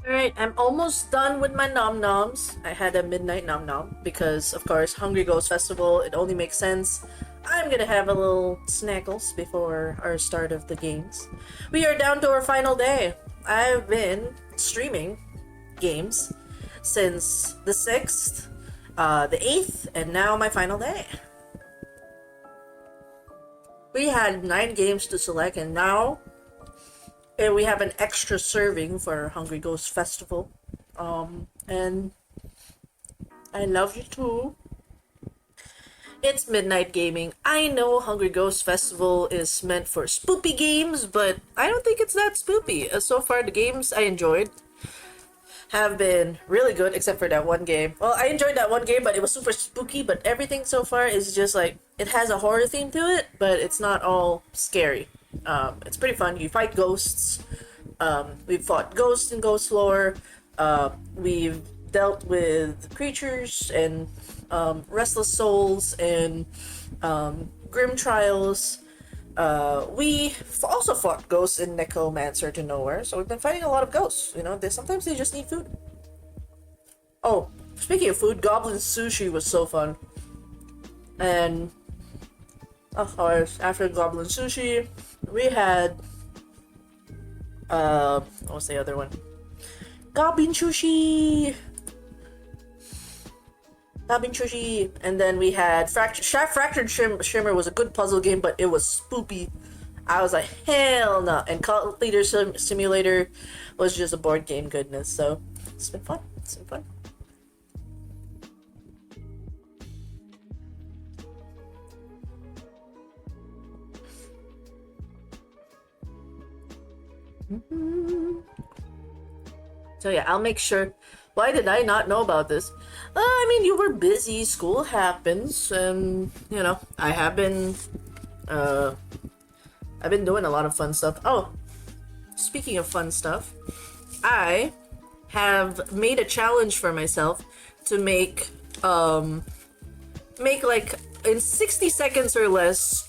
Alright, I'm almost done with my nom noms. I had a midnight nom nom because, of course, Hungry Ghost Festival, it only makes sense. I'm gonna have a little snackles before our start of the games. We are down to our final day. I've been streaming games since the 6th, the 8th, and now my final day. We had 9 games to select, and now we have an extra serving for Hungry Ghost Festival. And I love you too. It's midnight gaming. I know Hungry Ghost Festival is meant for spoopy games, but I don't think it's that spoopy. So far, the games I enjoyed have been really good, except for that one game. Well, I enjoyed that one game, but it was super spooky, but everything so far is just like, it has a horror theme to it, but it's not all scary. It's pretty fun. You fight ghosts. We've fought ghosts in Ghost Lore. We've dealt with creatures and restless souls and grim trials. We also fought ghosts in Necromancer to Nowhere, so we've been fighting a lot of ghosts. You know, sometimes they just need food. Oh, speaking of food, Goblin Sushi was so fun. And of course, after Goblin Sushi, we had what's the other one? Goblin Sushi! Goblin Sushi! And then we had Fractured Shimmer was a good puzzle game, but it was spoopy. I was like, hell no. And Cult Leader Simulator was just a board game goodness, so it's been fun. It's been fun. So yeah, I'll make sure. Why did I not know about this? I mean, you were busy. School happens, and you know, I've been doing a lot of fun stuff. Oh, speaking of fun stuff, I have made a challenge for myself to make like in 60 seconds or less.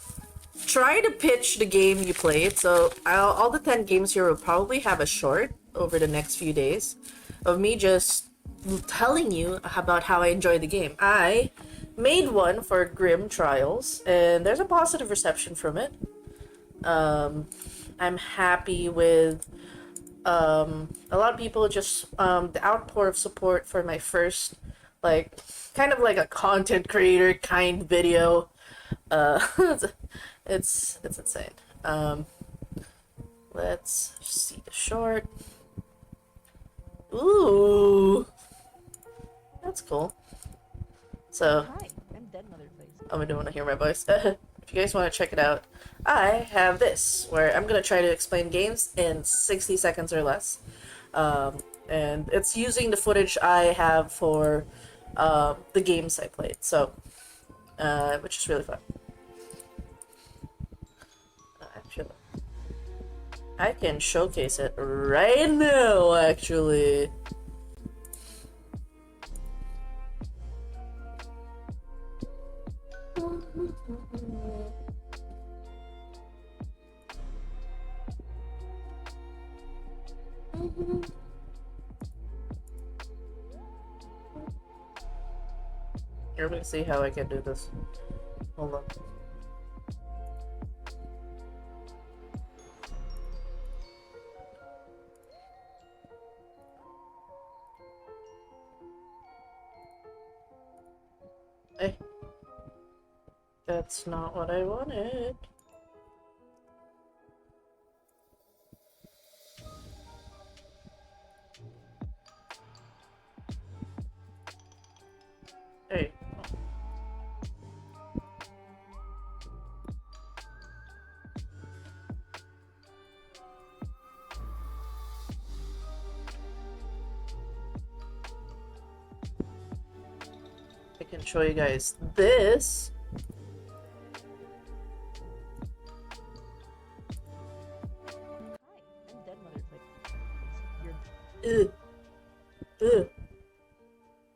Try to pitch the game you played. So all the 10 games here will probably have a short over the next few days of me just telling you about how I enjoyed the game. I made one for Grim Trials, and there's a positive reception from it. I'm happy with a lot of people just the outpour of support for my first like kind of like a content creator kind video. Uh, it's insane. Let's see the short. Ooh, that's cool. So, Hi, I'm Dead Mother Place. I don't want to hear my voice. If you guys want to check it out, I have this where I'm gonna try to explain games in 60 seconds or less. And it's using the footage I have for the games I played. So, which is really fun. Actually, I can showcase it right now, actually. Let me see how I can do this. Hold on. Hey. That's not what I wanted. Hey. I can show you guys this. Hi, I'm Dead Mother Place. You're... Ugh. Ugh.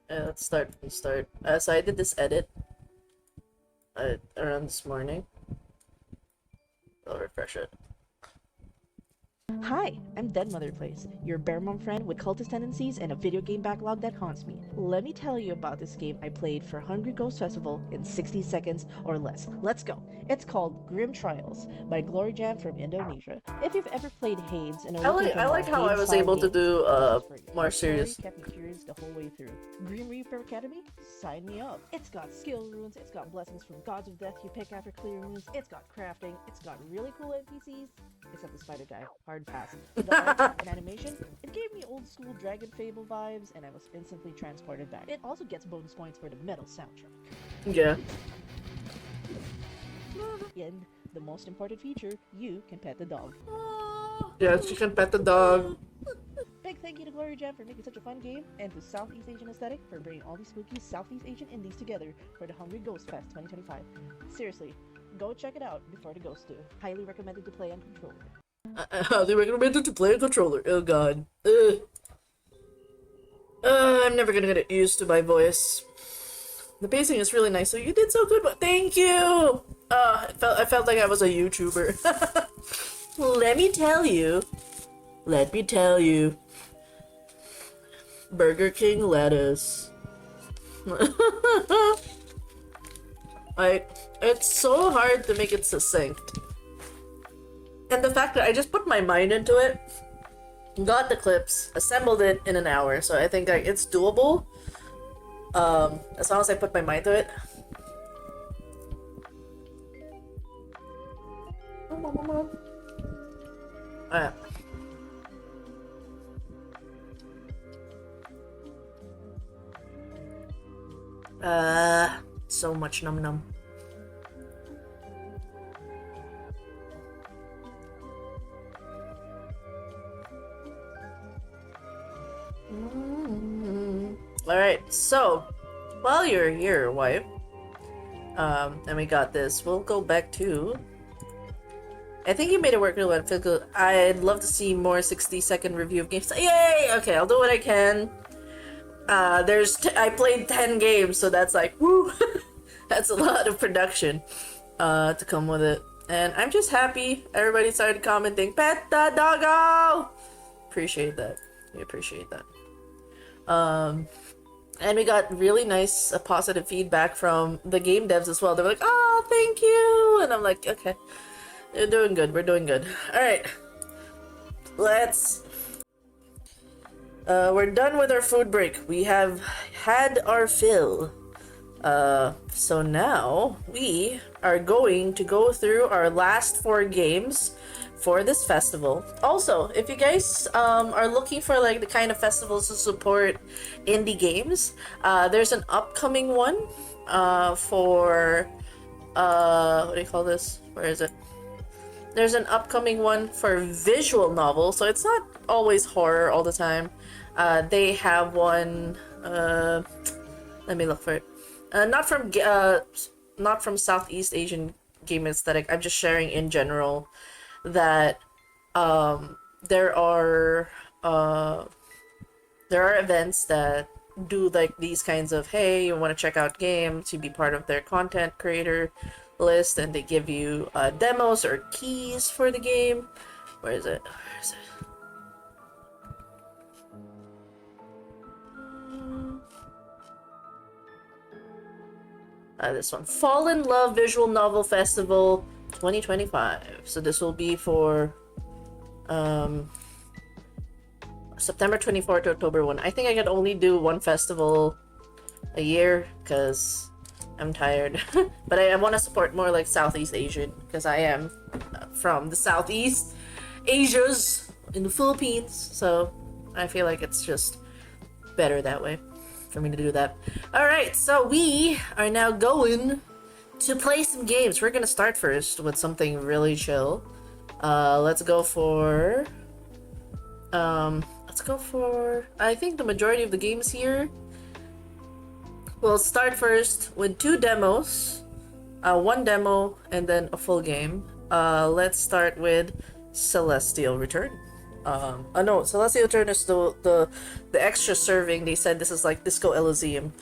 Let's start from the start. So I did this edit around this morning. I'll refresh it. Hi, I'm Dead Mother Place, your bear mom friend with cultist tendencies and a video game backlog that haunts me. Let me tell you about this game I played for Hungry Ghost Festival in 60 seconds or less. Let's go. It's called Grim Trials by Glory Jam from Indonesia. If you've ever played Hades and are looking for I more like how I was Hades-style able to games, do this is for you. more The story serious. kept me curious the whole way through. Grim Reaper Academy? Sign me up. It's got skill runes, it's got blessings from gods of death you pick after clearing runes, it's got crafting, it's got really cool NPCs, except the spider guy. Hard pass. The art and animation, it gave me old school Dragon Fable vibes, and I was instantly transported back. It also gets bonus points for the metal soundtrack. Yeah. And the most important feature, you can pet the dog. Yes, you can pet the dog. Big thank you to Glory Jam for making such a fun game, and to Southeast Asian Aesthetic for bringing all these spooky Southeast Asian indies together for the Hungry Ghost Fest 2025. Seriously, go check it out before the ghosts do. Highly recommended to play on controller. They recommended to play a controller. Oh god. I'm never gonna get used to my voice. The pacing is really nice, so you did so good, but thank you! I felt like I was a YouTuber. Let me tell you. Burger King lettuce. It's so hard to make it succinct. And the fact that I just put my mind into it, got the clips, assembled it in an hour, so I think it's doable. As long as I put my mind to it. Alright. So much num num. Alright, so while you're here, wife, and we got this, we'll go back to. I think you made it work really well. Physical. I'd love to see more 60-second review of games. Yay! Okay, I'll do what I can. I played 10 games, so that's like, woo! That's a lot of production to come with it. And I'm just happy everybody started commenting, pet the doggo! Appreciate that. We appreciate that. And we got really nice positive feedback from the game devs as well. They were like, oh, thank you! And I'm like, okay. We're doing good. We're doing good. Alright. Let's... we're done with our food break. We have had our fill. So now we are going to go through our last 4 games for this festival. Also, if you guys are looking for like the kind of festivals to support indie games, there's an upcoming one for what do you call this? Where is it? There's an upcoming one for visual novels, so it's not always horror all the time. They have one. Let me look for it. Not from Southeast Asian game aesthetic. I'm just sharing in general that there are events that do like these kinds of, hey, you want to check out games, you be part of their content creator list, and they give you demos or keys for the game. Where is it? This one, Fall in Love Visual Novel Festival 2025. So this will be for September 24th to October 1. I think I can only do one festival a year because I'm tired. But I want to support more like Southeast Asian because I am from the Southeast Asia's in the Philippines. So I feel like it's just better that way for me to do that. Alright, so we are now going to play some games. We're gonna start first with something really chill. Let's go for I think the majority of the games here. We'll start first with 2 demos, 1 demo and then a full game. Let's start with Celestial Return. No, Celestial Return is the extra serving. They said this is like Disco Elysium.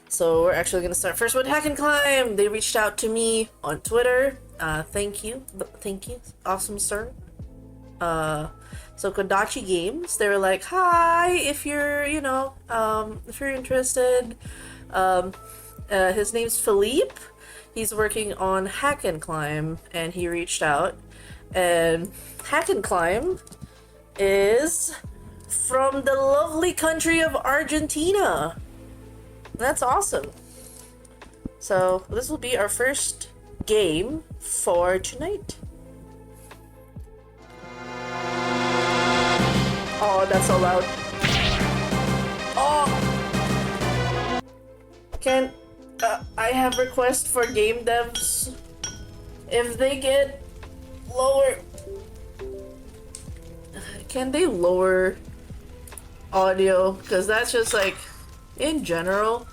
So we're actually gonna start first with Hack and Climb. They reached out to me on Twitter. Thank you, awesome sir. So Kodachi Games, they were like, hi, if you're, if you're interested, his name's Philippe. He's working on Hack and Climb, and he reached out. And Hack and Climb is from the lovely country of Argentina. That's awesome. So this will be our first game for tonight. Oh, that's so loud. Oh! I have request for game devs. If they get lower... Can they lower audio? Because that's just like, in general,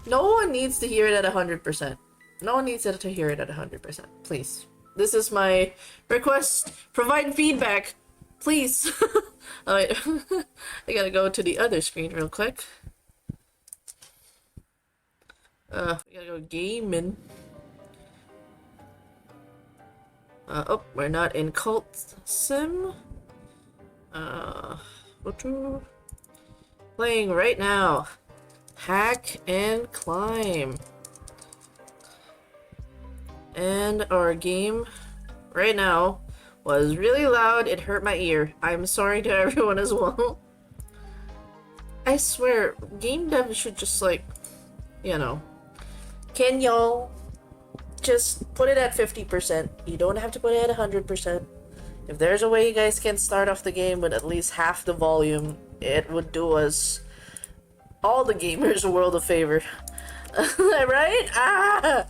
no one needs to hear it at 100%. No one needs to hear it at 100%. Please. This is my request. Provide feedback. Please. Oh, wait. I gotta go to the other screen real quick. We gotta go gaming. Oh, we're not in Cult Sim. Playing right now. Hack and Climb. And our game right now was really loud. It hurt my ear. I'm sorry to everyone as well. I swear, game devs should just like, can y'all just put it at 50%? You don't have to put it at 100%. If there's a way you guys can start off the game with at least half the volume, it would do us, all the gamers, a world of favor. Right? Ah!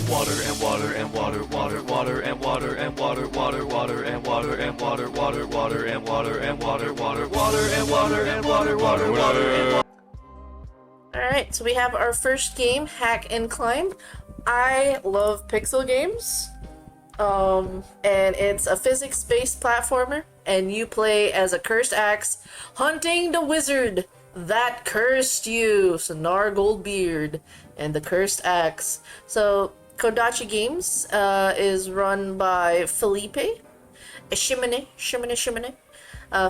Water and water and water, water, water and water and water, water, water and water and water, water, water and water and water, water, water and water and water, water, water and water. Alright, so we have our first game, Hack and Climb. I love pixel games. And it's a physics-based platformer, and you play as a cursed axe hunting the wizard that cursed you, Sonar Goldbeard, and the cursed axe. So Kodachi Games is run by Felipe Shimane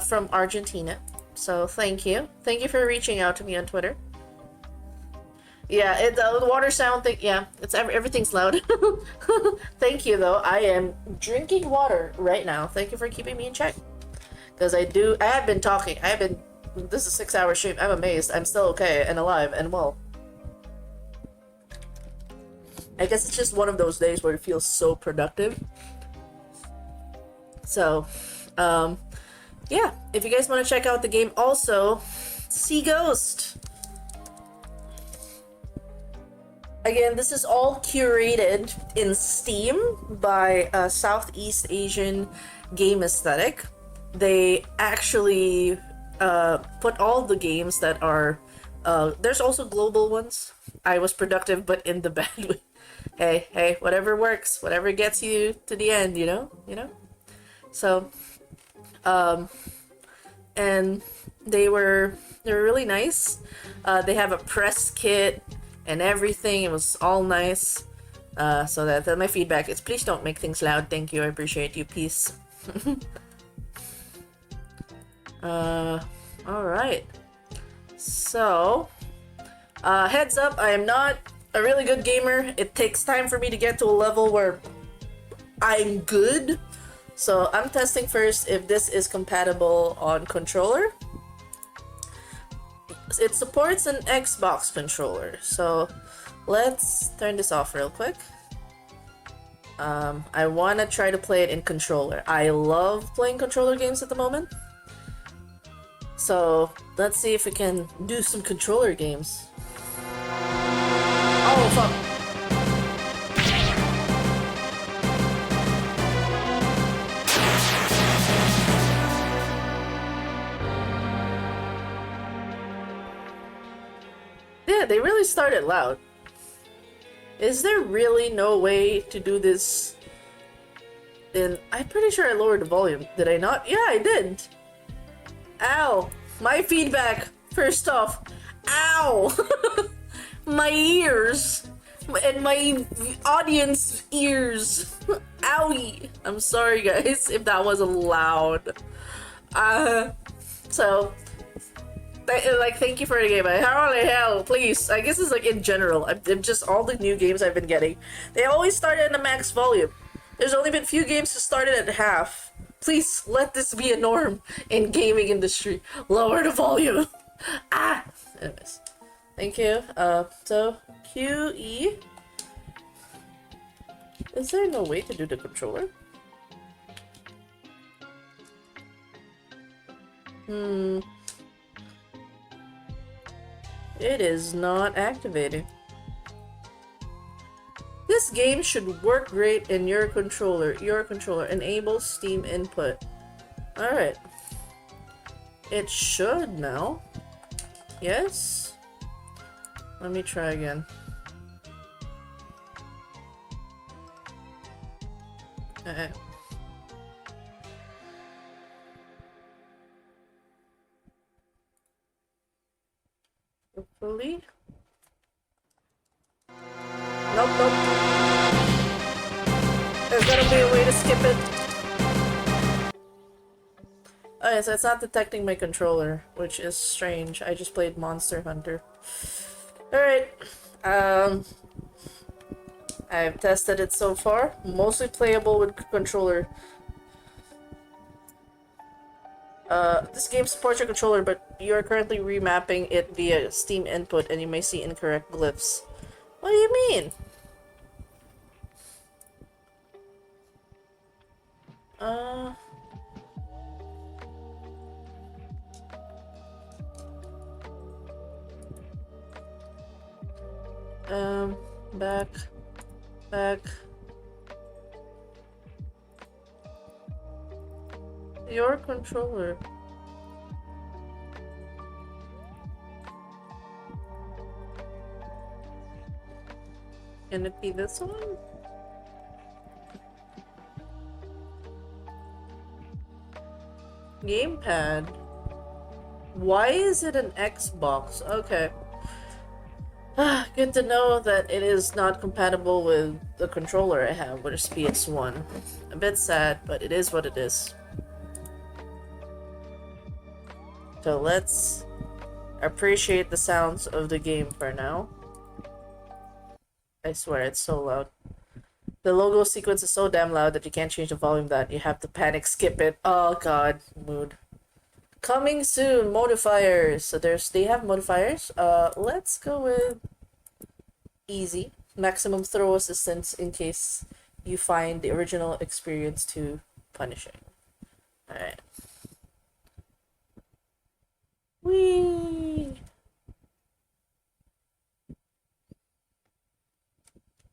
from Argentina. So thank you for reaching out to me on Twitter. Yeah, the water sound thing, yeah, everything's loud. Thank you, though. I am drinking water right now. Thank you for keeping me in check. Because I have been talking. This is a 6-hour stream. I'm amazed. I'm still okay and alive and well. I guess it's just one of those days where it feels so productive. So, yeah, if you guys want to check out the game also, Sea Ghost. Again, this is all curated in Steam by Southeast Asian Game Aesthetic. They actually put all the games that are... there's also global ones. I was productive, but in the bad way. Hey, whatever works. Whatever gets you to the end, you know? So, and they were really nice. They have a press kit and everything. It was all nice. So that's my feedback is please don't make things loud. Thank you. I appreciate you. Peace. Alright. So, heads up, I am not a really good gamer. It takes time for me to get to a level where I'm good. So I'm testing first if this is compatible on controller. It supports an Xbox controller, so let's turn this off real quick. I want to try to play it in controller. I love playing controller games at the moment. So let's see if we can do some controller games. Oh, fuck. Yeah, they really started loud. Is there really no way to do this? And I'm pretty sure I lowered the volume. Did I not? Yeah, I did. Ow. My feedback. First off. Ow. My ears. And my audience ears. Owie. I'm sorry, guys, if that was loud. Uh, so thank you for the game. How the hell, please. I guess it's like in general. I'm just all the new games I've been getting. They always start at a max volume. There's only been few games that started at half. Please let this be a norm in gaming industry. Lower the volume. Ah. Anyways, thank you. So QE. Is there no way to do the controller? It is not activating. This game should work great in your controller. Your controller. Enable Steam input. Alright. It should now. Yes? Let me try again. Alright. Hopefully. Nope, nope. There's gotta be a way to skip it. Okay, so it's not detecting my controller, which is strange. I just played Monster Hunter. Alright. I've tested it so far. Mostly playable with controller. This game supports your controller, but you are currently remapping it via Steam input and you may see incorrect glyphs. What do you mean? Back. Your controller. Can it be this one? Gamepad. Why is it an Xbox? Okay. Good to know that it is not compatible with the controller I have, which is PS1. A bit sad, but it is what it is. So let's appreciate the sounds of the game for now. I swear, it's so loud. The logo sequence is so damn loud that you can't change the volume that you have to panic skip it. Oh god, mood. Coming soon, modifiers. So they have modifiers. Let's go with easy. Maximum throw assistance in case you find the original experience too punishing. Alright. Whee!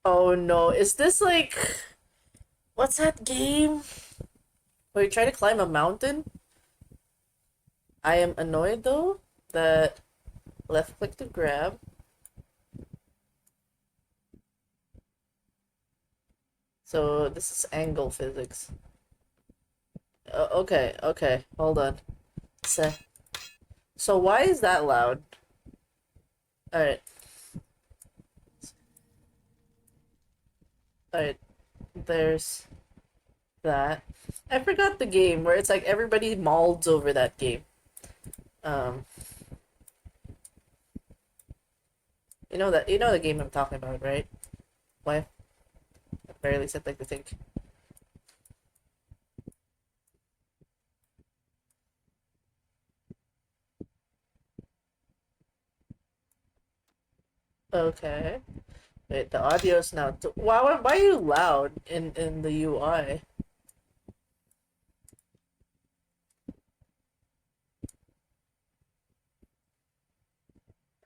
Oh no, is this like... What's that game? Where you try to climb a mountain? I am annoyed though that left click to grab. So this is angle physics. Okay, hold on. So why is that loud? Alright. Alright, there's that. I forgot the game where it's like everybody molds over that game. You know the game I'm talking about, right? Why? I barely said like the think. Okay. Wait, the audio's now. Why are you loud in the UI?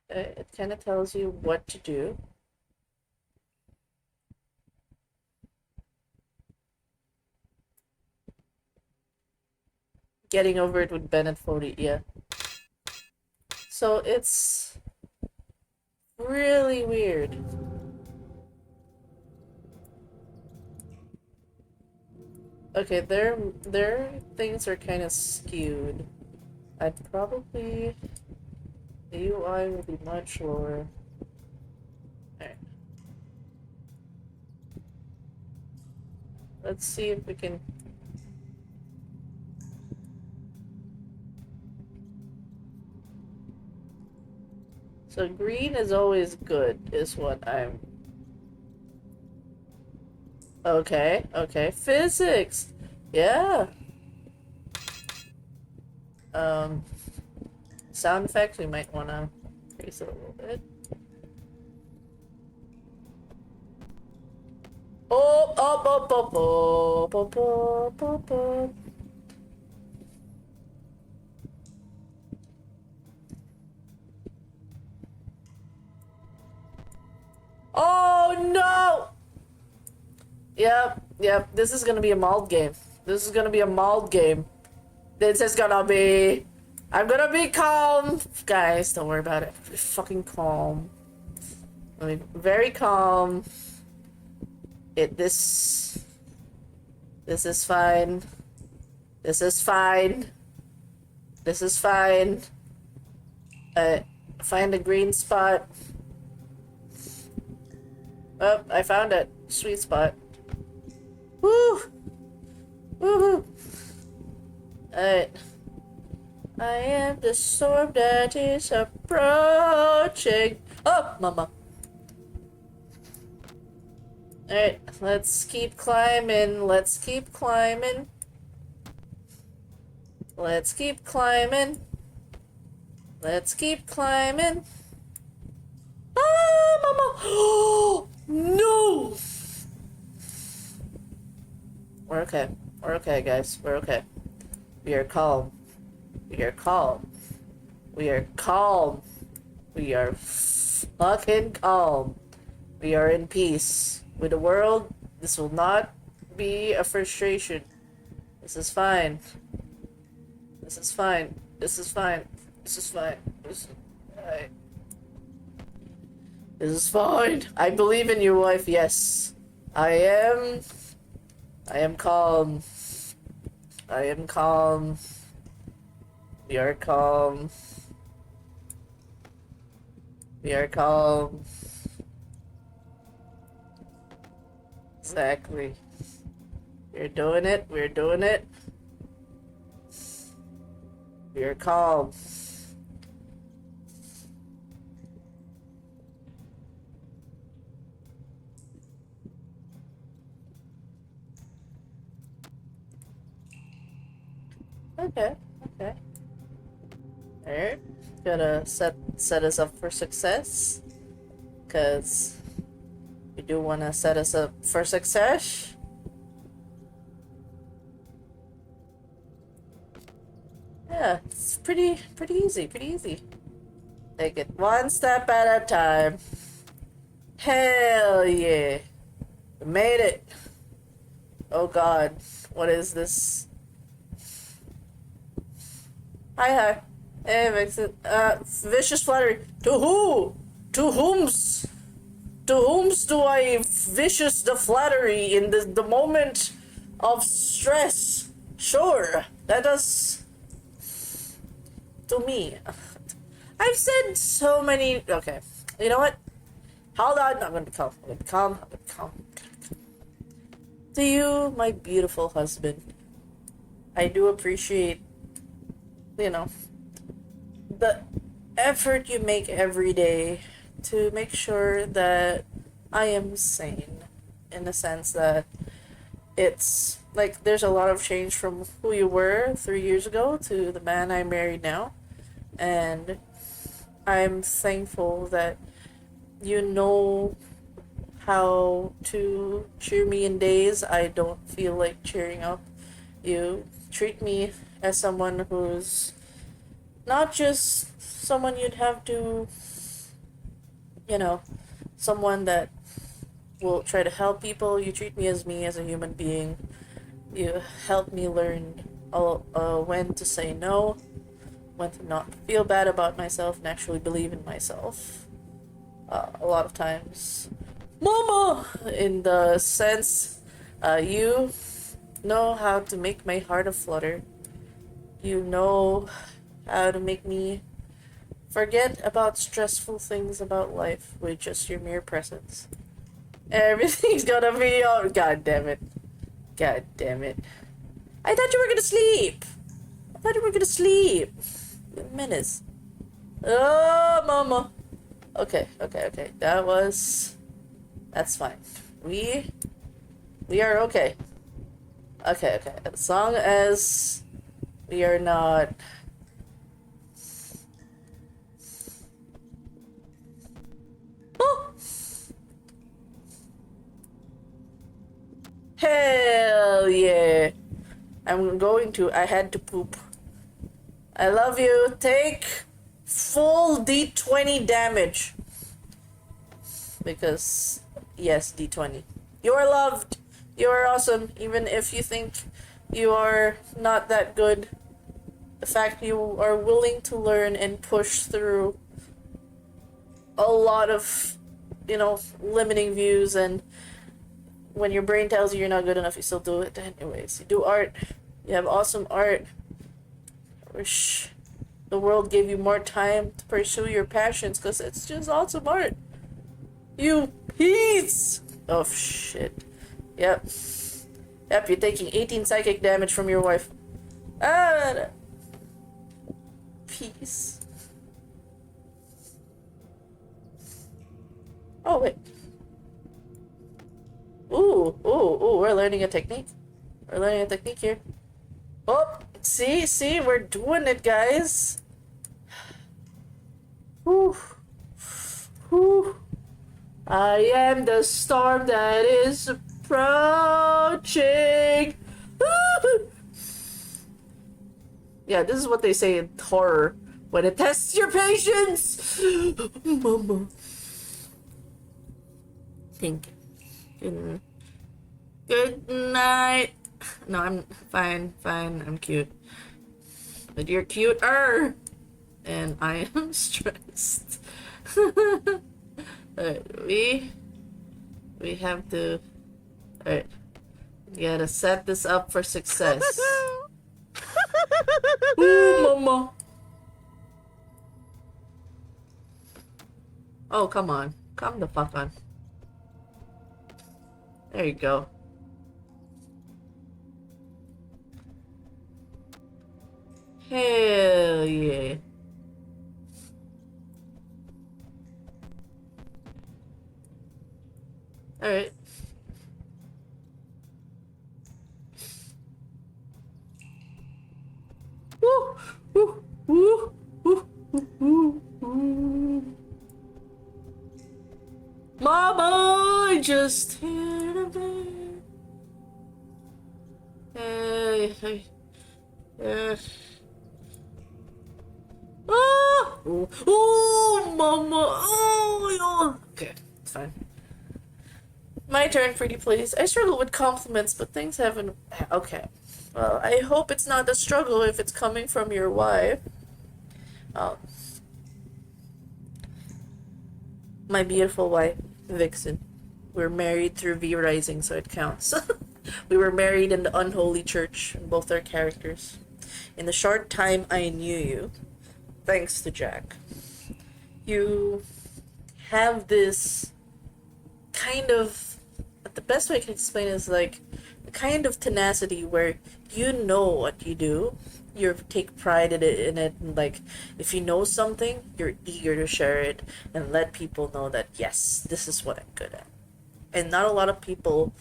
It kind of tells you what to do. Getting over it with Bennett 40, yeah. So it's really weird. Okay, their things are kind of skewed. I'd probably... The UI will be much lower. Alright. Let's see if we can... So green is always good, is what I'm... Okay, okay. Physics! Yeah! Sound effects, we might want to increase it a little bit. Oh, oh, oh, oh, oh, oh, oh, oh, oh. Oh no! Yep, this is gonna be a mold game. This is gonna be a mold game. This is gonna be... I'm gonna be calm! Guys, don't worry about it. Be fucking calm. I mean, very calm. This is fine. This is fine. This is fine. Find a green spot. Oh, I found it. Sweet spot. Woo! Woohoo! Alright. I am the storm that is approaching. Oh, mama. Alright, let's keep climbing. Let's keep climbing. Let's keep climbing. Let's keep climbing. Ah, mama! Oh, no! We're okay. We're okay, guys. We're okay. We are calm. We are calm. We are calm. We are fucking calm. We are in peace. With the world, this will not be a frustration. This is fine. This is fine. This is fine. This is fine. This is fine. I believe in your wife, yes. I am calm. I am calm. We are calm. We are calm. Exactly. We're doing it. We're doing it. We are calm. Okay. Okay. Alright. Gotta set us up for success. Cause we do wanna set us up for success. Yeah, it's pretty easy, pretty easy. Take it one step at a time. Hell yeah. We made it. Oh god, what is this? Hi. Hey, Vixen. Vicious flattery. To who? To whom's? To whom's do I vicious the flattery in the moment of stress? Sure, that does... To me. I've said so many... Okay, you know what? Hold on, I'm gonna be calm. I'm gonna be calm. I'm gonna be calm. To you, my beautiful husband, I do appreciate, you know, the effort you make every day to make sure that I am sane, in the sense that it's like there's a lot of change from who you were 3 years ago to the man I married now, and I'm thankful that you know how to cheer me in days I don't feel like cheering up. You treat me as someone who's not just someone you'd have to, you know, someone that will try to help people. You treat me as a human being. You help me learn when to say no, when to not feel bad about myself and actually believe in myself. A lot of times, Mama, in the sense, you know how to make my heart aflutter. You know how to make me forget about stressful things about life with just your mere presence. Everything's gonna be all... God damn it. God damn it. I thought you were gonna sleep. I thought you were gonna sleep. You menace. Oh, Mama. Okay, okay, okay. That's fine. We are okay. Okay, okay. As long as we are not. Oh! Hell yeah. I had to poop. I love you. Take full D20 damage. Because, yes, D20. You are loved. You are awesome. Even if you think you are not that good. The fact you are willing to learn and push through a lot of, limiting views, and when your brain tells you you're not good enough, you still do it anyways. You do art. You have awesome art. I wish the world gave you more time to pursue your passions, because it's just awesome art. You piece of shit. Yep. Yep, you're taking 18 psychic damage from your wife. Ah! Peace. Oh, wait. Ooh, we're learning a technique. We're learning a technique here. Oh, see, we're doing it, guys. Whew. Whew. I am the storm that is approaching. Yeah, this is what they say in horror when it tests your patience. Mama. Think. Good night. No, I'm fine. I'm cute. But you're cuter. And I am stressed. Alright, we have to. Alright. You gotta set this up for success. Ooh, mama. Oh, come on. Come the fuck on. There you go. Hell yeah. Alright. Woo! Woo! Woo! Woo! Woo! Woo! Mama, I just hit a bit. Hey. Ah! Oh, mama. Oh, okay, it's fine. My turn, pretty please. I struggle with compliments, but things haven't. Okay. Well, I hope it's not a struggle if it's coming from your wife. Um, my beautiful wife, Vixen. We're married through V Rising, so it counts. We were married in the unholy church, both our characters. In the short time I knew you, thanks to Jack, you have this kind of, the best way I can explain it is like a kind of tenacity where you know what you do, you take pride in it, and like if you know something, you're eager to share it and let people know that yes, this is what I'm good at. And not a lot of people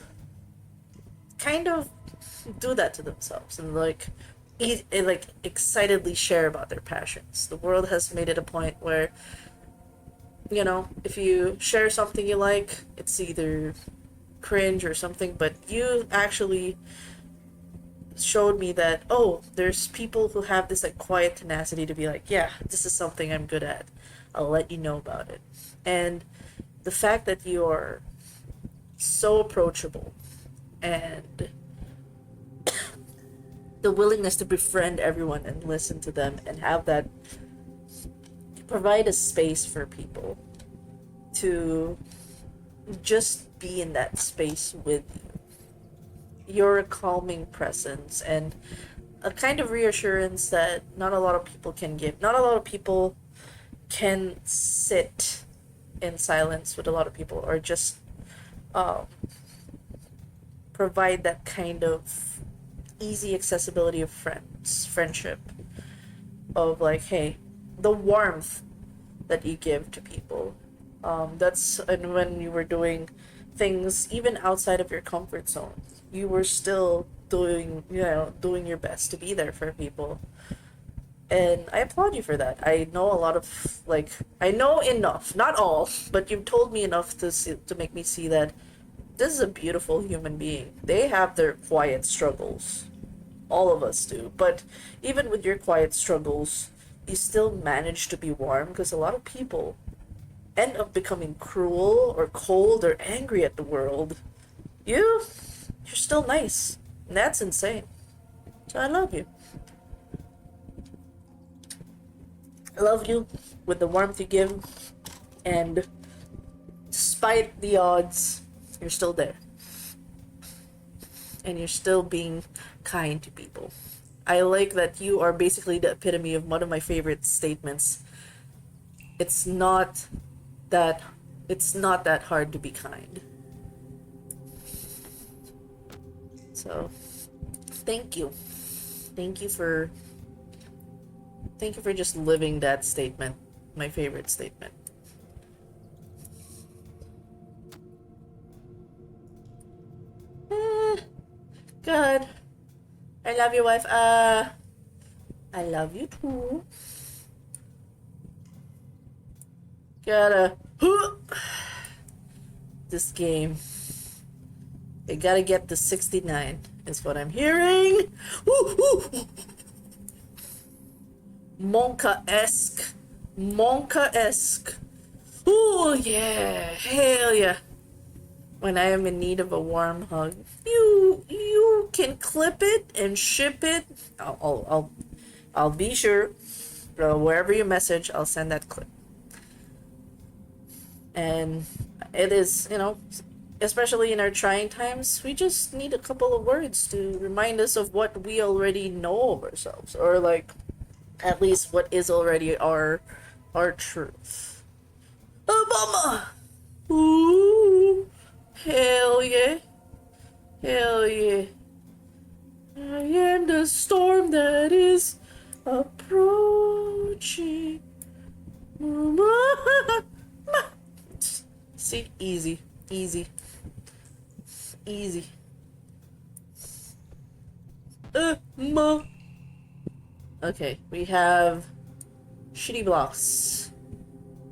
kind of do that to themselves and like excitedly share about their passions. The world has made it a point where, if you share something you like, it's either cringe or something, but you actually showed me that, oh, there's people who have this like quiet tenacity to be like, yeah, this is something I'm good at. I'll let you know about it. And the fact that you're so approachable and the willingness to befriend everyone and listen to them and have that, provide a space for people to just be in that space with you. You're a calming presence and a kind of reassurance that not a lot of people can give. Not a lot of people can sit in silence with a lot of people or just provide that kind of easy accessibility of friendship, of like, hey, the warmth that you give to people. That's and when you were doing things even outside of your comfort zone, you were still doing your best to be there for people. And I applaud you for that. I know a lot of I know enough, not all, but you've told me enough to make me see that this is a beautiful human being. They have their quiet struggles. All of us do. But even with your quiet struggles, you still manage to be warm because a lot of people end up becoming cruel or cold or angry at the world. You're still nice. And that's insane. So I love you. I love you with the warmth you give, and despite the odds, you're still there. And you're still being kind to people. I like that you are basically the epitome of one of my favorite statements. It's not that hard to be kind. So, thank you. Thank you for just living that statement. My favorite statement. Good. I love you, wife. I love you too. Gotta this game. They gotta get the 69 is what I'm hearing. Monka-esque. Oh yeah, hell yeah. When I am in need of a warm hug, you can clip it and ship it. I'll be sure. Wherever you message, I'll send that clip. And it is, especially in our trying times, we just need a couple of words to remind us of what we already know of ourselves, or at least what is already our truth. Obama! Ooh! Hell yeah! Hell yeah! I am the storm that is approaching. See, easy. Ma. Okay, we have shitty blocks.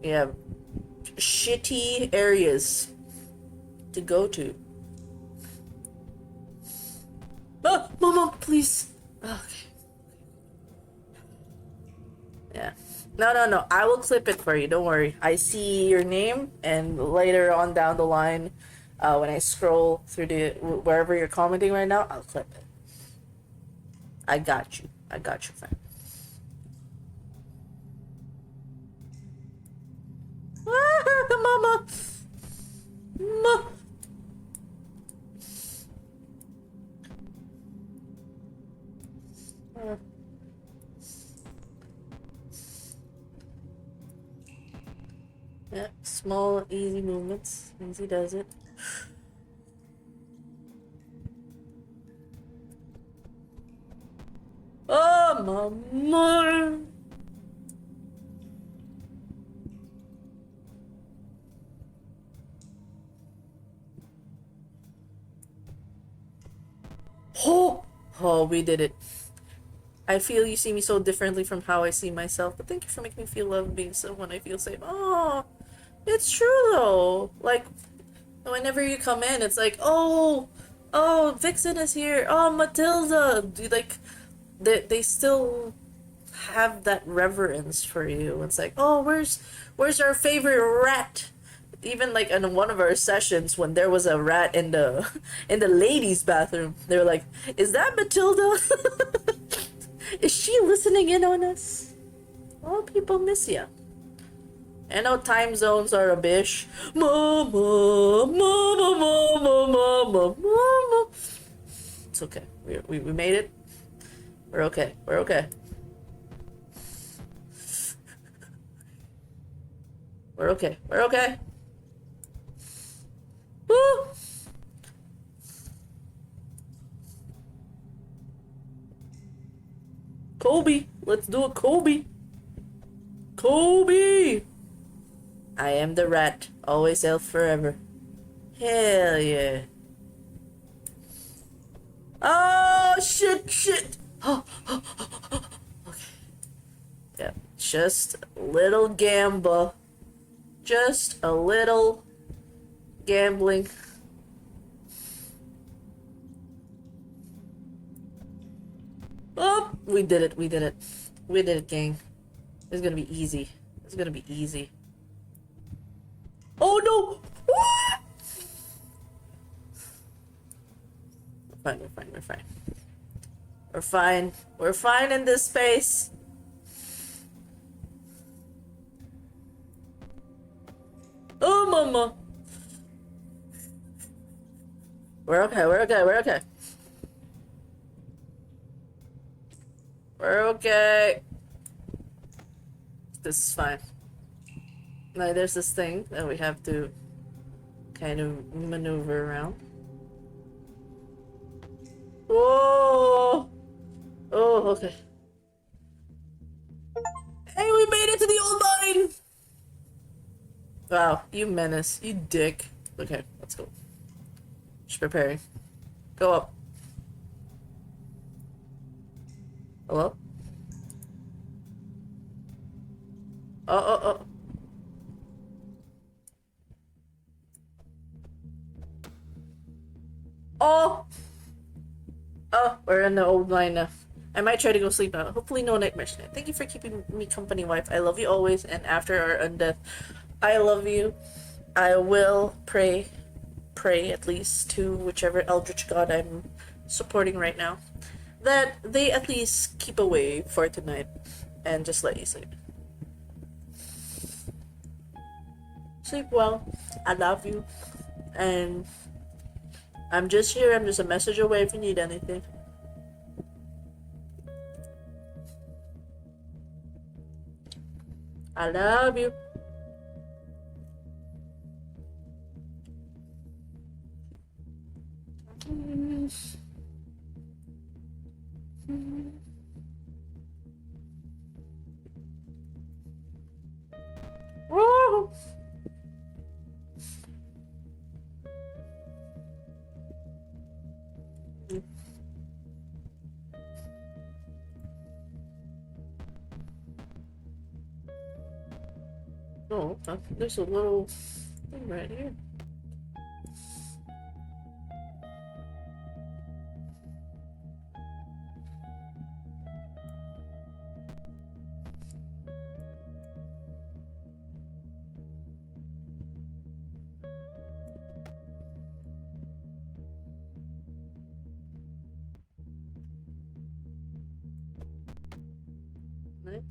We have shitty areas to go to. Oh, Mama, please. Okay. Yeah. No. I will clip it for you. Don't worry. I see your name, and later on down the line, when I scroll through wherever you're commenting right now, I'll clip it. I got you, friend. Mama. Yeah, small, easy movements. Easy does it. Oh, mama. Oh, we did it. I feel you see me so differently from how I see myself, but thank you for making me feel loved being someone I feel safe. Oh, it's true though. Whenever you come in, it's like, oh, Vixen is here. Oh, Matilda. They still have that reverence for you. It's like, oh, where's our favorite rat? Even in one of our sessions when there was a rat in the ladies' bathroom, they were like, "Is that Matilda? Is she listening in on us?" Oh, people miss you. I know time zones are a bish. Mama. It's okay. We made it. We're okay. We're okay. We're okay. We're okay. Woo! Kobe. Let's do a Kobe. Kobe! I am the rat. Always elf forever. Hell yeah. Oh, shit, shit. Okay. Yeah, just a little gamble. Just a little gambling. Oh, we did it, we did it. We did it, gang. It's gonna be easy. It's gonna be easy. Oh no! What? We're fine, we're fine, we're fine. We're fine. We're fine in this space. Oh, mama. We're okay, we're okay, we're okay. We're okay. This is fine. Now there's this thing that we have to kind of maneuver around. Whoa! Oh, okay. Hey, we made it to the old mine! Wow, you menace. You dick. Okay, let's go. Just preparing. Go up. Hello? Oh. Oh! Oh, we're in the old mine now. I might try to go sleep now. Hopefully no nightmares tonight. Thank you for keeping me company, wife. I love you always, and after our undeath, I love you. I will pray at least to whichever eldritch god I'm supporting right now, that they at least keep away for tonight and just let you sleep. Sleep well. I love you. And I'm just here. I'm just a message away if you need anything. I love you. Woo! Oh, there's a little thing right here. Nice.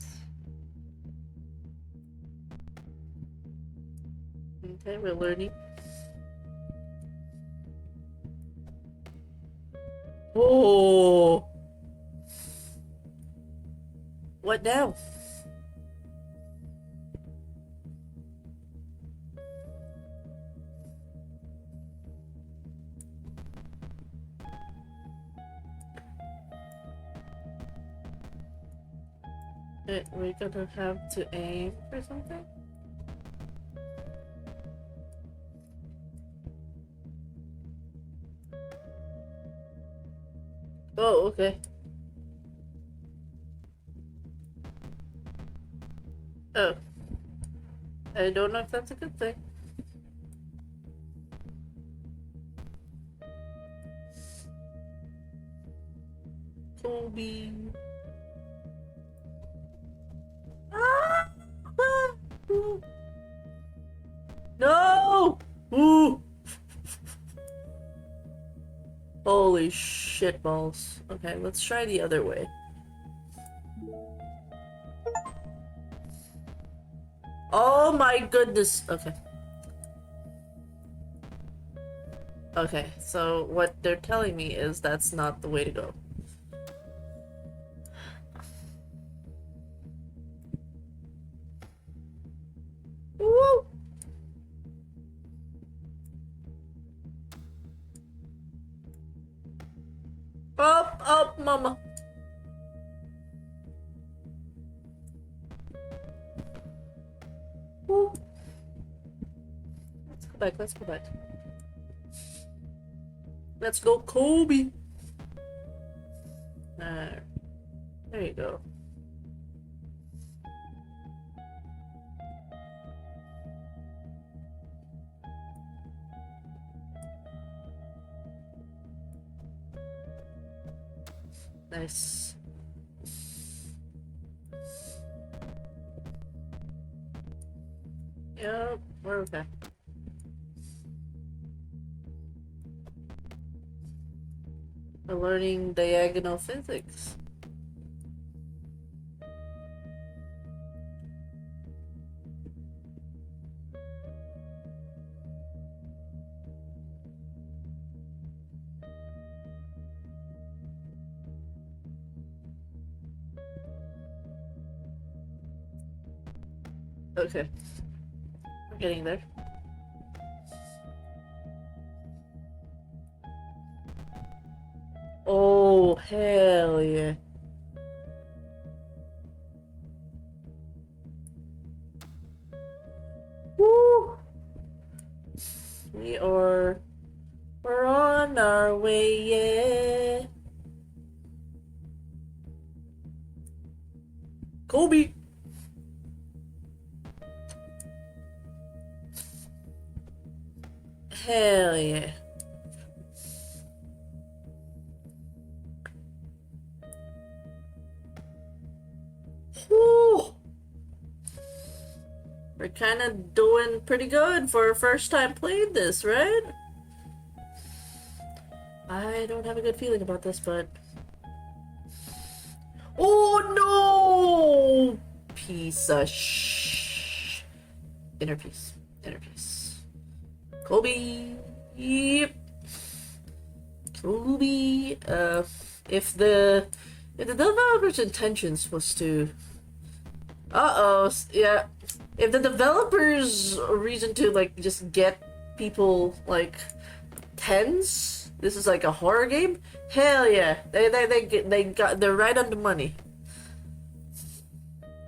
Okay, we're learning. Oh! What now? We're gonna have to aim for something? Oh, okay. Oh. I don't know if that's a good thing. Kobe. Ah! Ooh. No! Ooh! Holy shit balls. Okay, let's try the other way. Oh my goodness. Okay. Okay, so what they're telling me is that's not the way to go. Woo! Up, up, mama. Woo. go back. Let's go back. Let's go, Kobe. There you go. Nice. Yep, we're okay. We're learning diagonal physics. Okay. We're getting there. Oh, hell yeah. Woo! We're on our way, yeah. Kobe! Hell yeah. Whew. We're kind of doing pretty good for a first time playing this, right? I don't have a good feeling about this, but... Oh no! Piece of Inner peace. Inner peace. Kobe! Yep. Kobe! If the developer's intentions was to... yeah. If the developer's reason to, like, just get people, like, tens, this is like a horror game, hell yeah. They're right on the money.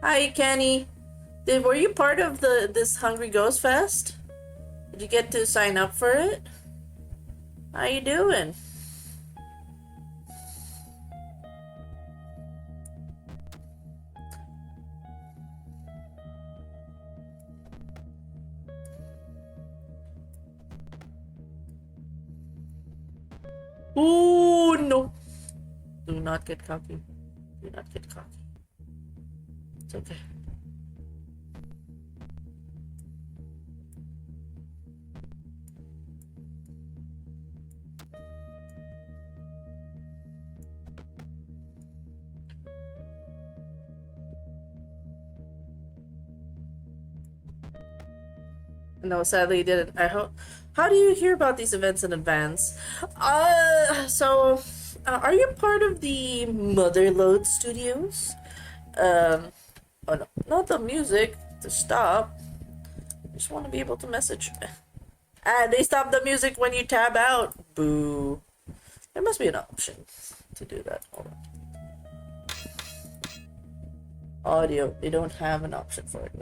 Hi, Kenny. Were you part of this Hungry Ghost Fest? Did you get to sign up for it? How you doing? Oh no! Do not get cocky. Do not get cocky. It's okay. No, sadly, you didn't. I hope. How do you hear about these events in advance? Are you part of the Motherload Studios? Oh no, not the music to stop. I just want to be able to message. They stop the music when you tab out. Boo. There must be an option to do that. Hold on. Audio. They don't have an option for it.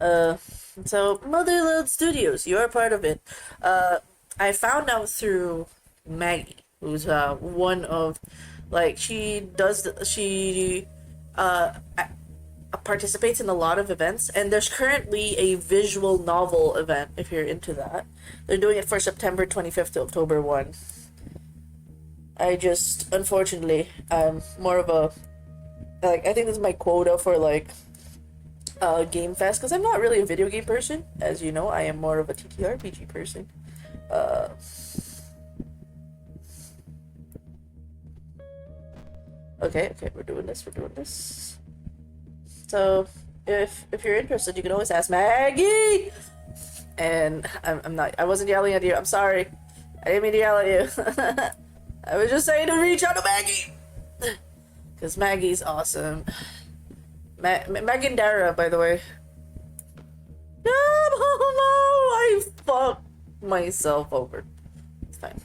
Ugh. So Motherload Studios, you're a part of it. I found out through Maggie, who's one of, like, she participates in a lot of events, and there's currently a visual novel event if you're into that. They're doing it for September 25th to October 1. I just, unfortunately, I'm more of a, like, I think this is my quota for, like, Game Fest, because I'm not really a video game person. As you know, I am more of a TTRPG person. Okay, we're doing this. So, if you're interested, you can always ask Maggie! And I wasn't yelling at you, I'm sorry. I didn't mean to yell at you. I was just saying to reach out to Maggie! Because Maggie's awesome. Megan Dara, by the way. No, I fucked myself over. It's fine.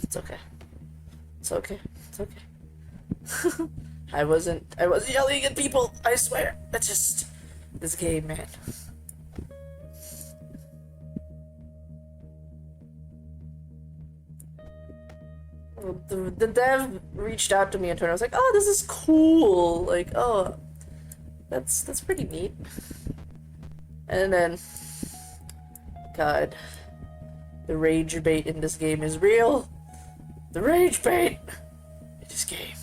It's okay. I wasn't yelling at people, I swear. That's just this game, man. The dev reached out to me and told me, I was like, oh, this is cool. Like, oh, that's pretty neat. And then, God, the rage bait in this game is real. The rage bait in this game.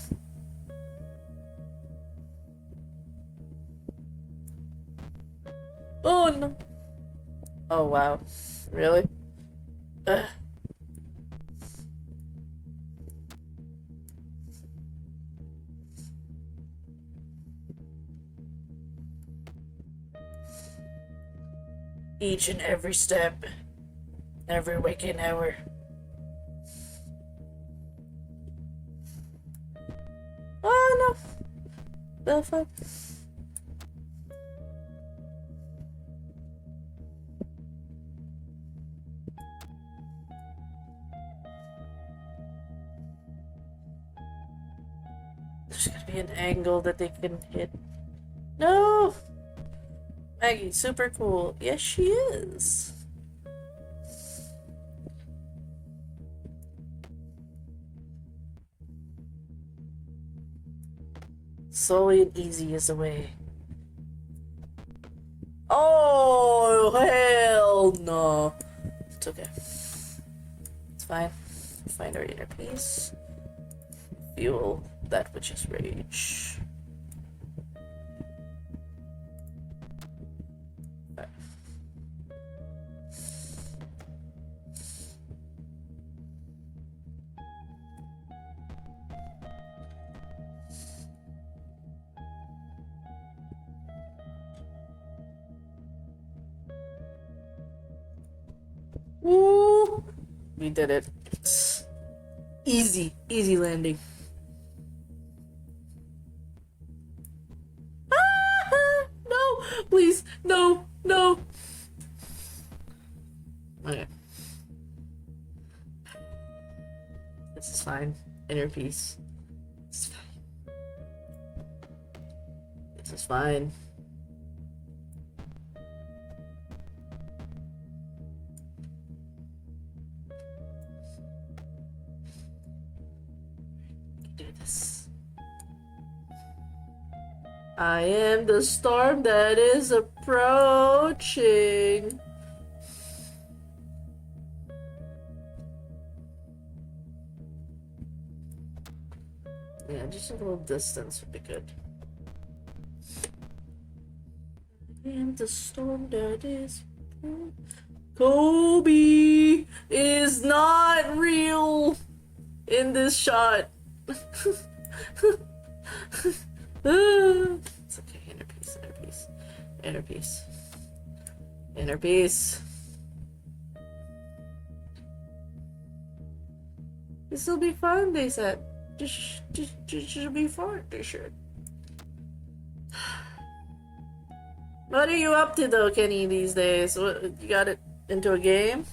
Oh no. Oh wow. Really? Ugh. Each and every step, every waking hour. Oh no. The fuck? There's gotta be an angle that they can hit. No! Maggie, super cool. Yes, she is. Slowly and easy is the way. Oh, hell no. It's okay. It's fine. Find our inner peace. Fuel that which is rage. Okay. Woo! We did it. Easy, easy landing. No, please, no, no. Okay. This is fine. Inner peace. It's fine. This is fine. Do this. I am the storm that is approaching. Yeah, just a little distance would be good. I am the storm that is. Kobe is not real in this shot. It's okay. Inner peace. Inner peace. Inner peace. Inner peace. This'll be fun, they said. Just be fun, they said. What are you up to though, Kenny, these days? What, you got it into a game?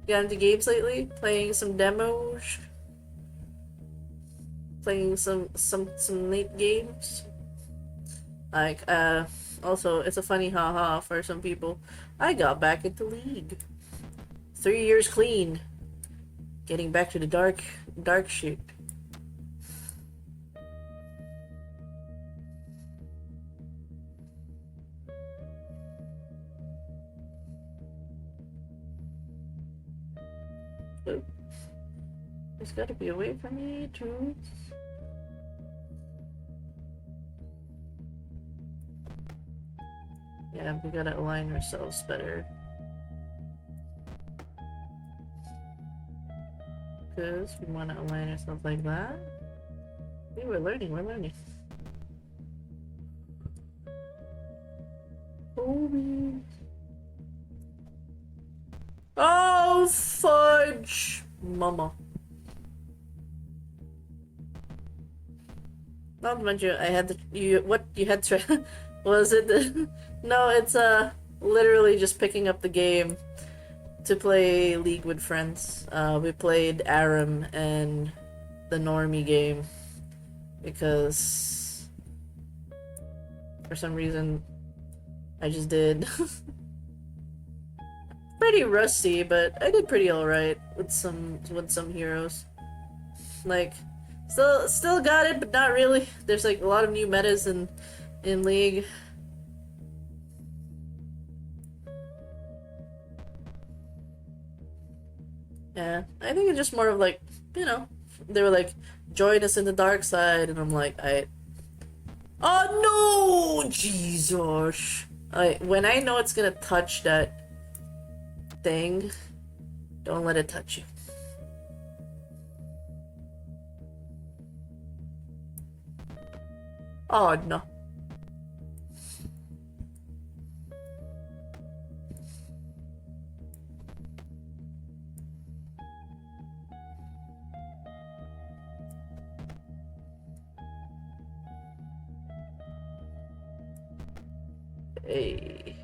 You got into games lately? Playing some demos? Playing some neat games? Like, also, it's a funny haha for some people. I got back into League. 3 years clean. Getting back to the dark shit. Oh. There's gotta be a way for me to... Yeah, we gotta align ourselves better. Because we want to align ourselves like that. Hey, we're learning, we're learning. Kobe. Oh, fudge! Mama. Not much. I had you had to... Was it the... No, it's literally just picking up the game to play League with friends. We played Aram and the normie game because for some reason I just did. pretty rusty, but I did pretty alright with some heroes. Like, still got it, but not really. There's like a lot of new metas in League. Yeah, I think it's just more of like, you know, they were like, join us in the dark side, and I'm like, oh no, Jesus! When I know it's gonna touch that thing, don't let it touch you. Oh no. Hey.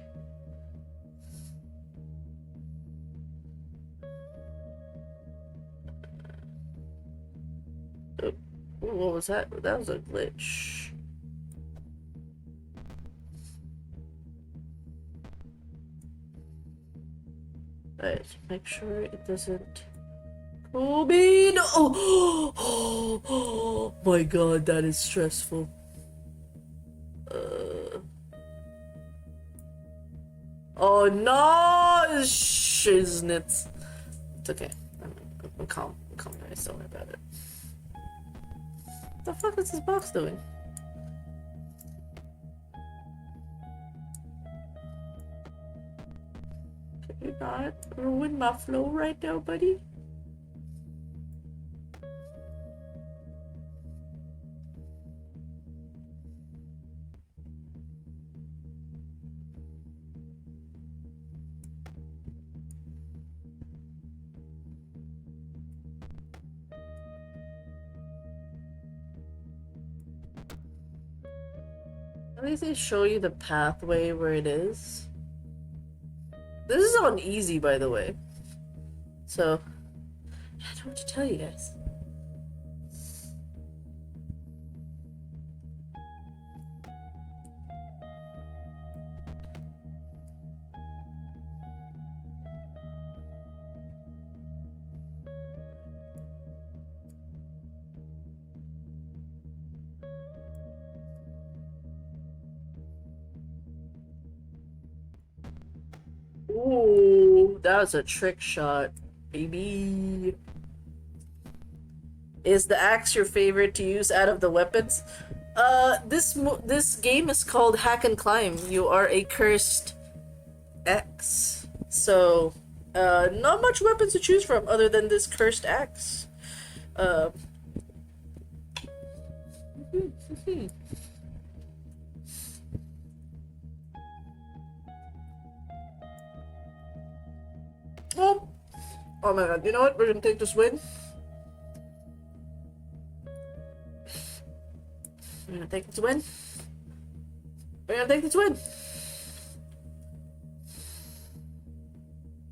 Oh, what was that? That was a glitch. Right, make sure it doesn't. Kobe, no! Oh my god, that is stressful. Oh no, shiznits. It's okay. I'm calm. I'm calm, guys. Don't worry about it. What the fuck is this box doing? Can you not ruin my flow right now, buddy? At least they show you the pathway where it is. This is on easy, by the way. So, I don't know what to tell you guys. Ooh, that was a trick shot, baby. Is the axe your favorite to use out of the weapons? This game is called Hack and Climb. You are a cursed axe. So, not much weapons to choose from other than this cursed axe. Uh, oh, oh my god, you know what? We're gonna take this win. We're gonna take this win. We're gonna take this win.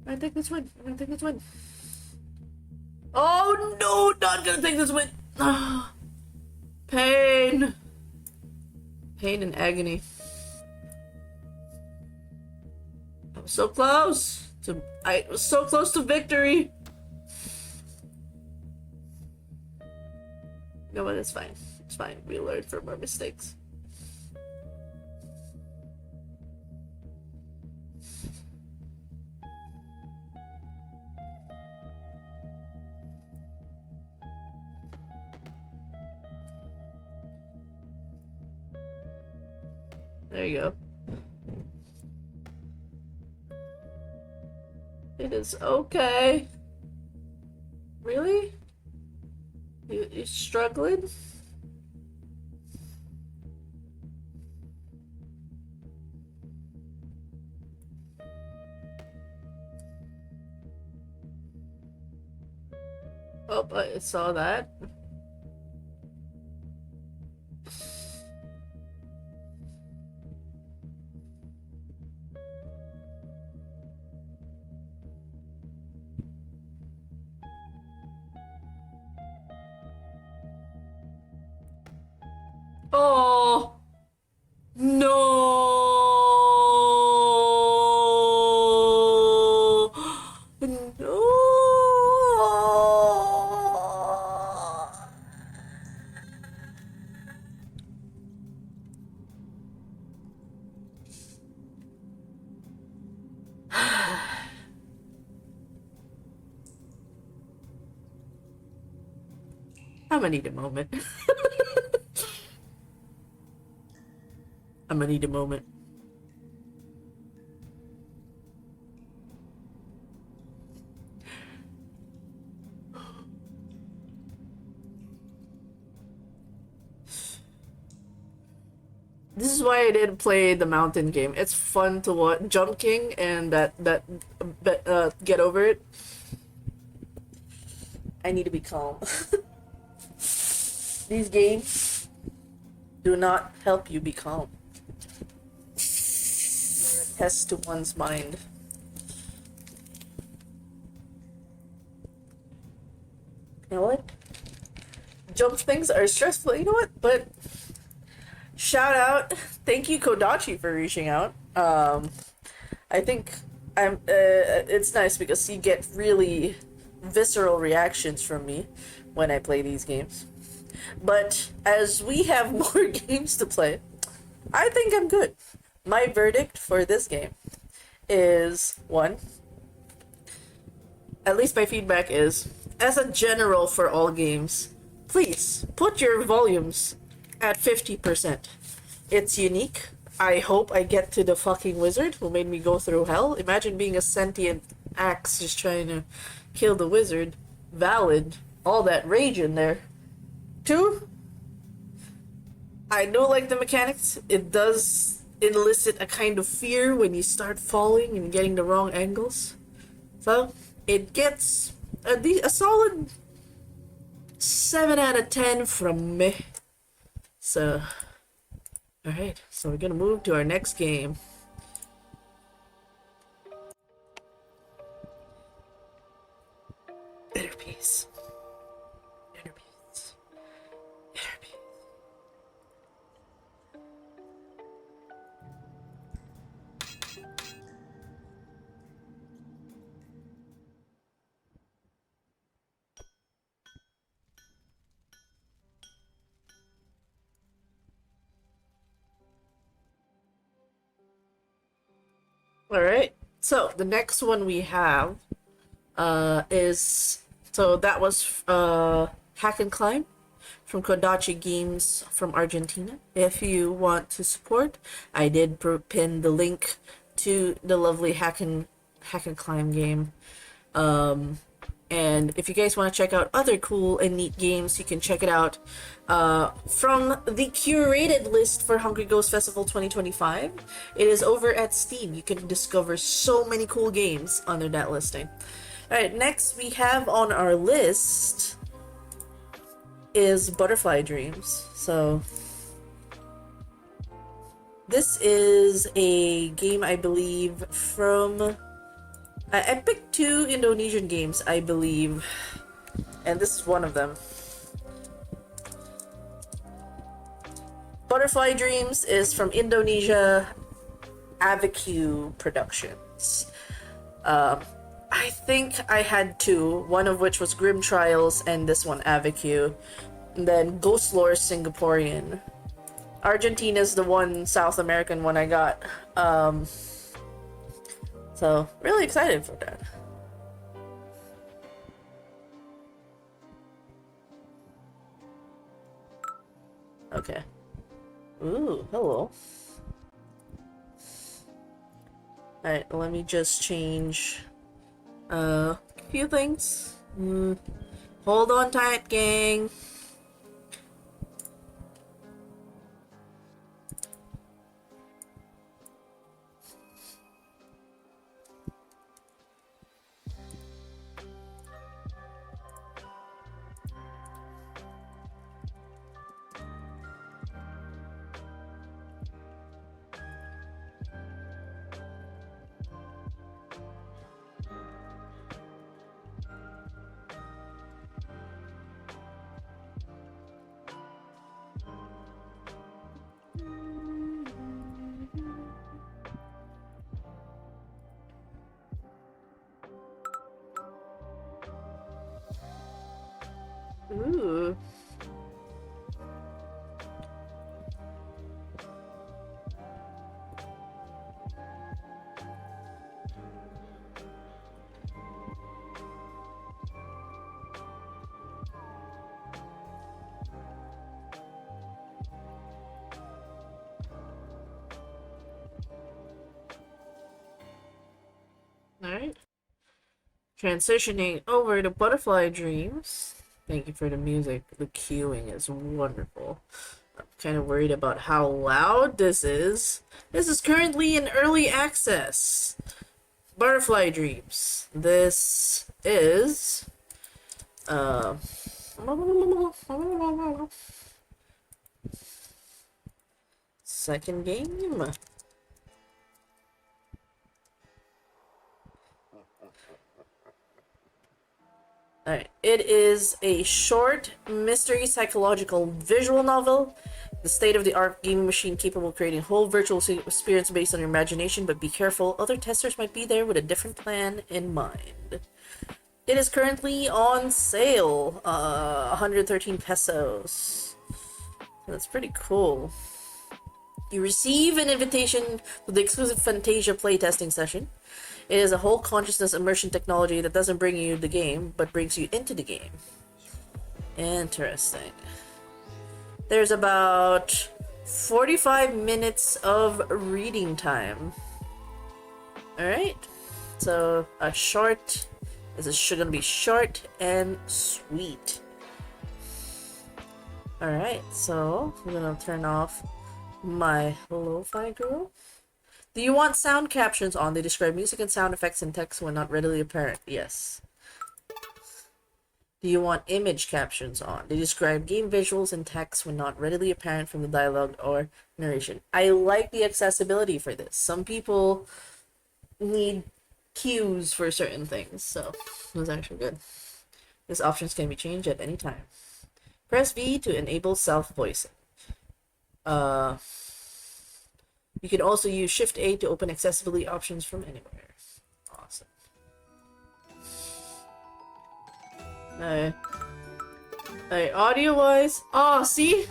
We're gonna take this win. We're gonna take this win. Oh no, not gonna take this win. Pain. Pain and agony. I was so close to. I was so close to victory. You know what? It's fine. It's fine. We learn from our mistakes. There you go. It is okay. Really? You struggling? Oh, I saw that. Oh no! I'm gonna need a moment. I'm gonna need a moment. This is why I didn't play the mountain game. It's fun to watch. Jump King and Get Over It. I need to be calm. These games do not help you be calm. They're a test to one's mind. You know what? Jump things are stressful. You know what? But shout out, thank you Kodachi for reaching out. I think it's nice because you get really visceral reactions from me when I play these games. But as we have more games to play, I think I'm good. My verdict for this game is one. At least my feedback is, as a general for all games, please put your volumes at 50%. It's unique. I hope I get to the fucking wizard who made me go through hell. Imagine being a sentient axe just trying to kill the wizard. Valid. All that rage in there. Two, I do like the mechanics. It does elicit a kind of fear when you start falling and getting the wrong angles. So, it gets a solid 7 out of 10 from me. So, alright, so we're gonna move to our next game. Inner peace. Inner peace. Inner peace. Alright, so the next one we have is, so that was Hack and Climb from Kodachi Games from Argentina. If you want to support, I did pin the link to the lovely Hack and Climb game. And if you guys want to check out other cool and neat games, you can check it out from the curated list for Hungry Ghost Festival 2025. It is over at Steam. You can discover so many cool games under that listing. Alright, next we have on our list is Butterfly Dreams. So this is a game, I believe, from... I picked 2 Indonesian games, I believe, and this is one of them. Butterfly Dreams is from Indonesia, Avicu Productions. I think I had 2, one of which was Grim Trials and this one Avicu. And then Ghost Lore Singaporean. Argentina's the one South American one I got. So, really excited for that. Okay. Ooh, hello. Alright, let me just change a few things. Hold on tight, gang. Alright. Transitioning over to Butterfly Dreams. Thank you for the music. The cueing is wonderful. I'm kind of worried about how loud this is. This is currently in early access. Butterfly Dreams. This is second game. Alright, it is a short mystery psychological visual novel. The state-of-the-art gaming machine capable of creating a whole virtual experience based on your imagination, but be careful, other testers might be there with a different plan in mind. It is currently on sale, 113 pesos. That's pretty cool. You receive an invitation to the exclusive Fantasia playtesting session. It is a whole consciousness immersion technology that doesn't bring you the game, but brings you into the game. Interesting. There's about 45 minutes of reading time. Alright. So, this is gonna be short and sweet. Alright, so I'm gonna turn off my lo-fi girl. Do you want sound captions on? They describe music and sound effects in text when not readily apparent. Yes. Do you want image captions on? They describe game visuals and text when not readily apparent from the dialogue or narration. I like the accessibility for this. Some people need cues for certain things, so that's actually good. These options can be changed at any time. Press V to enable self-voicing. You can also use Shift A to open accessibility options from anywhere. Awesome. Audio-wise... Oh, see?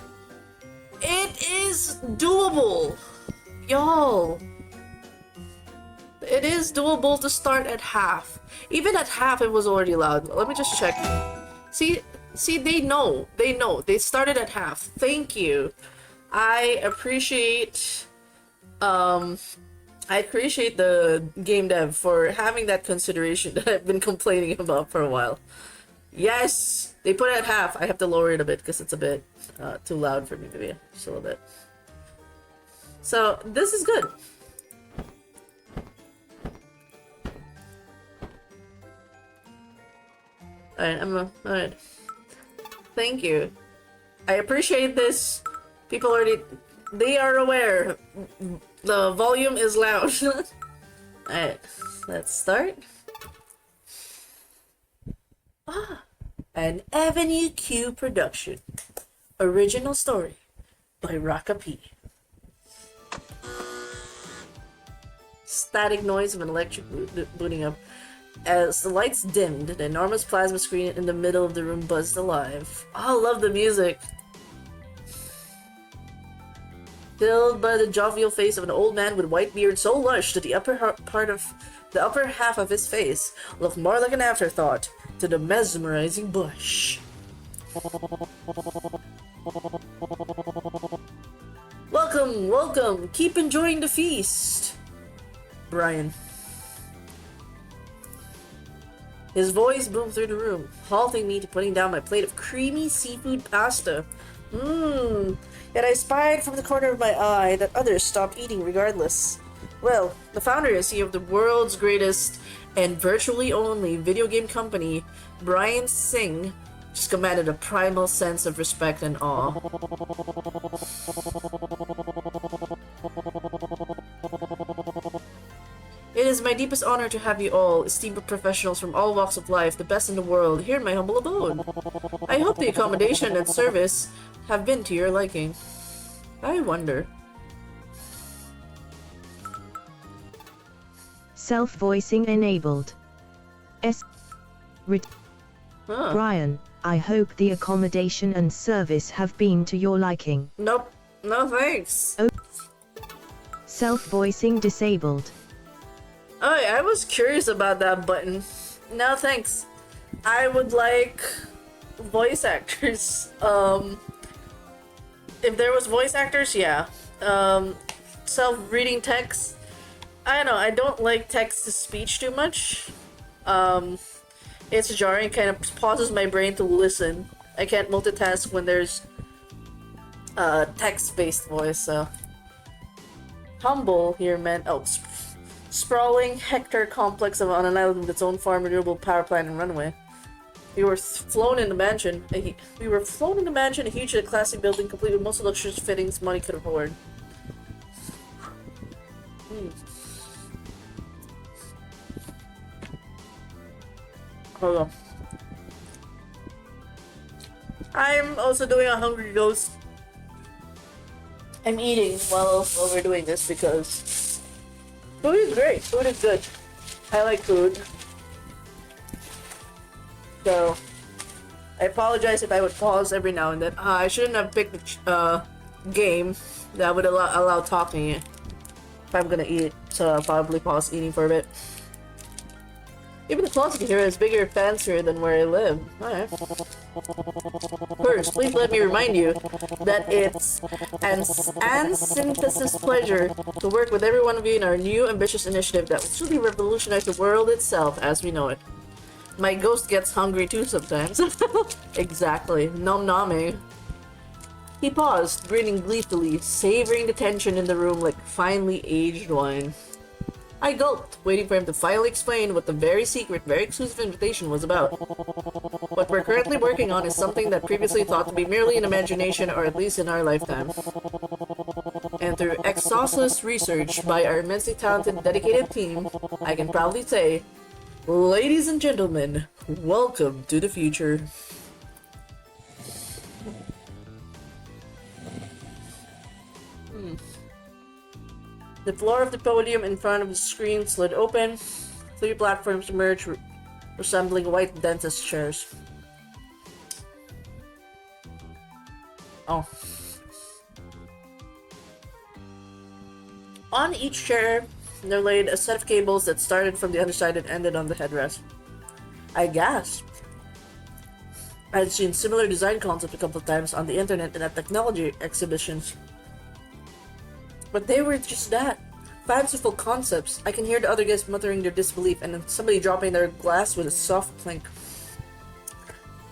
It is doable! Y'all! It is doable to start at half. Even at half, it was already loud. Let me just check. See, they know. They know. They started at half. Thank you. I appreciate the game dev for having that consideration that I've been complaining about for a while. Yes, they put it at half. I have to lower it a bit because it's a bit too loud for me, maybe just a little bit. So this is good. Alright. Thank you. I appreciate this. People they are aware. The volume is loud. Alright, let's start. An Avenue Q production. Original story by Raka P. Static noise of an electric booting up. As the lights dimmed, the enormous plasma screen in the middle of the room buzzed alive. Oh, I love the music. Filled by the jovial face of an old man with white beard so lush that the upper half of his face looked more like an afterthought to the mesmerizing bush. Welcome, welcome. Keep enjoying the feast. Brian. His voice boomed through the room, halting me to putting down my plate of creamy seafood pasta. Yet I spied from the corner of my eye that others stopped eating regardless. Well, the founder and CEO of the world's greatest and virtually only video game company, Brian Singh, just commanded a primal sense of respect and awe. It is my deepest honor to have you all, esteemed professionals from all walks of life, the best in the world, here in my humble abode. I hope the accommodation and service have been to your liking. I wonder. Self-voicing enabled. Brian, I hope the accommodation and service have been to your liking. Nope. No thanks. Self-voicing disabled. Oh, I was curious about that button. No thanks. I would like voice actors. If there was voice actors, yeah. Self-reading text, I don't know, I don't like text-to-speech too much. It's jarring, kind of pauses my brain to listen. I can't multitask when there's text-based voice, so... Humble here meant, sprawling hectare complex on an island with its own farm, renewable power plant, and runway. We were flown in the mansion. We were flown in the mansion, a huge and classy building, complete with most of the luxurious fittings money could afford. Hold on. I'm also doing a Hungry Ghost. I'm eating while we're doing this because food is great. Food is good. I like food. So, I apologize if I would pause every now and then. I shouldn't have picked a game that would allow talking if I'm gonna eat, so I'll probably pause eating for a bit. Even the closet here is bigger and fancier than where I live. Alright. First, please let me remind you that it's an synthesis pleasure to work with every one of you in our new ambitious initiative that will truly revolutionize the world itself as we know it. My ghost gets hungry too sometimes. Exactly. Nom nomming. He paused, grinning gleefully, savoring the tension in the room like finely aged wine. I gulped, waiting for him to finally explain what the very secret, very exclusive invitation was about. What we're currently working on is something that previously thought to be merely an imagination, or at least in our lifetime. And through exhaustless research by our immensely talented, dedicated team, I can proudly say, ladies and gentlemen, welcome to the future. The floor of the podium in front of the screen slid open. 3 platforms emerged, resembling white dentist chairs. Oh. On each chair, there laid a set of cables that started from the underside and ended on the headrest. I gasped. I had seen similar design concepts a couple of times on the internet and at technology exhibitions. But they were just that. Fanciful concepts. I can hear the other guests muttering their disbelief and then somebody dropping their glass with a soft clink.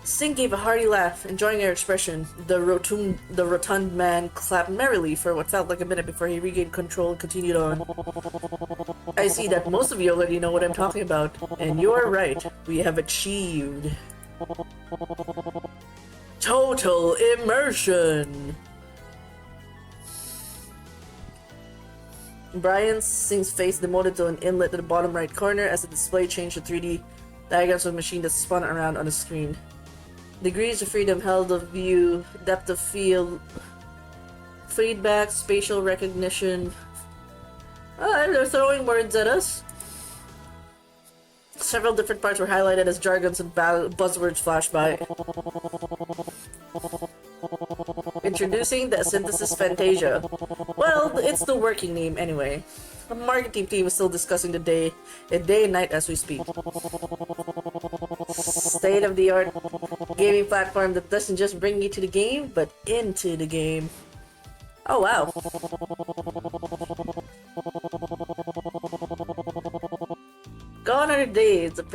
Singh gave a hearty laugh, enjoying our expression. The rotund man clapped merrily for what felt like a minute before he regained control and continued on. I see that most of you already know what I'm talking about, and you are right. We have achieved total immersion. Brian Singh's face demoted to an inlet in the bottom right corner as the display changed to 3D diagrams of a machine that spun around on the screen. Degrees of freedom held of view, depth of field, feedback, spatial recognition. Oh, they're throwing words at us. Several different parts were highlighted as jargons and buzzwords flashed by. Introducing the Synthesis Fantasia. Well, it's the working name anyway. The marketing team is still discussing the day and night as we speak. State-of-the-art gaming platform that doesn't just bring you to the game, but into the game. Oh wow. Gone are the days of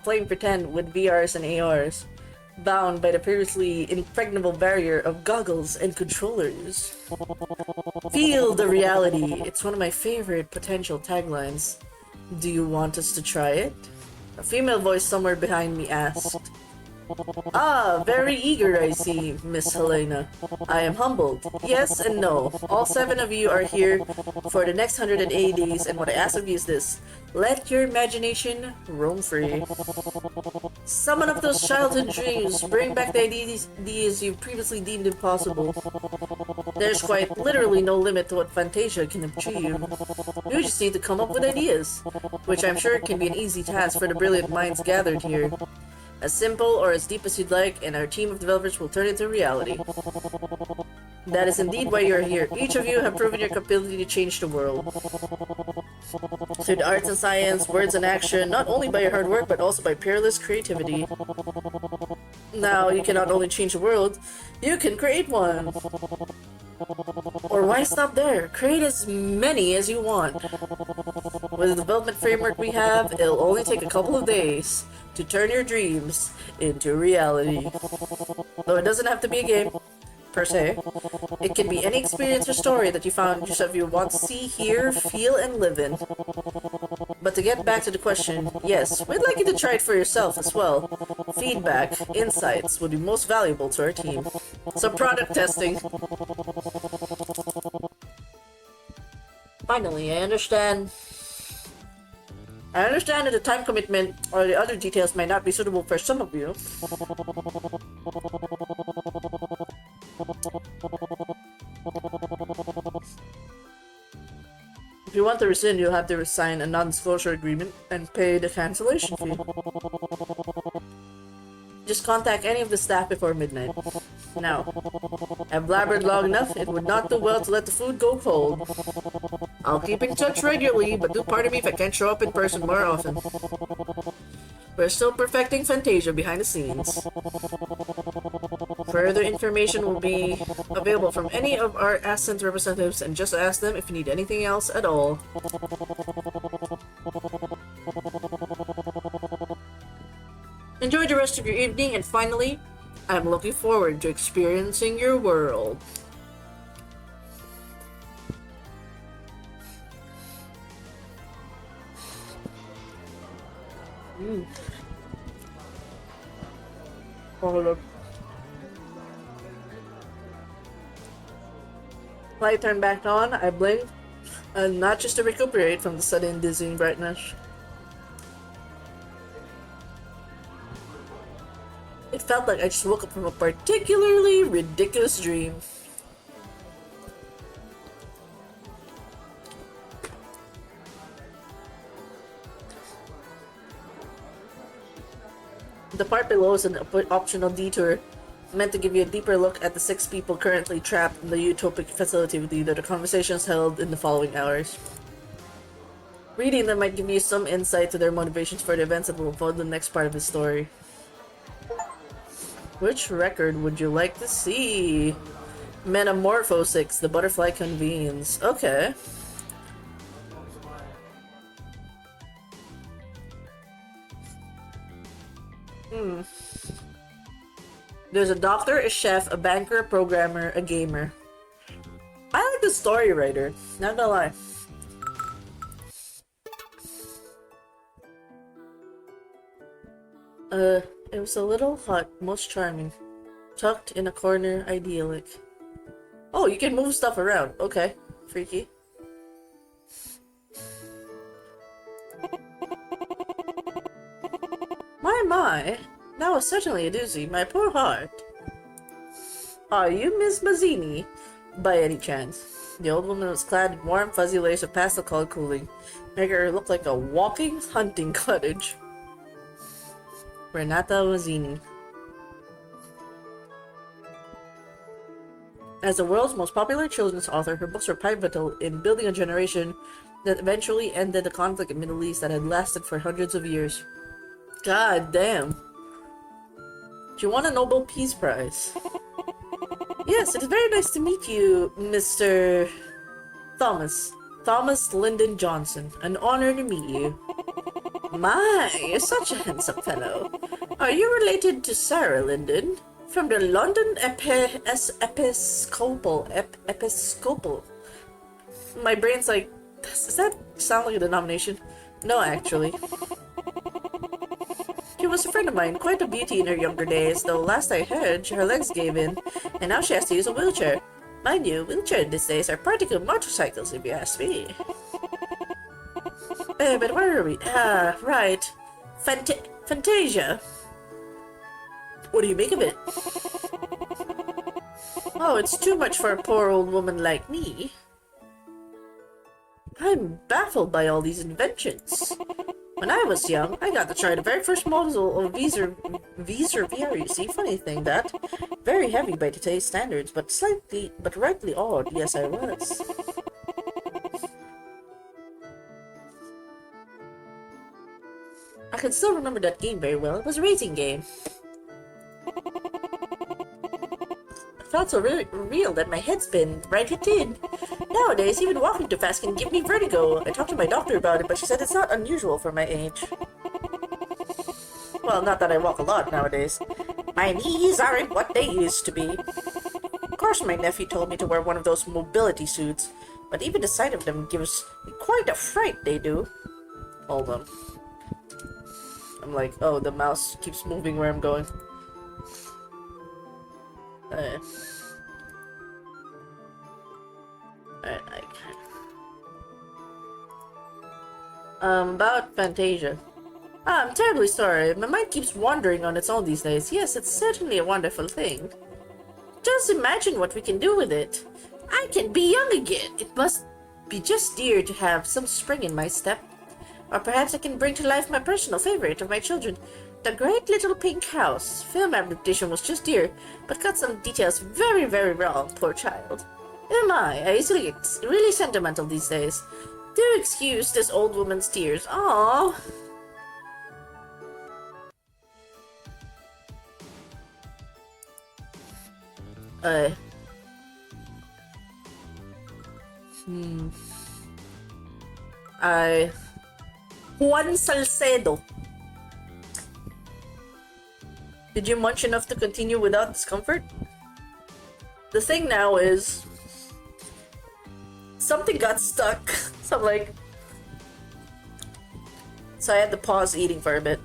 playing pretend with VRs and ARs, bound by the previously impregnable barrier of goggles and controllers. Feel the reality. It's one of my favorite potential taglines. Do you want us to try it? A female voice somewhere behind me asked. Ah, very eager I see, Miss Helena. I am humbled. Yes and no. All 7 of you are here for the next 180 days, and what I ask of you is this. Let your imagination roam free. Summon up those childhood dreams. Bring back the ideas you previously deemed impossible. There's quite literally no limit to what Fantasia can achieve. You just need to come up with ideas, which I'm sure can be an easy task for the brilliant minds gathered here. As simple or as deep as you'd like, and our team of developers will turn it into reality. That is indeed why you're here. Each of you have proven your ability to change the world. Through the arts and science, words and action, not only by your hard work, but also by peerless creativity. Now, you can not only change the world, you can create one. Or why stop there? Create as many as you want. With the development framework we have, it'll only take a couple of days to turn your dreams into reality. Though it doesn't have to be a game, per se. It can be any experience or story that you found yourself you want to see, hear, feel, and live in. But to get back to the question, yes, we'd like you to try it for yourself as well. Feedback, insights would be most valuable to our team. So product testing. Finally, I understand that the time commitment or the other details might not be suitable for some of you. If you want to rescind, you'll have to sign a non-disclosure agreement and pay the cancellation fee. Just contact any of the staff before midnight. Now, I've blabbered long enough, it would not do well to let the food go cold. I'll keep in touch regularly, but do pardon me if I can't show up in person more often. We're still perfecting Fantasia behind the scenes. Further information will be available from any of our Ascent representatives, and just ask them if you need anything else at all. Enjoy the rest of your evening, and finally, I'm looking forward to experiencing your world. Hold up. Light turned back on, I blinked, and not just to recuperate from the sudden dizzying brightness. It felt like I just woke up from a particularly ridiculous dream. The part below is an optional detour meant to give you a deeper look at the 6 people currently trapped in the utopic facility with you that the conversations held in the following hours. Reading them might give you some insight to their motivations for the events that will unfold the next part of the story. Which record would you like to see? Metamorphosis, the butterfly convenes. Okay. There's a doctor, a chef, a banker, a programmer, a gamer. I like the story writer, not gonna lie. It was a little hut, most charming. Tucked in a corner, idyllic. Oh, you can move stuff around. Okay. Freaky. My. That was certainly a doozy. My poor heart. Are you Miss Mazzini, by any chance? The old woman was clad in warm, fuzzy layers of pastel-colored clothing, making her look like a walking hunting cottage. Renata Mazzini. As the world's most popular children's author, her books were pivotal in building a generation that eventually ended the conflict in the Middle East that had lasted for hundreds of years. God damn. She won a Nobel Peace Prize. Yes, it is very nice to meet you, Mr. Thomas. Thomas Lyndon Johnson. An honor to meet you. My, you're such a handsome fellow. Are you related to Sarah Lyndon? From the London Episcopal. My brain's like, does that sound like a denomination? No, actually. She was a friend of mine, quite a beauty in her younger days, though last I heard, her legs gave in, and now she has to use a wheelchair. Mind you, wheelchairs these days are practical motorcycles, if you ask me. But where are we? Ah, right. Fantasia. What do you make of it? Oh, it's too much for a poor old woman like me. I'm baffled by all these inventions. When I was young, I got to try the very first model of Visor VR, you see. Funny thing that. Very heavy by today's standards, but rightly odd. Yes, I was. I can still remember that game very well. It was a racing game. felt so real that my head spin. Right, it did. Nowadays, even walking too fast can give me vertigo. I talked to my doctor about it, but she said it's not unusual for my age. Well, not that I walk a lot nowadays. My knees aren't what they used to be. Of course, my nephew told me to wear one of those mobility suits, but even the sight of them gives me quite a fright, they do. Hold on. I'm like, oh, the mouse keeps moving where I'm going. Alright, about Fantasia. I'm terribly sorry. My mind keeps wandering on its own these days. Yes, it's certainly a wonderful thing. Just imagine what we can do with it. I can be young again. It must be just dear to have some spring in my step. Or perhaps I can bring to life my personal favorite of my children, the Great Little Pink House. Film adaptation was just dear, but got some details very, very wrong, poor child. Am I usually get really sentimental these days. Do excuse this old woman's tears. Aww. Uh. Juan Salcedo. Did you munch enough to continue without discomfort? The thing now is... something got stuck. So I'm like... So I had to pause eating for a bit.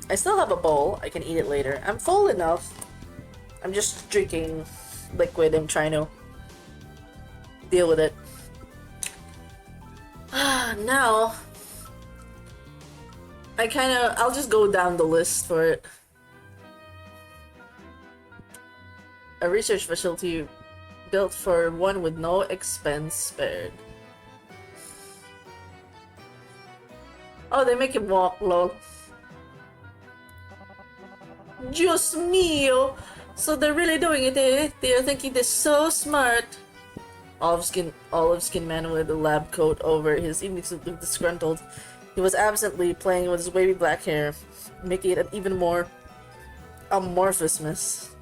I still have a bowl. I can eat it later. I'm full enough. I'm just drinking liquid and trying to deal with it. Now... I'll just go down the list for it. A research facility built for one with no expense spared. Oh, they make him walk, lol. Dios mío! So they're really doing it, eh? They are thinking they're so smart. Olive skin man with a lab coat over his evenings looked disgruntled. He was absently playing with his wavy black hair, making it an even more amorphous mess.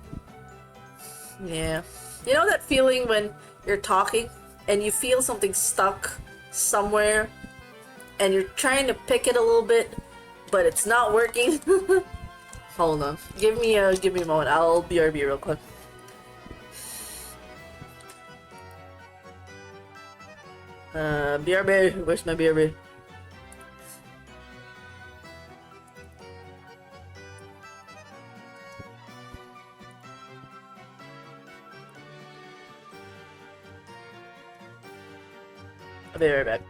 Yeah. You know that feeling when you're talking and you feel something stuck somewhere and you're trying to pick it a little bit, but it's not working? Hold on. Give me a moment. I'll BRB real quick. BRB. Where's my BRB? I'll be right back.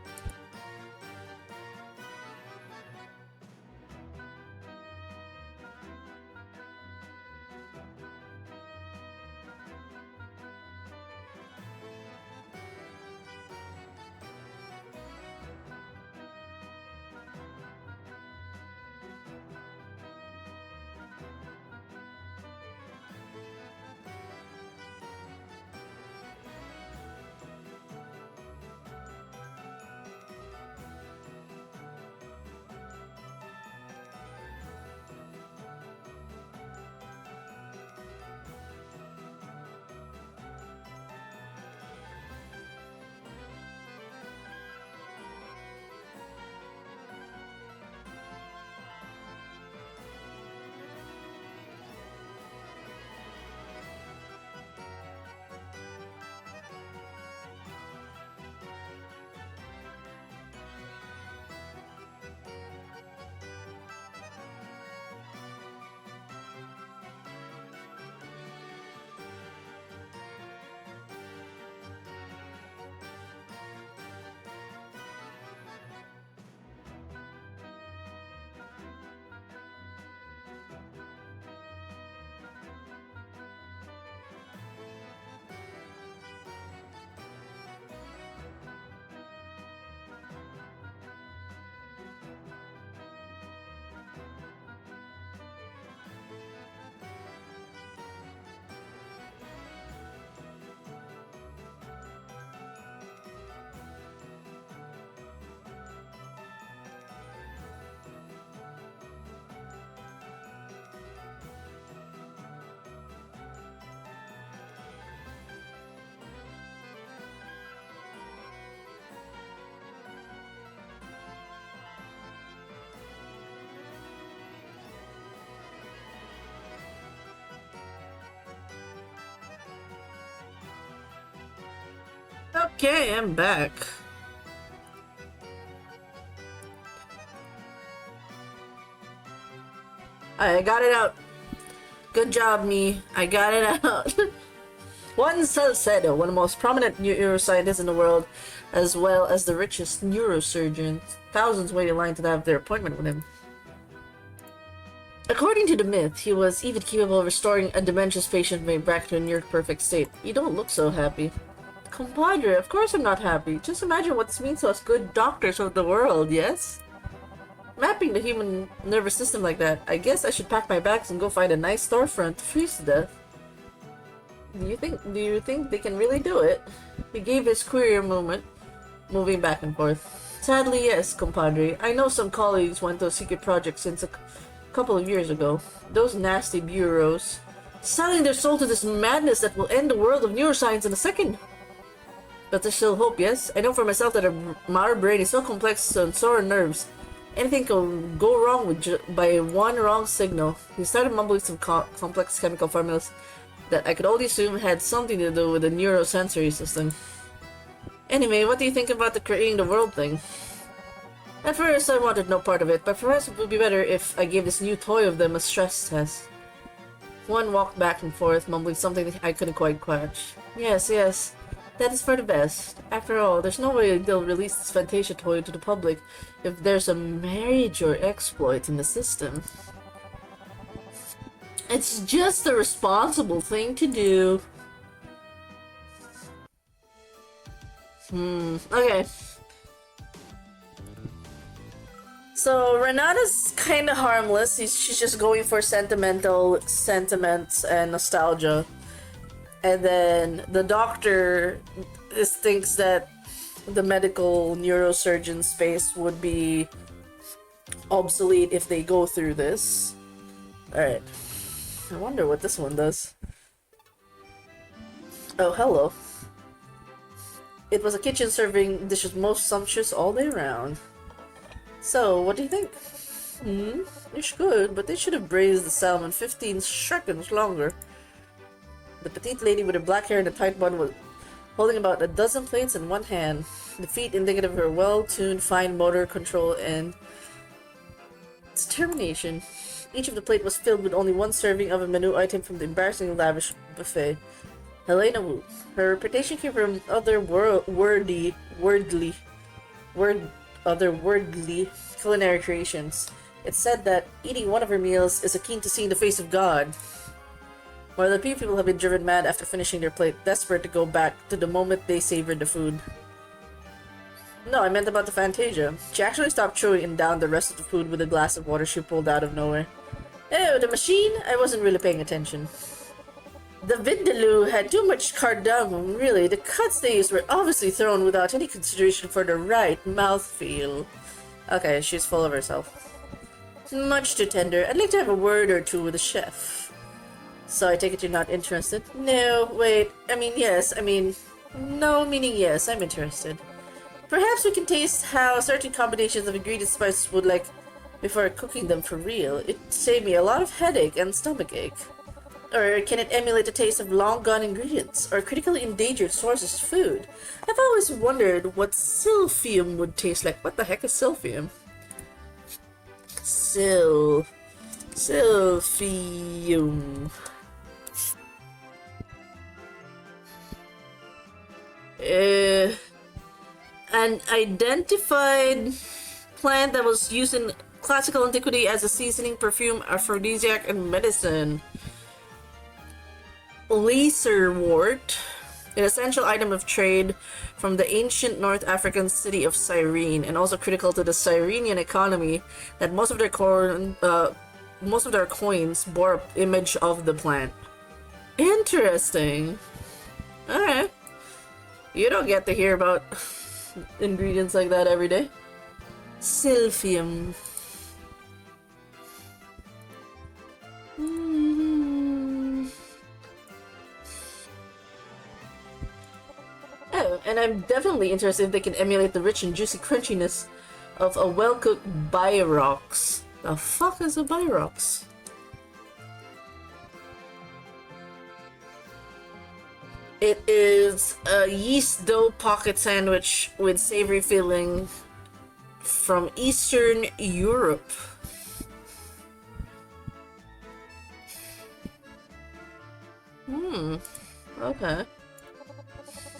Okay, I'm back. I got it out. Good job, me. I got it out. Juan Salcedo, one of the most prominent neuroscientists in the world, as well as the richest neurosurgeon. Thousands wait in line to have their appointment with him. According to the myth, he was even capable of restoring a dementious patient made back to a near-perfect state. You don't look so happy. Compadre, of course I'm not happy. Just imagine what this means to us good doctors of the world, yes? Mapping the human nervous system like that, I guess I should pack my bags and go find a nice storefront to freeze to death. Do you think they can really do it? He gave his query a moment, moving back and forth. Sadly, yes, compadre. I know some colleagues went to a secret project since a couple of years ago. Those nasty bureaus. Selling their soul to this madness that will end the world of neuroscience in a second. But there's still hope, yes? I know for myself that our brain is so complex and so are nerves. Anything can go wrong by one wrong signal. He started mumbling some complex chemical formulas that I could only assume had something to do with the neurosensory system. Anyway, what do you think about the creating the world thing? At first, I wanted no part of it, but perhaps it would be better if I gave this new toy of them a stress test. One walked back and forth, mumbling something that I couldn't quite catch. Yes, that is for the best. After all, there's no way they'll release this Fantasia toy to the public if there's a marriage or exploit in the system. It's just the responsible thing to do. Okay. So Renata's kind of harmless. She's just going for sentimental sentiments and nostalgia. And then the doctor thinks that the medical neurosurgeon space would be obsolete if they go through this. Alright. I wonder what this one does. Oh, hello. It was a kitchen serving dishes most sumptuous all day round. So, what do you think? It's good, but they should have braised the salmon 15 seconds longer. The petite lady with her black hair and a tight bun was holding about a dozen plates in one hand, the feet indicative of her well-tuned fine motor control and determination. Each of the plate was filled with only one serving of a menu item from the embarrassingly lavish buffet. Helena Wu. Her reputation came from otherworldly culinary creations. It's said that eating one of her meals is akin to seeing the face of God. While the people have been driven mad after finishing their plate, desperate to go back to the moment they savored the food. No, I meant about the Fantasia. She actually stopped chewing and downed the rest of the food with a glass of water she pulled out of nowhere. Oh, the machine? I wasn't really paying attention. The Vindaloo had too much cardamom, really. The cuts they used were obviously thrown without any consideration for the right mouthfeel. Okay, she's full of herself. Much too tender. I'd like to have a word or two with the chef. So I take it you're not interested? No, wait. No, meaning yes, I'm interested. Perhaps we can taste how certain combinations of ingredients and spices would like before cooking them for real. It'd save me a lot of headache and stomachache. Or can it emulate the taste of long-gone ingredients or critically endangered sources of food? I've always wondered what silphium would taste like. What the heck is silphium? Silphium. An identified plant that was used in classical antiquity as a seasoning, perfume, aphrodisiac, and medicine. Lacerwort, an essential item of trade from the ancient North African city of Cyrene, and also critical to the Cyrenian economy, that most of their coins bore an image of the plant. Interesting. Alright. You don't get to hear about ingredients like that every day. Silphium. Oh, and I'm definitely interested if they can emulate the rich and juicy crunchiness of a well-cooked Byrox. The fuck is a Byrox? It is a yeast dough pocket sandwich with savory filling from Eastern Europe. Okay.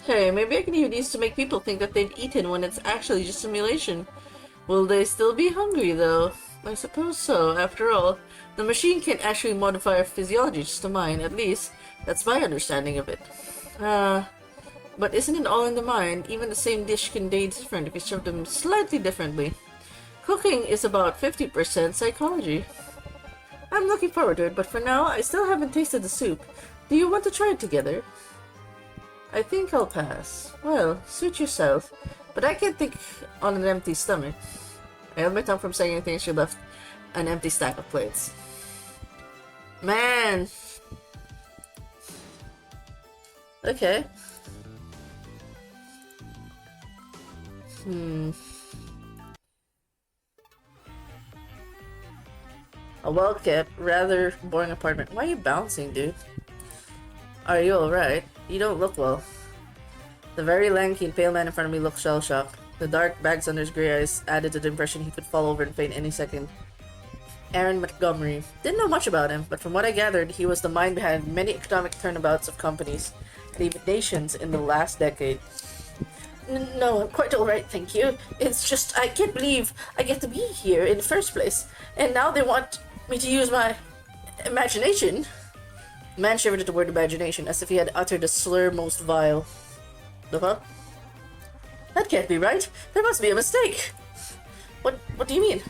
Hey, maybe I can use these to make people think that they've eaten when it's actually just simulation. Will they still be hungry, though? I suppose so. After all, the machine can't actually modify our physiology just to mine, at least. That's my understanding of it. But isn't it all in the mind? Even the same dish can taste different if you serve them slightly differently. Cooking is about 50% psychology. I'm looking forward to it, but for now, I still haven't tasted the soup. Do you want to try it together? I think I'll pass. Well, suit yourself. But I can't think on an empty stomach. I held my tongue from saying anything as she left an empty stack of plates. Man! Okay. A well-kept, rather boring apartment. Why are you bouncing, dude? Are you alright? You don't look well. The very lanky and pale man in front of me looked shell-shocked. The dark bags under his grey eyes added to the impression he could fall over and faint any second. Aaron Montgomery. Didn't know much about him, but from what I gathered, he was the mind behind many economic turnabouts of companies, and even nations in the last decade. No, I'm quite alright, thank you. It's just, I can't believe I get to be here in the first place, and now they want me to use my imagination. The man shivered at the word imagination, as if he had uttered a slur most vile. Huh? That can't be right. There must be a mistake. What do you mean?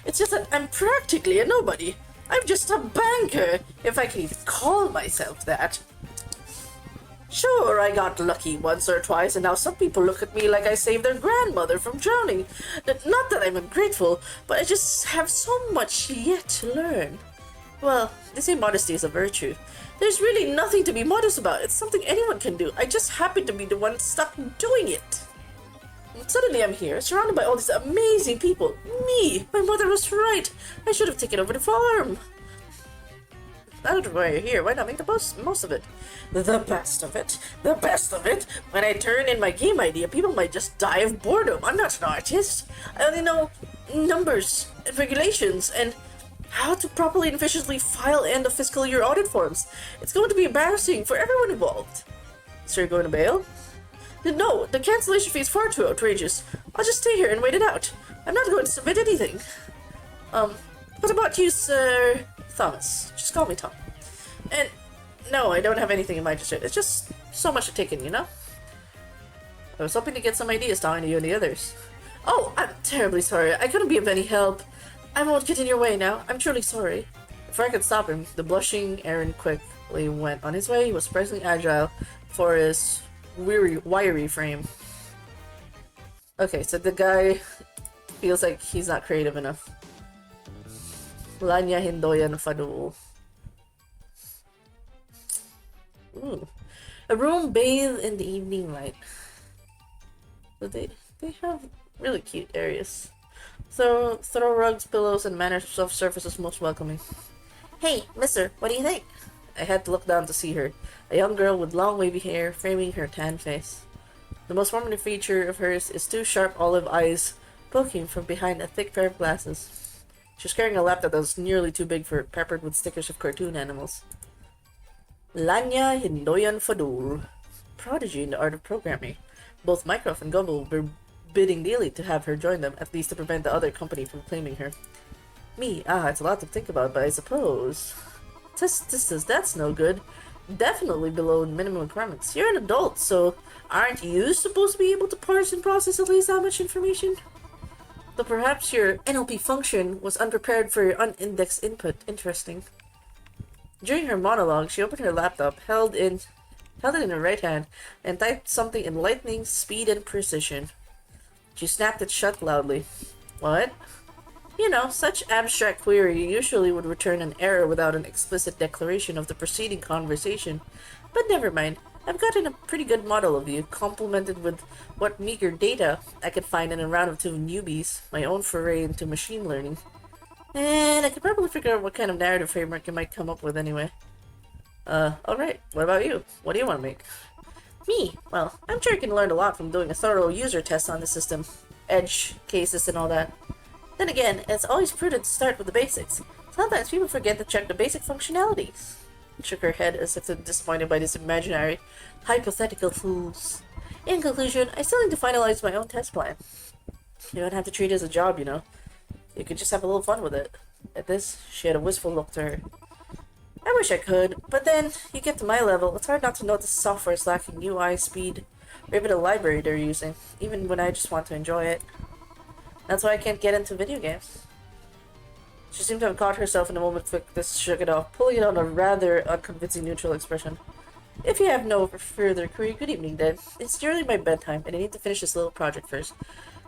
It's just that I'm practically a nobody. I'm just a banker, if I can even call myself that. Sure, I got lucky once or twice, and now some people look at me like I saved their grandmother from drowning. Not that I'm ungrateful, but I just have so much yet to learn. Well, they say modesty is a virtue. There's really nothing to be modest about. It's something anyone can do. I just happen to be the one stuck doing it. And suddenly I'm here, surrounded by all these amazing people. Me! My mother was right. I should have taken over the farm. Now that we're here, why not make the most of it? The best of it? The best of it? When I turn in my game idea, people might just die of boredom. I'm not an artist. I only know numbers and regulations and how to properly and efficiently file end of fiscal year audit forms. It's going to be embarrassing for everyone involved. So you're going to bail? No, the cancellation fee is far too outrageous. I'll just stay here and wait it out. I'm not going to submit anything. What about you, Sir Thomas? Just call me Tom. And no, I don't have anything in mind just yet. It's just so much to take in, you know? I was hoping to get some ideas talking to you and the others. Oh, I'm terribly sorry. I couldn't be of any help. I won't get in your way now. I'm truly sorry. Before I could stop him, the blushing Aaron quickly went on his way. He was surprisingly agile for his wiry frame. Okay, so the guy feels like he's not creative enough. Lanya Hindoyan Fadul. Ooh. A room bathed in the evening light. So they have really cute areas. So throw rugs, pillows, and manner of surfaces most welcoming. Hey, mister, what do you think? I had to look down to see her, a young girl with long wavy hair framing her tan face. The most prominent feature of hers is two sharp olive eyes poking from behind a thick pair of glasses. She was carrying a laptop that was nearly too big for her, peppered with stickers of cartoon animals. Lanya Hindoyan Fadul, prodigy in the art of programming. Both Mycroft and Gumble were bidding daily to have her join them, at least to prevent the other company from claiming her. It's a lot to think about, but I suppose... That's no good. Definitely below minimum requirements. You're an adult, so aren't you supposed to be able to parse and process at least that much information? Though perhaps your NLP function was unprepared for your unindexed input. Interesting. During her monologue, she opened her laptop, held it in her right hand, and typed something in lightning speed and precision. She snapped it shut loudly. What? You know, such abstract query usually would return an error without an explicit declaration of the preceding conversation. But never mind. I've gotten a pretty good model of you, complemented with what meager data I could find in a round of two newbies, my own foray into machine learning. And I could probably figure out what kind of narrative framework you might come up with anyway. Alright, what about you? What do you want to make? Me? Well, I'm sure you can learn a lot from doing a thorough user test on the system. Edge cases and all that. Then again, it's always prudent to start with the basics. Sometimes people forget to check the basic functionalities. She shook her head as if disappointed by these imaginary, hypothetical fools. In conclusion, I still need to finalize my own test plan. You don't have to treat it as a job, you know. You could just have a little fun with it. At this, she had a wistful look to her. I wish I could, but then, you get to my level, it's hard not to notice software is lacking UI speed, or even the library they're using, even when I just want to enjoy it. That's why I can't get into video games. She seemed to have caught herself in a moment quick, this shook it off, pulling it on a rather unconvincing neutral expression. If you have no further query, good evening then. It's nearly my bedtime, and I need to finish this little project first.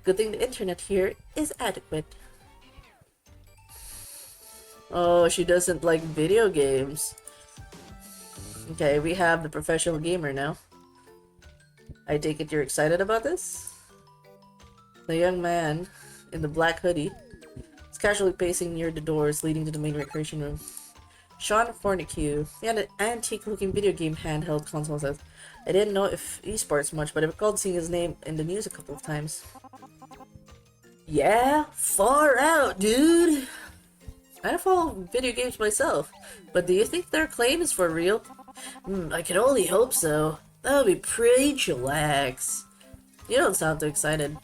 Good thing the internet here is adequate. Oh, she doesn't like video games. Okay, we have the professional gamer now. I take it you're excited about this? The young man in the black hoodie is casually pacing near the doors leading to the main recreation room. Sean Fornicue. He had an antique-looking video game handheld console set. I didn't know if esports much, but I recalled seeing his name in the news a couple of times. Yeah? Far out, dude! I don't follow video games myself, but do you think their claim is for real? I can only hope so. That would be pretty chillax. You don't sound too excited.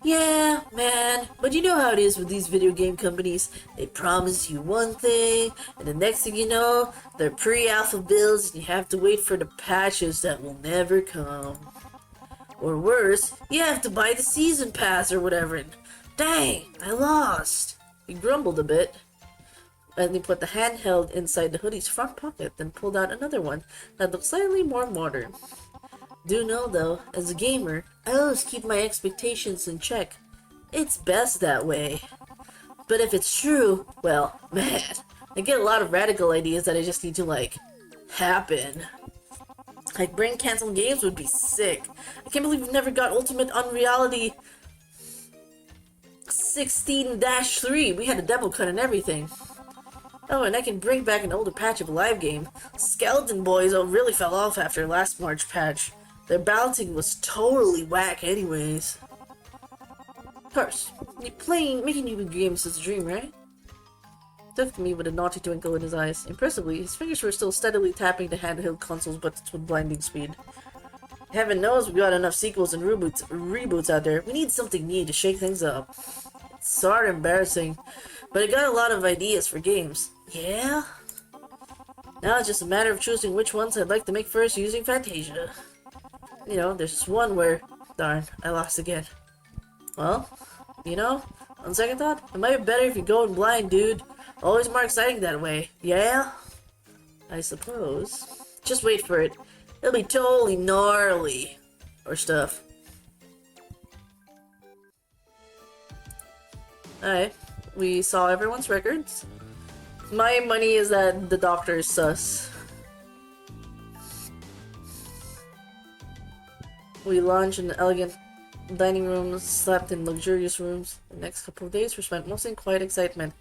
Yeah, man, but you know how it is with these video game companies. They promise you one thing, and the next thing you know, they're pre-alpha builds and you have to wait for the patches that will never come. Or worse, you have to buy the season pass or whatever, and dang, I lost. He grumbled a bit. And he put the handheld inside the hoodie's front pocket, then pulled out another one that looked slightly more modern. Do know though, as a gamer, I always keep my expectations in check. It's best that way. But if it's true, well, man, I get a lot of radical ideas that I just need to, like, happen. Like, brain cancel games would be sick. I can't believe we never got Ultimate Unreality 16-3. We had a demo cut and everything. Oh, and I can bring back an older patch of a live game. Skeleton Boys really fell off after last March patch. Their balancing was totally whack anyways. Of course, making new games is a dream, right? Looked at me with a naughty twinkle in his eyes. Impressively, his fingers were still steadily tapping the handheld console's buttons with blinding speed. Heaven knows we got enough sequels and reboots out there. We need something new to shake things up. It's sort of embarrassing, but I got a lot of ideas for games. Yeah? Now it's just a matter of choosing which ones I'd like to make first using Fantasia. You know, there's this one where... Darn, I lost again. Well, you know, on second thought, it might be better if you go in blind, dude. Always more exciting that way. Yeah? I suppose. Just wait for it. It'll be totally gnarly. Or stuff. Alright. We saw everyone's records. My money is that the doctor is sus. We launched in elegant dining rooms, slept in luxurious rooms. The next couple of days were spent mostly in quiet excitement,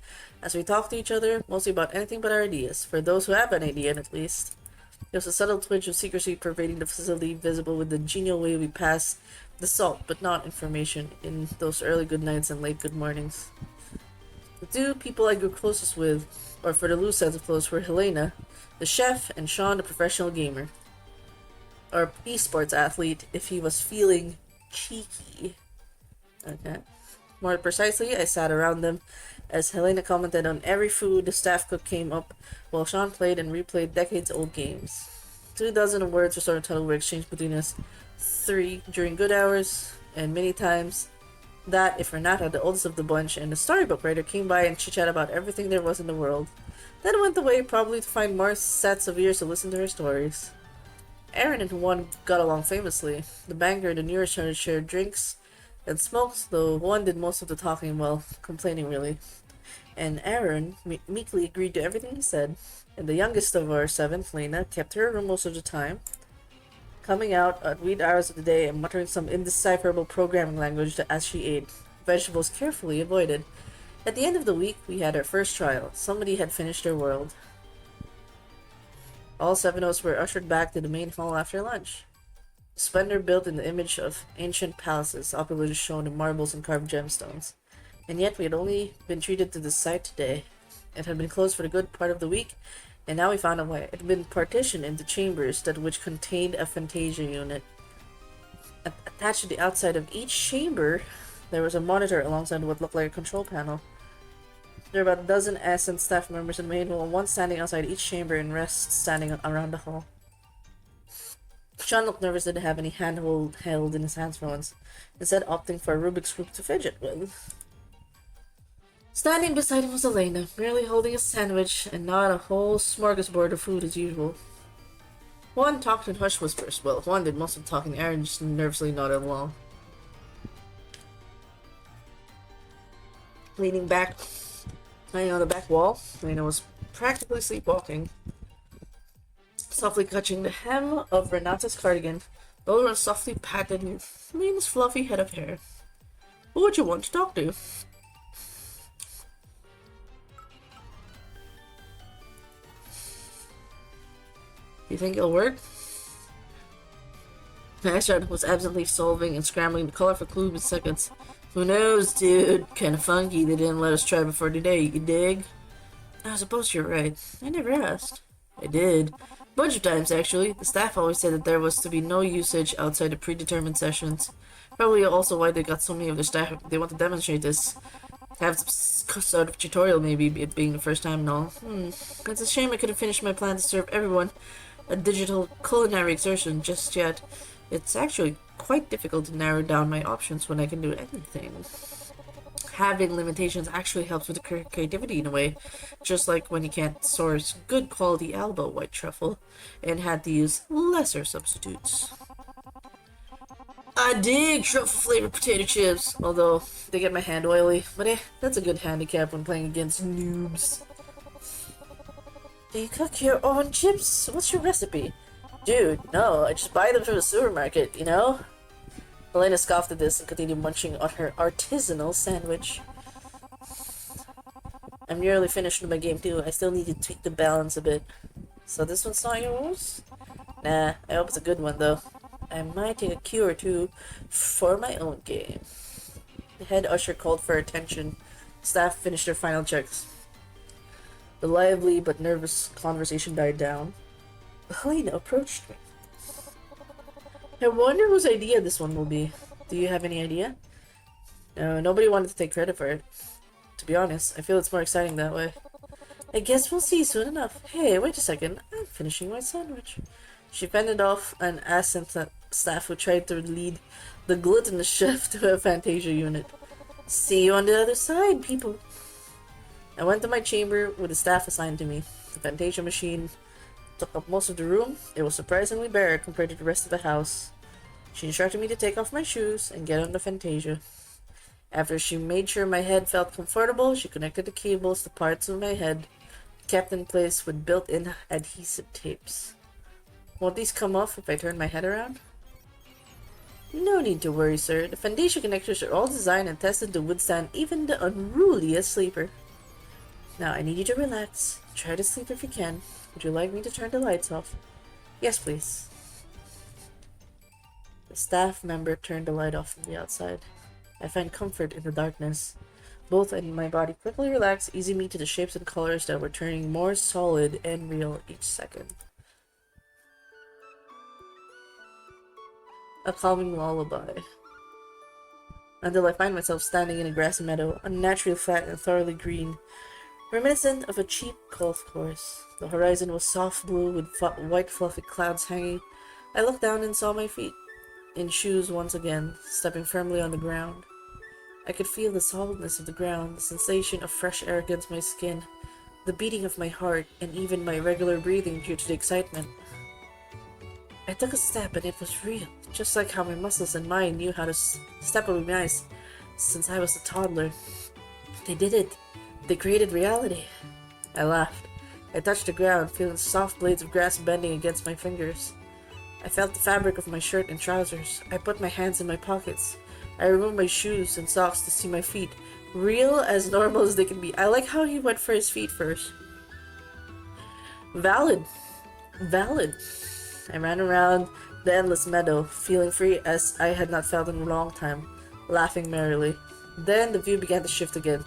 as we talked to each other, mostly about anything but our ideas, for those who have an idea at least. There was a subtle twinge of secrecy pervading the facility, visible with the genial way we passed the salt, but not information, in those early good nights and late good mornings. The two people I grew closest with, or for the loose sense of close, were Helena, the chef, and Sean, the professional gamer. Or esports athlete, if he was feeling cheeky. Okay. More precisely, I sat around them as Helena commented on every food the staff cook came up, while Sean played and replayed decades-old games. 24 words or so in total were exchanged between us, 3 during good hours, and many times that if Renata, the oldest of the bunch, and the storybook writer came by and chit-chat about everything there was in the world, then went away probably to find more sets of ears to listen to her stories. Aaron and Juan got along famously. The banker and the nearest shared drinks and smokes, though Juan did most of the talking while complaining really. And Aaron meekly agreed to everything he said, and the youngest of our 7, Lena, kept her room most of the time, coming out at weird hours of the day and muttering some indecipherable programming language as she ate, vegetables carefully avoided. At the end of the week, we had our first trial. Somebody had finished their world. All 7 of us were ushered back to the main hall after lunch. Splendor built in the image of ancient palaces, opulence shown in marbles and carved gemstones. And yet we had only been treated to this site today. It had been closed for a good part of the week, and now we found a way. It had been partitioned into chambers that which contained a Fantasia unit. Attached to the outside of each chamber, there was a monitor alongside what looked like a control panel. There were about a dozen Ascent staff members in main hall, one standing outside each chamber and rest standing around the hall. Sean looked nervous, didn't have any handhold held in his hands for once, instead opting for a Rubik's Cube to fidget with. Standing beside him was Elena, merely holding a sandwich and not a whole smorgasbord of food as usual. One talked in hushed whispers. Well, one did most of the talking, Aaron just nervously nodded along. Leaning back, lying on the back wall, Elena was practically sleepwalking, softly touching the hem of Renata's cardigan. Laura softly patted Elena's fluffy head of hair. Who would you want to talk to? You think it'll work? Ashard was absently solving and scrambling the colorful clues in seconds. Who knows, dude? Kinda funky they didn't let us try before today, you dig? I suppose you're right. I never asked. I did. Bunch of times, actually. The staff always said that there was to be no usage outside the predetermined sessions. Probably also why they got so many of their staff. They want to demonstrate this. Have some sort of tutorial, maybe, it being the first time and all. It's a shame I couldn't finish my plan to serve everyone a digital culinary exertion just yet. It's actually quite difficult to narrow down my options when I can do anything. Having limitations actually helps with the creativity in a way, just like when you can't source good quality Alba white truffle and had to use lesser substitutes. I dig truffle flavored potato chips, although they get my hand oily, but that's a good handicap when playing against noobs. Do you cook your own chips? What's your recipe? Dude, no, I just buy them from the supermarket, you know? Elena scoffed at this and continued munching on her artisanal sandwich. I'm nearly finished with my game too. I still need to tweak the balance a bit. So this one's not yours? Nah, I hope it's a good one though. I might take a cue or two for my own game. The head usher called for attention. Staff finished their final checks. The lively but nervous conversation died down. Helena approached me. I wonder whose idea this one will be. Do you have any idea? No, nobody wanted to take credit for it. To be honest, I feel it's more exciting that way. I guess we'll see soon enough. Hey, wait a second. I'm finishing my sandwich. She fended off an assistant staff who tried to lead the gluttonous chef to a Fantasia unit. See you on the other side, people. I went to my chamber with the staff assigned to me. The Fantasia machine took up most of the room. It was surprisingly bare compared to the rest of the house. She instructed me to take off my shoes and get on the Fantasia. After she made sure my head felt comfortable, she connected the cables to parts of my head, kept in place with built-in adhesive tapes. Won't these come off if I turn my head around? No need to worry, sir. The Fantasia connectors are all designed and tested to withstand even the unruliest sleeper. Now, I need you to relax. Try to sleep if you can. Would you like me to turn the lights off? Yes, please. The staff member turned the light off from the outside. I find comfort in the darkness. Both and my body quickly relaxed, easing me to the shapes and colors that were turning more solid and real each second. A calming lullaby. Until I find myself standing in a grassy meadow, unnaturally flat and thoroughly green, reminiscent of a cheap golf course. The horizon was soft blue with white fluffy clouds hanging. I looked down and saw my feet, in shoes once again, stepping firmly on the ground. I could feel the solidness of the ground, the sensation of fresh air against my skin, the beating of my heart, and even my regular breathing due to the excitement. I took a step and it was real, just like how my muscles and mind knew how to step on my ice since I was a toddler. They did it. They created reality. I laughed. I touched the ground, feeling soft blades of grass bending against my fingers. I felt the fabric of my shirt and trousers. I put my hands in my pockets. I removed my shoes and socks to see my feet, real as normal as they can be. I like how he went for his feet first. Valid. Valid. I ran around, the endless meadow, feeling free as I had not felt in a long time, laughing merrily. Then the view began to shift again,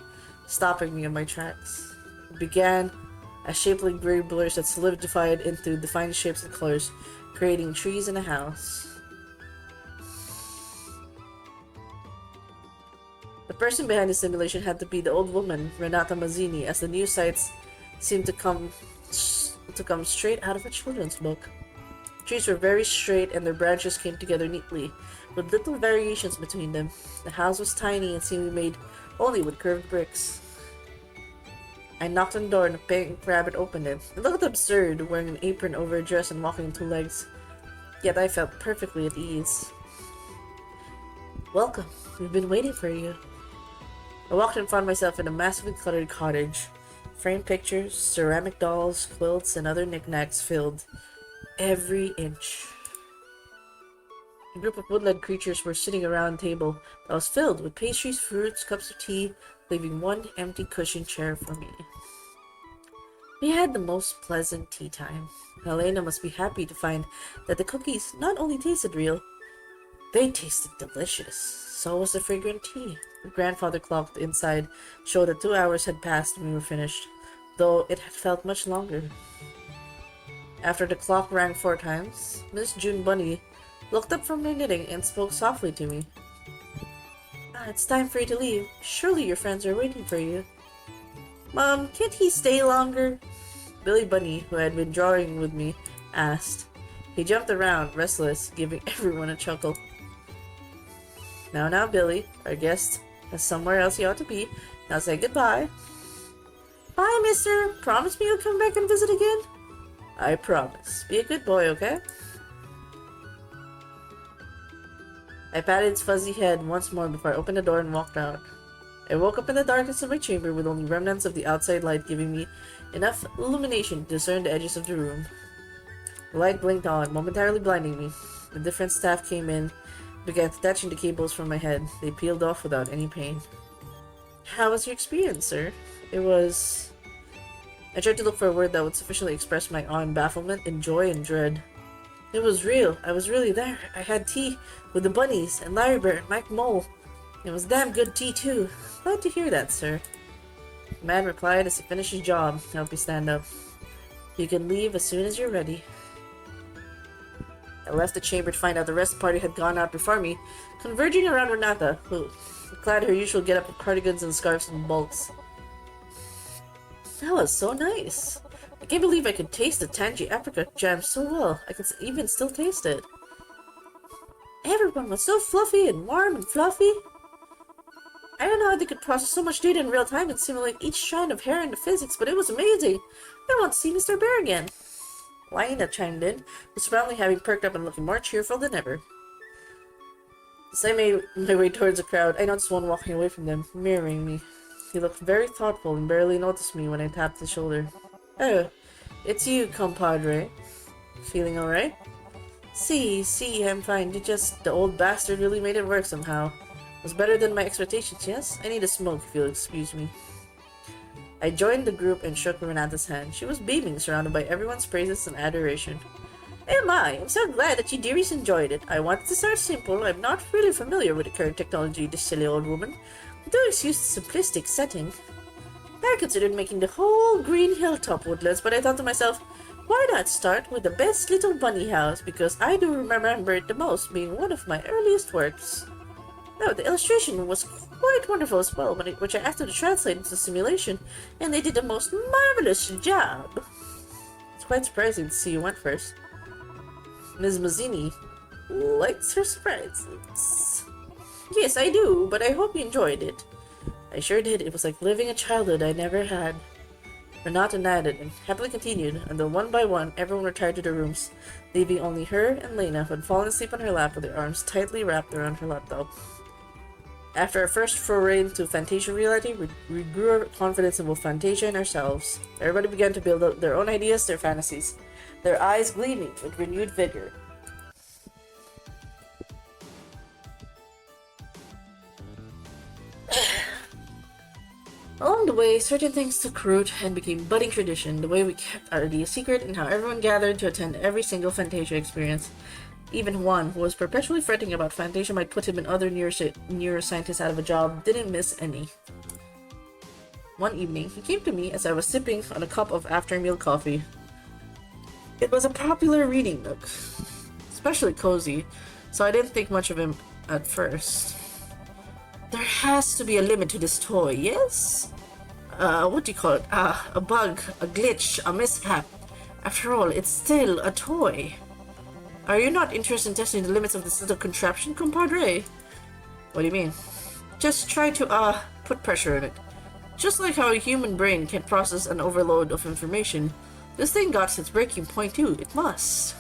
stopping me in my tracks. It began as shapely gray blurs that solidified into defined shapes and colors, creating trees and a house. The person behind the simulation had to be the old woman, Renata Mazzini, as the new sights seemed to come straight out of a children's book. Trees were very straight and their branches came together neatly, with little variations between them. The house was tiny and seemed made only with curved bricks. I knocked on the door and a pink rabbit opened it. It looked absurd, wearing an apron over a dress and walking on two legs. Yet I felt perfectly at ease. Welcome. We've been waiting for you. I walked and found myself in a massively cluttered cottage. Framed pictures, ceramic dolls, quilts, and other knickknacks filled every inch. A group of woodland creatures were sitting around a table that was filled with pastries, fruits, cups of tea, leaving one empty cushioned chair for me. We had the most pleasant tea time. Helena must be happy to find that the cookies not only tasted real, they tasted delicious. So was the fragrant tea. The grandfather clock inside showed that 2 hours had passed when we were finished, though it had felt much longer. After the clock rang 4 times, Miss June Bunny looked up from her knitting and spoke softly to me. It's time for you to leave. Surely your friends are waiting for you. Mom, can't he stay longer? Billy Bunny, who had been drawing with me, asked. He jumped around, restless, giving everyone a chuckle. Now, Billy, our guest has somewhere else he ought to be. Now say goodbye. Bye, mister. Promise me you'll come back and visit again? I promise. Be a good boy, okay? I patted its fuzzy head once more before I opened the door and walked out. I woke up in the darkness of my chamber with only remnants of the outside light giving me enough illumination to discern the edges of the room. The light blinked on, momentarily blinding me. The different staff came in, began detaching the cables from my head. They peeled off without any pain. How was your experience, sir? It was... I tried to look for a word that would sufficiently express my awe and bafflement and joy and dread. It was real. I was really there. I had tea with the bunnies and Larry Bear and Mike Mole. It was damn good tea, too. Glad to hear that, sir. The man replied as he finished his job to help me stand up. You can leave as soon as you're ready. I left the chamber to find out the rest of the party had gone out before me, converging around Renata, who clad her usual getup of cardigans and scarves and bulks. That was so nice. I can't believe I could taste the tangy apricot jam so well. I can even still taste it. Everyone was so fluffy and warm and fluffy. I don't know how they could process so much data in real time and simulate each strand of hair in the physics, but it was amazing. I want to see Mr. Bear again. Lina chimed in, his family having perked up and looking more cheerful than ever. As I made my way towards the crowd, I noticed one walking away from them, mirroring me. He looked very thoughtful and barely noticed me when I tapped his shoulder. Oh, it's you, compadre. Feeling alright? See, I'm fine. The old bastard really made it work somehow. It was better than my expectations, yes? I need a smoke, if you'll excuse me. I joined the group and shook Renata's hand. She was beaming, surrounded by everyone's praises and adoration. I'm so glad that you dearies enjoyed it. I wanted to start simple. I'm not really familiar with the current technology, this silly old woman. Do excuse the simplistic setting. I considered making the whole green hilltop woodlands, but I thought to myself, why not start with the best little bunny house, because I do remember it the most, being one of my earliest works. No, the illustration was quite wonderful as well, which I asked them to translate into simulation, and they did the most marvelous job. It's quite surprising to see you went first. Ms. Mazzini likes her sprites. Yes, I do, but I hope you enjoyed it. I sure did. It was like living a childhood I never had. Renata nodded and happily continued until one by one everyone retired to their rooms, leaving only her and Lena, who had fallen asleep on her lap with their arms tightly wrapped around her laptop. After our first foray into Fantasia reality, we grew our confidence in both Fantasia and ourselves. Everybody began to build up their own ideas, their fantasies, their eyes gleaming with renewed vigor. Along the way, certain things took root and became budding tradition, the way we kept our idea secret and how everyone gathered to attend every single Fantasia experience. Even Juan, who was perpetually fretting about Fantasia might put him and other neuroscientists out of a job, didn't miss any. One evening, he came to me as I was sipping on a cup of after-meal coffee. It was a popular reading nook, especially cozy, so I didn't think much of him at first. There has to be a limit to this toy, yes? What do you call it? A bug, a glitch, a mishap. After all, it's still a toy. Are you not interested in testing the limits of this little contraption, compadre? What do you mean? Just try to, put pressure on it. Just like how a human brain can process an overload of information, this thing got its breaking point too. It must.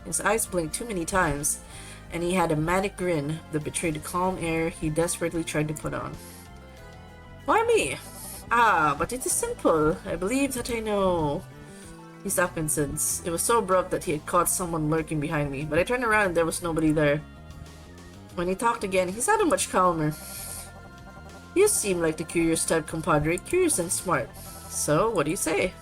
His eyes blinked too many times, and he had a manic grin that betrayed the calm air he desperately tried to put on. Why me? But it is simple. I believe that I know. He stopped in since. It was so abrupt that he had caught someone lurking behind me, but I turned around and there was nobody there. When he talked again, he sounded much calmer. You seem like the curious type, compadre. Curious and smart. So, what do you say?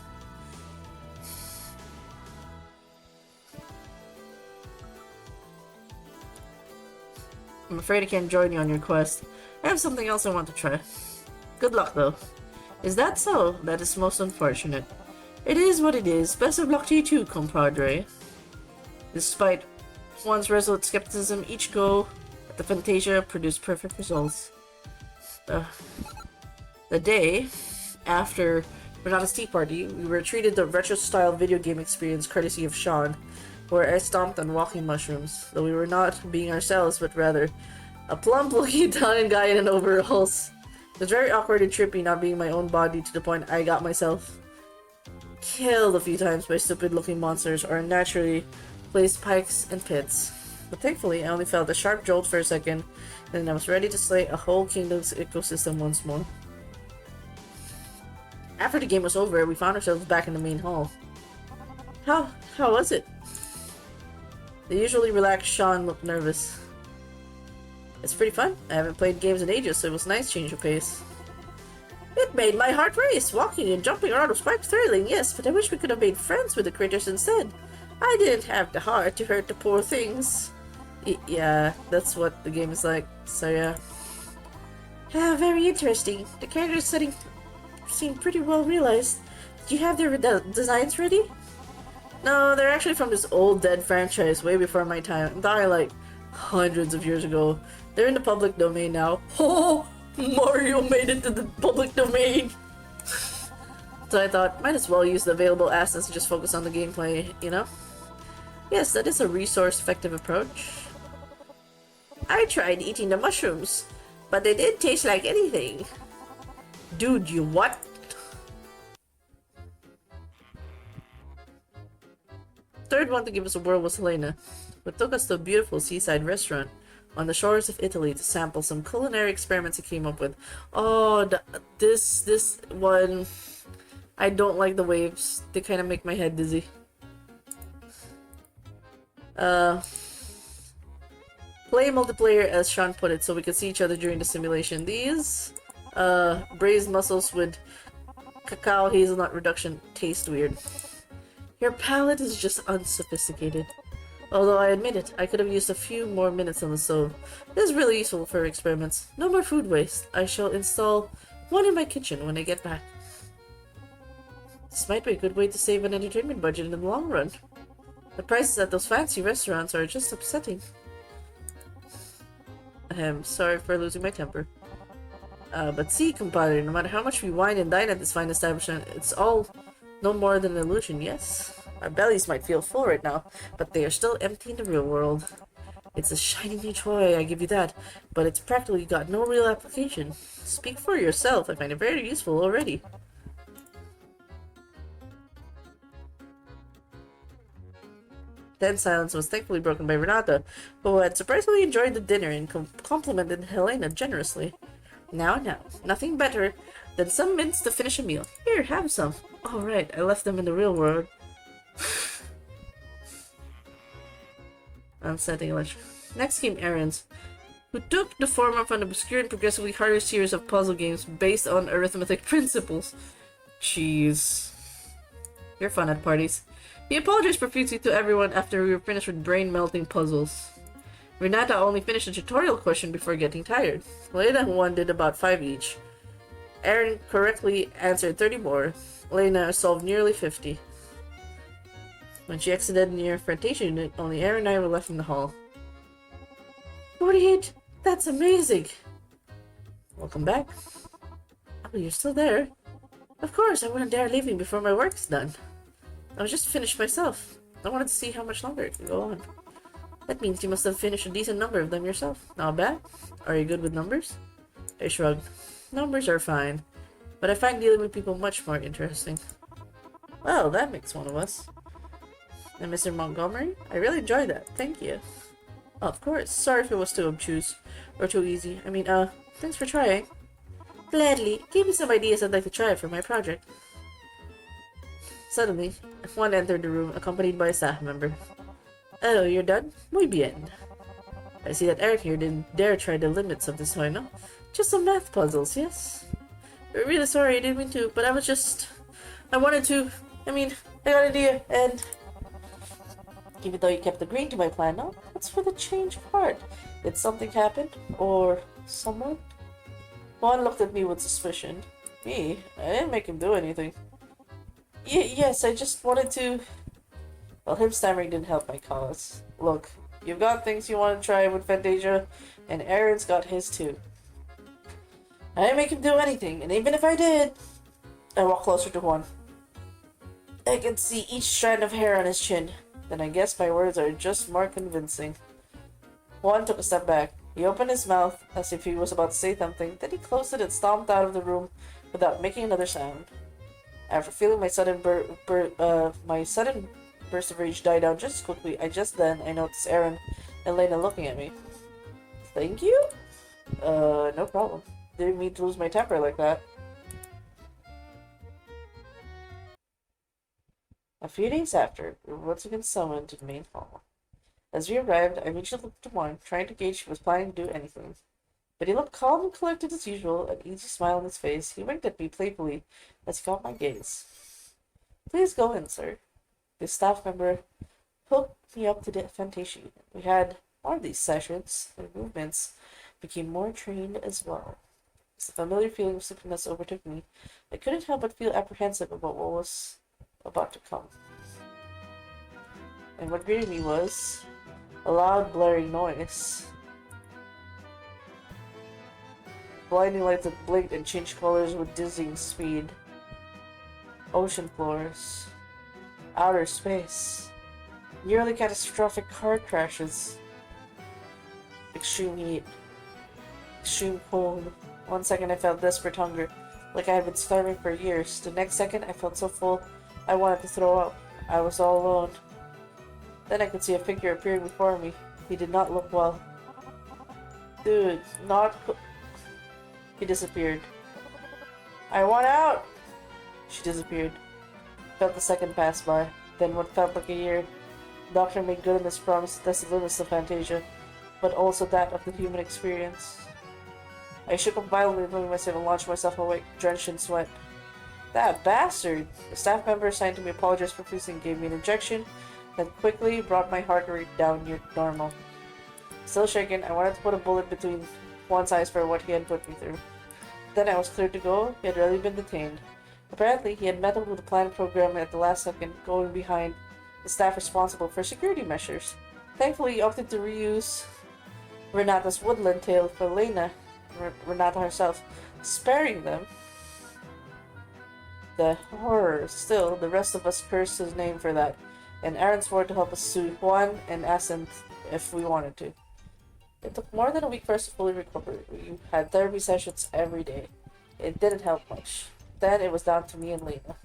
I'm afraid I can't join you on your quest. I have something else I want to try. Good luck, though. Is that so? That is most unfortunate. It is what it is. Best of luck to you too, compadre. Despite Juan's resolute skepticism, each go at the Fantasia produced perfect results. The day after Renata's tea party, we were treated the retro-style video game experience courtesy of Sean, where I stomped on walking mushrooms, though we were not being ourselves, but rather a plump-looking Italian guy in overalls. It was very awkward and trippy not being my own body to the point I got myself killed a few times by stupid-looking monsters or unnaturally placed pikes and pits. But thankfully, I only felt a sharp jolt for a second, and then I was ready to slay a whole kingdom's ecosystem once more. After the game was over, we found ourselves back in the main hall. How was it? The usually relaxed Sean looked nervous. It's pretty fun. I haven't played games in ages, so it was nice change of pace. It made my heart race. Walking and jumping around was quite thrilling, yes, but I wish we could have made friends with the critters instead. I didn't have the heart to hurt the poor things. Yeah, that's what the game is like, so yeah. Very interesting. The character setting seemed pretty well realized. Do you have their designs ready? No, they're actually from this old dead franchise way before my time. I'm talking like hundreds of years ago. They're in the public domain now. Oh, Mario made it to the public domain! So I thought, might as well use the available assets to just focus on the gameplay, you know? Yes, that is a resource-effective approach. I tried eating the mushrooms, but they didn't taste like anything. Dude, you what? Third one to give us a whirl was Helena, who took us to a beautiful seaside restaurant on the shores of Italy to sample some culinary experiments he came up with. Oh, this one, I don't like the waves. They kind of make my head dizzy. Play multiplayer, as Sean put it, so we could see each other during the simulation. These braised mussels with cacao hazelnut reduction taste weird. Your palate is just unsophisticated. Although I admit it, I could have used a few more minutes on the stove. It is really useful for experiments. No more food waste. I shall install one in my kitchen when I get back. This might be a good way to save an entertainment budget in the long run. The prices at those fancy restaurants are just upsetting. Sorry for losing my temper. But see, compadre, no matter how much we wine and dine at this fine establishment, it's all no more than an illusion, yes? Our bellies might feel full right now, but they are still empty in the real world. It's a shiny new toy, I give you that, but it's practically got no real application. Speak for yourself, I find it very useful already. Then silence was thankfully broken by Renata, who had surprisingly enjoyed the dinner and complimented Helena generously. Now, nothing better than some mints to finish a meal. Here, have some. Oh right, I left them in the real world. Unsettling lecture. Next came errands, who took the form of an obscure and progressively harder series of puzzle games based on arithmetic principles. Jeez. You're fun at parties. He apologized profusely to everyone after we were finished with brain-melting puzzles. Renata only finished a tutorial question before getting tired. Lena won did about 5 each. Aaron correctly answered 30 more. Lena solved nearly 50. When she exited near Fantasia unit, only Aaron and I were left in the hall. 48! That's amazing! Welcome back. Oh, you're still there? Of course, I wouldn't dare leaving before my work's done. I was just finished myself. I wanted to see how much longer it could go on. That means you must have finished a decent number of them yourself. Not bad. Are you good with numbers? I shrugged. Numbers are fine, but I find dealing with people much more interesting. Well, that makes one of us. And Mr. Montgomery? I really enjoyed that. Thank you. Oh, of course. Sorry if it was too obtuse. Or too easy. I mean, thanks for trying. Gladly. Give me some ideas I'd like to try for my project. Suddenly, one entered the room, accompanied by a staff member. Oh, you're done? Muy bien. I see that Eric here didn't dare try the limits of this toy, no? Just some math puzzles, yes? I'm really sorry, I didn't mean to, but I wanted to... I got an idea, and... Even though you kept agreeing to my plan, no? What's for the change of heart? Did something happen? Or someone? Juan looked at me with suspicion. Me? I didn't make him do anything. Yes, I just wanted to... Well, him stammering didn't help my cause. Look, you've got things you want to try with Fantasia, and Aaron's got his too. I didn't make him do anything, and even if I did... I walked closer to Juan. I could see each strand of hair on his chin. Then I guess my words are just more convincing. Juan took a step back. He opened his mouth as if he was about to say something, then he closed it and stomped out of the room without making another sound. After feeling my sudden burst of rage die down just as quickly, I noticed Aaron and Lena looking at me. Thank you? No problem. Didn't mean to lose my temper like that. A few days after, we were once again summoned to the main hall. As we arrived, I immediately looked at Juan, trying to gauge if he was planning to do anything. But he looked calm and collected as usual, an easy smile on his face. He winked at me playfully as he caught my gaze. Please go in, sir. The staff member hooked me up to the Fantasia unit. We had more of these sessions, and movements became more trained as well. As the familiar feeling of sleepiness overtook me, I couldn't help but feel apprehensive about what was about to come. And what greeted me was a loud, blaring noise. Blinding lights that blinked and changed colors with dizzying speed. Ocean floors. Outer space. Nearly catastrophic car crashes. Extreme heat. Extreme cold. One second I felt desperate hunger, like I had been starving for years. The next second I felt so full I wanted to throw up. I was all alone. Then I could see a figure appearing before me. He did not look well. Dude, He disappeared. I want out! She disappeared. Felt the second pass by. Then what felt like a year. The doctor made good on his promise to test the limits of Fantasia, but also that of the human experience. I shook up violently, moving myself and launched myself awake, drenched in sweat. That bastard! The staff member assigned to me apologized profusely and gave me an injection that quickly brought my heart rate down near normal. Still shaken, I wanted to put a bullet between Juan's eyes for what he had put me through. Then I was cleared to go. He had already been detained. Apparently, he had meddled with the planned program at the last second, going behind the staff responsible for security measures. Thankfully, he opted to reuse Renata's woodland tale for Lena, Renata herself, sparing them. The horror. Still, the rest of us cursed his name for that, and Aaron swore to help us sue Juan and asked him if we wanted to. It took more than a week for us to fully recover. We had therapy sessions every day. It didn't help much. Then it was down to me and Lena.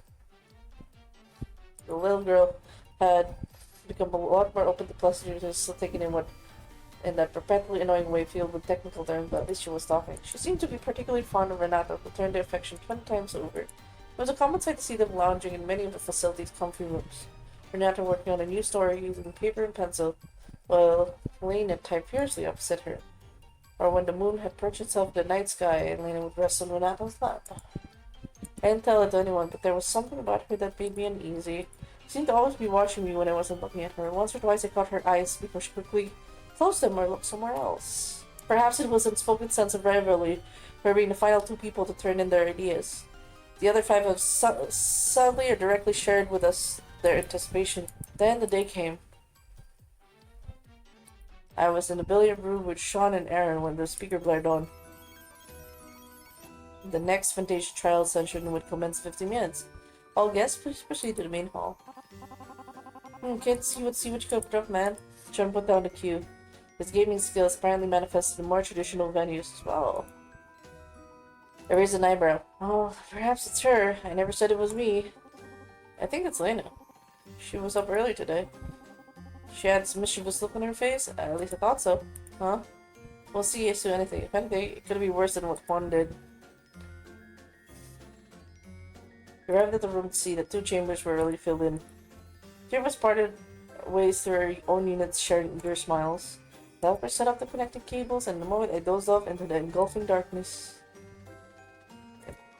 The little girl had become a lot more open to pleasantries, still taking in what, in that perpetually annoying way filled with technical terms, but at least she was talking. She seemed to be particularly fond of Renata, who turned their affection 20 times over. It was a common sight to see them lounging in many of the facility's comfy rooms. Renata working on a new story using paper and pencil, while Lena typed furiously opposite her. Or when the moon had perched itself in the night sky and Lena would rest on Renata's lap. I didn't tell it to anyone, but there was something about her that made me uneasy. She seemed to always be watching me when I wasn't looking at her. Once or twice I caught her eyes before she quickly closed them or looked somewhere else. Perhaps it was an unspoken sense of rivalry for being the final two people to turn in their ideas. The other five have subtly or directly shared with us their anticipation. Then the day came. I was in the billiard room with Sean and Aaron when the speaker blared on. The next Fantasia trial session would commence 50 minutes. All guests, please proceed to the main hall. Kids, you would see what you cooked up, man. Sean put down the cue. His gaming skills apparently manifested in more traditional venues as well. I raised an eyebrow. Oh, perhaps it's her. I never said it was me. I think it's Lena. She was up early today. She had some mischievous look on her face. At least I thought so. Huh? We'll see as to anything. If anything, it could be worse than what Juan did. We arrived at the room to see that two chambers were already filled in. Three of us parted ways through our own units, sharing eager smiles. The helper set up the connecting cables, and the moment I dozed off into the engulfing darkness,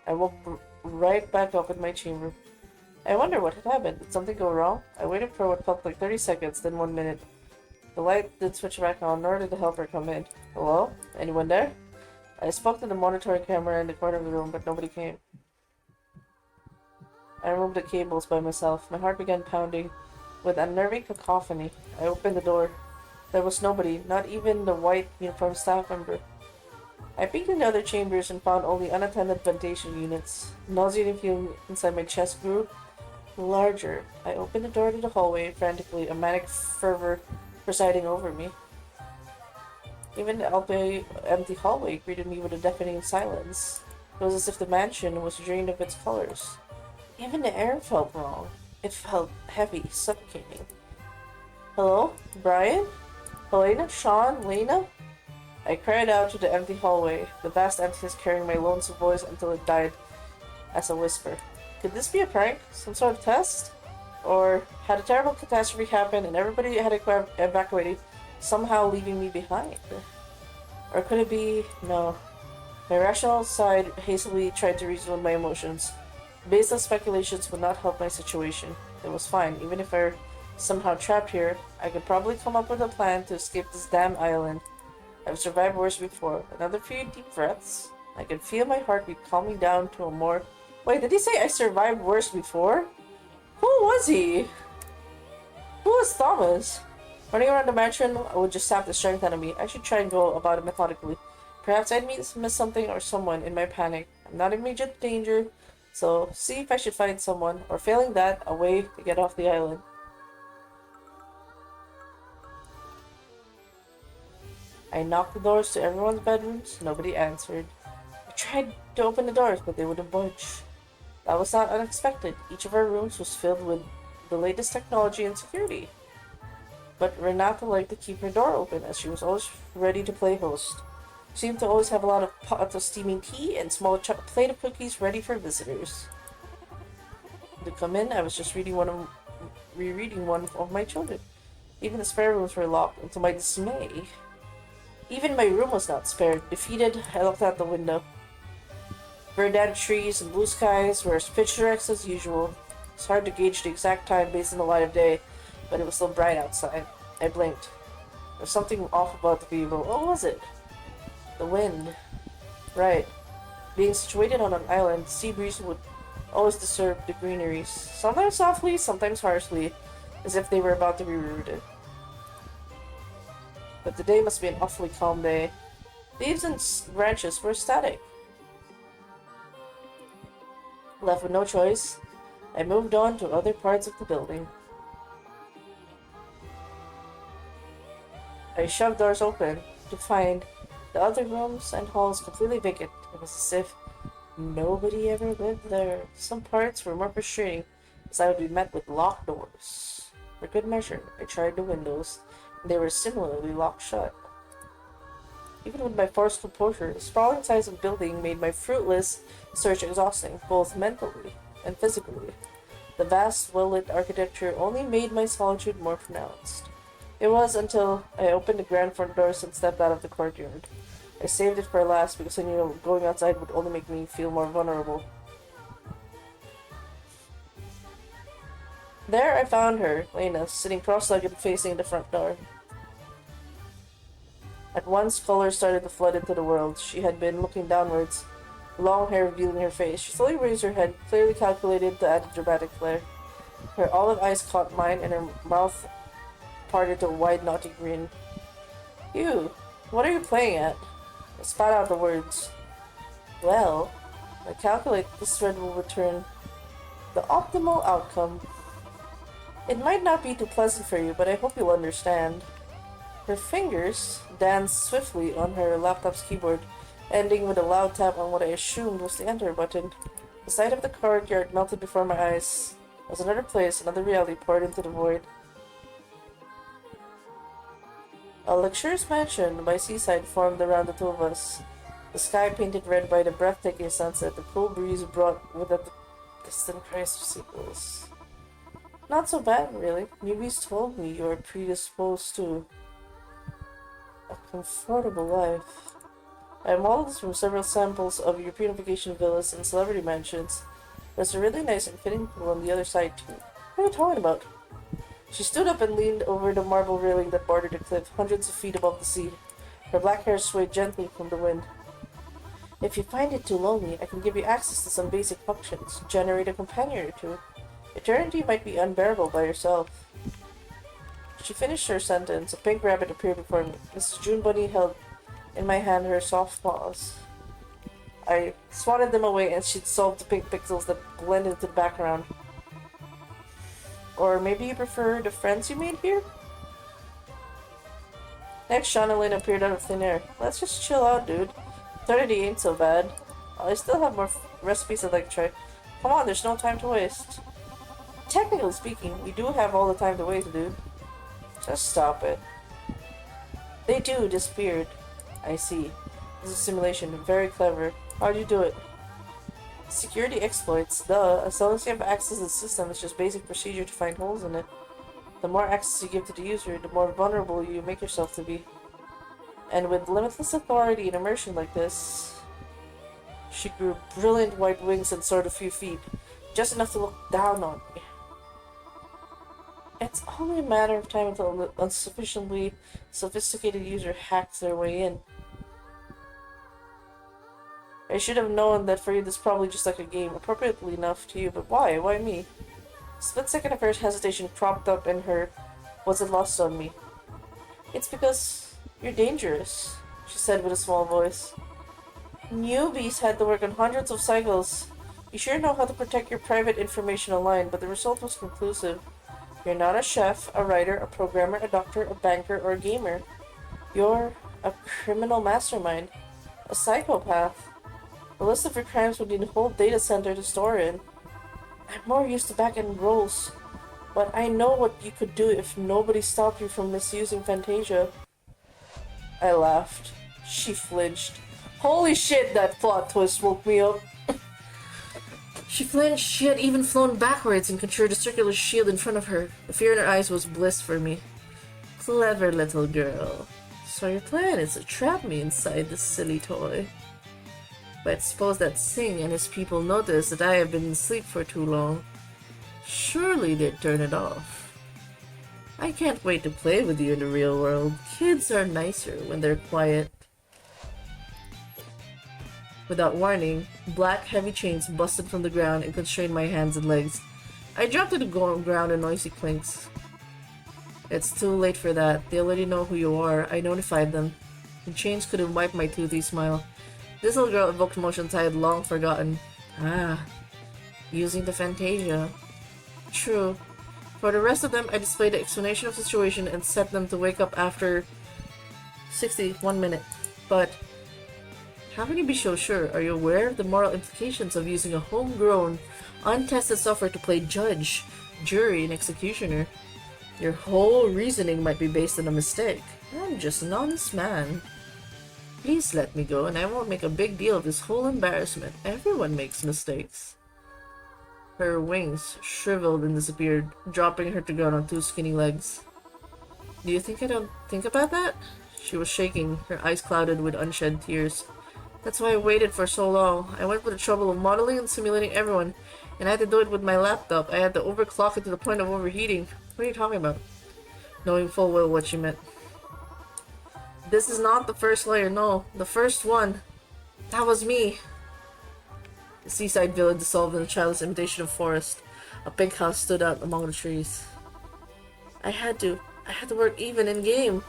I woke right back up in my chamber. I wonder what had happened. Did something go wrong? I waited for what felt like 30 seconds, then 1 minute. The light didn't switch back on, nor did the helper come in. Hello? Anyone there? I spoke to the monitoring camera in the corner of the room, but nobody came. I removed the cables by myself. My heart began pounding with unnerving cacophony. I opened the door. There was nobody, not even the white uniformed staff member. I peeked in the other chambers and found only unattended ventilation units. The nauseating feeling inside my chest grew larger. I opened the door to the hallway frantically, a manic fervor presiding over me. Even the empty hallway greeted me with a deafening silence. It was as if the mansion was drained of its colors. Even the air felt wrong. It felt heavy, suffocating. Hello? Brian? Helena? Sean? Lena? I cried out to the empty hallway, the vast emptiness carrying my lonesome voice until it died as a whisper. Could this be a prank? Some sort of test? Or had a terrible catastrophe happened and everybody had evacuated, somehow leaving me behind? Or could it be... No. My rational side hastily tried to reason with my emotions. Baseless speculations would not help my situation. It was fine. Even if I were somehow trapped here, I could probably come up with a plan to escape this damn island. I've survived worse before. Another few deep breaths. I could feel my heartbeat calming down to a more... Wait, did he say I survived worse before? Who was he? Who was Thomas? Running around the mansion would just sap the strength out of me. I should try and go about it methodically. Perhaps I'd miss something or someone in my panic. I'm not in immediate danger, so see if I should find someone, or failing that, a way to get off the island. I knocked the doors to everyone's bedrooms. Nobody answered. I tried to open the doors, but they wouldn't budge. That was not unexpected. Each of our rooms was filled with the latest technology and security. But Renata liked to keep her door open, as she was always ready to play host. She seemed to always have a lot of pots of steaming tea and small plate of cookies ready for visitors. To come in, I was just rereading one of my children. Even the spare rooms were locked, and to my dismay, even my room was not spared. Defeated, I looked out the window. Verdant trees and blue skies were as picturesque as usual. It's hard to gauge the exact time based on the light of day, but it was still bright outside. I blinked. There was something off about the view, but what was it? The wind. Right. Being situated on an island, the sea breeze would always disturb the greeneries. Sometimes softly, sometimes harshly, as if they were about to be rooted. But the day must be an awfully calm day. Leaves and branches were static. Left with no choice, I moved on to other parts of the building. I shoved doors open to find the other rooms and halls completely vacant. It was as if nobody ever lived there. Some parts were more frustrating, as I would be met with locked doors. For good measure, I tried the windows, and they were similarly locked shut. Even with my forced composure, the sprawling size of the building made my fruitless search exhausting, both mentally and physically. The vast, well-lit architecture only made my solitude more pronounced. It was until I opened the grand front doors and stepped out of the courtyard. I saved it for last because I knew going outside would only make me feel more vulnerable. There I found her, Lena, sitting cross-legged facing the front door. At once, color started to flood into the world. She had been looking downwards, long hair revealing her face. She slowly raised her head, clearly calculated to add a dramatic flair. Her olive eyes caught mine, and her mouth parted to a wide, naughty grin. You, what are you playing at? I spat out the words. Well, I calculate this thread will return the optimal outcome. It might not be too pleasant for you, but I hope you'll understand. Her fingers danced swiftly on her laptop's keyboard, ending with a loud tap on what I assumed was the enter button. The sight of the courtyard melted before my eyes. As another place, another reality poured into the void. A luxurious mansion by seaside formed around the two of us. The sky painted red by the breathtaking sunset, the cool breeze brought with it the distant cries of seagulls. Not so bad, really. Newbies told me you are predisposed to a comfortable life. I modeled from several samples of European vacation villas and celebrity mansions. There's a really nice and fitting pool on the other side, too. What are you talking about? She stood up and leaned over the marble railing that bordered the cliff, hundreds of feet above the sea. Her black hair swayed gently from the wind. If you find it too lonely, I can give you access to some basic functions. Generate a companion or two. Eternity might be unbearable by yourself. She finished her sentence. A pink rabbit appeared before me. Mrs. June Bunny held in my hand her soft paws. I swatted them away and she dissolved the pink pixels that blended into the background. Or maybe you prefer the friends you made here? Next, Sean and Lynn appeared out of thin air. Let's just chill out, dude. Eternity ain't so bad. I still have more recipes I'd like to try. Come on, there's no time to waste. Technically speaking, we do have all the time to waste, dude. Just stop it. They too disappeared. I see. This is a simulation. Very clever. How'd you do it? Security exploits. Duh. As long as you have access to the system, it's just basic procedure to find holes in it. The more access you give to the user, the more vulnerable you make yourself to be. And with limitless authority and immersion like this, she grew brilliant white wings and soared a few feet, just enough to look down on me. It's only a matter of time until an insufficiently sophisticated user hacks their way in. I should have known that for you this is probably just like a game, appropriately enough to you, but why? Why me? A split second of her hesitation cropped up in her wasn't lost on me. It's because you're dangerous, she said with a small voice. Newbies had to work on hundreds of cycles. You sure know how to protect your private information online, but the result was conclusive. You're not a chef, a writer, a programmer, a doctor, a banker, or a gamer. You're a criminal mastermind. A psychopath. The list of your crimes would need a whole data center to store in. I'm more used to back-end roles, but I know what you could do if nobody stopped you from misusing Fantasia. I laughed. She flinched. Holy shit, that plot twist woke me up. She flinched. She had even flown backwards and conjured a circular shield in front of her. The fear in her eyes was bliss for me. Clever little girl. So your plan is to trap me inside this silly toy. But suppose that Singh and his people notice that I have been asleep for too long. Surely they'd turn it off. I can't wait to play with you in the real world. Kids are nicer when they're quiet. Without warning, black heavy chains busted from the ground and constrained my hands and legs. I dropped to the ground in noisy clinks. It's too late for that. They already know who you are. I notified them. The chains couldn't wipe my toothy smile. This little girl evoked emotions I had long forgotten. Ah, using the Fantasia. True. For the rest of them, I displayed the explanation of the situation and set them to wake up after 61 minutes. But how can you be so sure? Are you aware of the moral implications of using a homegrown, untested software to play judge, jury, and executioner? Your whole reasoning might be based on a mistake. I'm just an honest man. Please let me go and I won't make a big deal of this whole embarrassment. Everyone makes mistakes. Her wings shriveled and disappeared, dropping her to ground on two skinny legs. Do you think I don't think about that? She was shaking, her eyes clouded with unshed tears. That's why I waited for so long. I went with the trouble of modeling and simulating everyone. And I had to do it with my laptop. I had to overclock it to the point of overheating. What are you talking about? Knowing full well what she meant. This is not the first layer, no. The first one. That was me. The seaside village dissolved in a childless imitation of forest. A pink house stood out among the trees. I had to work even in game.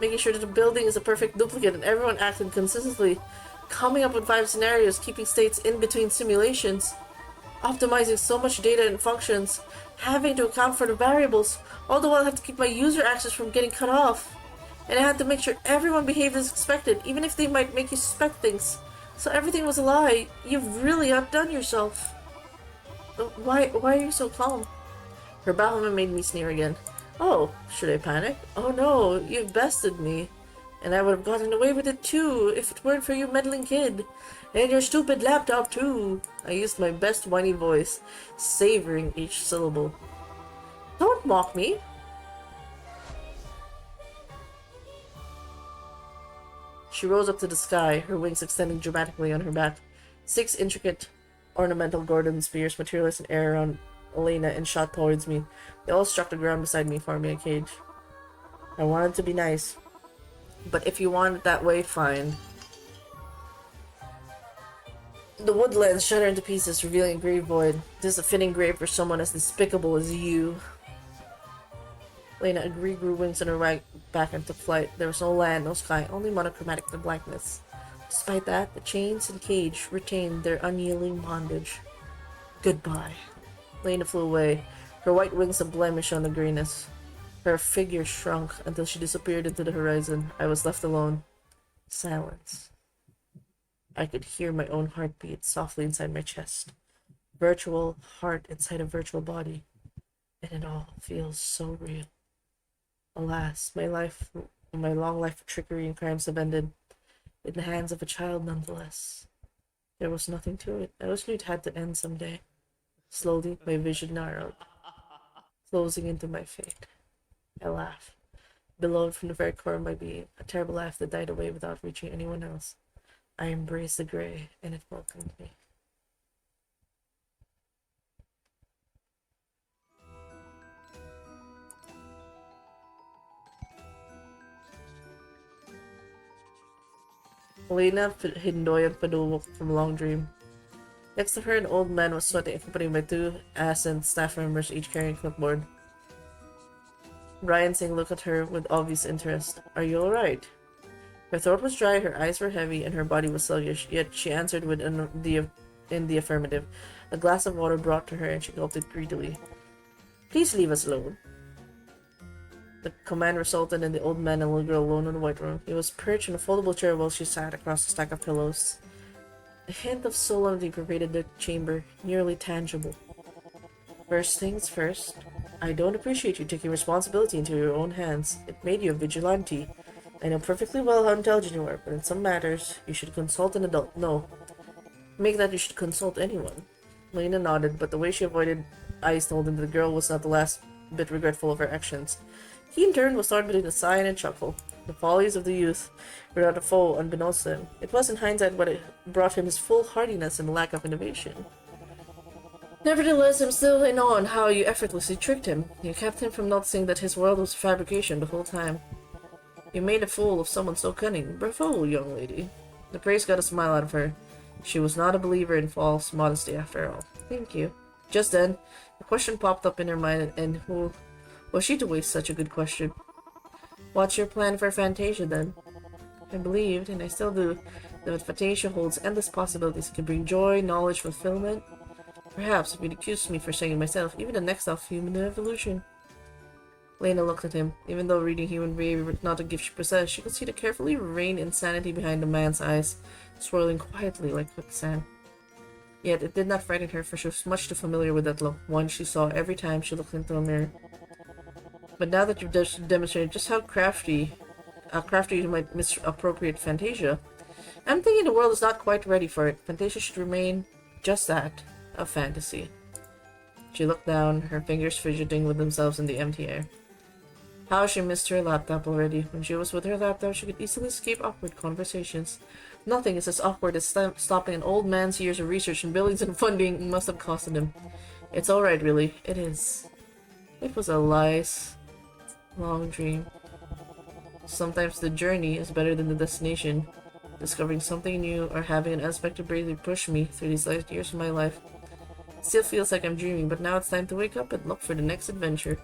Making sure that the building is a perfect duplicate and everyone acted consistently. Coming up with 5 scenarios, keeping states in between simulations. Optimizing so much data and functions. Having to account for the variables. All the while I had to keep my user access from getting cut off. And I had to make sure everyone behaved as expected, even if they might make you suspect things. So everything was a lie. You've really outdone yourself. Why are you so calm? Her bafflement made me sneer again. Oh, should I panic? Oh no, you've bested me. And I would have gotten away with it too, if it weren't for you meddling kid. And your stupid laptop too. I used my best whiny voice, savoring each syllable. Don't mock me. She rose up to the sky, her wings extending dramatically on her back. 6 intricate ornamental Gordon spears materialized in air around Elena and shot towards me. They all struck the ground beside me, forming a cage. I wanted to be nice. But if you want it that way, fine. The woodlands shatter into pieces, revealing a grave void. This is a fitting grave for someone as despicable as you. Lena agreed, grew wings on her right back and took flight. There was no land, no sky, only monochromatic blackness. Despite that, the chains and cage retained their unyielding bondage. Goodbye. Lena flew away, her white wings a blemish on the greenness. Her figure shrunk until she disappeared into the horizon. I was left alone. Silence. I could hear my own heartbeat softly inside my chest. Virtual heart inside a virtual body. And it all feels so real. Alas, my long life of trickery and crimes have ended. In the hands of a child nonetheless. There was nothing to it. I always knew it had to end someday. Slowly, my vision narrowed, closing into my fate. I laughed, beloved from the very core of my being, a terrible laugh that died away without reaching anyone else. I embraced the gray, and it welcomed me. Elena Hindoy and Padu woke from a long dream. Next to her, an old man was sweating, accompanied by 2 assent staff members, each carrying a clipboard. Ryan Singh looked at her with obvious interest. Are you alright? Her throat was dry, her eyes were heavy, and her body was sluggish, yet she answered in the affirmative. A glass of water brought to her, and she gulped it greedily. Please leave us alone. The command resulted in the old man and little girl alone in the white room. He was perched in a foldable chair while she sat across a stack of pillows. A hint of solemnity pervaded the chamber, nearly tangible. First things first, I don't appreciate you taking responsibility into your own hands. It made you a vigilante. I know perfectly well how intelligent you are, but in some matters, you should consult an adult. No. Make that you should consult anyone. Lena nodded, but the way she avoided eyes told him the girl was not the last bit regretful of her actions. He in turn was torn between a sigh and a chuckle. The follies of the youth were not a foe unbeknownst to him. It was in hindsight what it brought him his foolhardiness and lack of innovation. Nevertheless, I'm still in awe on how you effortlessly tricked him. You kept him from noticing that his world was a fabrication the whole time. You made a fool of someone so cunning. Bravo, young lady. The praise got a smile out of her. She was not a believer in false modesty after all. Thank you. Just then, a question popped up in her mind, and who was she to waste such a good question? What's your plan for Fantasia, then? I believed, and I still do, that Fantasia holds endless possibilities. It can bring joy, knowledge, fulfillment. Perhaps, if you'd accuse me for saying it myself, even the next of human evolution. Lena looked at him. Even though reading human behavior was not a gift she possessed, she could see the carefully reined insanity behind the man's eyes, swirling quietly like quicksand. Yet it did not frighten her, for she was much too familiar with that look, one she saw every time she looked into a mirror. But now that you've demonstrated just how crafty you might misappropriate Fantasia, I'm thinking the world is not quite ready for it. Fantasia should remain just that, a fantasy. She looked down, her fingers fidgeting with themselves in the empty air. How she missed her laptop already. When she was with her laptop, she could easily escape awkward conversations. Nothing is as awkward as stopping an old man's years of research and billions in funding must have costed him. It's alright, really. It is. It was a nice, long dream. Sometimes the journey is better than the destination. Discovering something new or having an unexpected breakthrough pushed me through these last years of my life. It still feels like I'm dreaming, but now it's time to wake up and look for the next adventure.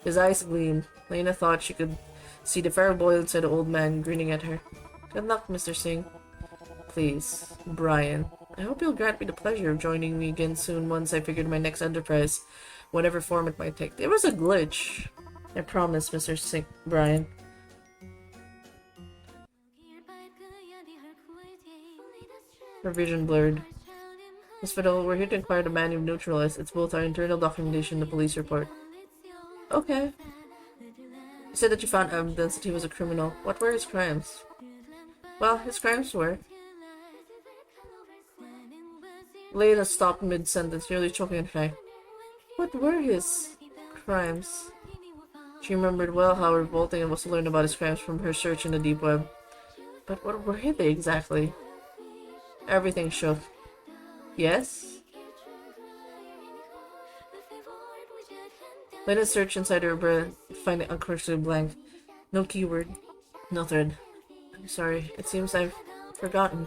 His eyes gleamed. Lena thought she could see the fire boil inside the old man grinning at her. Good luck, Mr. Singh. Please, Brian. I hope you'll grant me the pleasure of joining me again soon once I figured my next enterprise, whatever form it might take. There was a glitch. I promise, Mr. Singh, Brian. Her vision blurred. Miss Fiddle, we're here to inquire the man you've neutralized. It's both our internal documentation and the police report. Okay. You said that you found evidence that he was a criminal. What were his crimes? Well, his crimes were... Lena stopped mid-sentence, nearly choking on her. What were his crimes? She remembered well how revolting it was to learn about his crimes from her search in the deep web. But what were they exactly? Everything shook. Yes? Lena searched inside her brain, finding unconsciously blank. No keyword. No thread. I'm sorry. It seems I've forgotten.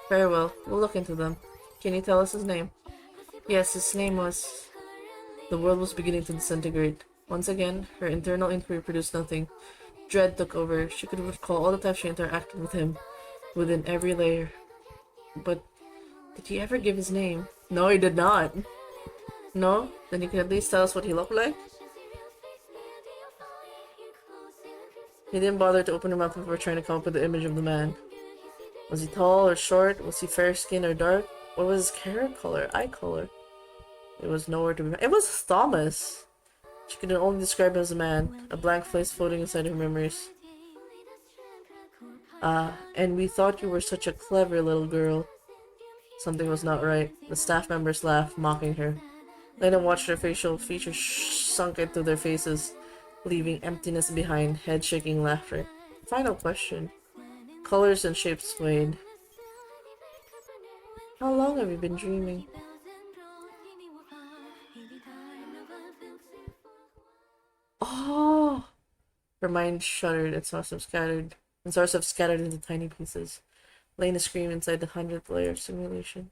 Very well. We'll look into them. Can you tell us his name? Yes, his name was... The world was beginning to disintegrate. Once again, her internal inquiry produced nothing. Dread took over. She could recall all the times she interacted with him, within every layer. But did he ever give his name? No, he did not. No? Then you can at least tell us what he looked like? He didn't bother to open her mouth before trying to come up with the image of the man. Was he tall or short? Was he fair-skinned or dark? What was his hair color? Eye color? It was nowhere to be found. It was Thomas! She could only describe him as a man, a blank face floating inside her memories. And we thought you were such a clever little girl. Something was not right. The staff members laughed, mocking her. Lena watched their facial features sunk into their faces, leaving emptiness behind, head-shaking laughter. Final question. Colors and shapes swayed. How long have you been dreaming? Oh! Her mind shuddered and sorts of scattered into tiny pieces. Lena screamed inside the 100th layer of simulation.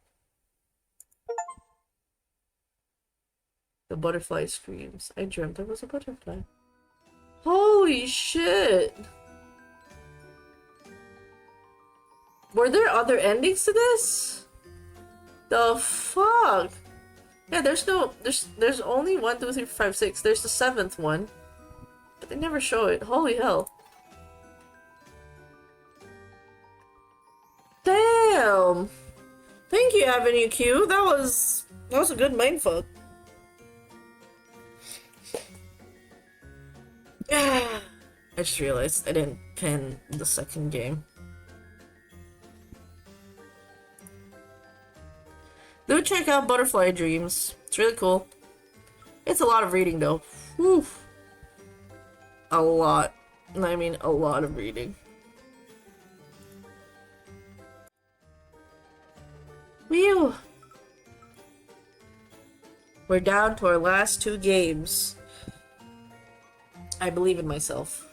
The butterfly screams. I dreamt there was a butterfly. Holy shit! Were there other endings to this? The fuck? Yeah, there's only 1, 2, 3, 4, 5, 6. There's the 7th one. But they never show it. Holy hell. Damn! Thank you, Avenue Q. That was a good mindfuck. I just realized I didn't pin the second game. Do check out Butterfly Dreams. It's really cool. It's a lot of reading though. Whew. A lot. I mean, a lot of reading. Whew. We're down to our last 2 games. I believe in myself.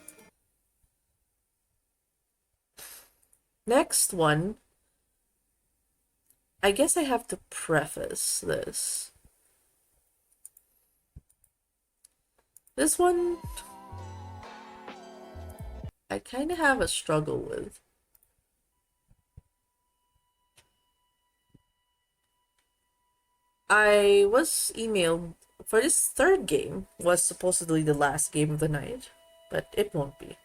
Next one. I guess I have to preface this. This one, I kind of have a struggle with. I was emailed for this 3rd game, was supposedly the last game of the night, but it won't be.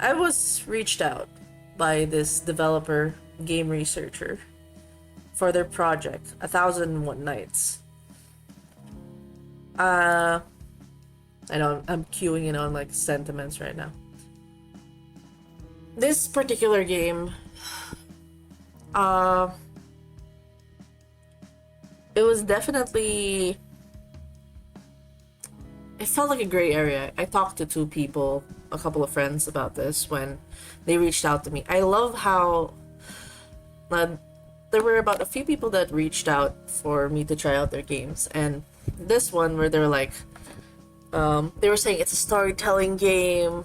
I was reached out by this developer, game researcher, for their project, 1001 Nights. I know I'm queuing in on like sentiments right now. This particular game, it was definitely it felt like a gray area. I talked to two people, a couple of friends about this when they reached out to me. I love how there were about a few people that reached out for me to try out their games, and this one where they were like, they were saying it's a storytelling game,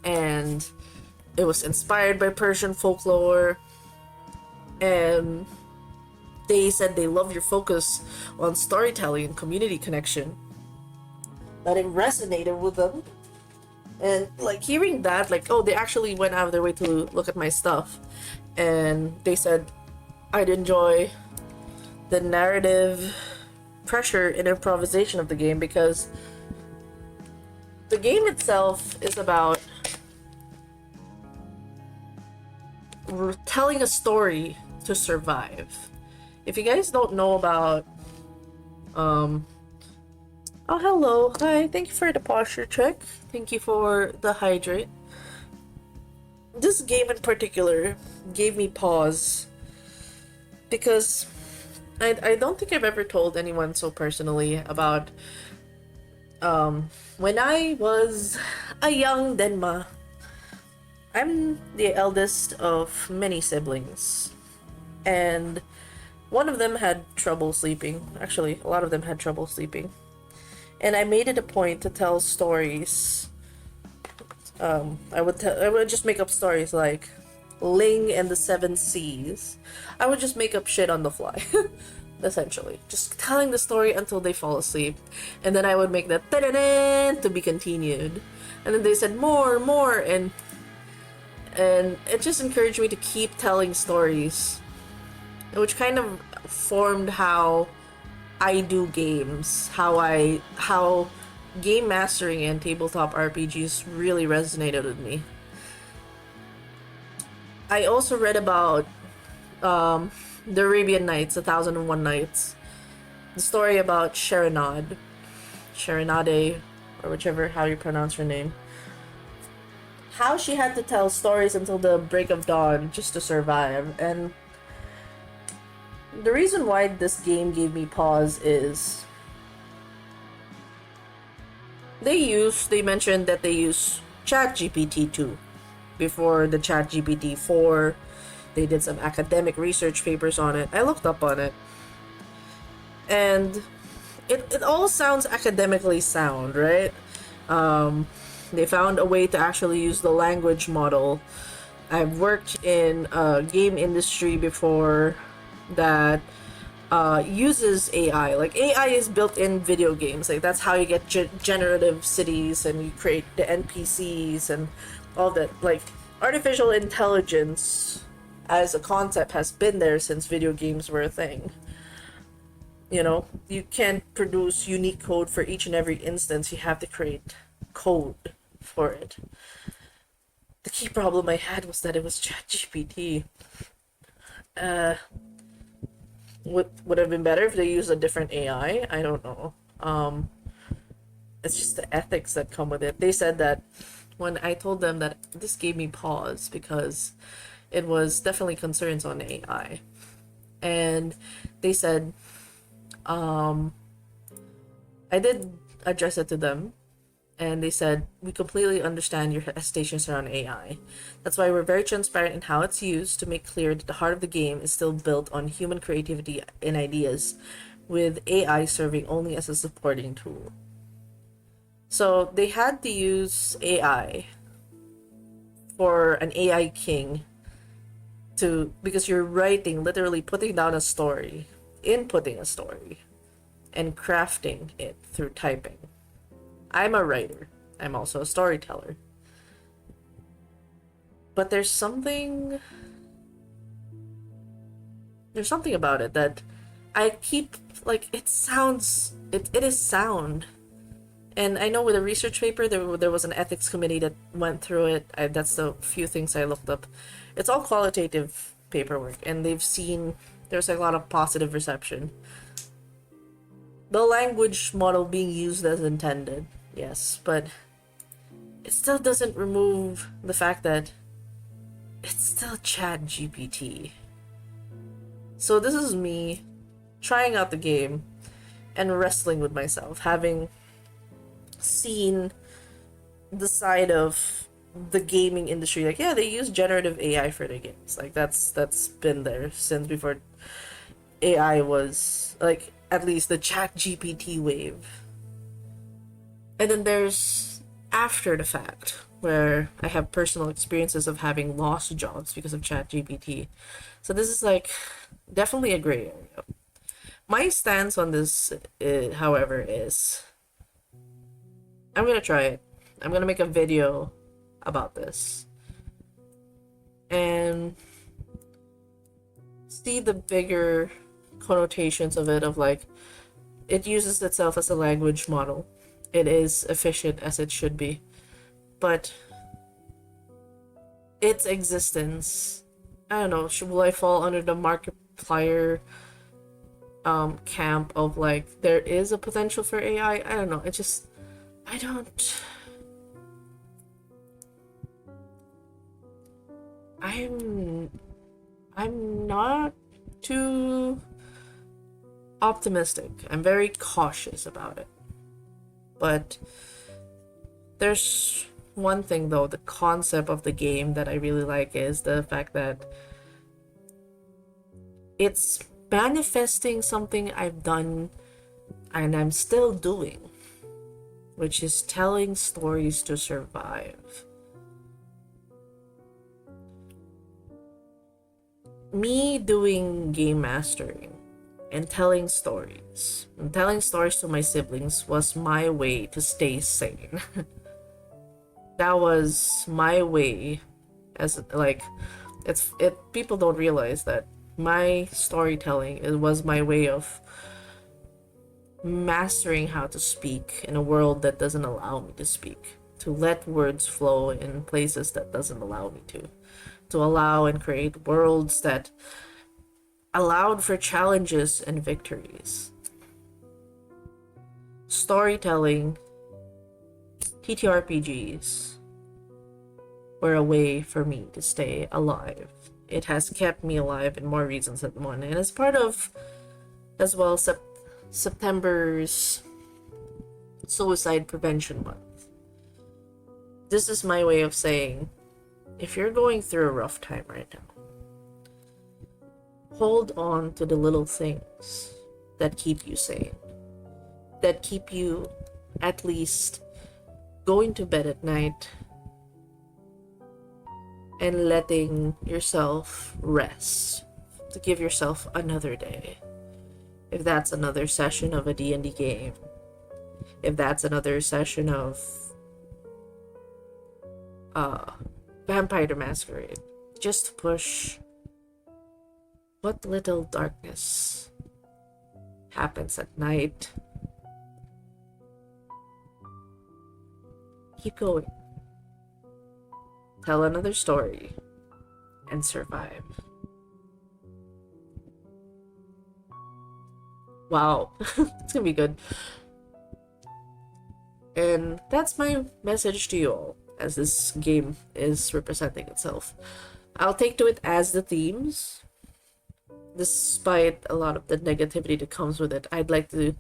and it was inspired by Persian folklore, and they said they love your focus on storytelling and community connection. That it resonated with them. And like hearing that, like, oh, they actually went out of their way to look at my stuff. And they said I'd enjoy the narrative pressure and improvisation of the game, because the game itself is about telling a story to survive. If you guys don't know about oh, hello. Hi. Thank you for the posture check. Thank you for the hydrate. This game in particular gave me pause because I don't think I've ever told anyone so personally about when I was a young Denma. I'm the eldest of many siblings, and one of them had trouble sleeping. Actually, a lot of them had trouble sleeping. And I made it a point to tell stories. I would just make up stories like Ling and the Seven Seas. I would just make up shit on the fly, essentially, just telling the story until they fall asleep, and then I would make that ta-da-da to be continued, and then they said more, and it just encouraged me to keep telling stories, which kind of formed how I do games, how game mastering and tabletop RPGs really resonated with me. I also read about the Arabian Nights, 1001 Nights, the story about Sherinade, or whichever how you pronounce her name. How she had to tell stories until the break of dawn just to survive, and the reason why this game gave me pause is they mentioned that they use ChatGPT 2 before the ChatGPT 4. They did some academic research papers on it. I looked up on it, and it all sounds academically sound, right? They found a way to actually use the language model. I've worked in a game industry before that uses AI. Like, AI is built in video games. Like, that's how you get generative cities, and you create the NPCs and all that. Like, artificial intelligence as a concept has been there since video games were a thing. You know, you can't produce unique code for each and every instance. You have to create code for it. The key problem I had was that it was ChatGPT. Would have been better if they used a different AI. I don't know. It's just the ethics that come with it. They said that when I told them that this gave me pause because it was definitely concerns on AI, and they said, I did address it to them, and they said, we completely understand your hesitations around AI. That's why we're very transparent in how it's used to make clear that the heart of the game is still built on human creativity and ideas, with AI serving only as a supporting tool. So they had to use AI for an AI king because you're writing, literally putting down a story, inputting a story, and crafting it through typing. I'm a writer. I'm also a storyteller. But there's something about it that I keep, like, it is sound. And I know with a research paper, there was an ethics committee that went through it. That's the few things I looked up. It's all qualitative paperwork, and they've seen there's a lot of positive reception. The language model being used as intended, yes, but it still doesn't remove the fact that it's still ChatGPT. So this is me trying out the game and wrestling with myself, having seen the side of the gaming industry. Like, yeah, they use generative AI for their games. Like, that's been there since before AI was, like, at least the Chat GPT wave. And then there's after the fact, where I have personal experiences of having lost jobs because of Chat GPT. So this is like definitely a gray area. My stance on this, however, is I'm gonna try it. I'm gonna make a video about this and see the bigger connotations of it, of like, it uses itself as a language model. It is efficient as it should be, but its existence, I don't know, will I fall under the Markiplier camp of like there is a potential for AI? I don't know. It just, I don't, I'm I'm not too optimistic. I'm very cautious about it. But there's one thing though, the concept of the game that I really like is the fact that it's manifesting something I've done and I'm still doing, which is telling stories to survive. Me doing game mastering and telling stories to my siblings was my way to stay sane. That was my way, as like, people don't realize that my storytelling, it was my way of mastering how to speak in a world that doesn't allow me to speak, to let words flow in places that doesn't allow me to allow and create worlds that allowed for challenges and victories. Storytelling, TTRPGs were a way for me to stay alive. It has kept me alive in more reasons than one, and as part of, as well, September's Suicide Prevention Month. This is my way of saying, if you're going through a rough time right now, hold on to the little things that keep you sane, that keep you at least going to bed at night and letting yourself rest, to give yourself another day. If that's another session of a D&D game, if that's another session of Vampire the Masquerade, just to push what little darkness happens at night. Keep going. Tell another story and survive. Wow, it's gonna be good. And that's my message to you all, as this game is representing itself. I'll take to it as the themes. Despite a lot of the negativity that comes with it, I'd like to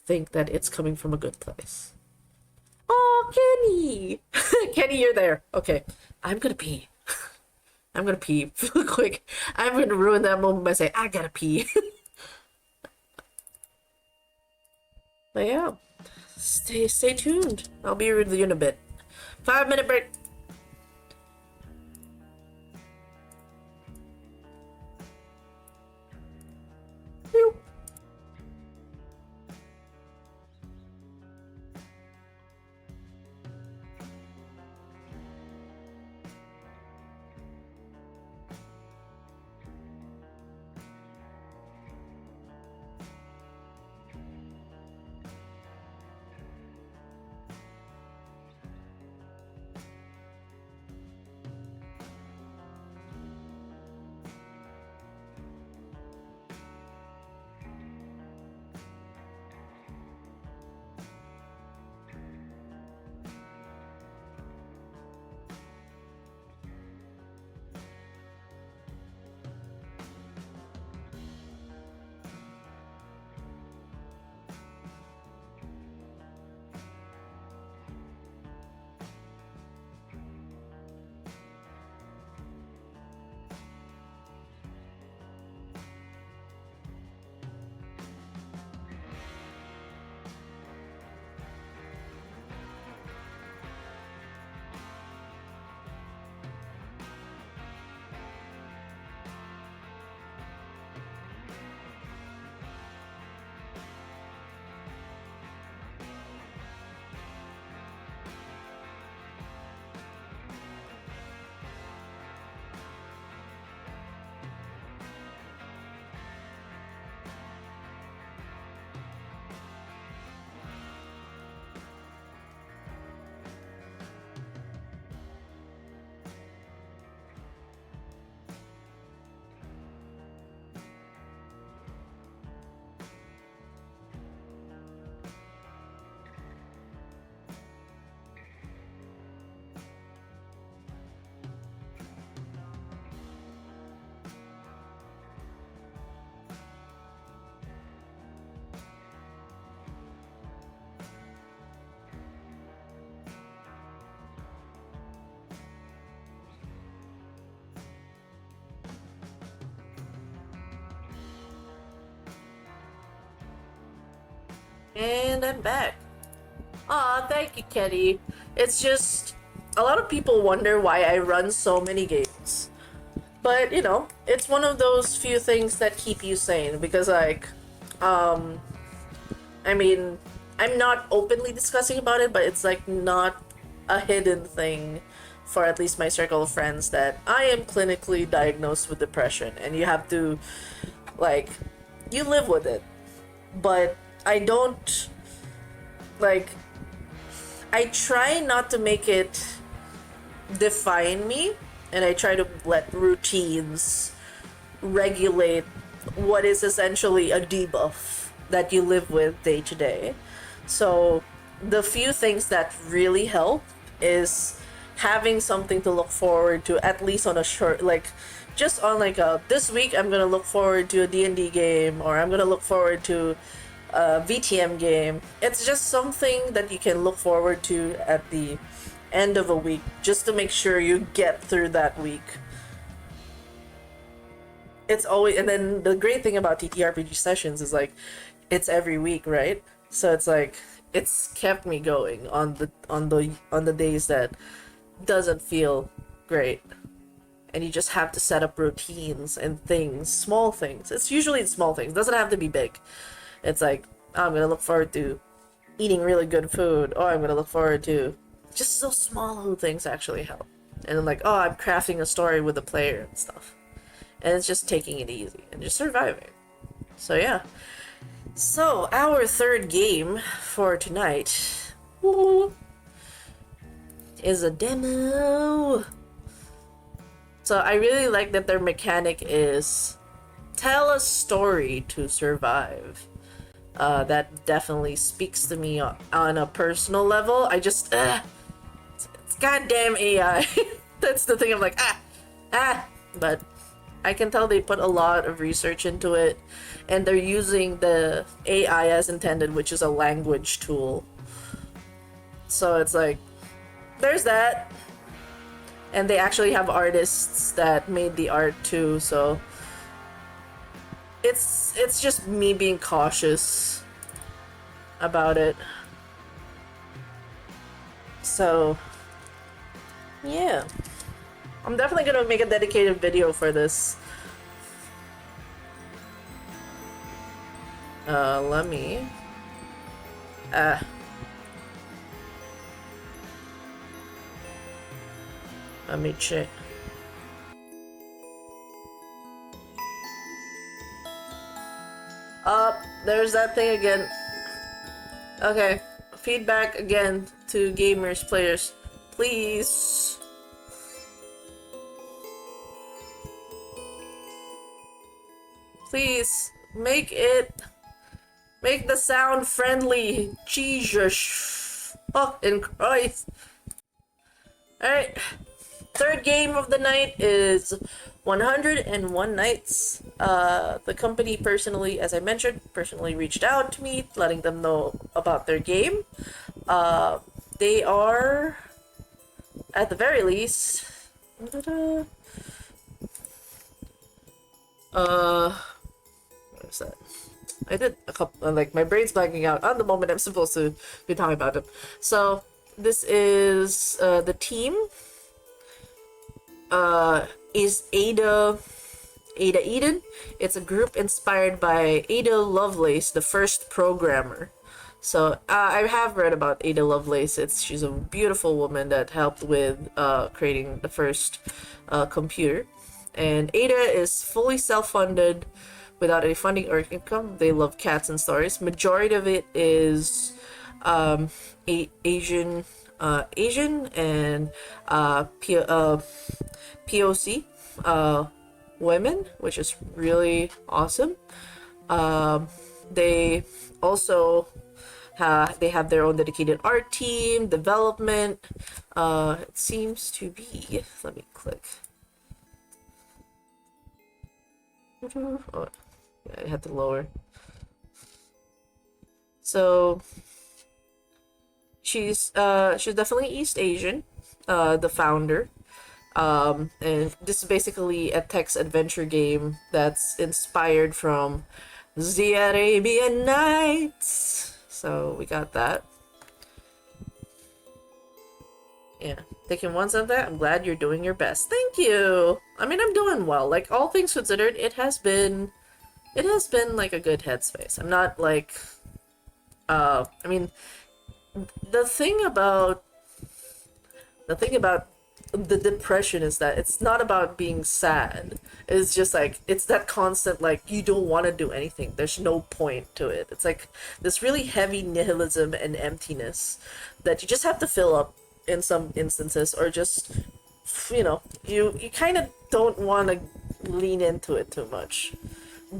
think that it's coming from a good place. Oh, Kenny! Kenny, you're there. Okay, I'm gonna pee. I'm gonna pee real quick. I'm gonna ruin that moment by saying, I gotta pee. But yeah, stay tuned. I'll be with you in a bit. 5-minute break. Pew. And I'm back. Aw, thank you, Kenny. It's just a lot of people wonder why I run so many games. But, you know, it's one of those few things that keep you sane because, like, I mean, I'm not openly discussing about it, but it's like not a hidden thing for at least my circle of friends that I am clinically diagnosed with depression and you have to, like, you live with it. But I don't, like, I try not to make it define me, and I try to let routines regulate what is essentially a debuff that you live with day to day. So the few things that really help is having something to look forward to, at least on a short, like, just on like a, this week I'm gonna look forward to a D&D game, or I'm gonna look forward to a VTM game. It's just something that you can look forward to at the end of a week, just to make sure you get through that week. It's always, and then the great thing about TTRPG sessions is like, it's every week, right? So it's like, it's kept me going on the days that doesn't feel great. And you just have to set up routines and things, small things. It's usually small things. It doesn't have to be big. It's like, oh, I'm gonna look forward to eating really good food, or I'm gonna look forward to just those small little things actually help. And then like, oh, I'm crafting a story with the player and stuff. And it's just taking it easy and just surviving. So yeah. So our third game for tonight, woo, is a demo. So I really like that their mechanic is tell a story to survive. That definitely speaks to me on a personal level. I just, it's goddamn AI. That's the thing. I'm like, but I can tell they put a lot of research into it, and they're using the AI as intended, which is a language tool. So it's like, there's that. And they actually have artists that made the art too, so it's just me being cautious about it. So yeah, I'm definitely gonna make a dedicated video for this. Let me let me check. There's that thing again. Okay, feedback again to gamers, players. Please. Please, make the sound friendly. Jesus. Fucking Christ. Alright. Third game of the night is 101 Nights. The company personally, as I mentioned, personally reached out to me, letting them know about their game. They are, at the very least, what is that? I did a couple, like, my brain's blanking out on the moment I'm supposed to be talking about them. So, this is, the team. Is Ada Eden. It's a group inspired by Ada Lovelace, the first programmer. So I have read about Ada Lovelace. She's a beautiful woman that helped with creating the first computer. And Ada is fully self-funded without any funding or income. They love cats and stories. Majority of it is Asian and POC women, which is really awesome. They also they have their own dedicated art team, development. It seems to be, let me click. Oh, yeah, I had to lower. So she's definitely East Asian, the founder. And this is basically a text adventure game that's inspired from the Arabian Nights. So we got that. Yeah, taking one step that. I'm glad you're doing your best. Thank you. I mean, I'm doing well. Like, all things considered, it has been like a good headspace. I'm not like, I mean, the thing about the depression is that it's not about being sad. It's just like, it's that constant, like, you don't want to do anything. There's no point to it. It's like this really heavy nihilism and emptiness that you just have to fill up in some instances, or just, you know, you kind of don't want to lean into it too much.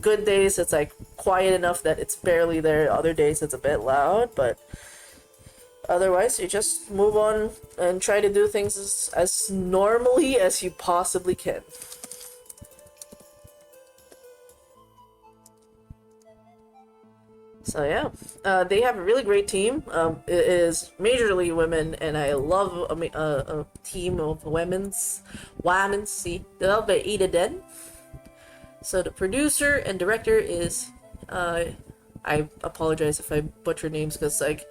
Good days, it's like quiet enough that it's barely there. Other days, it's a bit loud, but otherwise, you just move on and try to do things as normally as you possibly can. So yeah, they have a really great team. It is majorly women, and I love a team of women's. See, developed by Ada Den. So the producer and director is, I apologize if I butcher names, because like,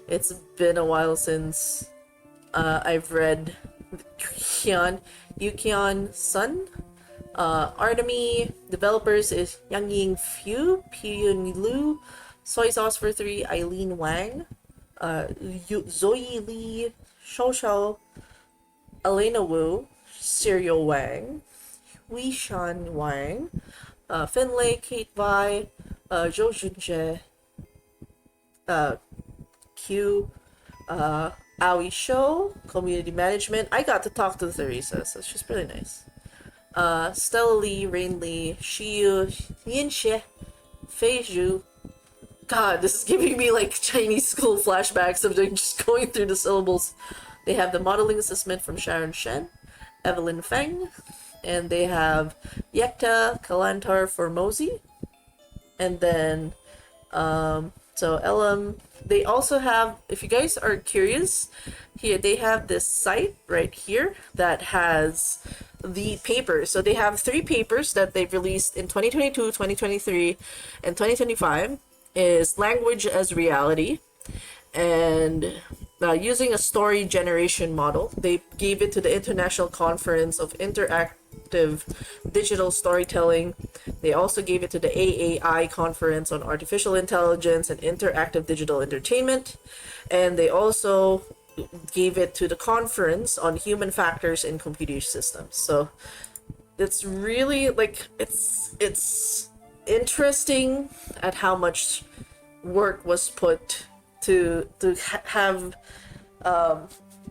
it's been a while since I've read Yukion Sun. Artemy developers is Yang Ying Fu, Pyun Lu, Soy Sauce for 3, Eileen Wang, Zoe Lee, Shou Shou, Elena Wu, Serial Wang, Wei Shan Wang, Finlay, Kate Vi, Zhou Junjie, Q, Aoi Show, community management. I got to talk to Theresa, so she's really nice. Stella Lee, Rain Lee, Shiyu, Yinxie, Fei Zhu. God, this is giving me like Chinese school flashbacks of just going through the syllables. They have the modeling assistant from Sharon Shen, Evelyn Feng, and they have Yekta Kalantar Formosi, and then so LM. They also have, if you guys are curious, here they have this site right here that has the papers. So they have 3 papers that they've released in 2022, 2023, and 2025. Is Language as Reality, and using a story generation model, they gave it to the International Conference of Interactive Digital Storytelling. They also gave it to the AAI Conference on Artificial Intelligence and Interactive Digital Entertainment, and they also gave it to the Conference on Human Factors in Computer Systems. So it's really like, it's interesting at how much work was put to have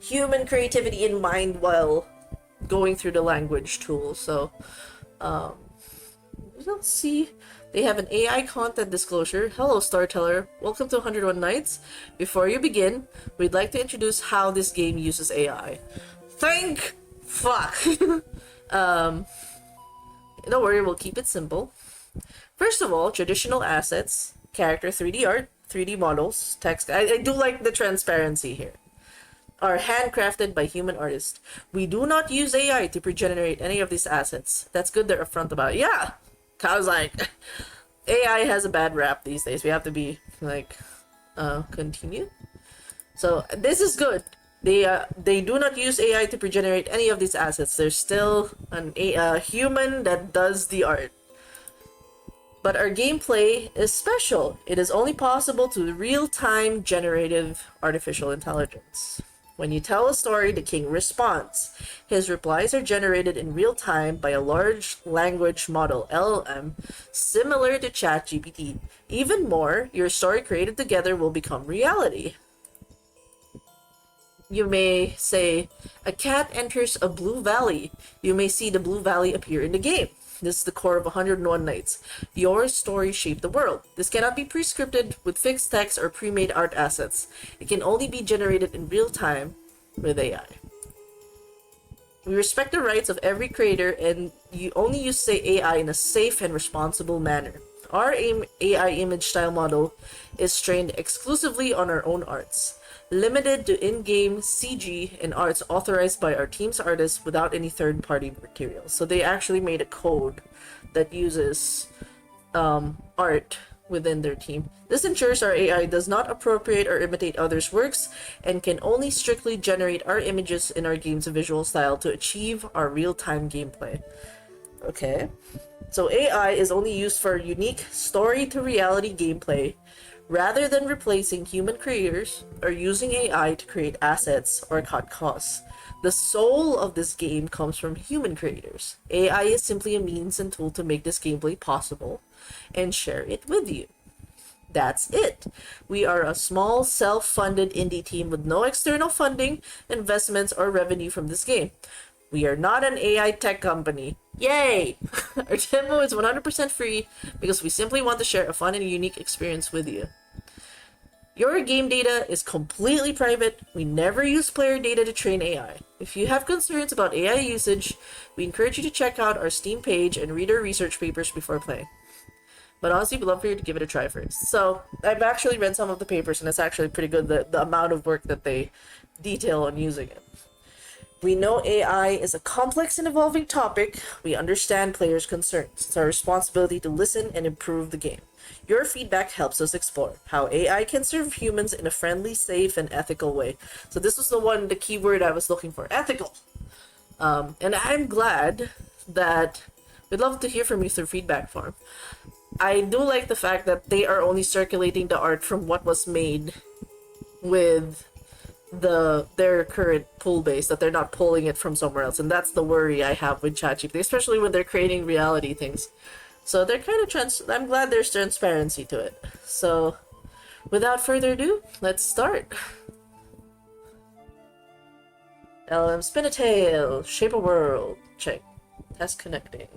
human creativity in mind while going through the language tool. So let's see, they have an AI content disclosure. Hello, Storyteller, welcome to 101 Nights. Before you begin, we'd like to introduce how this game uses AI. Thank fuck. Don't worry, we'll keep it simple. First of all, traditional assets, character 3D art, 3D models, text. I do like the transparency here. Are handcrafted by human artists. We do not use AI to pre-generate any of these assets. That's good they're upfront about it. Yeah! I was like, AI has a bad rap these days. We have to be like, continue? So this is good. They do not use AI to pre-generate any of these assets. There's still a human that does the art. But our gameplay is special. It is only possible to real-time generative artificial intelligence. When you tell a story, the king responds. His replies are generated in real time by a large language model, LLM, similar to ChatGPT. Even more, your story created together will become reality. You may say, a cat enters a blue valley. You may see the blue valley appear in the game. This is the core of 101 Nights. Your story shaped the world. This cannot be pre-scripted with fixed text or pre-made art assets. It can only be generated in real time with AI. We respect the rights of every creator, and you only use AI in a safe and responsible manner. Our AI image style model is trained exclusively on our own arts, limited to in-game CG and arts authorized by our team's artists without any third-party materials. So they actually made a code that uses art within their team. This ensures our AI does not appropriate or imitate others' works and can only strictly generate our images in our game's visual style to achieve our real-time gameplay. Okay. So AI is only used for unique story-to-reality gameplay rather than replacing human creators or using AI to create assets or cut costs. The soul of this game comes from human creators. AI is simply a means and tool to make this gameplay possible and share it with you. That's it. We are a small, self-funded indie team with no external funding, investments, or revenue from this game. We are not an AI tech company. Yay! Our demo is 100% free because we simply want to share a fun and unique experience with you. Your game data is completely private. We never use player data to train AI. If you have concerns about AI usage, we encourage you to check out our Steam page and read our research papers before playing. But honestly, we'd love for you to give it a try first. So, I've actually read some of the papers, and it's actually pretty good, the amount of work that they detail on using it. We know AI is a complex and evolving topic. We understand players' concerns. It's our responsibility to listen and improve the game. Your feedback helps us explore how AI can serve humans in a friendly, safe, and ethical way. So this was the key word I was looking for, ethical. And I'm glad that we'd love to hear from you through feedback form. I do like the fact that they are only circulating the art from what was made with their current pull base, that they're not pulling it from somewhere else, and that's the worry I have with ChatGPT, especially when they're creating reality things. So they're kind of I'm glad there's transparency to it. So without further ado, let's start. LM spin a tail, shape a world, check, test connecting.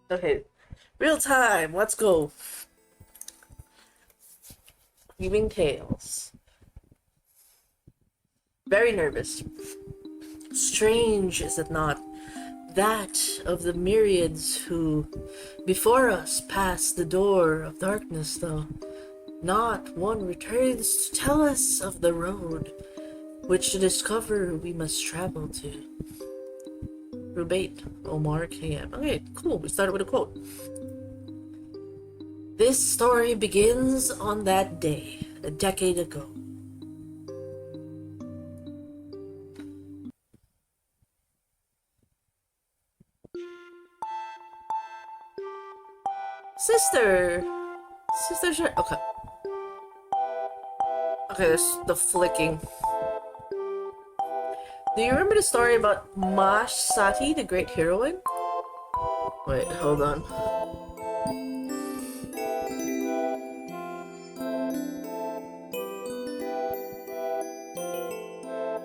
Okay, real time, let's go. Weaving tails. Very nervous. Strange, is it not? That of the myriads who before us passed the door of darkness, though not one returns to tell us of the road which to discover we must travel to. Rubate, Omar KM. Okay, cool. We started with a quote. This story begins on that day, a decade ago. Sister! Okay. Okay, there's the flicking. Do you remember the story about Mash Sati, the great heroine? Wait, hold on.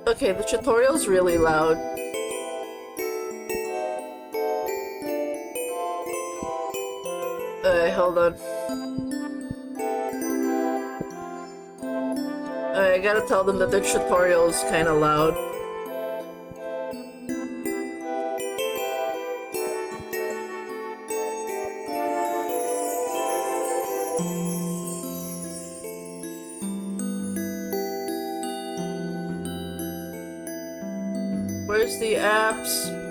Okay, the tutorial's really loud. Hold on. I gotta tell them that the tutorial's kinda loud. Where's the apps?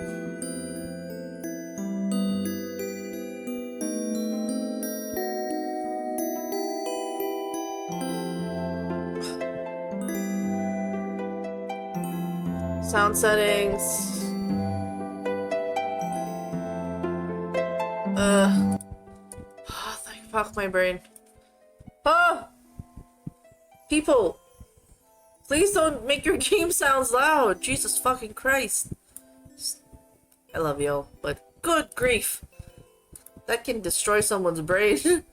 Sound settings. Fuck my brain. People! Please don't make your game sounds loud! Jesus fucking Christ. I love y'all, but good grief. That can destroy someone's brain.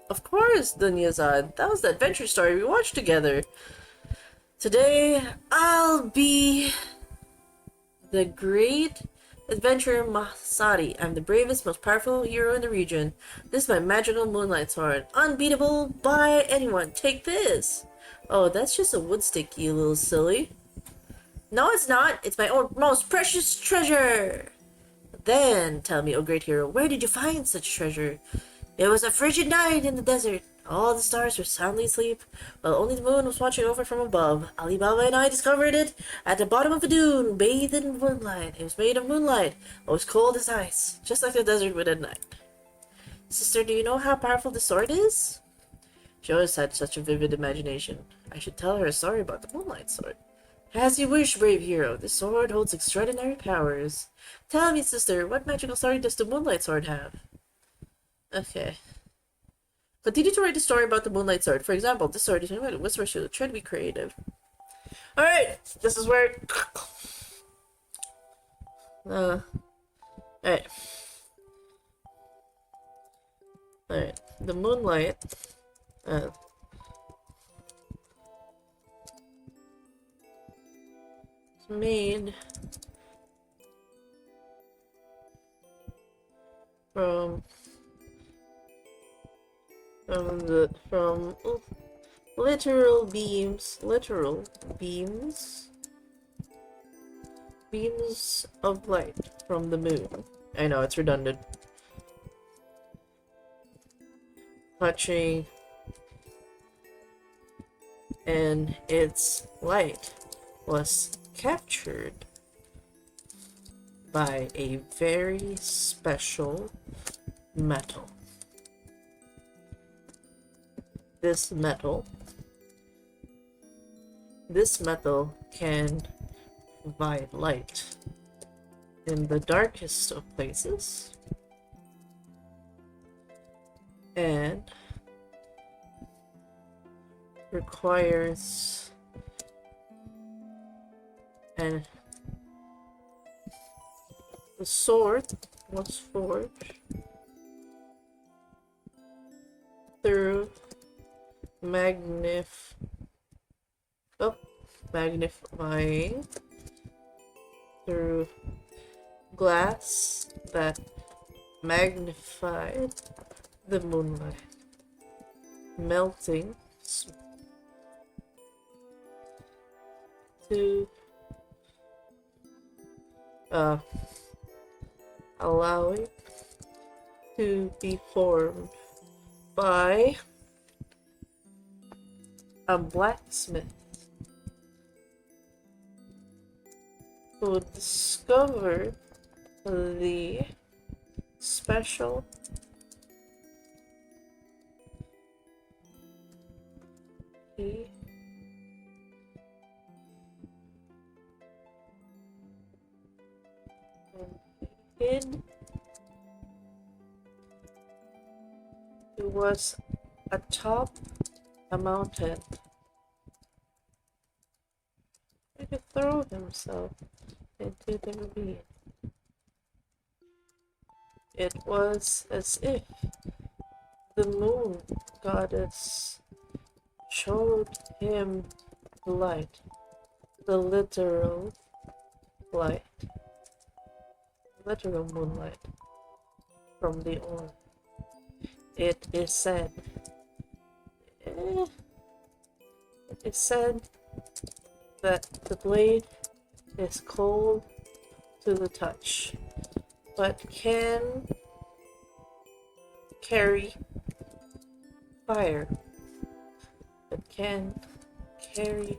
Of course, Dunya-san. That was the adventure story we watched together. Today, I'll be the great adventurer Masari. I'm the bravest, most powerful hero in the region. This is my magical moonlight sword. Unbeatable by anyone. Take this. Oh, that's just a wood stick, you little silly. No, it's not. It's my own most precious treasure. Then, tell me, O great hero, where did you find such treasure? It was a frigid night in the desert. All the stars were soundly asleep, while only the moon was watching over from above. Ali Baba and I discovered it at the bottom of a dune, bathed in moonlight. It was made of moonlight, but was cold as ice, just like the desert would at night. Sister, do you know how powerful the sword is? She always had such a vivid imagination. I should tell her a story about the moonlight sword. As you wish, brave hero. The sword holds extraordinary powers. Tell me, sister, what magical story does the moonlight sword have? Okay. Continue to write a story about the moonlight sword. For example, this sword is made with a whisper shield. Try to be creative. Alright, this is where... Alright. Alright, the moonlight... it's made... from literal beams of light from the moon. I know it's redundant. Touching, and its light was captured by a very special metal. This metal can provide light in the darkest of places and requires and the sword was forged through magnifying through glass that magnified the moonlight, melting to allowing to be formed by a blacksmith who discovered the special key hid. It was atop a mountain. He could throw himself into the ravine. It was as if the moon goddess showed him light, the literal light, literal moonlight from the orb. It is said that the blade is cold to the touch, but can carry fire. It can carry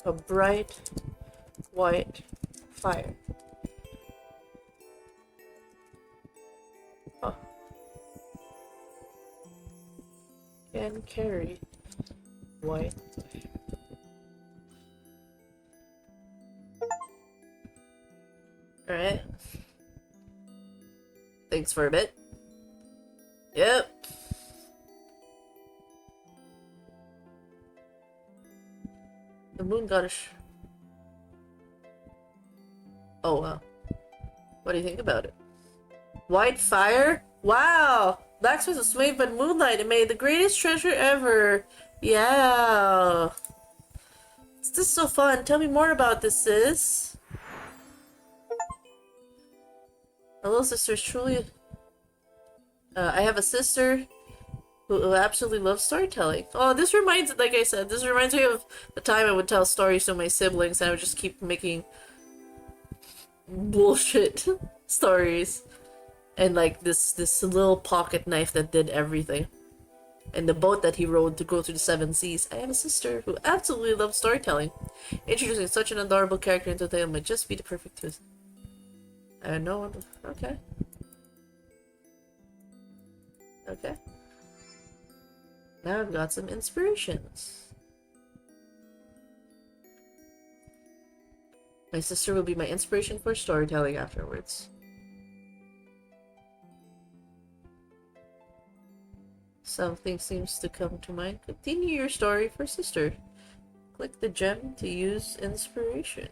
a bright white fire. Can carry white fire. Alright. Thanks for a bit. Yep. The moon goddess. Oh wow. What do you think about it? White fire? Wow! Blacksmith was made by moonlight and made the greatest treasure ever. Yeah. This is so fun. Tell me more about this, sis. My little sister is truly... I have a sister who absolutely loves storytelling. Oh, this reminds, like I said, this reminds me of the time I would tell stories to my siblings and I would just keep making bullshit stories. And like this little pocket knife that did everything. And the boat that he rowed to go through the seven seas. I have a sister who absolutely loves storytelling. Introducing such an adorable character into the tale might just be the perfect twist. I know. Okay. Okay. Now I've got some inspirations. My sister will be my inspiration for storytelling afterwards. Something seems to come to mind. Continue your story for sister. Click the gem to use inspiration.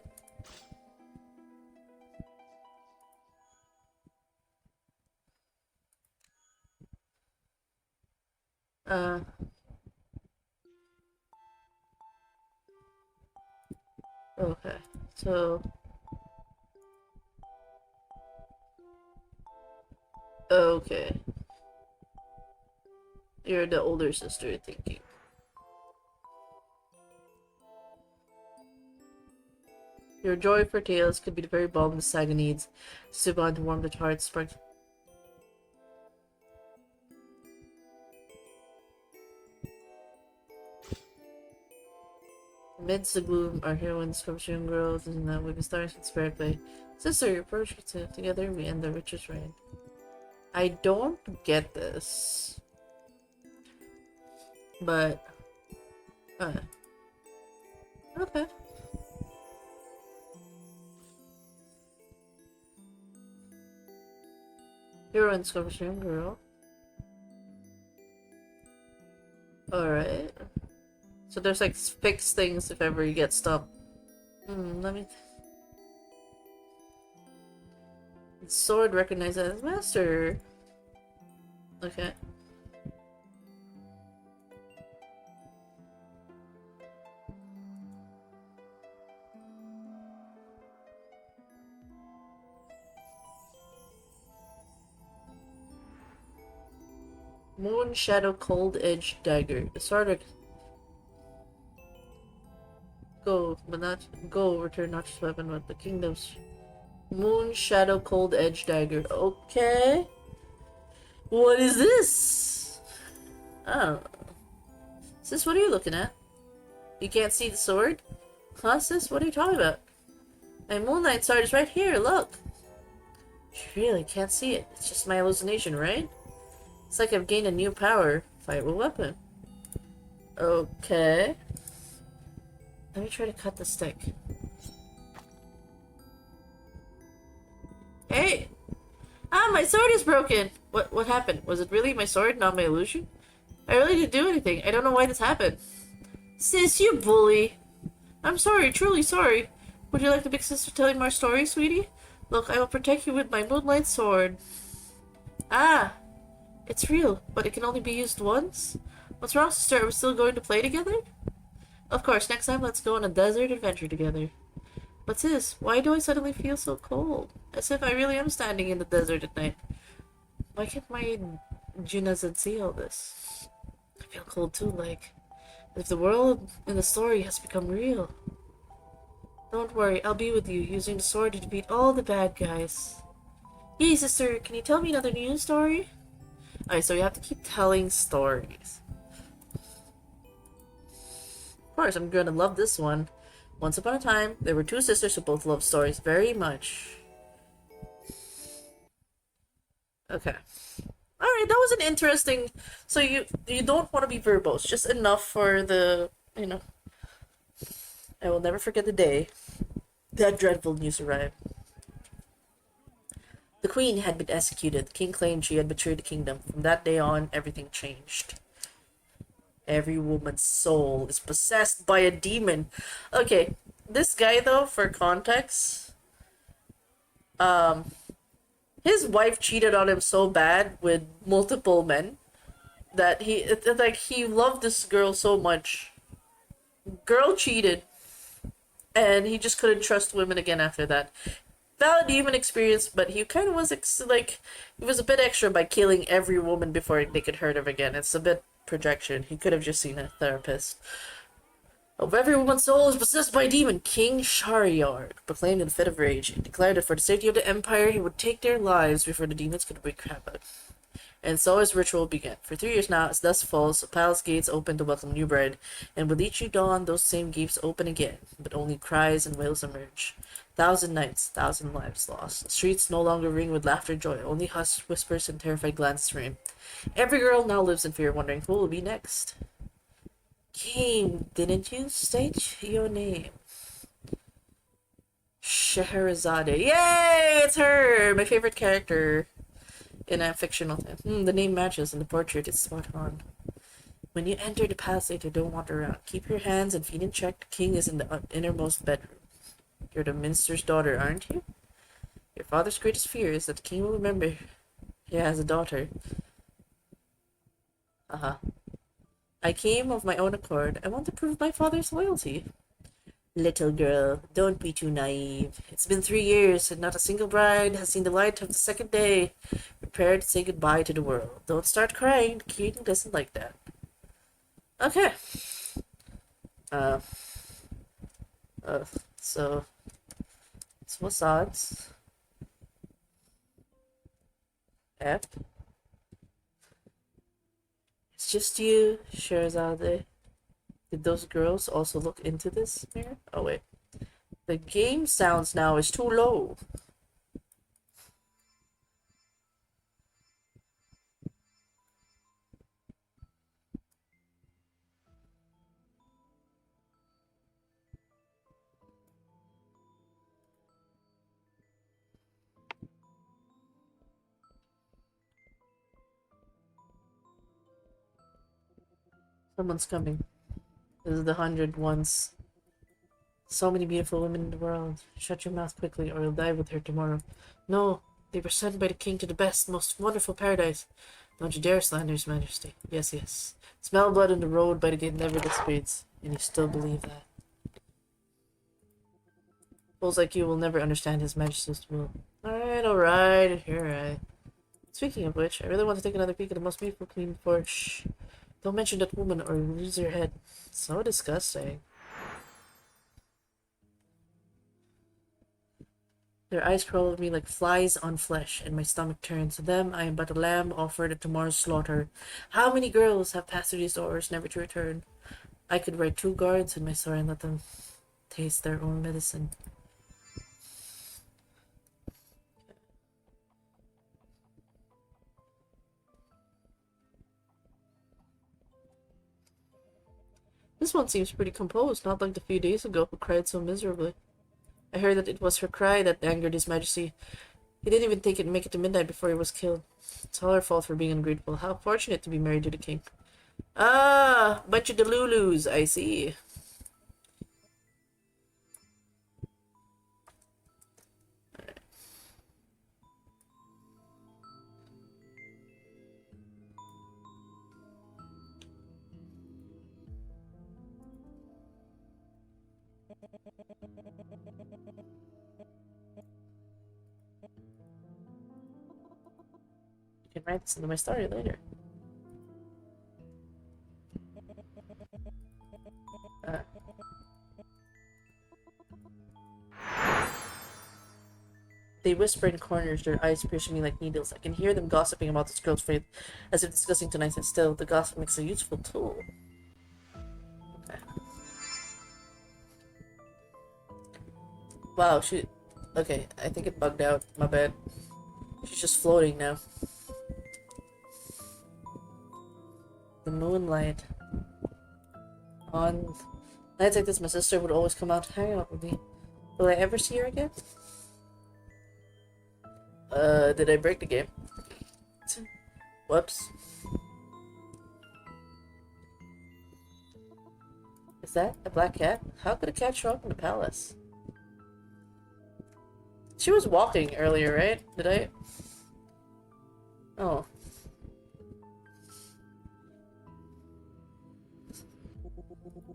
Okay. So okay. You're the older sister thinking. Your joy for tales could be the very balm the saga needs. Subon to warm the heart, spark. Amidst the gloom, our heroines from young girls and that with the stars inspired by sister, your approach together we end the richest reign. I don't get this. But okay. Heroines from young girl. Alright. So there's like fixed things if ever you get stuck. Let me... Sword recognized as master. Okay. Moon Shadow Cold Edge Dagger. The sword go, but not go. Return not just weapon, but the kingdom's Moon Shadow Cold Edge Dagger. Okay. What is this? Oh. Sis, what are you looking at? You can't see the sword? Huh, sis? What are you talking about? My Moonlight Sword is right here, look! You really can't see it. It's just my hallucination, right? It's like I've gained a new power. Fight with weapon. Okay. Let me try to cut the stick. Hey! Ah, my sword is broken! What happened? Was it really my sword, not my illusion? I really didn't do anything. I don't know why this happened. Sis, you bully! I'm sorry, truly sorry. Would you like the big sister telling more stories, sweetie? Look, I will protect you with my moonlight sword. Ah! It's real, but it can only be used once? What's wrong, sister? Are we still going to play together? Of course, next time let's go on a desert adventure together. But sis, why do I suddenly feel so cold? As if I really am standing in the desert at night. Why can't my Junazan see all this? I feel cold too, like if the world in the story has become real. Don't worry, I'll be with you, using the sword to defeat all the bad guys. Yay, sister, can you tell me another news story? Alright, so we have to keep telling stories. Of course, I'm gonna love this one. Once upon a time, there were two sisters who both loved stories very much. Okay. Alright, that was an interesting... So you don't want to be verbose, just enough for the, you know... I will never forget the day that dreadful news arrived. The queen had been executed. The king claimed she had betrayed the kingdom. From that day on, everything changed. Every woman's soul is possessed by a demon. Okay, this guy though, for context, his wife cheated on him so bad with multiple men that he loved this girl so much. Girl cheated, and he just couldn't trust women again after that. valid demon experience, but he kind of was like he was a bit extra by killing every woman before they could hurt him again. It's a bit projection. He could have just seen a therapist. Of every woman's soul is possessed by a demon, King Shariard proclaimed in a fit of rage and declared that for the safety of the Empire, he would take their lives before the demons could wreak havoc. And so his ritual began. For 3 years now, as dusk falls, the palace gates open to welcome new bride, and with each new dawn, those same gates open again, but only cries and wails emerge. 1,000 nights, 1,000 lives lost. The streets no longer ring with laughter and joy, only hushed whispers and terrified glances reign. Every girl now lives in fear, wondering who will be next. King, didn't you state your name? Scheherazade. Yay! It's her! My favorite character in a fictional thing. The name matches and the portrait is spot on. When you enter the palace later, don't wander around. Keep your hands and feet in check. The king is in the innermost bedroom. You're the minister's daughter, aren't you? Your father's greatest fear is that the king will remember he has a daughter. I came of my own accord. I want to prove my father's loyalty. Little girl, don't be too naive. It's been 3 years, and not a single bride has seen the light of the second day. Prepare to say goodbye to the world. Don't start crying. The king doesn't like that. Okay. So what's odds? F. It's just you, Sherazade. Did those girls also look into this mirror? Oh wait. The game sounds now is too low. Someone's coming. This is the 100 ones. So many beautiful women in the world. Shut your mouth quickly, or you'll die with her tomorrow. No, they were sent by the king to the best, most wonderful paradise. Don't you dare slander his majesty. Yes, yes. Smell blood in the road by the gate never dissipates, and you still believe that. Fools like you will never understand his majesty's will. Alright, alright. Speaking of which, I really want to take another peek at the most beautiful queen before. Shh. Don't mention that woman or you'll lose your head. So disgusting. Their eyes crawl over me like flies on flesh, and my stomach turns. To them, I am but a lamb offered at tomorrow's slaughter. How many girls have passed through these doors, never to return? I could write 2 guards in my story and let them taste their own medicine. This one seems pretty composed, not like the few days ago who cried so miserably. I heard that it was her cry that angered his majesty. He didn't even make it to midnight before he was killed. It's all her fault for being ungrateful. How fortunate to be married to the king. Ah, bunch of delulus, I see. You can write this into my story later. They whisper in corners, their eyes piercing me like needles. I can hear them gossiping about this girl's fate, as if discussing tonight's and still. The gossip makes a useful tool. Okay. Wow, she... Okay, I think it bugged out. My bad. She's just floating now. The moonlight. On nights like this, my sister would always come out to hang out with me. Will I ever see her again? Did I break the game? Whoops. Is that a black cat? How could a cat show up in the palace? She was walking earlier, right? Did I? Oh.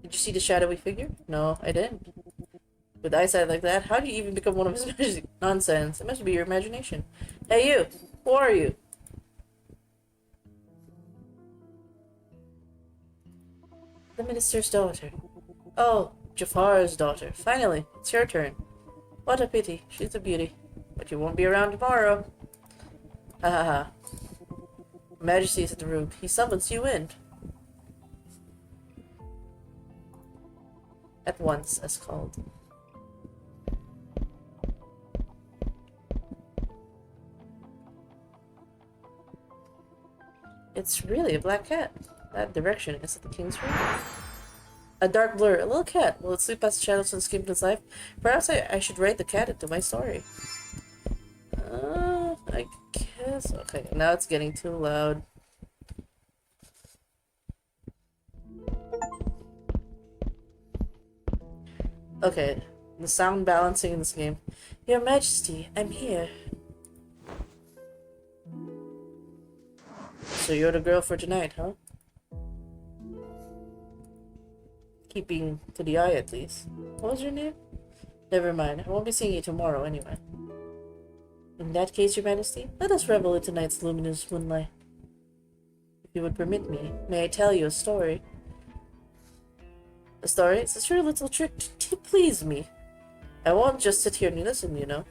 Did you see the shadowy figure? No, I didn't. With eyesight like that, how do you even become one of his magic? Nonsense. It must be your imagination. Hey you! Who are you? The minister's daughter. Oh, Jafar's daughter. Finally, it's your turn. What a pity. She's a beauty. But you won't be around tomorrow. Ha ha ha. Majesty is in the room. He summons you in. At once, as called. It's really a black cat. That direction is it the king's room? A dark blur, a little cat. Will it sleep past the shadows and escape its life? Perhaps I should write the cat into my story. I guess. Okay, now it's getting too loud. Okay, the sound balancing in this game. Your Majesty, I'm here. So you're the girl for tonight, huh? Keeping to the eye at least. What was your name? Never mind, I won't be seeing you tomorrow anyway. In that case, your Majesty, let us revel in tonight's luminous moonlight. If you would permit me, may I tell you a story? A story? It's a sure little trick to please me. I won't just sit here and listen, you know.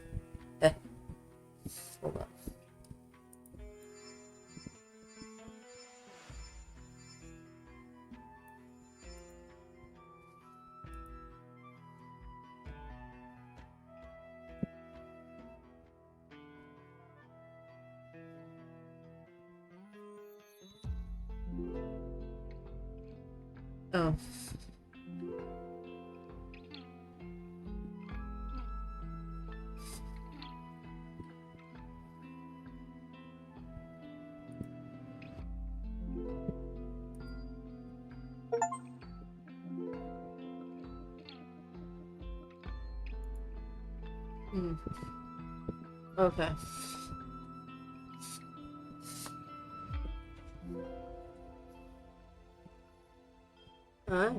Hold on. Oh. Okay. Huh?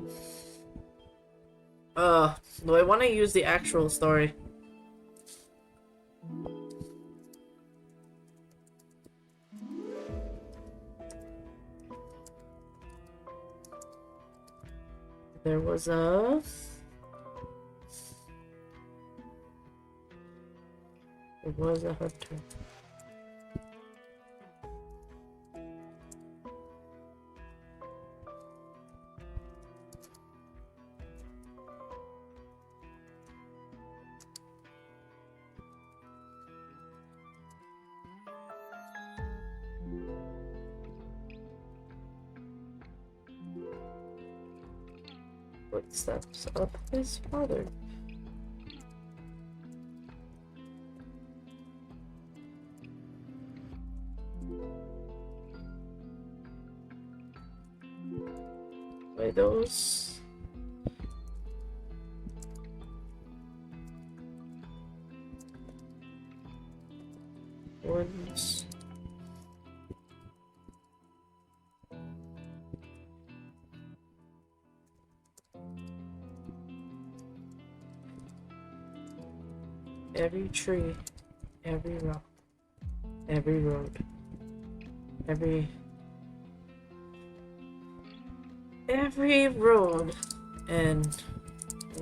Do I want to use the actual story? There was a... It was a hunter. Footsteps of his father. By those ones. Every tree, every rock, every road, every road, and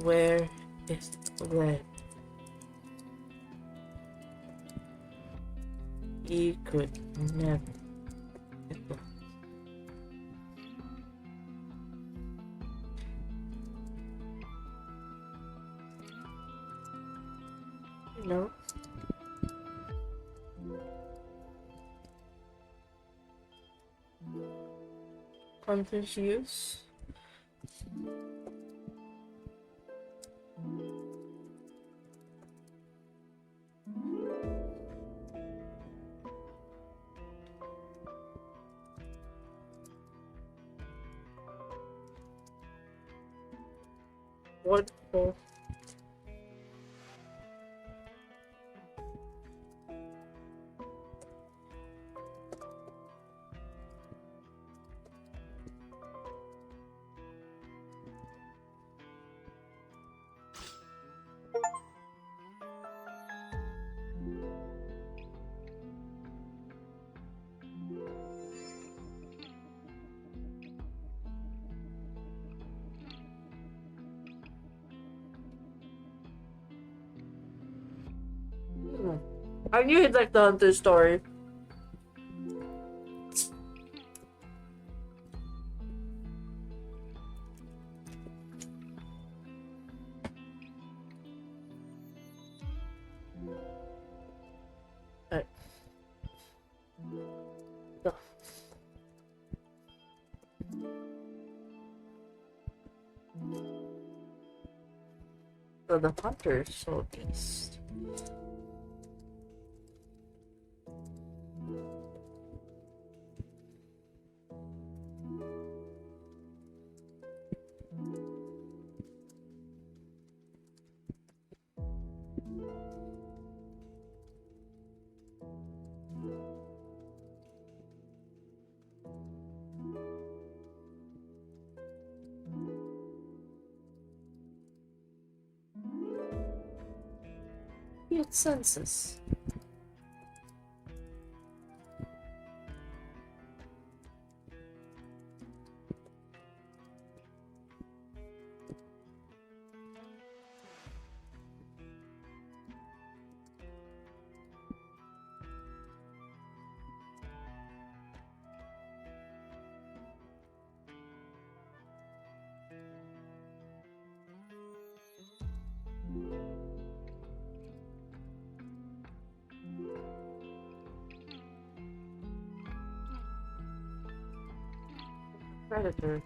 where it led. He could never get lost. No. Hunter's use. What for? I knew he'd like the hunter story. Alright. Go. So the hunter is so east. Cute census. Predator.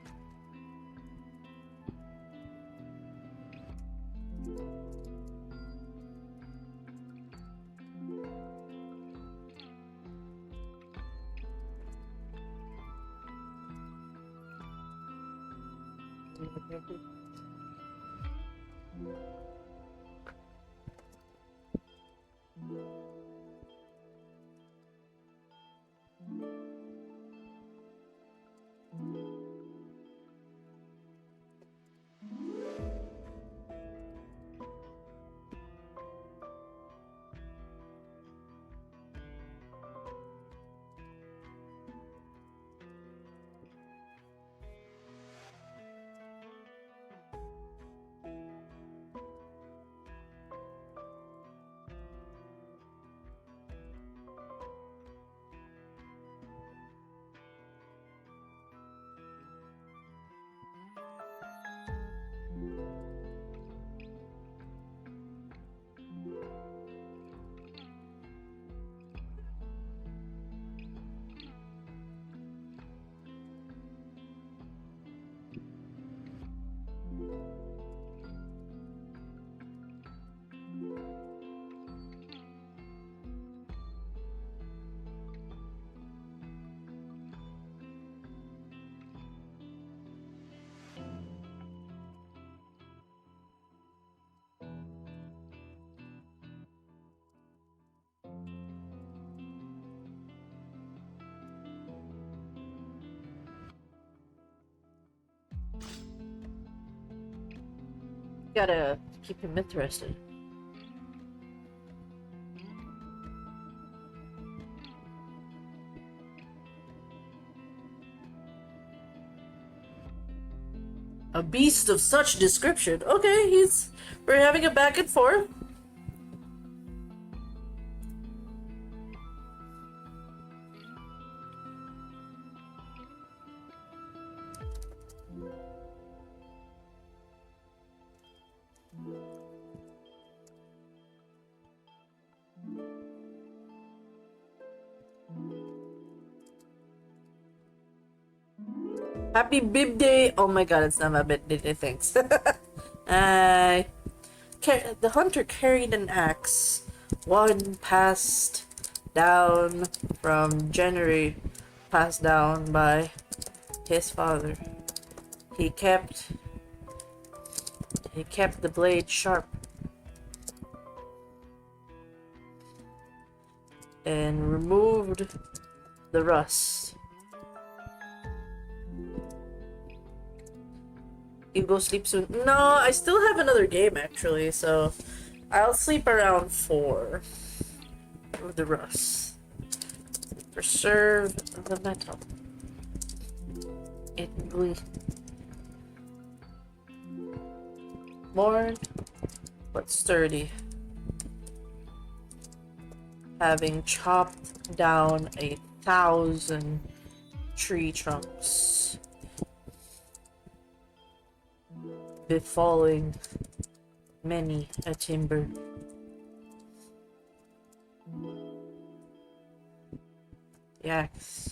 Gotta keep him interested. A beast of such description. Okay, we're having a back and forth. Happy Bib Day! Oh my god, it's not my birthday, thanks. The hunter carried an axe. One passed down from January, passed down by his father. He kept the blade sharp and removed the rust. You go sleep soon? No, I still have another game actually, so I'll sleep around 4 of the rust. Preserve the metal. It will worn but sturdy. having chopped down 1,000 tree trunks, befalling many a timber. Yes.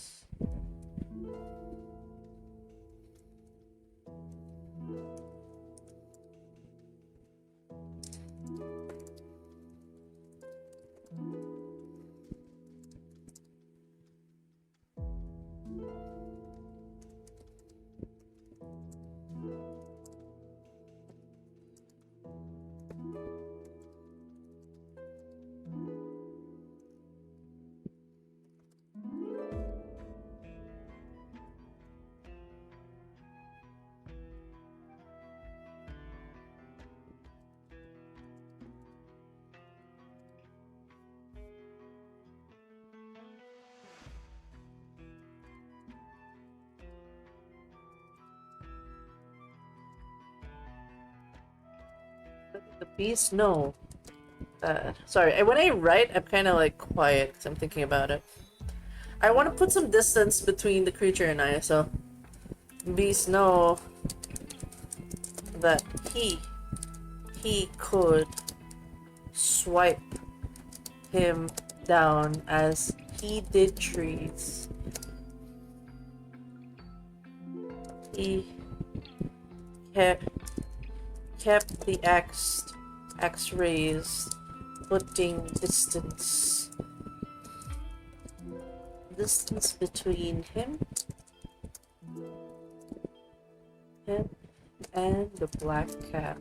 The beast, no. Sorry, when I write, I'm kind of like quiet because I'm thinking about it. I want to put some distance between the creature and I, so beast know that he could swipe him down as he did trees. He kept the axe raised, putting distance between him and the black cat.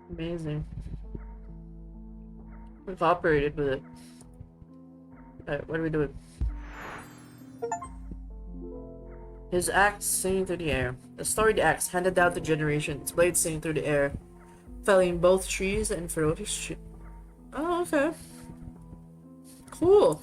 Amazing. We've operated with it. Alright, what are we doing? His axe singing through the air. A storied axe handed down to generations, blades singing through the air, felling both trees and ferocious. Oh, okay. Cool.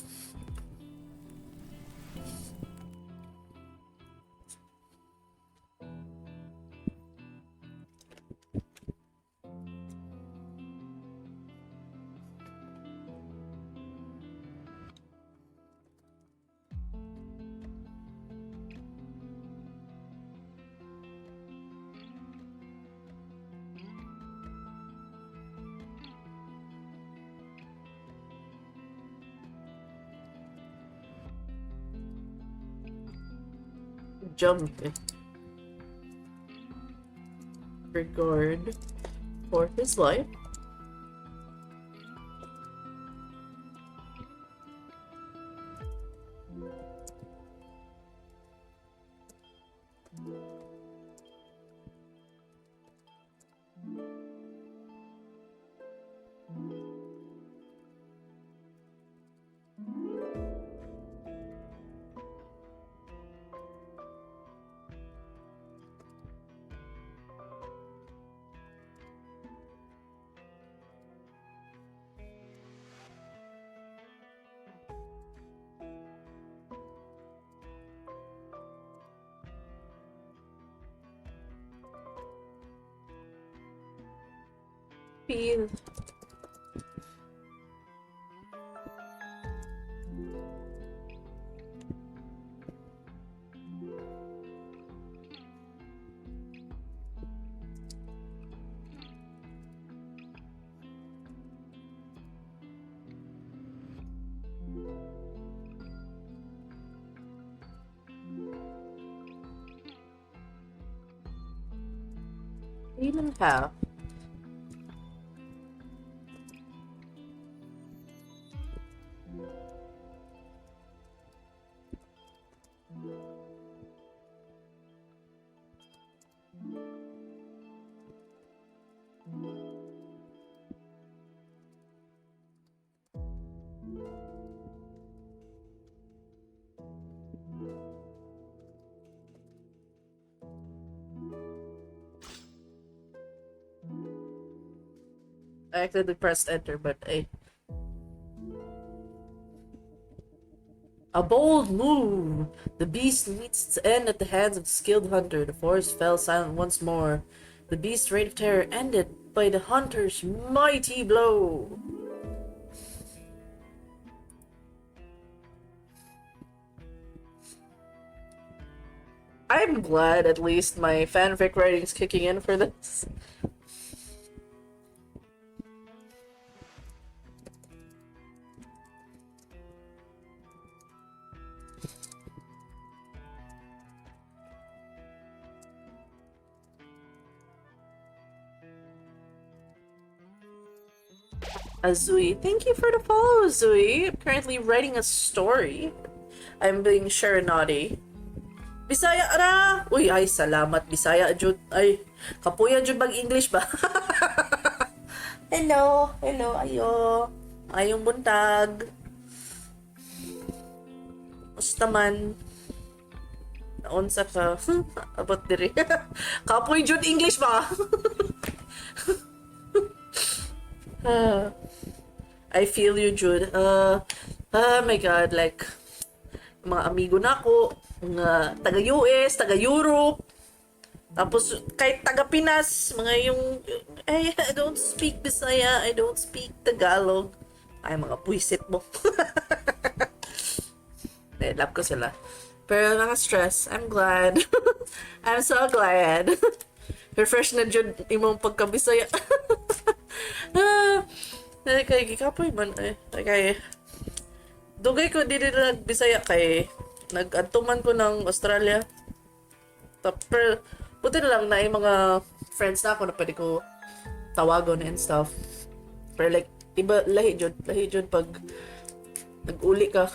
Jumping. Regard for his life. Feel. Even half. I accidentally pressed enter, but hey. A bold move! The beast meets its end at the hands of the skilled hunter. The forest fell silent once more. The beast's reign of terror ended by the hunter's mighty blow. I'm glad at least my fanfic writing's kicking in for this. Azui, thank you for the follow, Azui. I'm currently writing a story. I'm being Sharonati. Bisaya ra! Uy, ay, salamat, Bisaya, Jud. Ay, kapuya, Jud, mag-English ba? Hello, ayo. Ayong buntag. Basta man. Naunsa ka. Abot diri. Kapoy, Jud, English ba? I feel you, Jude. Oh my God, like, mga amigo na ako, mga taga-US, taga-Europe, tapos kahit taga-Pinas, mga yung, I don't speak Bisaya, I don't speak Tagalog. Ay, mga puwisit mo. Love ko sila. Pero naka-stress. I'm glad. I'm so glad. Refresh na Jude imong pagka-Bisaya. Kay gikapoy man kay dugay ko dili na nagbisaya kay nag-adtuman ko ng Australia. Pero buti na lang na yung mga friends na ako na pwede ko tawagon and stuff. Pero like iba lahi jud pag nag-uli ka.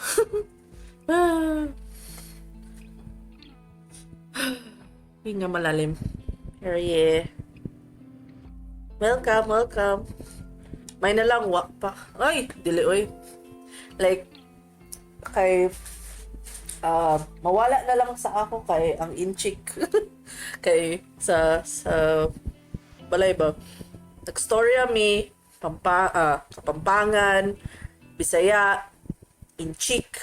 Hinga malalim. Pero yeah. Welcome. May na lang, wak pa. Ay, dili, oy. Like, kay, mawala na lang sa ako kay ang inchik. Kay, sa, balay ba? Nag-storya mi, Kapampangan, Bisaya, inchik,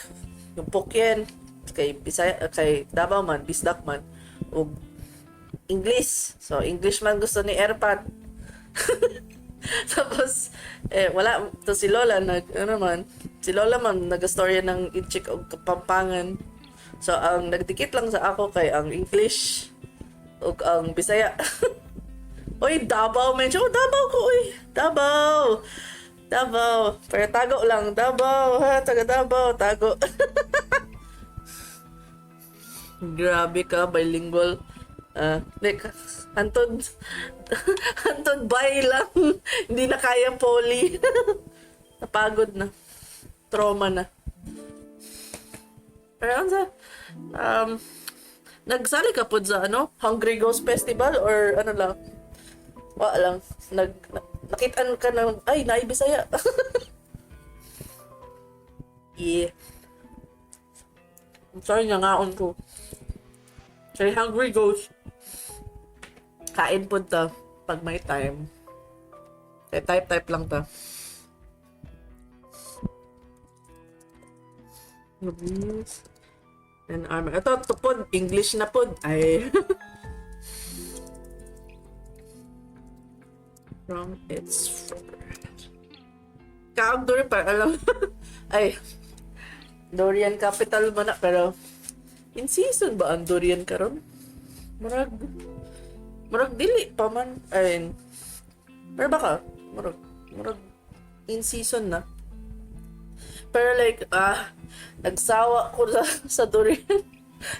yung Pokyen, kay Bisaya, kay Davao man, Bisdak man, o English. So, English man gusto ni Erpat. Tapos, wala. Tapos si Lola, si Lola man, nag-storya ng inchik o Kapampangan. So, ang nagdikit lang sa ako kay ang English o ang Bisaya. Uy, Davao, medyo. Oh, Davao ko, uy. Davao. Pero tago lang. Davao, ha? Taga Davao, tago. Grabe ka, bilingual. Like, Anton bay lang. Hindi na kaya poly. Napagod na. Trauma na. Pero nagsali ka po sa Hungry Ghost Festival or ano lang? Wala lang. Nakitaan ka na, ay, naibisaya. Yeah. I'm sorry nga ngaon ko. Kay Hungry Ghost. Kain po ta pag may time. Kaya type lang ta. Movies. And armor. Ito pod. English na pod. Ay. From its fur. Kaag Dorian pa. Alam. Ay. Dorian capital man na. Pero in season ba ang Dorian karon? Murag dili pa man. Ayun. Pero baka, murag in season na. Pero like, nagsawa ko sa durian.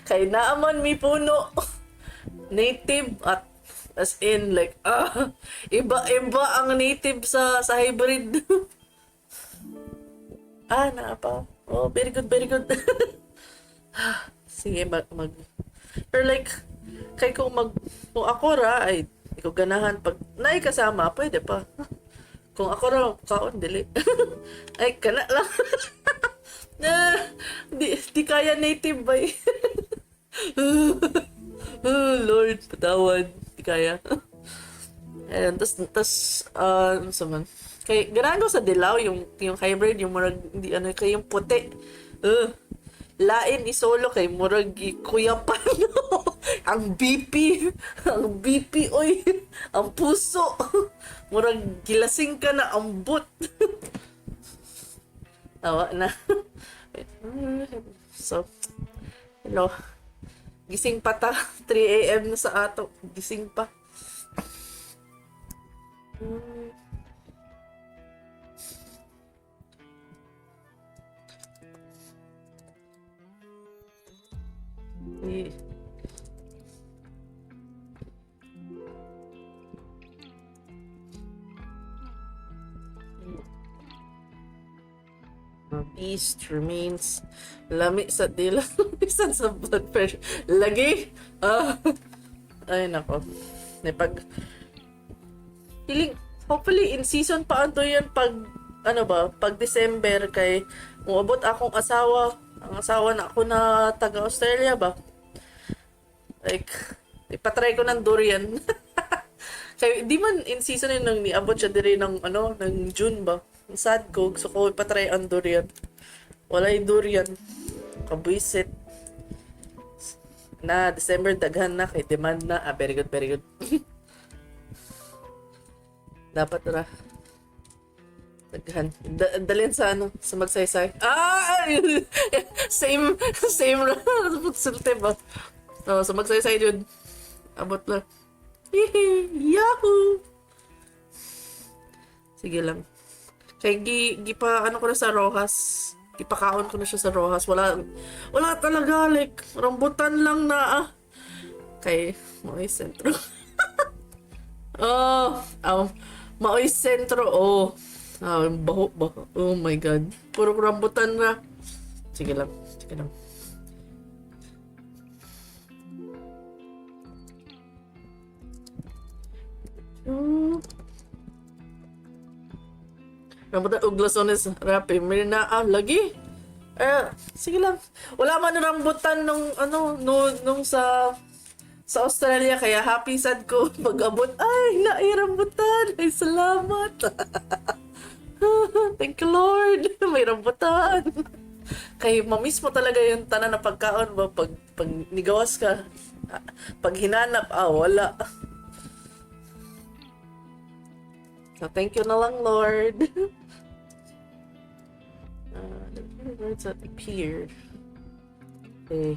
Kay naaman mi puno. Native at as in like, iba ang native sa hybrid. Na pa. Oh, very good. Sige, mag. Pero like, kung ako ra, ay, di ko ganahan. Pag naay kasama, pwede pa. Kung ako ra, kaon, dili. Ay, kana lang. Di kaya native ba eh. Lord, patawad. Di kaya. Ayan, tas, ano sa man? Kay ganahan ko sa dilaw yung hybrid yung murag hindi ano kay yung puti. Lain isolo kay murag kuyapan. Ang BP, ang BP oy, ang puso. Murag gilasing ka na ambot. Awa na. So, hello. Gising pa ta. 3 a.m. na sa ato. Gising pa. Eh. Beast remains lami sa dila. Bisan sa blood pressure. Lagi. Ay nako. Pag feeling hopefully in season pa anto yan pag ano ba pag December kay muabot akong asawa. Ang asawa na ako na taga Australia ba. Like ipatry ko ng durian. Kaya di man in season yun nang niabot siya diri ng ano ng June ba. Sad ko, gusto ko ipatry ang durian. Walay durian. Kabuisit. Na, December daghan na, kay demand na. Very good, very good. Dapat na. Daghan. Dalhin sa ano, sa magsaysay. Same sulte ba? Sa magsaysay yun. Abot na. Yahoo! Sige lang. Kaya gipa ano ko na sa Rojas. Gipakaon ko na siya sa Rojas. Wala talaga like rambutan lang na kay Maoy Sentro. Maoy Sentro. Baho. Oh my god. Puro rambutan na. Sige lang. Rambutan og glasones rapi. Mirina lagi. Sige lang. Wala man rambutan nung sa Australia kaya happy sad ko pag-abot. Ay, naay rambutan. Ay, salamat. Thank you Lord. May rambutan. Kay mamiss mo talaga yung tanan na pagkaon ba pag nigawas ka. Pag hinanap wala. So, thank you na lang, Lord. The words that appeared. Okay.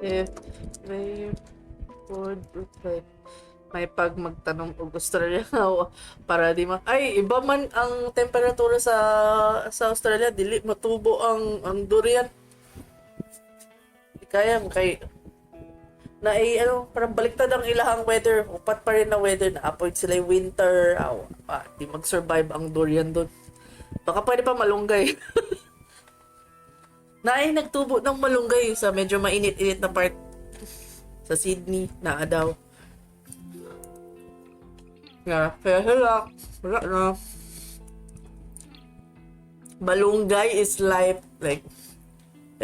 If they would reflect may pag magtanong og Australia para di iba man ang temperatura sa Australia dili matubo ang durian kaya kay parang baliktad ang ilahang weather upat pa rin na weather na apoy sila yung winter di mag-survive ang durian doon baka pwede pa malunggay. Nagtubo ng malunggay sa medyo mainit-init na part sa Sydney na daw. Kaya wala na. Malunggay is life. Like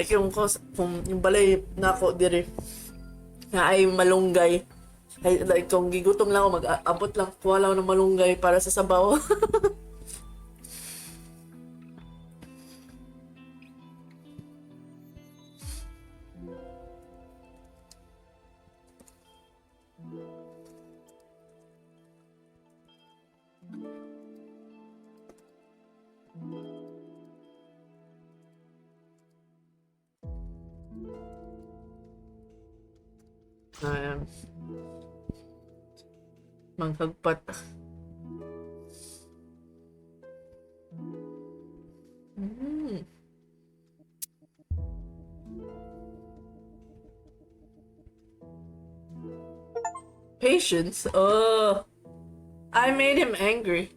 yung balay na ako diri na ay malunggay. Ay, like kung gigutom lang ako, mag-abot lang, kuha lang ng malunggay para sa sabaw. Manghagpat. Patience? I made him angry.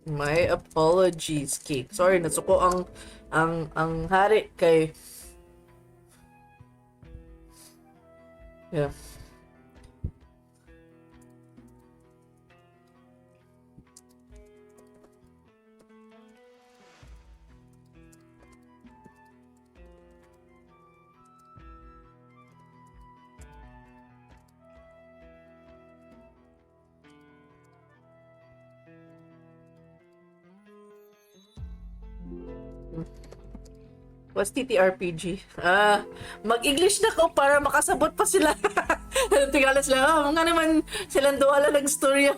My apologies, Kate. Sorry, nasuko ang hari kay yeah. What's TTRPG? Mag-English na ko para makasabot pa sila. Tingala sila, nga naman silang duwala ng storya.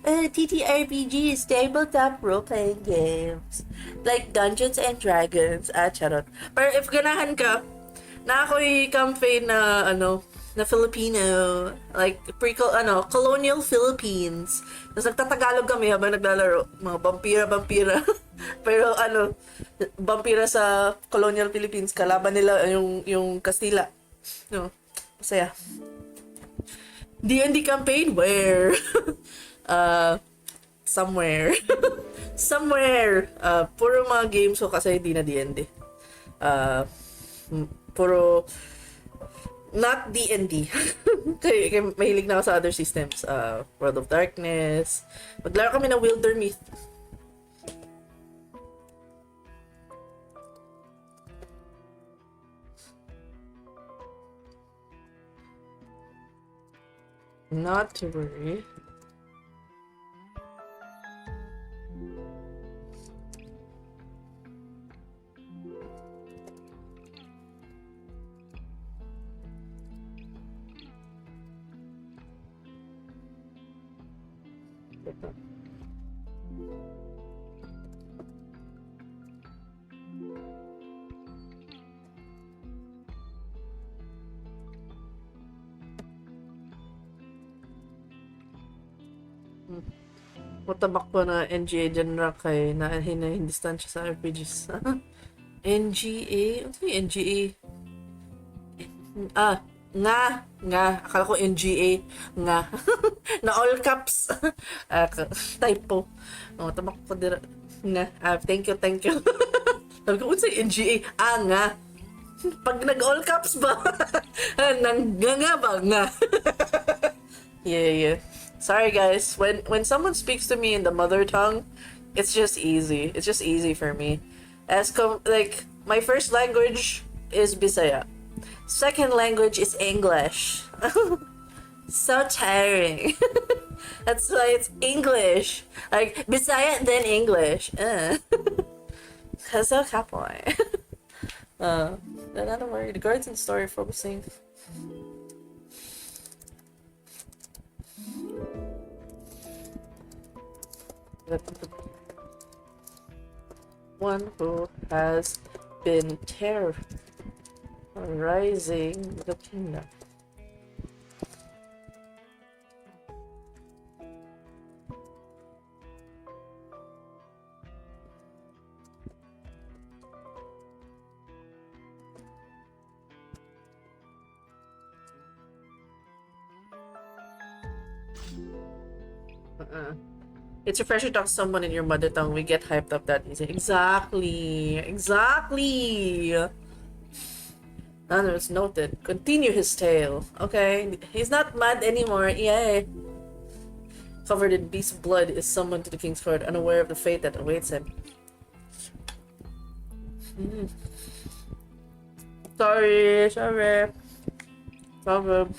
TTRPG is tabletop role-playing games. Like Dungeons and Dragons. Charot. Pero if ganahan ka, na ako'y campaign na, na Filipino. Like, colonial Philippines. Tapos nagtatagalog kami habang naglalaro. Mga vampira. Pero vampira sa colonial Philippines, kalaban nila yung Kastila. No, masaya. D&D campaign? Where? Somewhere. Somewhere. Puro mga games ko kasi hindi na D&D. Puro not D&D. kaya mahilig na ako sa other systems. World of Darkness. Maglaro kami ng Wildermyth. Not to worry. Matabak ko na NGA genre kay na hinahindistansya sa RPGs. NGA? Ano yung NGA? Nga. Akala ko NGA. Nga. Na all caps. Typo. Matabak ko dira. Nga. Thank you. Sabi ko, unsay NGA? Nga. Pag nag-all caps ba? Nga ba? Nga. Yeah. Sorry guys, when someone speaks to me in the mother tongue, it's just easy. It's just easy for me. Like my first language is Bisaya. Second language is English. So tiring. That's why it's English. Like Bisaya then English. So kapoy. Not worry. The guards and story focusing. One who has been terrorizing the kingdom. It's refreshing to talk to someone in your mother tongue. We get hyped up that easy. Exactly. None was noted. Continue his tale. Okay. He's not mad anymore. Yay. Covered in beast blood is summoned to the king's court, unaware of the fate that awaits him. Sorry. Problem.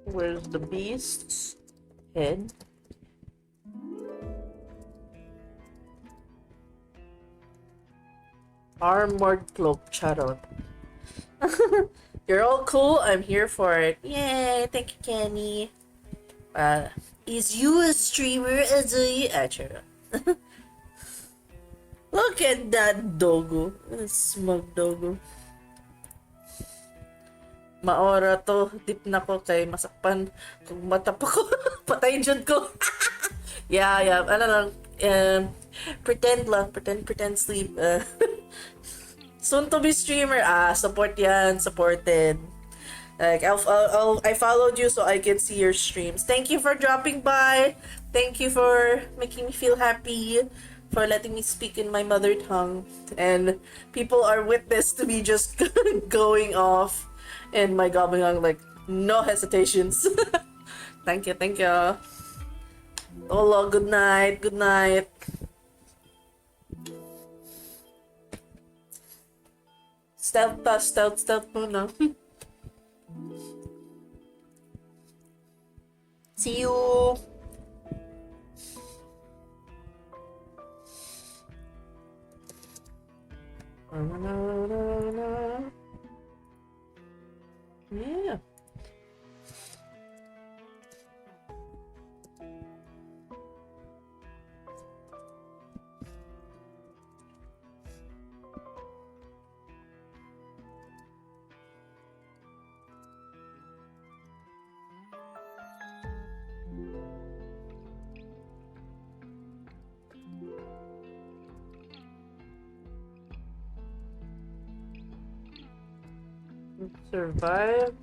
Where's the beast's head? Armored cloak, charot. You're all cool. I'm here for it. Yay! Thank you, Kenny. Is you a streamer, Azoy? Charot. Look at that dogo. What a smug dogo. Maora to. Dip na ko kay masakpan. Kung matap ko, patay dyan ko. Yeah. Ano lang. Pretend lang. Pretend sleep. Soon to be streamer. Support yan. Supported. Like, I followed you so I can see your streams. Thank you for dropping by. Thank you for making me feel happy. For letting me speak in my mother tongue. And people are witness to me just going off in my gobbling, like, no hesitations. Thank you. Olo, good night. Stealth muna. See you. Yeah. Survive.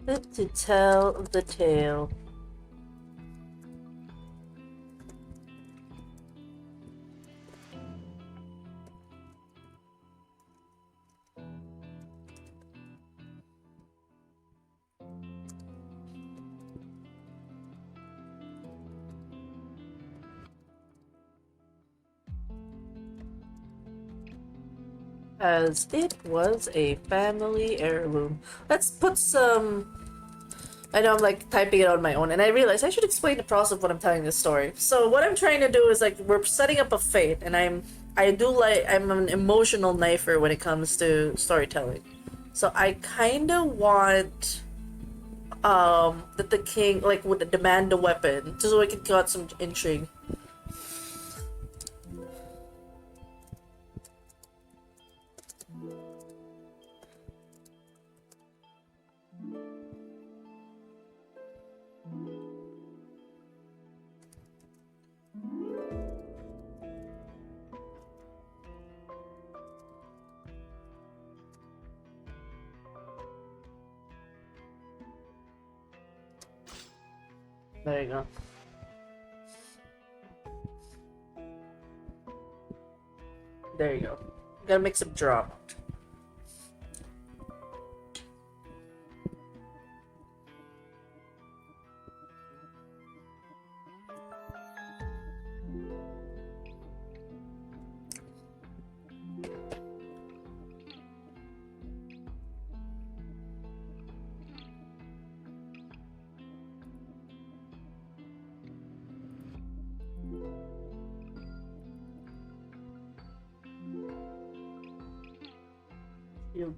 Live to tell the tale. As it was a family heirloom. Let's put some... I know I'm like typing it on my own, and I realized I should explain the process of what I'm telling this story. So what I'm trying to do is, like, we're setting up a fate, and I'm an emotional knifer when it comes to storytelling. So I kind of want that the king, like, would demand a weapon just so we can got some intrigue. There you go. There you go. Gotta make some drama. You.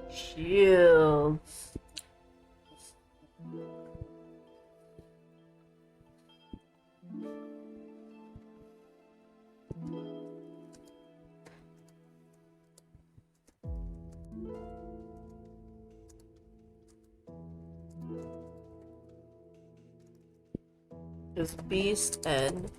Shield. Is beast and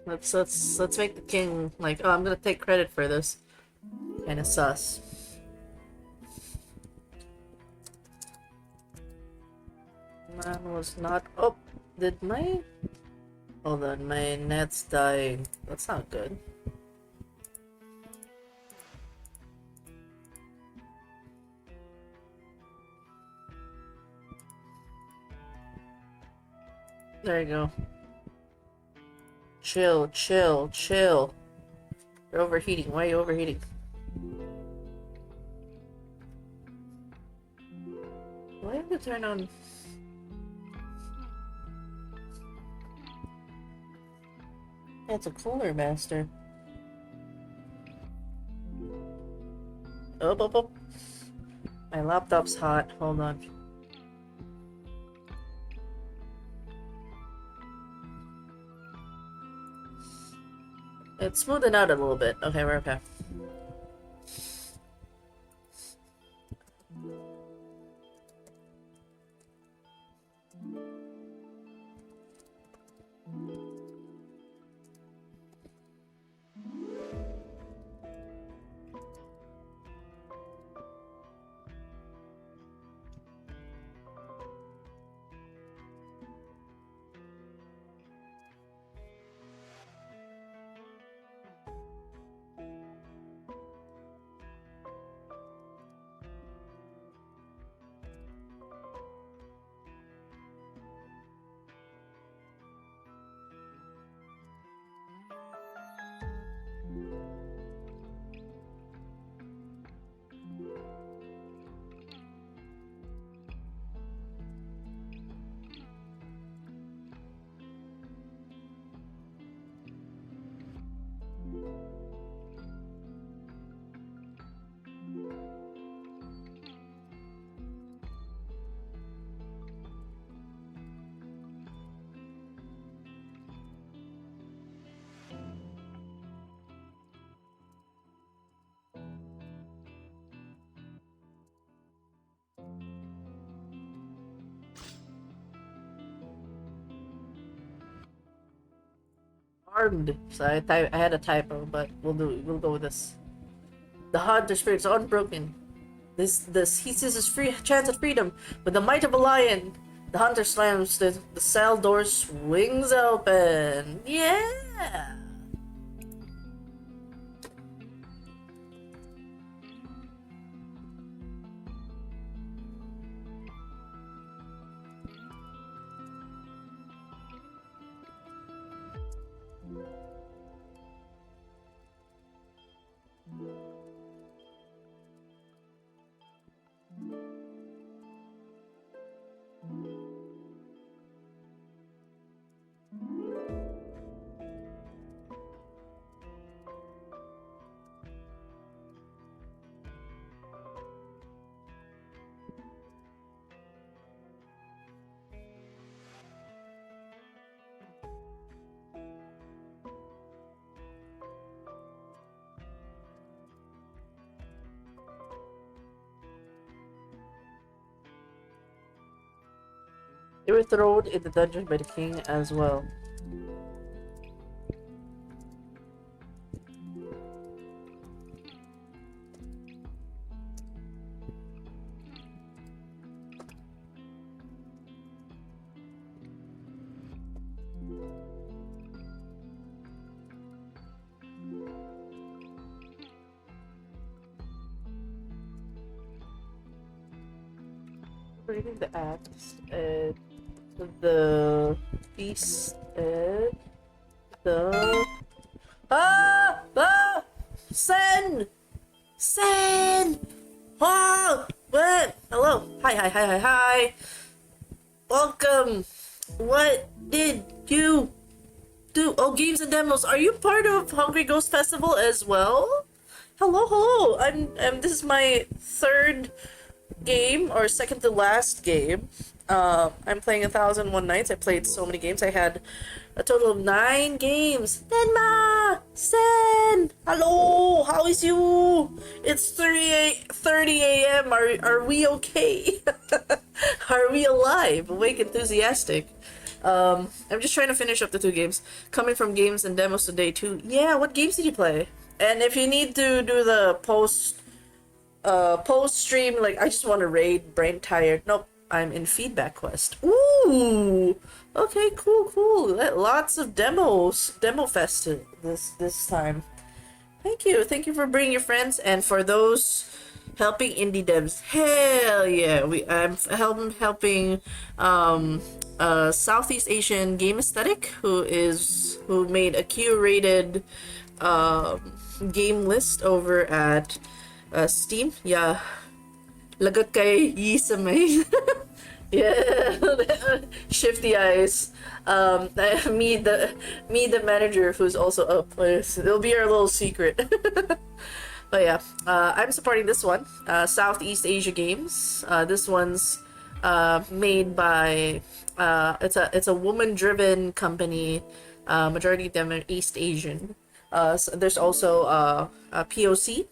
let's make the king like, oh, I'm gonna take credit for this. Kinda sus. Man was not. Oh, did my. Hold on, my net's dying. That's not good. There you go. Chill, chill, chill. You're overheating. Why are you overheating? Why have to turn on? That's a cooler master. Oh. My laptop's hot. Hold on. It's smoothing out a little bit. Okay, we're okay. Armed. So I had a typo, but we'll do it. We'll go with this. The hunter spirit's unbroken. This he sees his free chance at freedom. With the might of a lion, the hunter slams the cell door swings open. Yeah. They were thrown in the dungeon by the king as well. Reading the axe and the beast and the Sen! Oh, what? Hello. Hi. Welcome. What did you do? Oh, games and demos. Are you part of Hungry Ghost Festival as well? Hello. This is my third game, or second to last game. I'm playing 1001 Nights. I played so many games. I had a total of 9 games. Denma! Sen! Hello! How is you? It's 3:30 a.m. Are we okay? Are we alive? Awake, enthusiastic. I'm just trying to finish up the 2 games. Coming from games and demos today too. Yeah, what games did you play? And if you need to do the post stream, like, I just want to raid, brain tired. Nope, I'm in feedback quest. Ooh, okay, cool. Lots of demo fest this time. Thank you for bringing your friends, and for those helping indie devs, hell yeah, I'm helping Southeast Asian game aesthetic, who made a curated game list over at Steam. Yeah, lagot kay yi sa may. Yeah, shifty eyes. Me the manager who's also up. It'll be our little secret. But yeah, I'm supporting this one. Southeast Asia Games. This one's made by it's a woman-driven company. Majority of them are East Asian. So there's also a POC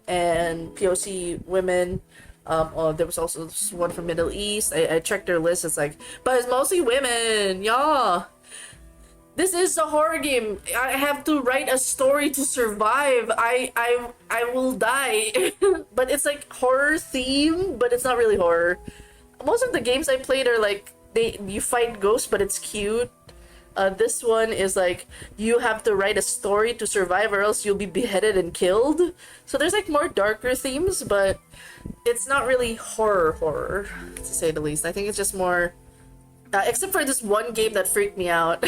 and POC women. There was also this one from Middle East. I checked their list. It's like, but it's mostly women. Yeah. This is a horror game. I have to write a story to survive. I will die. But it's like horror theme, but it's not really horror. Most of the games I played are like you fight ghosts, but it's cute. This one is like you have to write a story to survive, or else you'll be beheaded and killed. So there's like more darker themes, but it's not really horror, to say the least. I think it's just more. Except for this one game that freaked me out,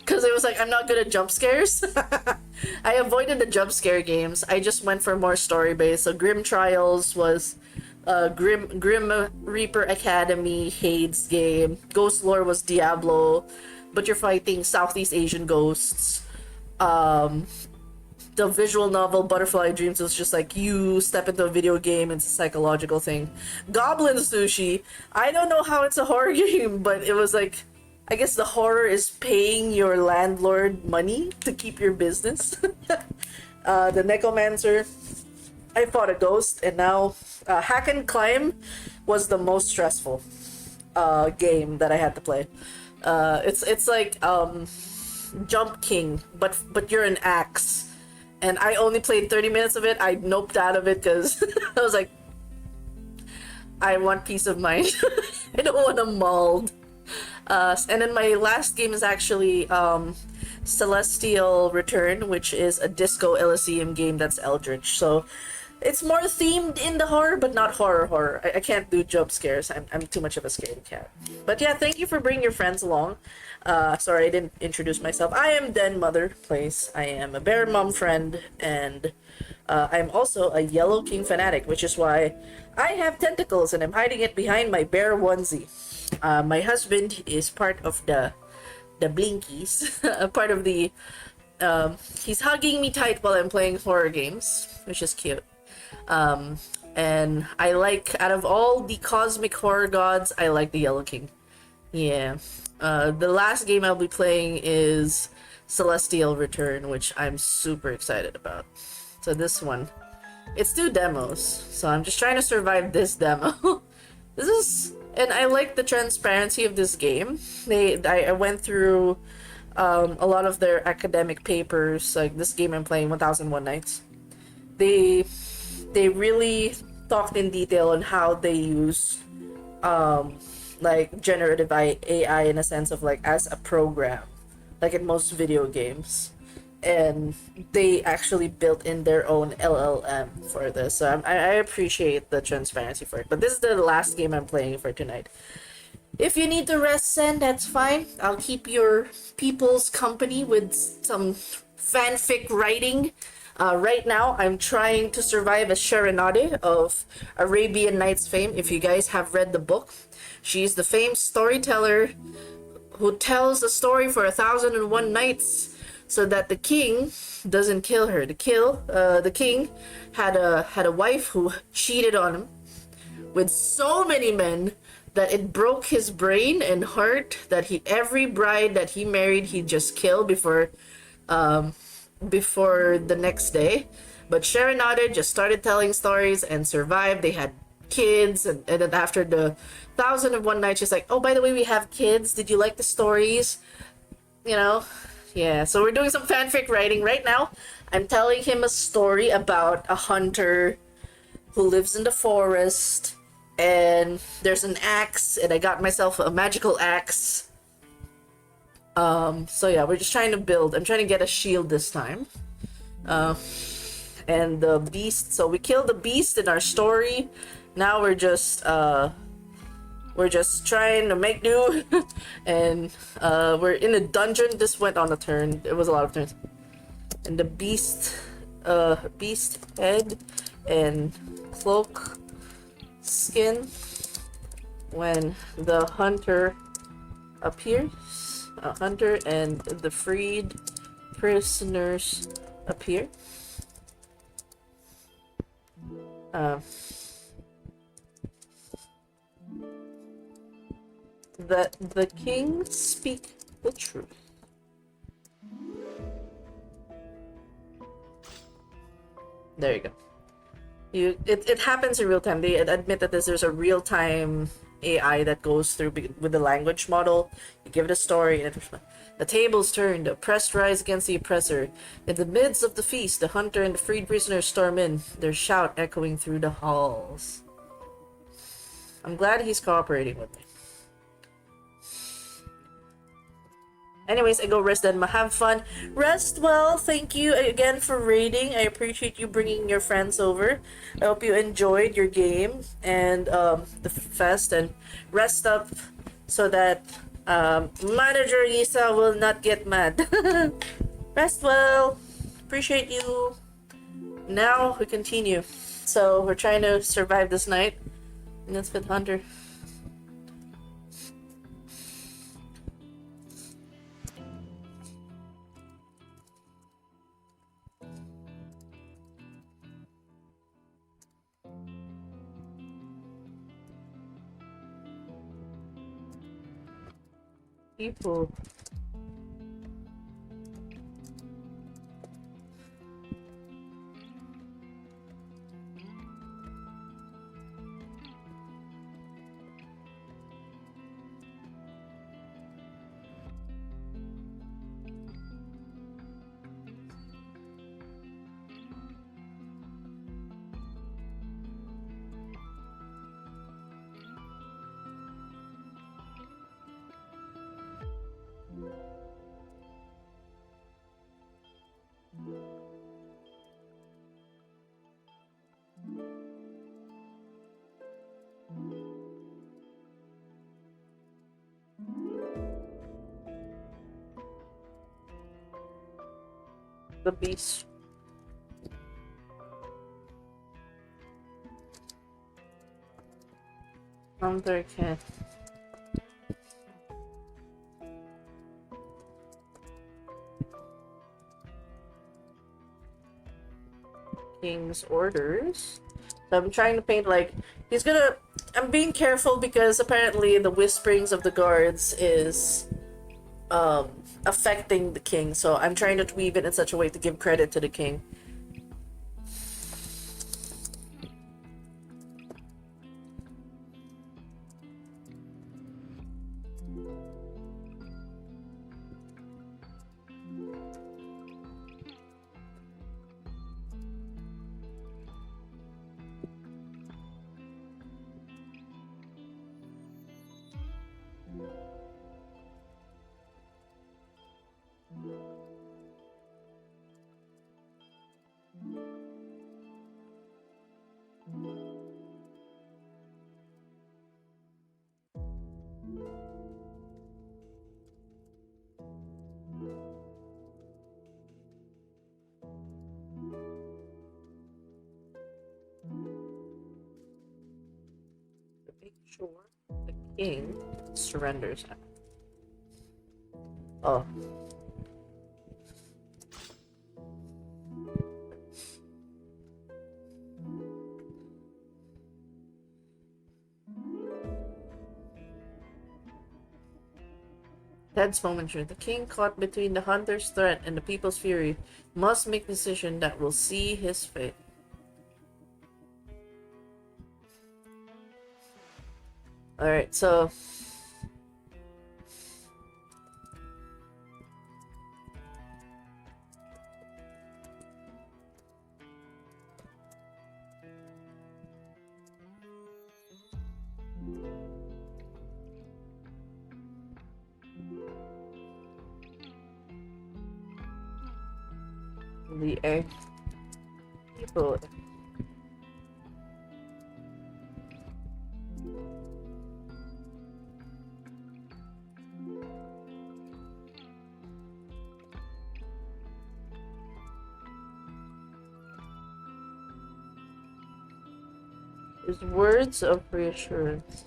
because it was like I'm not good at jump scares. I avoided the jump scare games. I just went for more story based. So Grim Trials was Grim Reaper Academy, Hades game. Ghost Lore was Diablo, but you're fighting Southeast Asian ghosts. The visual novel Butterfly Dreams was just like you step into a video game. It's a psychological thing. Goblin Sushi, I don't know how it's a horror game, but it was like, I guess the horror is paying your landlord money to keep your business. The Necromancer, I fought a ghost, and now Hack and Climb was the most stressful game that I had to play. It's like Jump King, but you're an axe. And I only played 30 minutes of it. I noped out of it because I was like, I want peace of mind. I don't want to mauled. And then my last game is actually Celestial Return, which is a Disco Elysium game that's Eldritch. So it's more themed in the horror, but not horror. I can't do jump scares. I'm too much of a scaredy cat. But yeah, thank you for bringing your friends along. Sorry, I didn't introduce myself. I am Den Mother Place. I am a bear mom friend, and I'm also a Yellow King fanatic, which is why I have tentacles and I'm hiding it behind my bear onesie. My husband is part of the Blinkies, part of the. He's hugging me tight while I'm playing horror games, which is cute. And I like, out of all the cosmic horror gods, I like the Yellow King. Yeah. The last game I'll be playing is Celestial Return, which I'm super excited about. So this one, it's 2 demos, so I'm just trying to survive this demo. This is, and I like the transparency of this game. I went through a lot of their academic papers, like this game I'm playing, 1001 Nights. They really talked in detail on how they use like generative AI in a sense of like as a program, like in most video games, and they actually built in their own LLM for this. So I appreciate the transparency for it. But this is the last game I'm playing for tonight. If you need to rest, Sen, that's fine. I'll keep your people's company with some fanfic writing. Right now, I'm trying to survive as Serenade of Arabian Nights fame. If you guys have read the book, she's the famed storyteller who tells the story for 1001 nights so that the king doesn't kill her. The king had a wife who cheated on him with so many men that it broke his brain and heart, that every bride that he married he just killed before the next day. But Serenade just started telling stories and survived. They had kids, and then after the 1001 nights, she's like, oh, by the way, we have kids. Did you like the stories? You know? Yeah, so we're doing some fanfic writing right now. I'm telling him a story about a hunter who lives in the forest, and there's an axe, and I got myself a magical axe. So yeah, we're just trying to build. I'm trying to get a shield this time. And the beast, so we killed the beast in our story. Now we're just we're just trying to make do. And we're in a dungeon. This went on a turn. It was a lot of turns. And the beast head and cloak skin when the hunter appears. A hunter and the freed prisoners appear. That the king speak the truth. There you go. It happens in real time. They admit that there's a real time AI that goes through with the language model. You give it a story, and the tables turn. The oppressed rise against the oppressor. In the midst of the feast, the hunter and the freed prisoners storm in, their shout echoing through the halls. I'm glad he's cooperating with me. Anyways, I go rest then. Have fun. Rest well. Thank you again for raiding. I appreciate you bringing your friends over. I hope you enjoyed your game and the fest, and rest up so that Manager Isa will not get mad. Rest well. Appreciate you. Now we continue. So we're trying to survive this night. And that's with Hunter. People. The beast. Hunter can. King's orders. So I'm trying to paint like he's gonna. I'm being careful because apparently the whisperings of the guards is affecting the king. So I'm trying to weave it in such a way to give credit to the king. Make sure the king surrenders. Oh. Tense moment. The king, caught between the hunter's threat and the people's fury, must make a decision that will see his fate. Alright, so the egg people. His words of reassurance.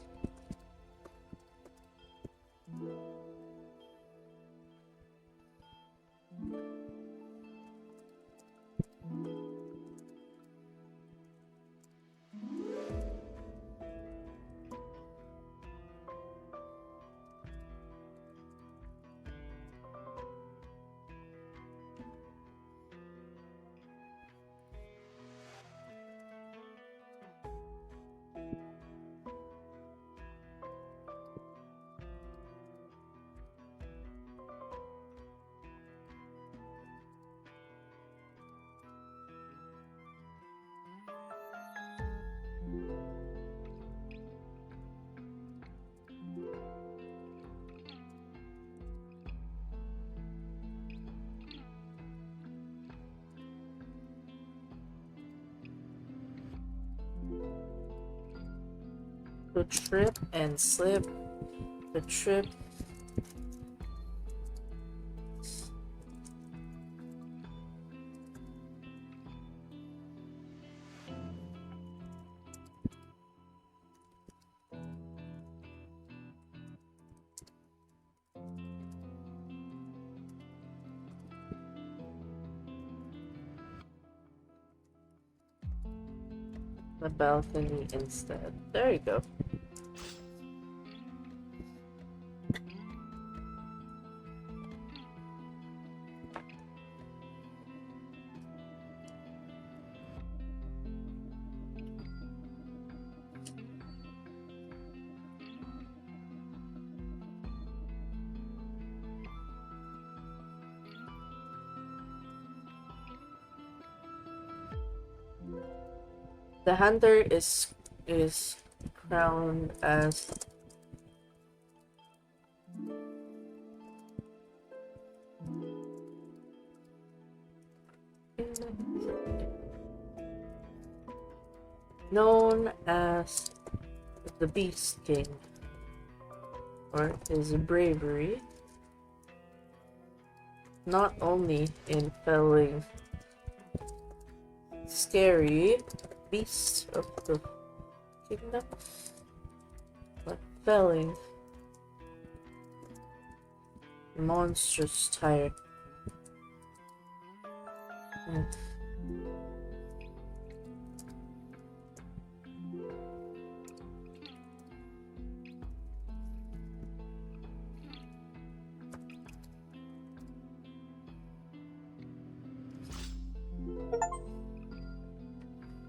The trip and slip. The trip. The balcony instead. There you go. The hunter is crowned as known as the Beast King for his bravery, not only in felling scary beasts of the kingdom, but felling monstrous tyrant.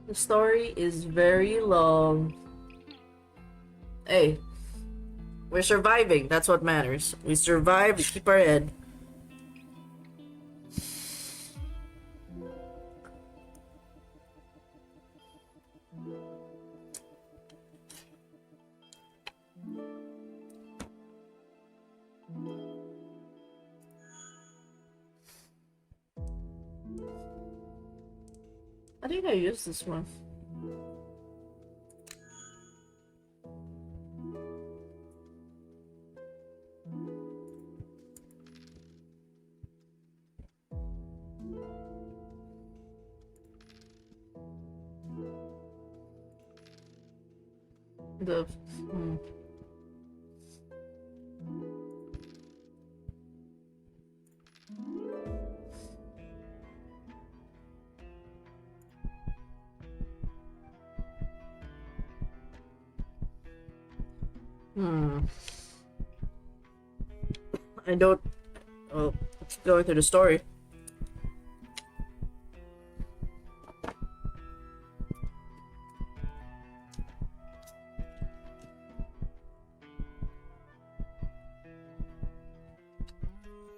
The story is very long. Hey, we're surviving. That's what matters. We survive, we keep our head. I think I used this one. The I don't. Oh, let's go through the story.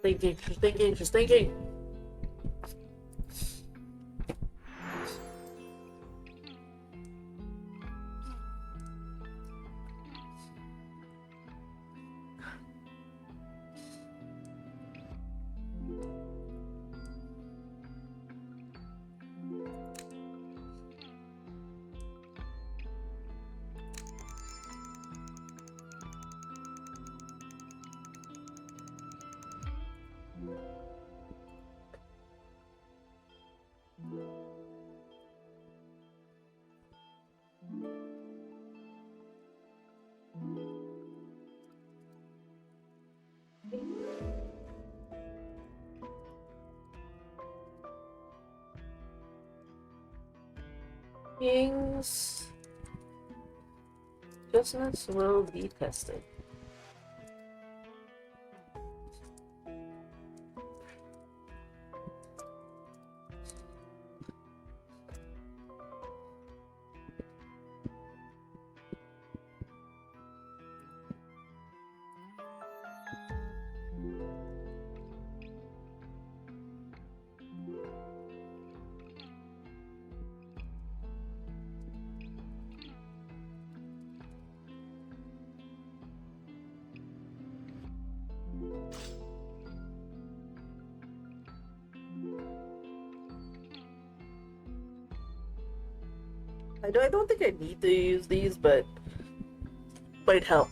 Thinking, she's thinking, she's thinking. King's justness will be tested. I don't think I need to use these, but might help.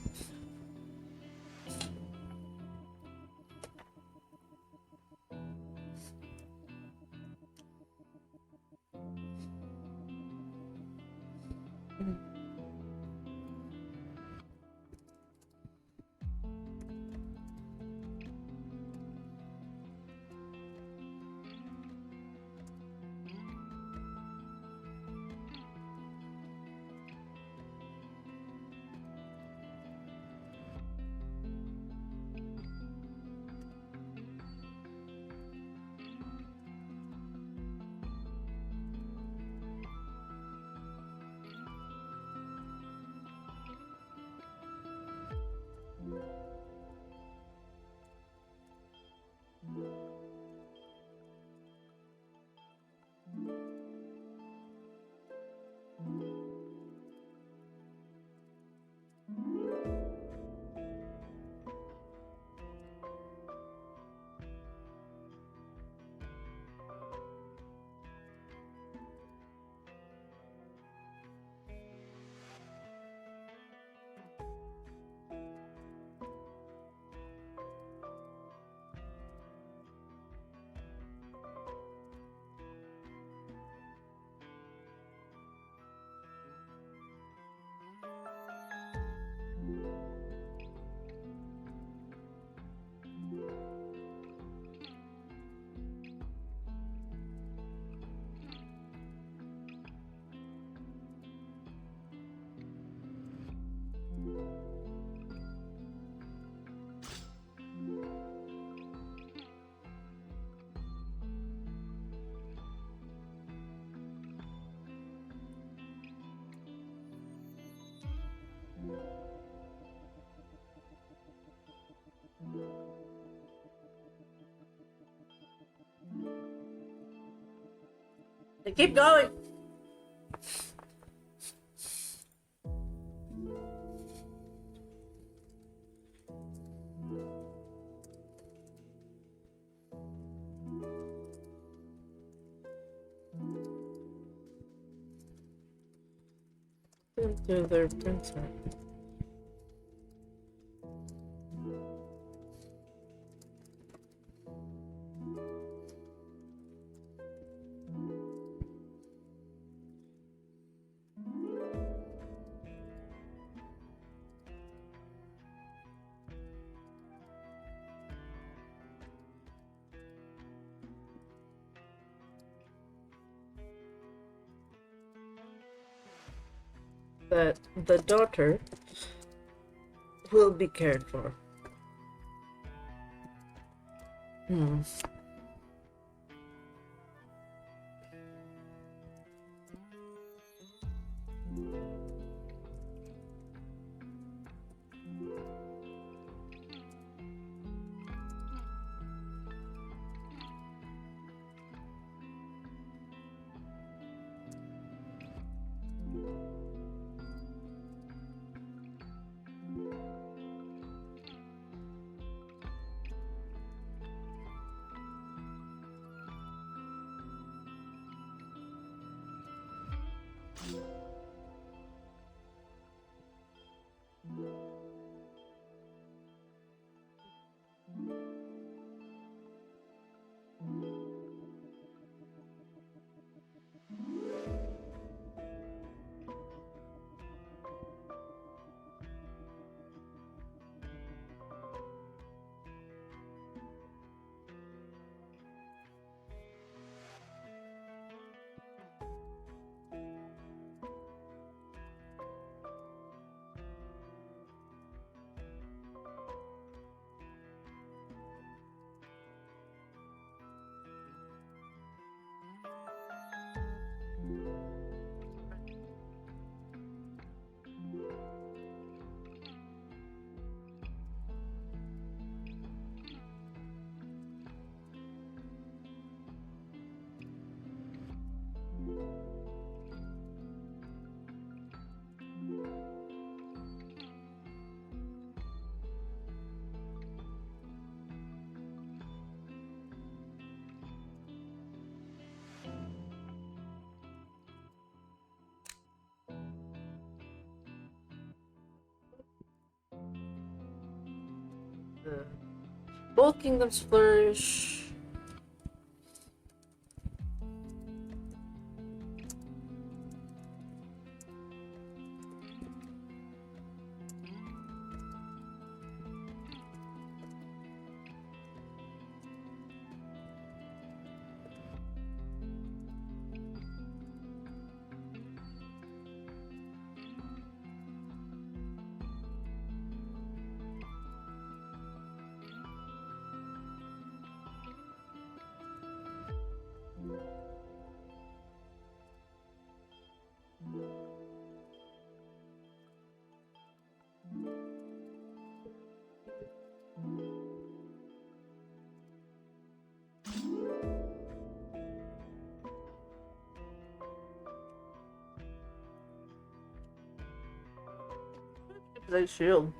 Keep going. To their printer. That the daughter will be cared for. Hmm. The both kingdoms flourish. Play shield.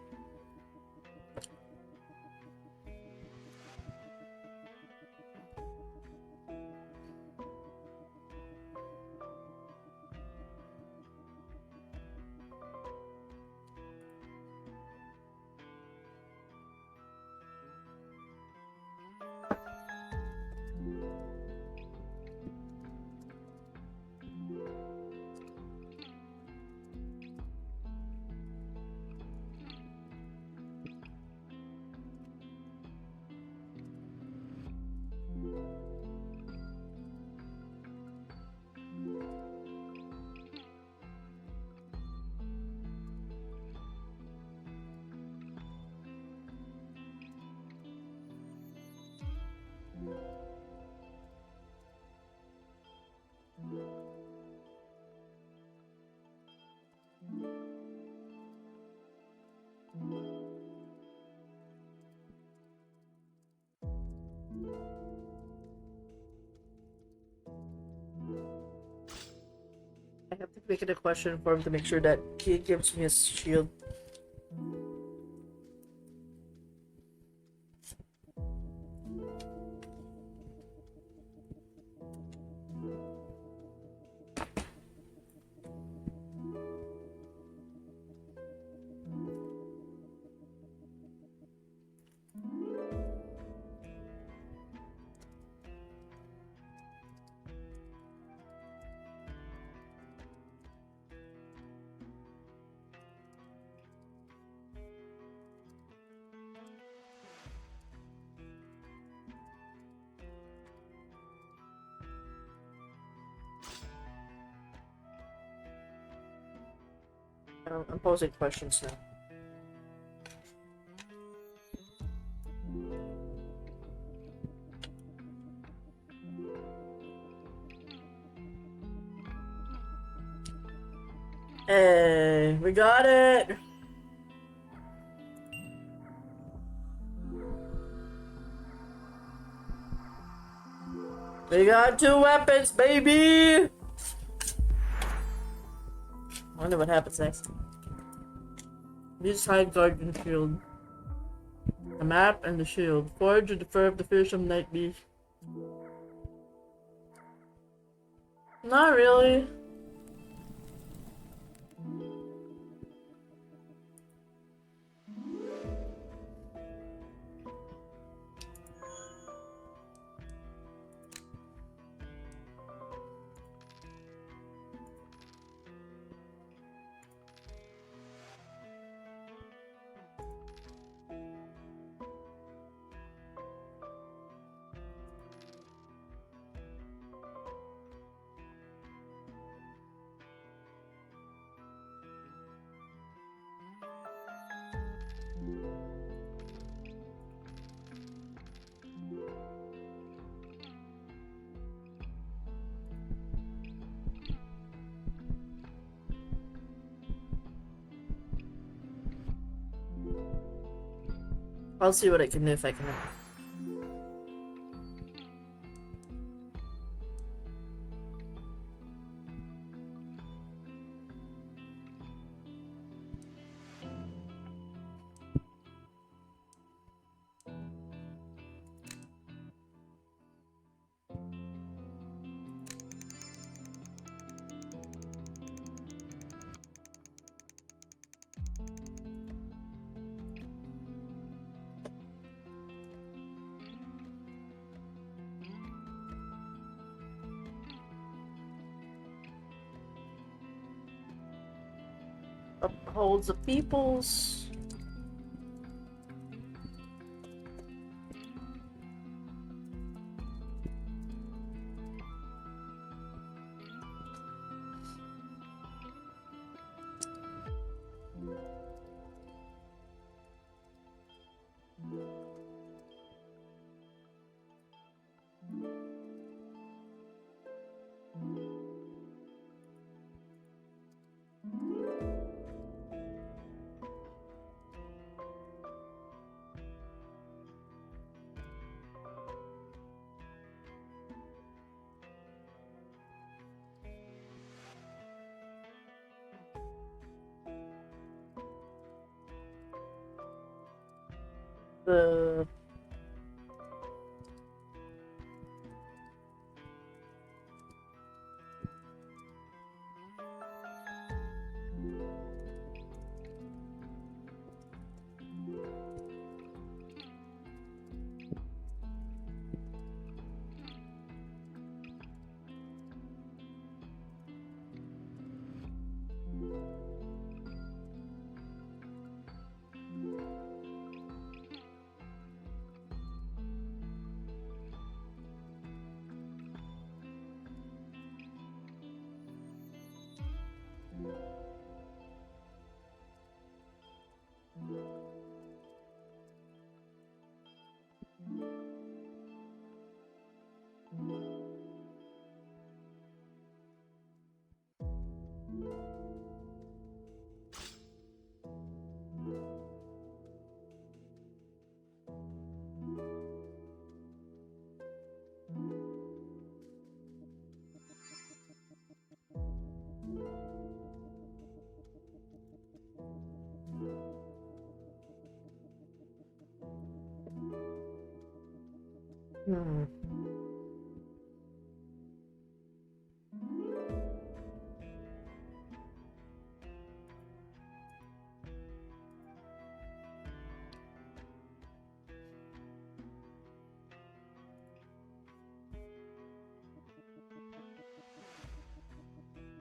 I have to make it a question for him to make sure that he gives me his shield. I'm posing questions now. Hey, we got it! We got 2 weapons, baby! I wonder what happens next. Use high guard and shield. The map and the shield. Forge with the fur of the fearsome night beast. Not really. I'll see what I can do if I can. upholds the peoples. The hmm.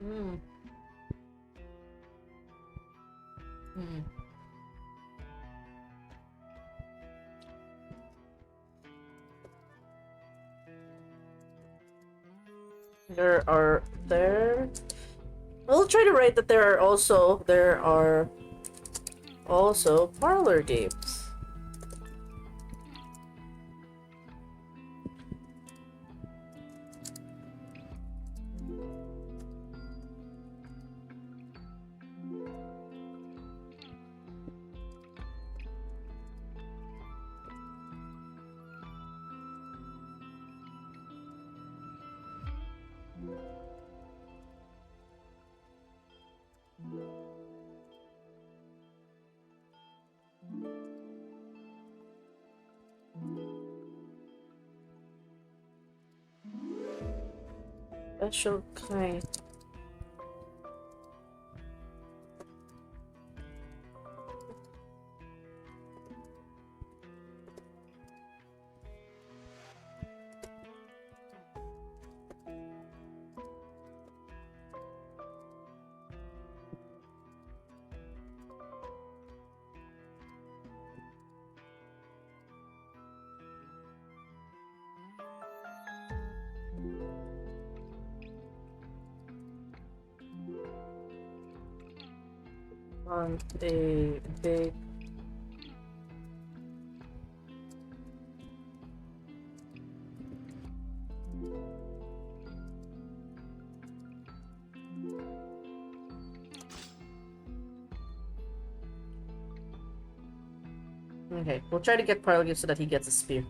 Hmm. Hmm. There. I'll try to write that there are also parlor games. Special kind. On a big Okay, we'll try to get Parley so that he gets a spear.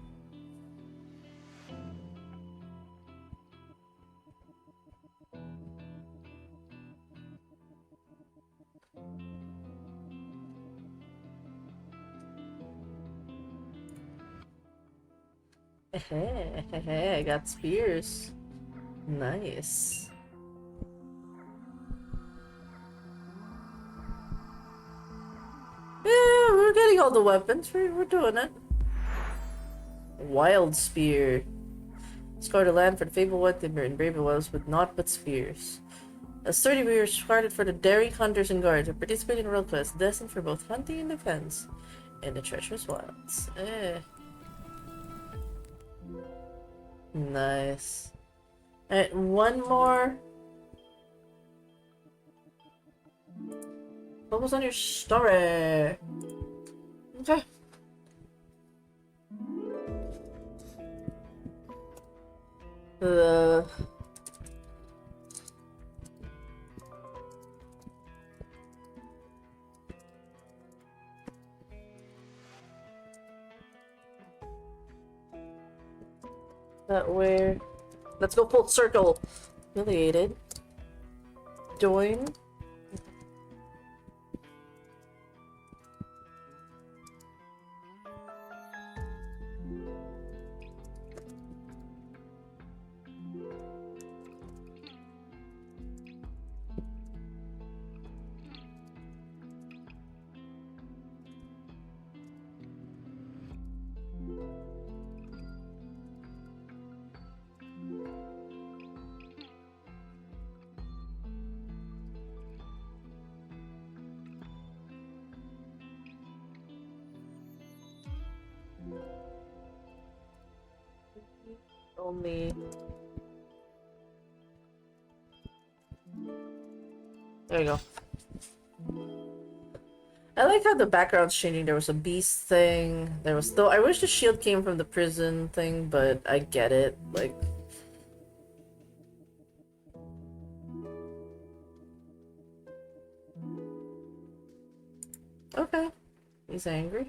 Hey, I got spears. Nice. Yeah, we're getting all the weapons. We're doing it. Wild spear. Scar the land for the fabled one timber and brave the wells with naught but spears. A sturdy we are started for the daring hunters and guards who participate in world quests destined for both hunting and defense in the treacherous wilds. Nice. Alright, one more. Focus on your story. Okay. That way. Let's go full circle. Affiliated. Join. Only. There you go. I like how the background's changing. There was a beast thing. There was still. I wish the shield came from the prison thing, but I get it. Like. Okay. He's angry.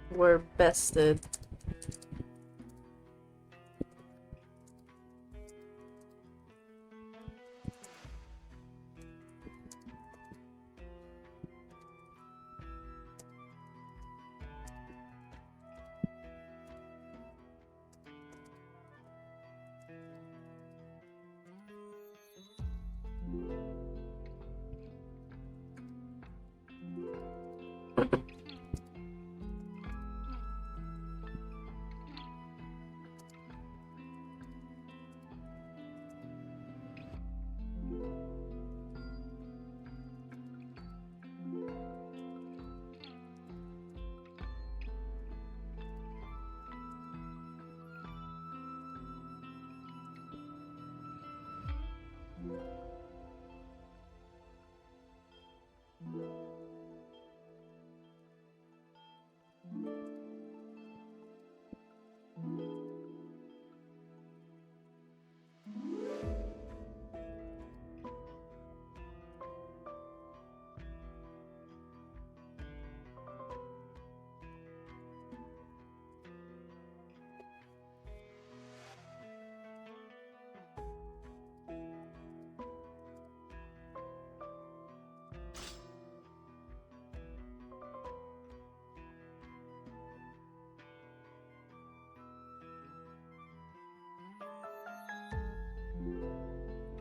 We're bested.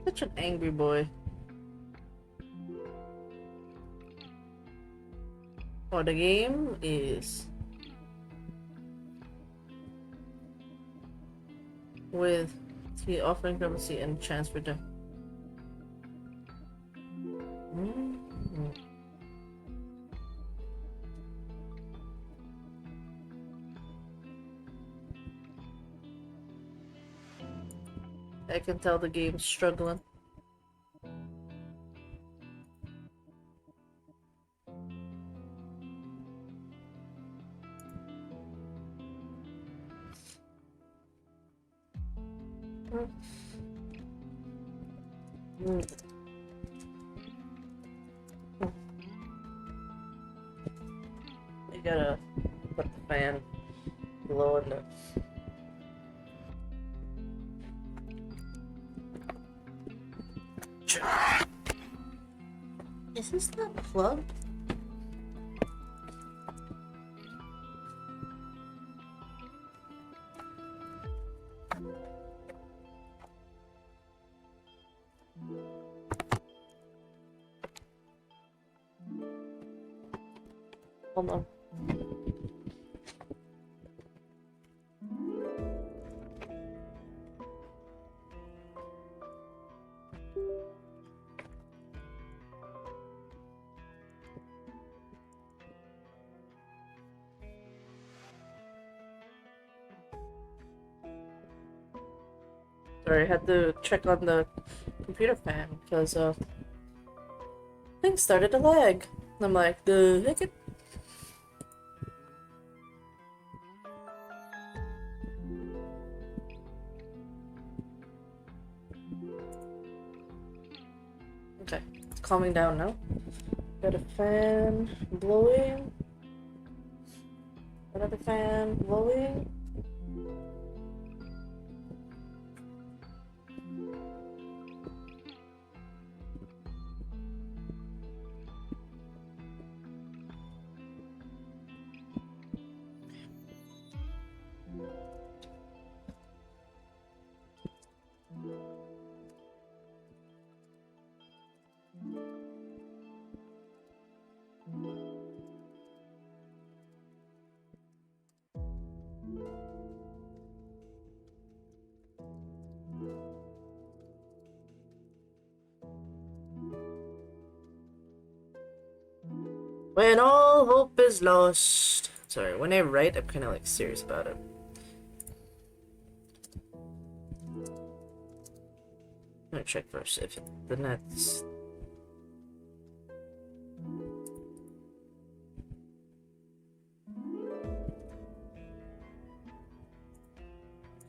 Such an angry boy. Oh, the game is with the offering currency and transfer them. I can tell the game's struggling. You gotta put the fan below in the... Is this not plugged? Hold on. Sorry, I had to check on the computer fan because things started to lag. I'm like, the heck it. Okay, it's calming down now. Got a fan blowing. Another fan blowing. When all hope is lost. Sorry, when I write, I'm kind of like serious about it. I'm gonna check first if the net's.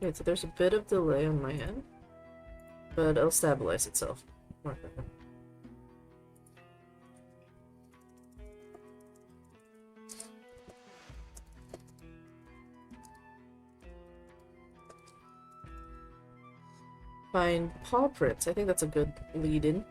Okay, so there's a bit of delay on my end, but it'll stabilize itself. Find paw prints. I think that's a good lead-in.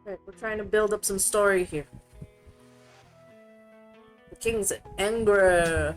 Right, we're trying to build up some story here. The king's angry.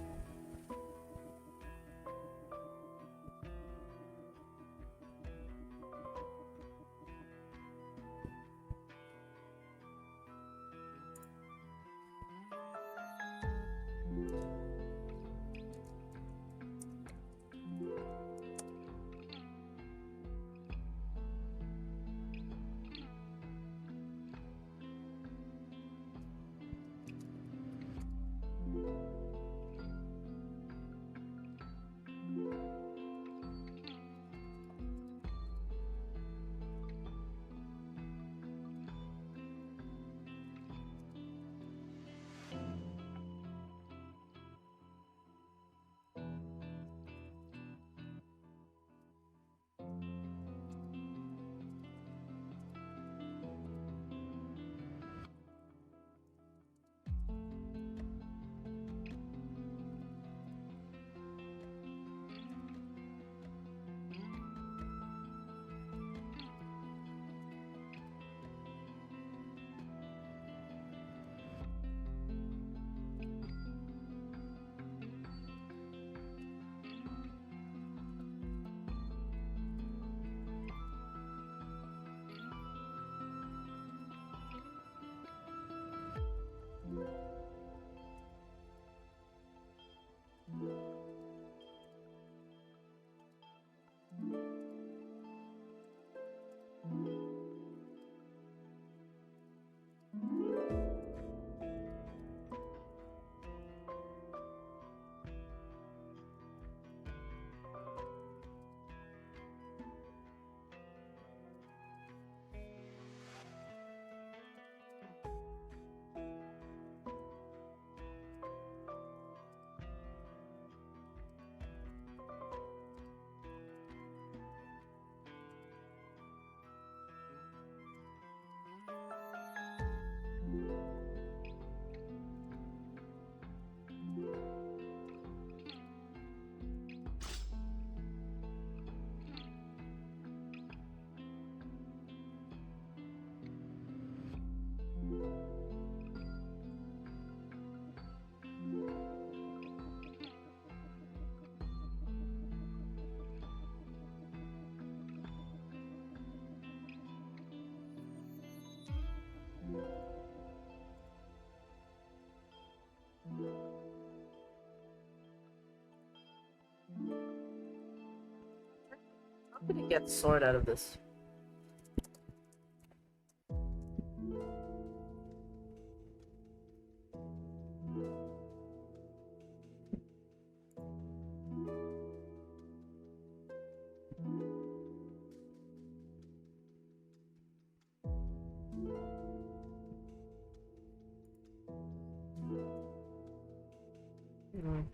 How could he get sword out of this?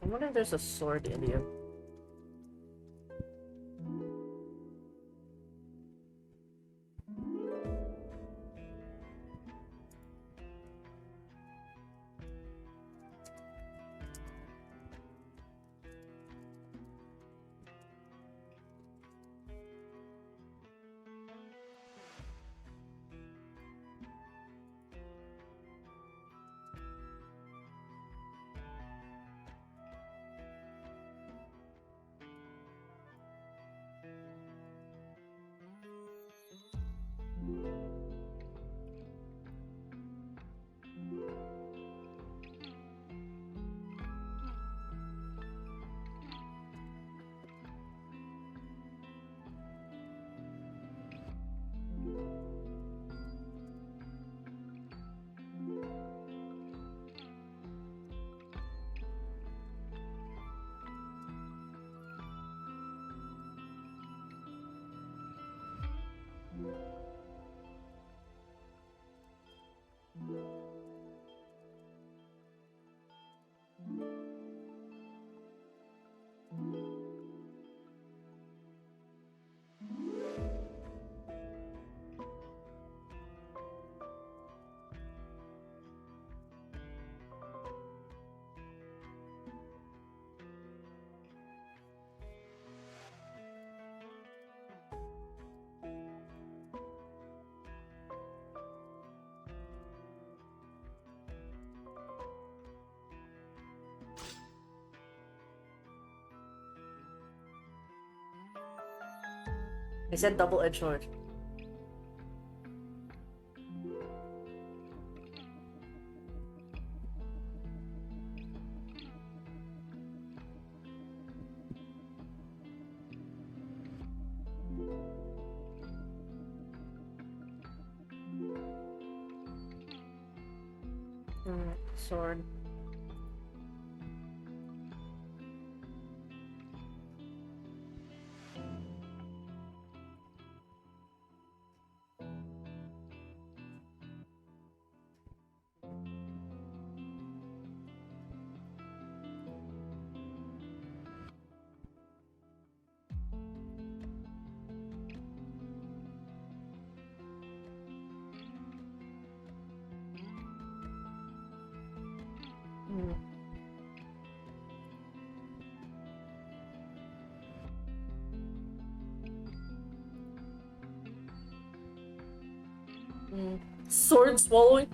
I wonder if there's a sword in here. I said double-edged sword. Sword. Sword swallowing?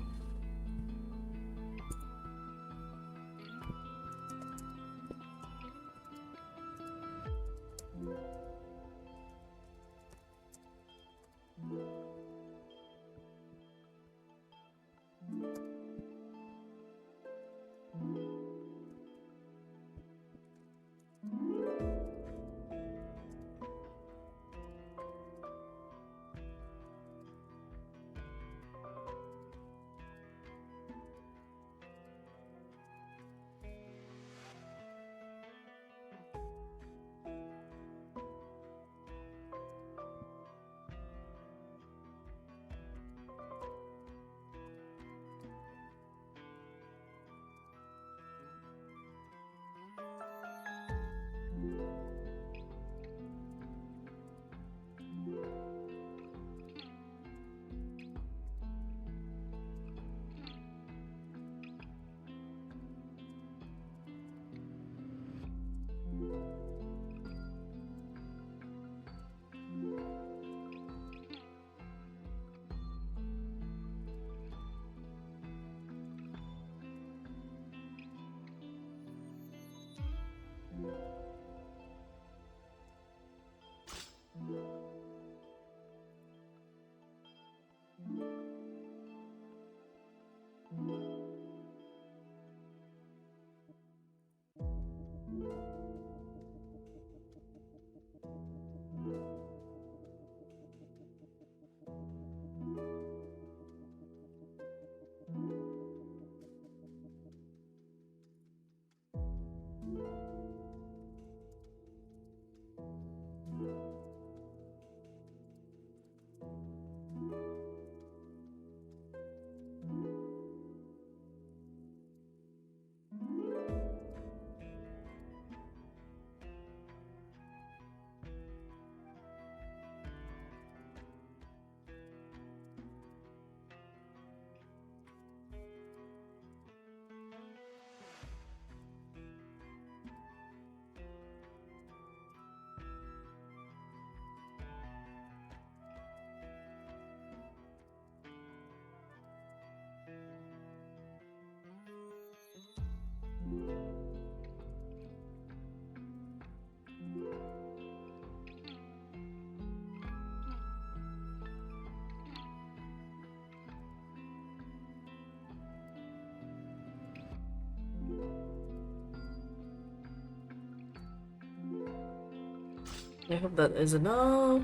I hope that is enough.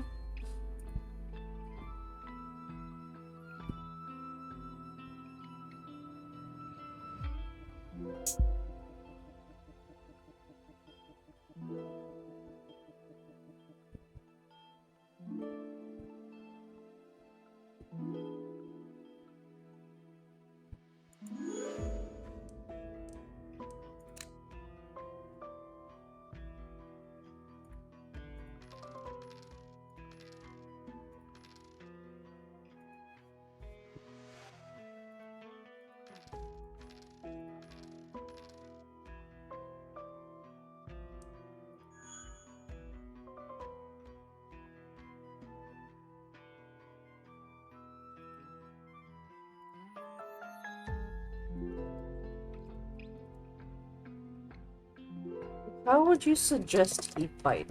How would you suggest he fight?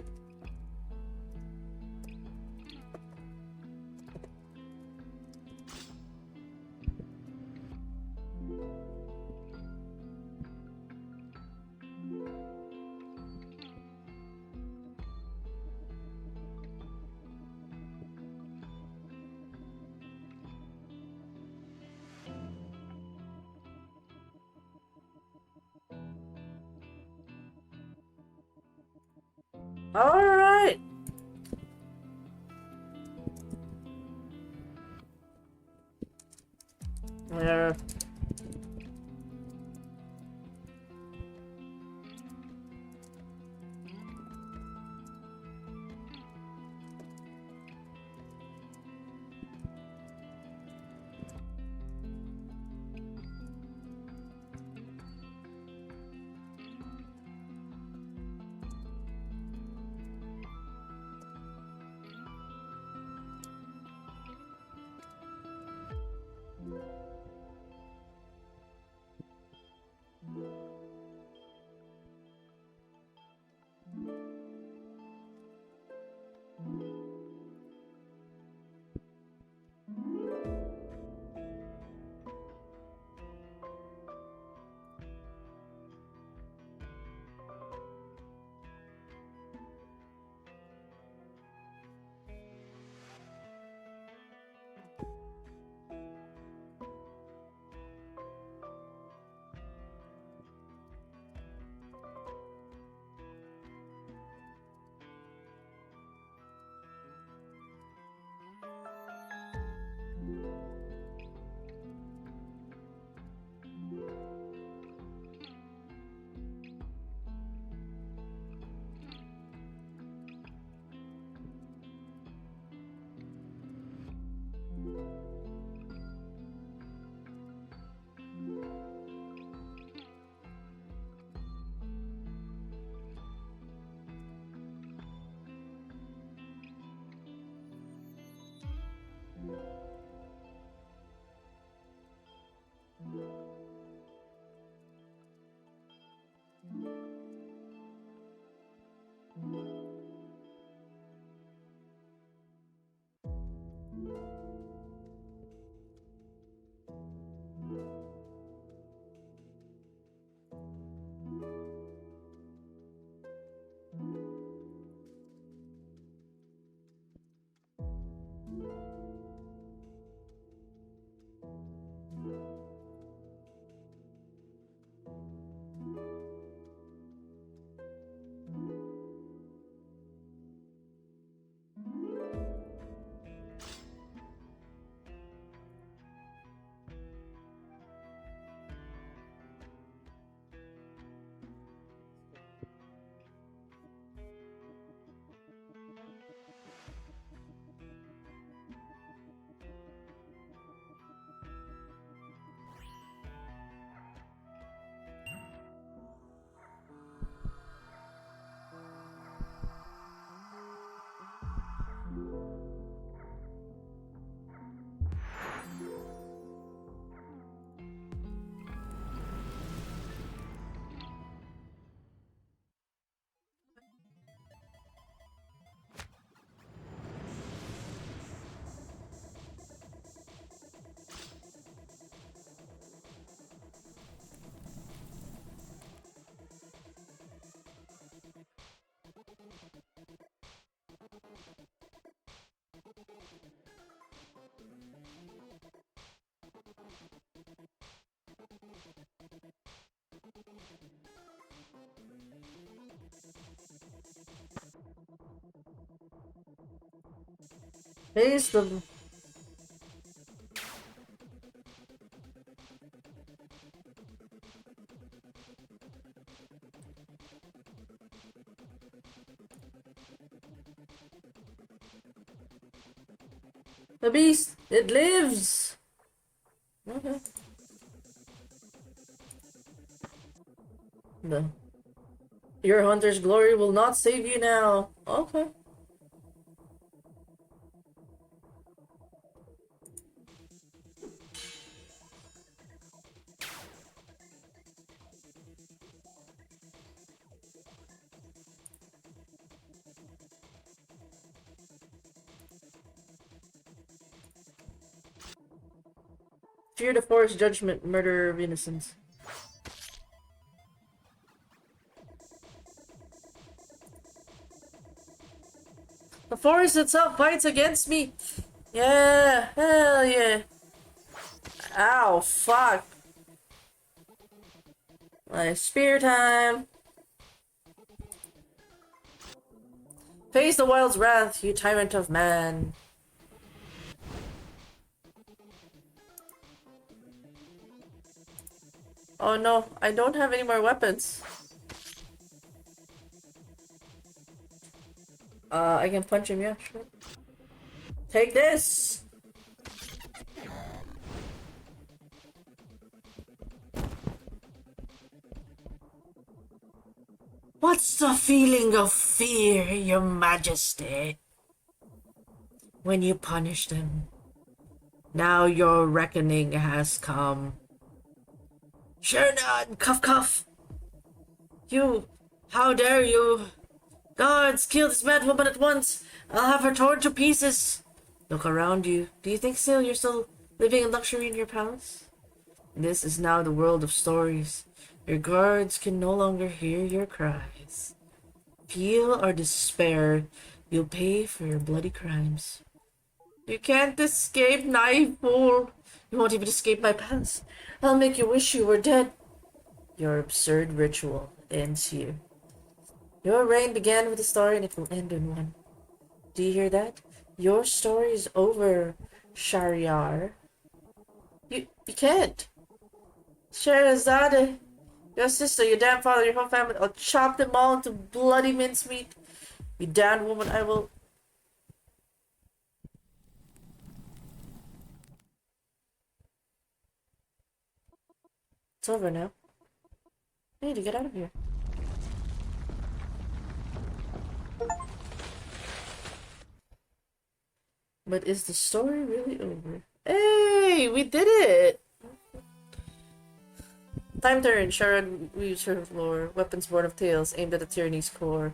Alright! Yeah. Face the... The beast! It lives! Okay. No. Your hunter's glory will not save you now. Okay. Fear the forest judgment, murder of innocents. The forest itself fights against me! Yeah, hell yeah. Ow, fuck. My spear time. Face the wild's wrath, you tyrant of man. Oh no, I don't have any more weapons. I can punch him, yeah, sure. Take this! What's the feeling of fear, your majesty? When you punish them. Now your reckoning has come. Sure not, cuff cuff! You, how dare you? Guards, kill this mad woman at once! I'll have her torn to pieces! Look around you. Do you think you're still living in luxury in your palace? This is now the world of stories. Your guards can no longer hear your cries. Feel or despair, you'll pay for your bloody crimes. You can't escape, naive fool. You won't even escape my palace. I'll make you wish you were dead. Your absurd ritual ends here. Your reign began with a story and it will end in one. Do you hear that? Your story is over, Shahryar. You can't. Sherazade, your sister, your damn father, your whole family, I'll chop them all into bloody mincemeat. You damned woman, I will... It's over now. I need to get out of here. But is the story really over? Hey, we did it! Time turn. Sharad weaves her lore. Weapons born of tales aimed at the tyranny's core.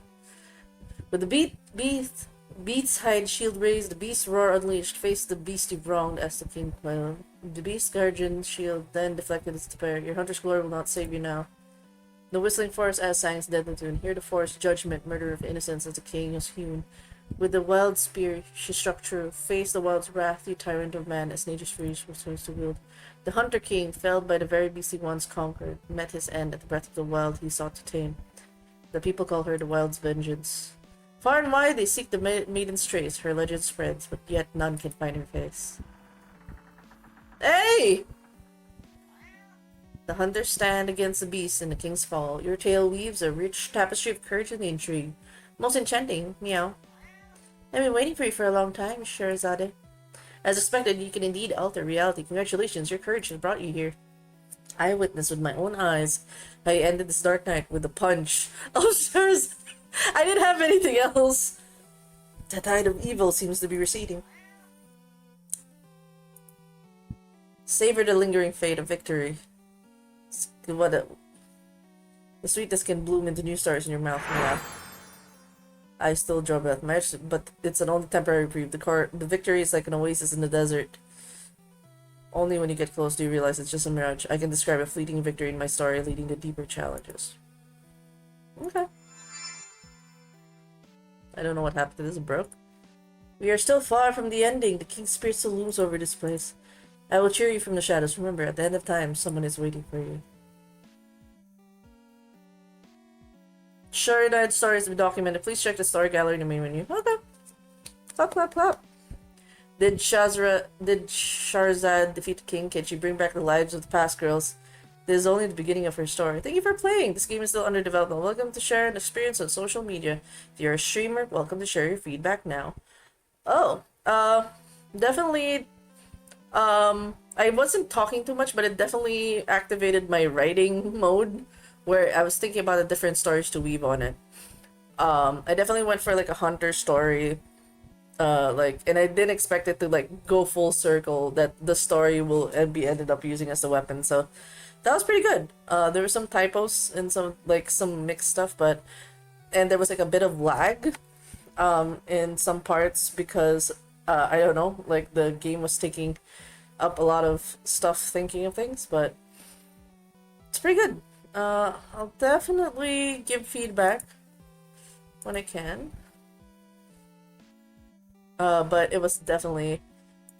With the beast's hide shield raised, the beast's roar unleashed, faced the beast you've wronged as the king quailed. The beast's guardian shield then deflected its despair. Your hunter's glory will not save you now. The whistling forest as sang its deadly tune. Hear the forest judgment, murder of innocence as the king has hewn. With the wild spear she struck true. Face the wild's wrath, you tyrant of man, as nature's fury returns to wield. The hunter king, felled by the very beast he once conquered, met his end at the breath of the wild he sought to tame. The people call her the wild's vengeance. Far and wide they seek the maiden's trace, her legend spreads, but yet none can find her face. Hey! The hunters stand against the beast in the king's fall. Your tale weaves a rich tapestry of courage and intrigue. Most enchanting, meow. I've been waiting for you for a long time, Sherazade. As expected, you can indeed alter reality. Congratulations, your courage has brought you here. I witnessed with my own eyes how you ended this dark night with a punch. Oh, Sherazade! I didn't have anything else. The tide of evil seems to be receding. Savor the lingering fate of victory. The sweetness can bloom into new stars in your mouth, meow. I still draw breath, but it's an only temporary reprieve. The victory is like an oasis in the desert. Only when you get close do you realize it's just a mirage. I can describe a fleeting victory in my story, leading to deeper challenges. Okay. I don't know what happened to this, broke. We are still far from the ending. The king's spirit still looms over this place. I will cheer you from the shadows. Remember, at the end of time, someone is waiting for you. Shahryar's story has been documented. Please check the story gallery in the main menu. Okay. Clap, clap, clap. Did Sharzad defeat the king? Can she bring back the lives of the past girls? This is only the beginning of her story. Thank you for playing. This game is still under development. Welcome to share an experience on social media. If you're a streamer, welcome to share your feedback now. Oh, definitely. I wasn't talking too much, but it definitely activated my writing mode, where I was thinking about the different stories to weave on it. I definitely went for like a hunter story, and I didn't expect it to like go full circle. That the story will be ended up using as a weapon. So that was pretty good. There were some typos and some mixed stuff, and there was like a bit of lag, in some parts because I don't know, like the game was taking up a lot of stuff thinking of things, but it's pretty good. I'll definitely give feedback when I can. But it was definitely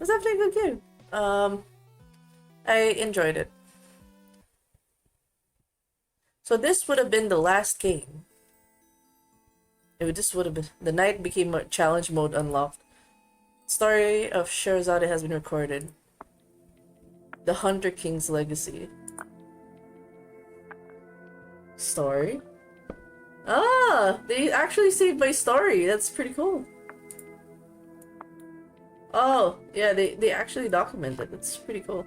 a good game. I enjoyed it. So this would have been the last game. This would have been the night became a challenge mode unlocked. Story of Sherazade has been recorded. The Hunter King's legacy. Story. Ah, they actually saved my story. That's pretty cool. Oh, yeah, they actually documented. It's pretty cool.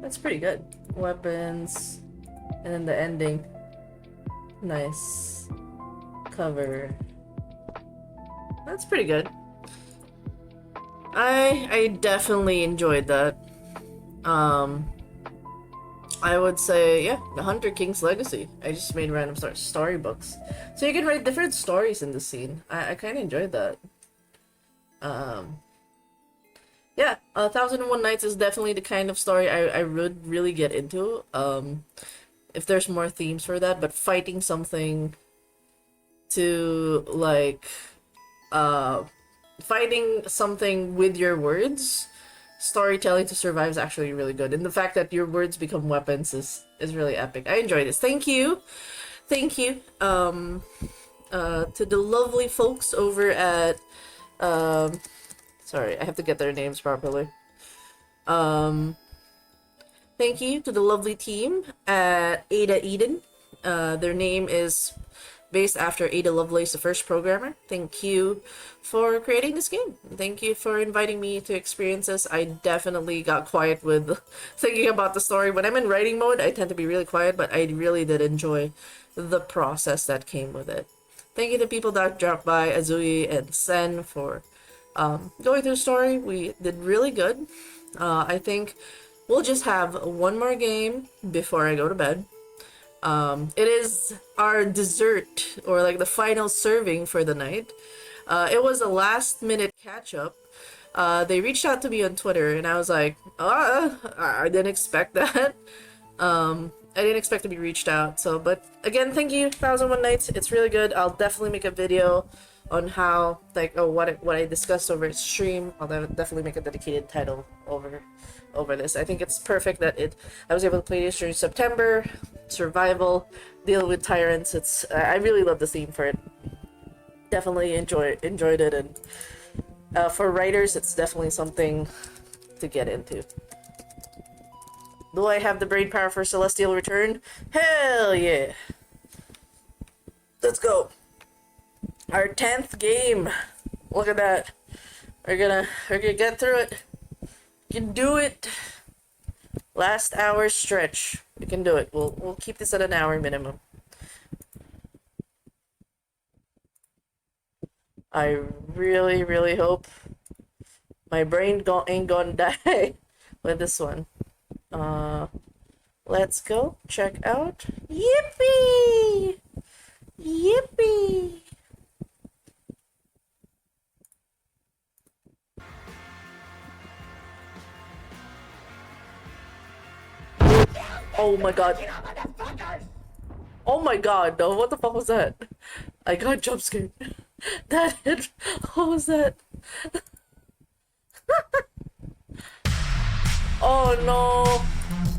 That's pretty good. Weapons, and then the ending. Nice. Cover. That's pretty good. I definitely enjoyed that. I would say, yeah, the Hunter King's Legacy. I just made random storybooks. So you can write different stories in the scene. I kind of enjoyed that. Yeah, 1001 Nights is definitely the kind of story I would really get into. If there's more themes for that, but fighting something to, like, fighting something with your words, storytelling to survive is actually really good. And the fact that your words become weapons is really epic. I enjoy this. Thank you. Thank you. To the lovely folks over at, sorry, I have to get their names properly. Thank you to the lovely team at Ada Eden. Their name is based after Ada Lovelace, the first programmer. Thank you for creating this game. Thank you for inviting me to experience this. I definitely got quiet with thinking about the story. When I'm in writing mode, I tend to be really quiet, but I really did enjoy the process that came with it. Thank you to people that dropped by, Azui and Sen, for going through the story. We did really good. I think we'll just have one more game before I go to bed. It is our dessert, or like the final serving for the night. It was a last minute catch up. They reached out to me on Twitter and I was like, I didn't expect that. I didn't expect to be reached out. So, but again, thank you, 1001 Nights. It's really good. I'll definitely make a video on how, like, what I discussed over stream. I'll definitely make a dedicated title over this. I think it's perfect that I was able to play this during September. Survival, deal with tyrants. I really love the theme for it. Definitely enjoyed it, and for writers, it's definitely something to get into. Do I have the brain power for Celestial Return? Hell yeah! Let's go. Our 10th game. Look at that. We're gonna get through it. We can do it. Last hour stretch. We can do it. We'll keep this at an hour minimum. I really, really hope my brain ain't gonna die with this one. Let's go check out. Yippee! Yippee! Oh my god. Oh my god, no, what the fuck was that? I got jump scared. That hit. What was that? Oh no.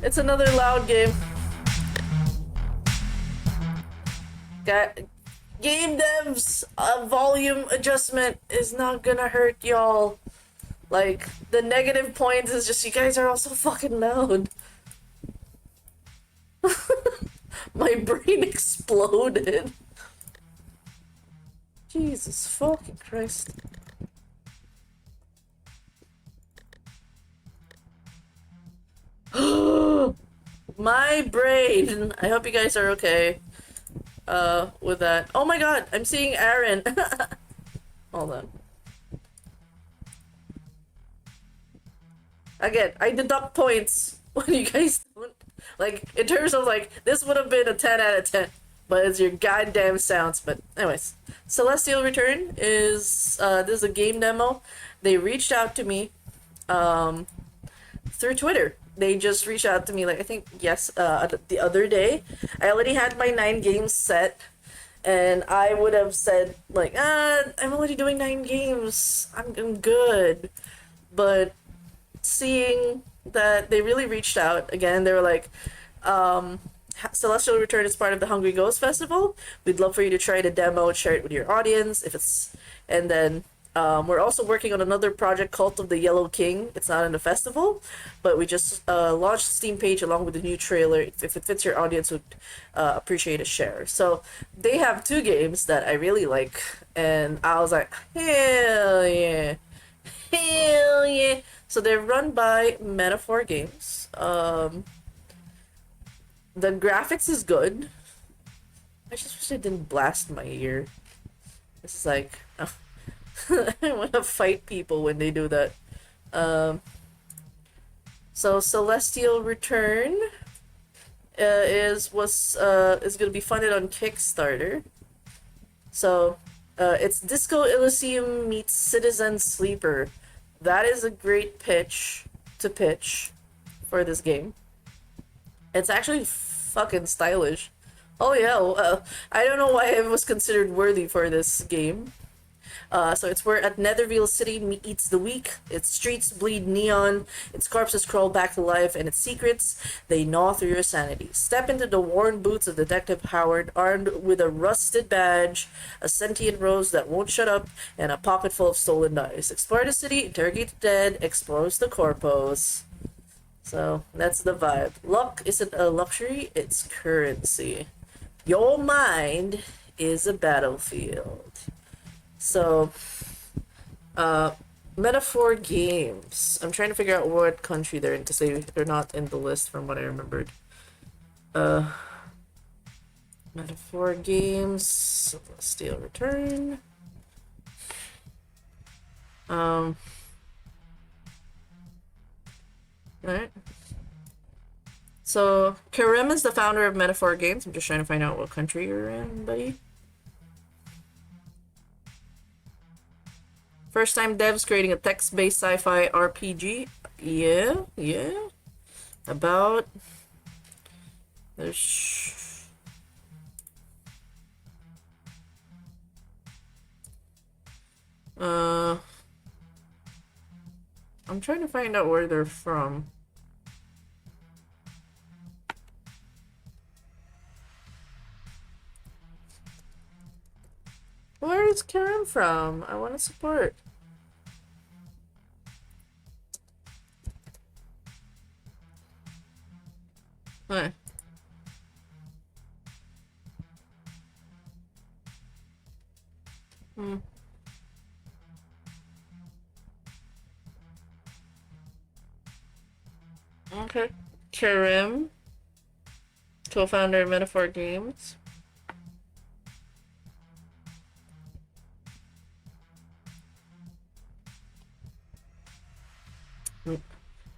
It's another loud game. Game devs, volume adjustment is not gonna hurt y'all. Like, the negative points is just you guys are all so fucking loud. My brain exploded. Jesus fucking Christ. My brain. I hope you guys are okay. With that. Oh my god, I'm seeing Aaron. Hold on. Again, I deduct points when you guys don't. Like, in terms of, like, this would have been a 10 out of 10. But it's your goddamn sounds. But, anyways. Celestial Return is, this is a game demo. They reached out to me, through Twitter. They just reached out to me, like, I think, yes, the other day. I already had my 9 games set. And I would have said, like, I'm already doing 9 games. I'm good. But seeing that they really reached out again, they were like, Celestial Return is part of the Hungry Ghost Festival. We'd love for you to try the demo, share it with your audience. And then we're also working on another project, Cult of the Yellow King. It's not in the festival, but we just launched the Steam page along with the new trailer. If it fits your audience, would appreciate a share. So they have 2 games that I really like, and I was like, hell yeah. Hell yeah. So they're run by Metaphor Games. The graphics is good. I just wish I didn't blast my ear. This is like, I want to fight people when they do that. So Celestial Return is gonna be funded on Kickstarter. So it's Disco Elysium meets Citizen Sleeper. That is a great pitch for this game. It's actually fucking stylish. Oh yeah, I don't know why it was considered worthy for this game. So it's where at Netherville City meets the weak. Its streets bleed neon, its corpses crawl back to life, and its secrets, they gnaw through your sanity. Step into the worn boots of Detective Howard, armed with a rusted badge, a sentient rose that won't shut up, and a pocket full of stolen dice. Explore the city, interrogate the dead, expose the corpos. So, that's the vibe. Luck isn't a luxury, it's currency. Your mind is a battlefield. So, Metaphor Games. I'm trying to figure out what country they're in, because they're not in the list from what I remembered. Metaphor Games. Celestial Return. Alright. So, Karim is the founder of Metaphor Games. I'm just trying to find out what country you're in, buddy. First time devs creating a text-based sci-fi RPG. Yeah. About... There's... I'm trying to find out where they're from. Where is Karen from? I want to support. Huh. Okay. Karim, co-founder of Metaphor Games.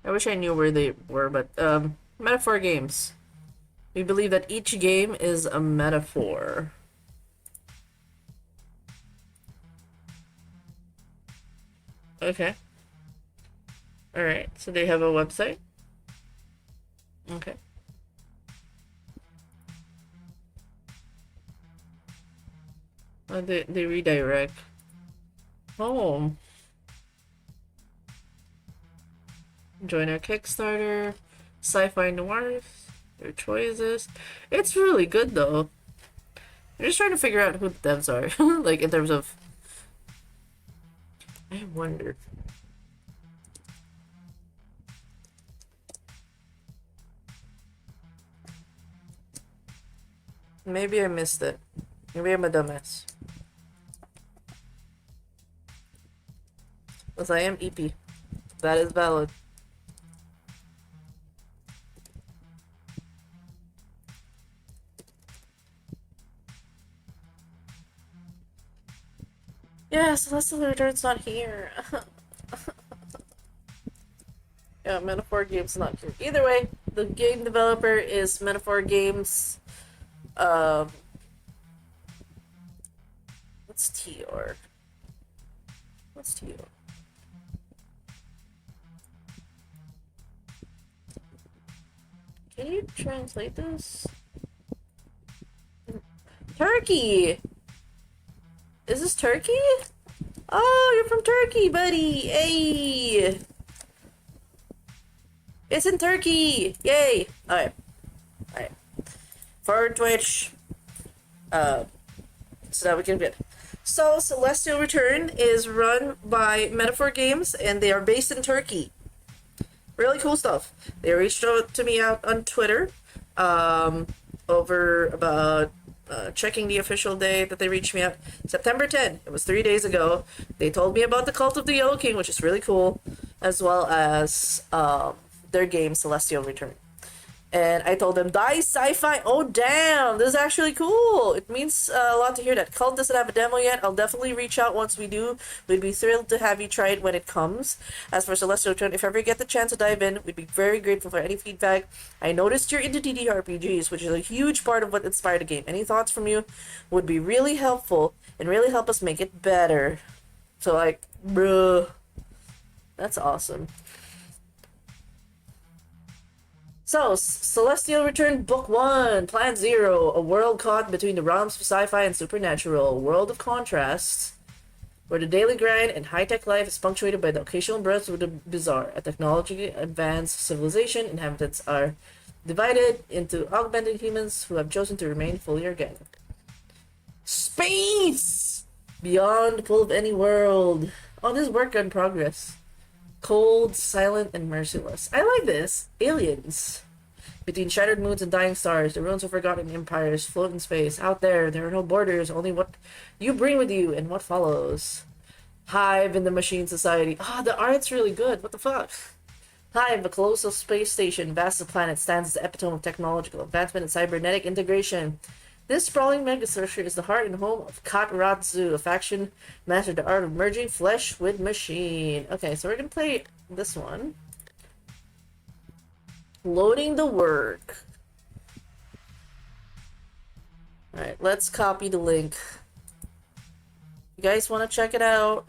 I wish I knew where they were, but Metaphor Games. We believe that each game is a metaphor. Okay. Alright, so they have a website? Okay. They redirect. Oh. Join our Kickstarter. Sci-fi noir. Their choices. It's really good though. I'm just trying to figure out who the devs are. Like, in terms of... I wonder. Maybe I missed it. Maybe I'm a dumbass. Because I am EP. That is valid. Yeah, Celestial Return's not here. Yeah, Metaphor Games not here. Either way, the game developer is Metaphor Games. What's TR? What's TR? Can you translate this? Turkey! Is this Turkey? Oh, you're from Turkey, buddy! Hey! It's in Turkey! Yay! Alright. Alright. Forward Twitch. So that we can get. So, Celestial Return is run by Metaphor Games, and they are based in Turkey. Really cool stuff. They reached out to me out on Twitter, over about checking the official day that they reached me out. September 10. It was 3 days ago. They told me about the Cult of the Yellow King, which is really cool, as well as their game Celestial Return. And I told them, Dice Sci-Fi, oh damn, this is actually cool. It means a lot to hear that. Cult doesn't have a demo yet. I'll definitely reach out once we do. We'd be thrilled to have you try it when it comes. As for Celestial Return, if ever get the chance to dive in, we'd be very grateful for any feedback. I noticed you're into DDRPGs, which is a huge part of what inspired the game. Any thoughts from you would be really helpful and really help us make it better. So like, bruh, that's awesome. So, Celestial Return Book 1, Plan Zero, a world caught between the realms of sci-fi and supernatural, a world of contrasts, where the daily grind and high-tech life is punctuated by the occasional bursts of the bizarre. A technology-advanced civilization, inhabitants are divided into augmented humans who have chosen to remain fully organic. Space! Beyond the pull of any world. Oh, this is work in progress. Cold, silent, and merciless. I like this. Aliens. Between shattered moons and dying stars, the ruins of forgotten empires float in space. Out there are no borders, only what you bring with you and what follows. Hive in the Machine Society. Ah, the art's really good. What the fuck? Hive, a colossal space station, vast as a planet, stands as the epitome of technological advancement and cybernetic integration. This sprawling megastructure is the heart and home of Katratzu, a faction mastered the art of merging flesh with machine. Okay, so we're gonna play this one. Loading the work. Alright, let's copy the link. You guys want to check it out?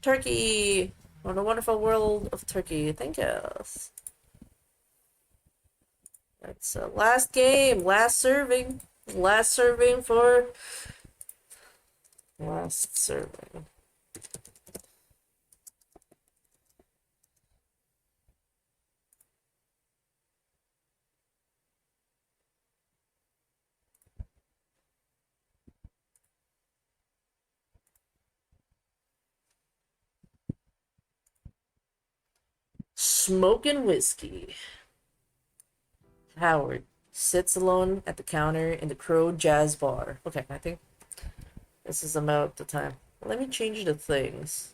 Turkey! On the wonderful world of Turkey. Thank you. That's last game. Last serving. Last serving for... Last serving. Smoking whiskey. Howard sits alone at the counter in the Crow Jazz Bar. Okay, I think this is about the time. Let me change the things.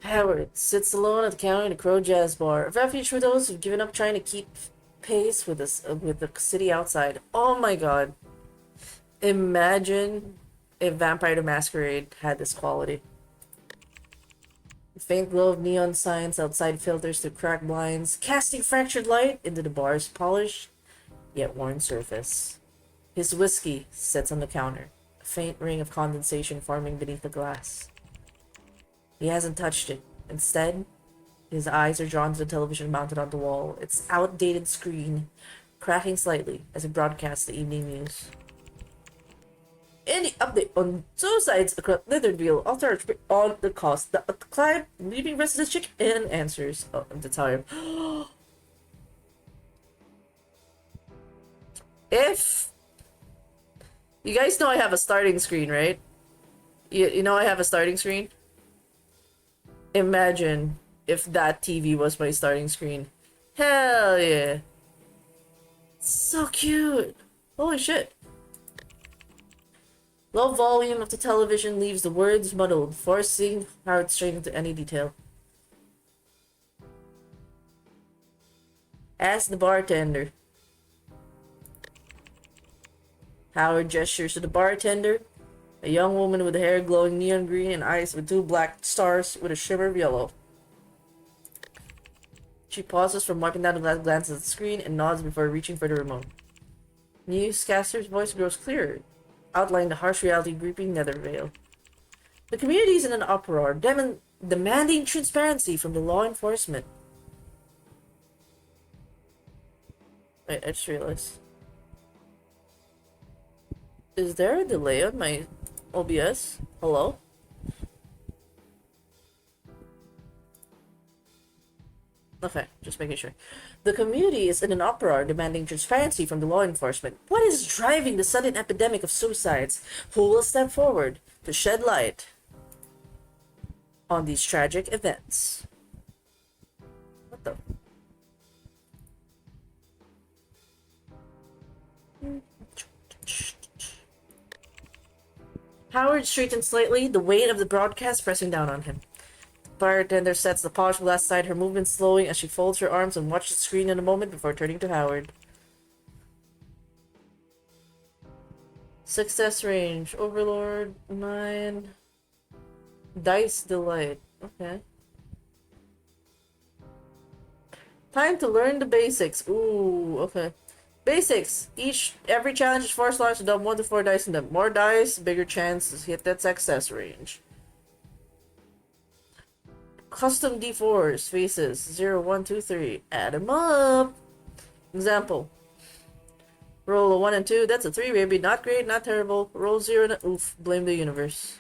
Howard sits alone at the counter in the Crow Jazz Bar, a refuge for those who've given up trying to keep pace with the city outside. Oh my god. Imagine if Vampire the Masquerade had this quality. The faint glow of neon signs outside filters through cracked blinds, casting fractured light into the bar's polished yet worn surface. His whiskey sits on the counter, a faint ring of condensation forming beneath the glass. He hasn't touched it. Instead, his eyes are drawn to the television mounted on the wall, its outdated screen cracking slightly as it broadcasts the evening news. Any update on suicides across Litherville? Alter on the cost. The client leaving residents check in answers. Oh, the time. If you guys know I have a starting screen, right? You know I have a starting screen? Imagine if that TV was my starting screen. Hell yeah. So cute. Holy shit. Low volume of the television leaves the words muddled, forcing Howard straight into any detail. Ask the bartender. Howard gestures to the bartender, a young woman with hair glowing neon green and eyes with two black stars with a shimmer of yellow. She pauses from wiping down the glass, glances at the screen, and nods before reaching for the remote. Newscaster's voice grows clearer, outlining the harsh reality gripping Nethervale. The community is in an uproar, demanding transparency from the law enforcement. Wait, I just realized. Is there a delay on my OBS? Hello? Okay, just making sure. The community is in an uproar demanding transparency from the law enforcement. What is driving the sudden epidemic of suicides? Who will step forward to shed light on these tragic events? What the? Howard straightens slightly, the weight of the broadcast pressing down on him. The bartender sets the polished glass aside, her movement slowing as she folds her arms and watches the screen in a moment before turning to Howard. Success range. Overlord. 9. Dice Delight. Okay. Time to learn the basics. Ooh, okay. Basics. Every challenge is 4 slots to dump 1 to 4 dice in them. More dice, bigger chance to hit that success range. Custom D4s, faces, 0, 1, 2, 3. Add them up. Example. Roll a 1 and 2, that's a 3, baby. Not great, not terrible. Roll 0 and a oof, blame the universe.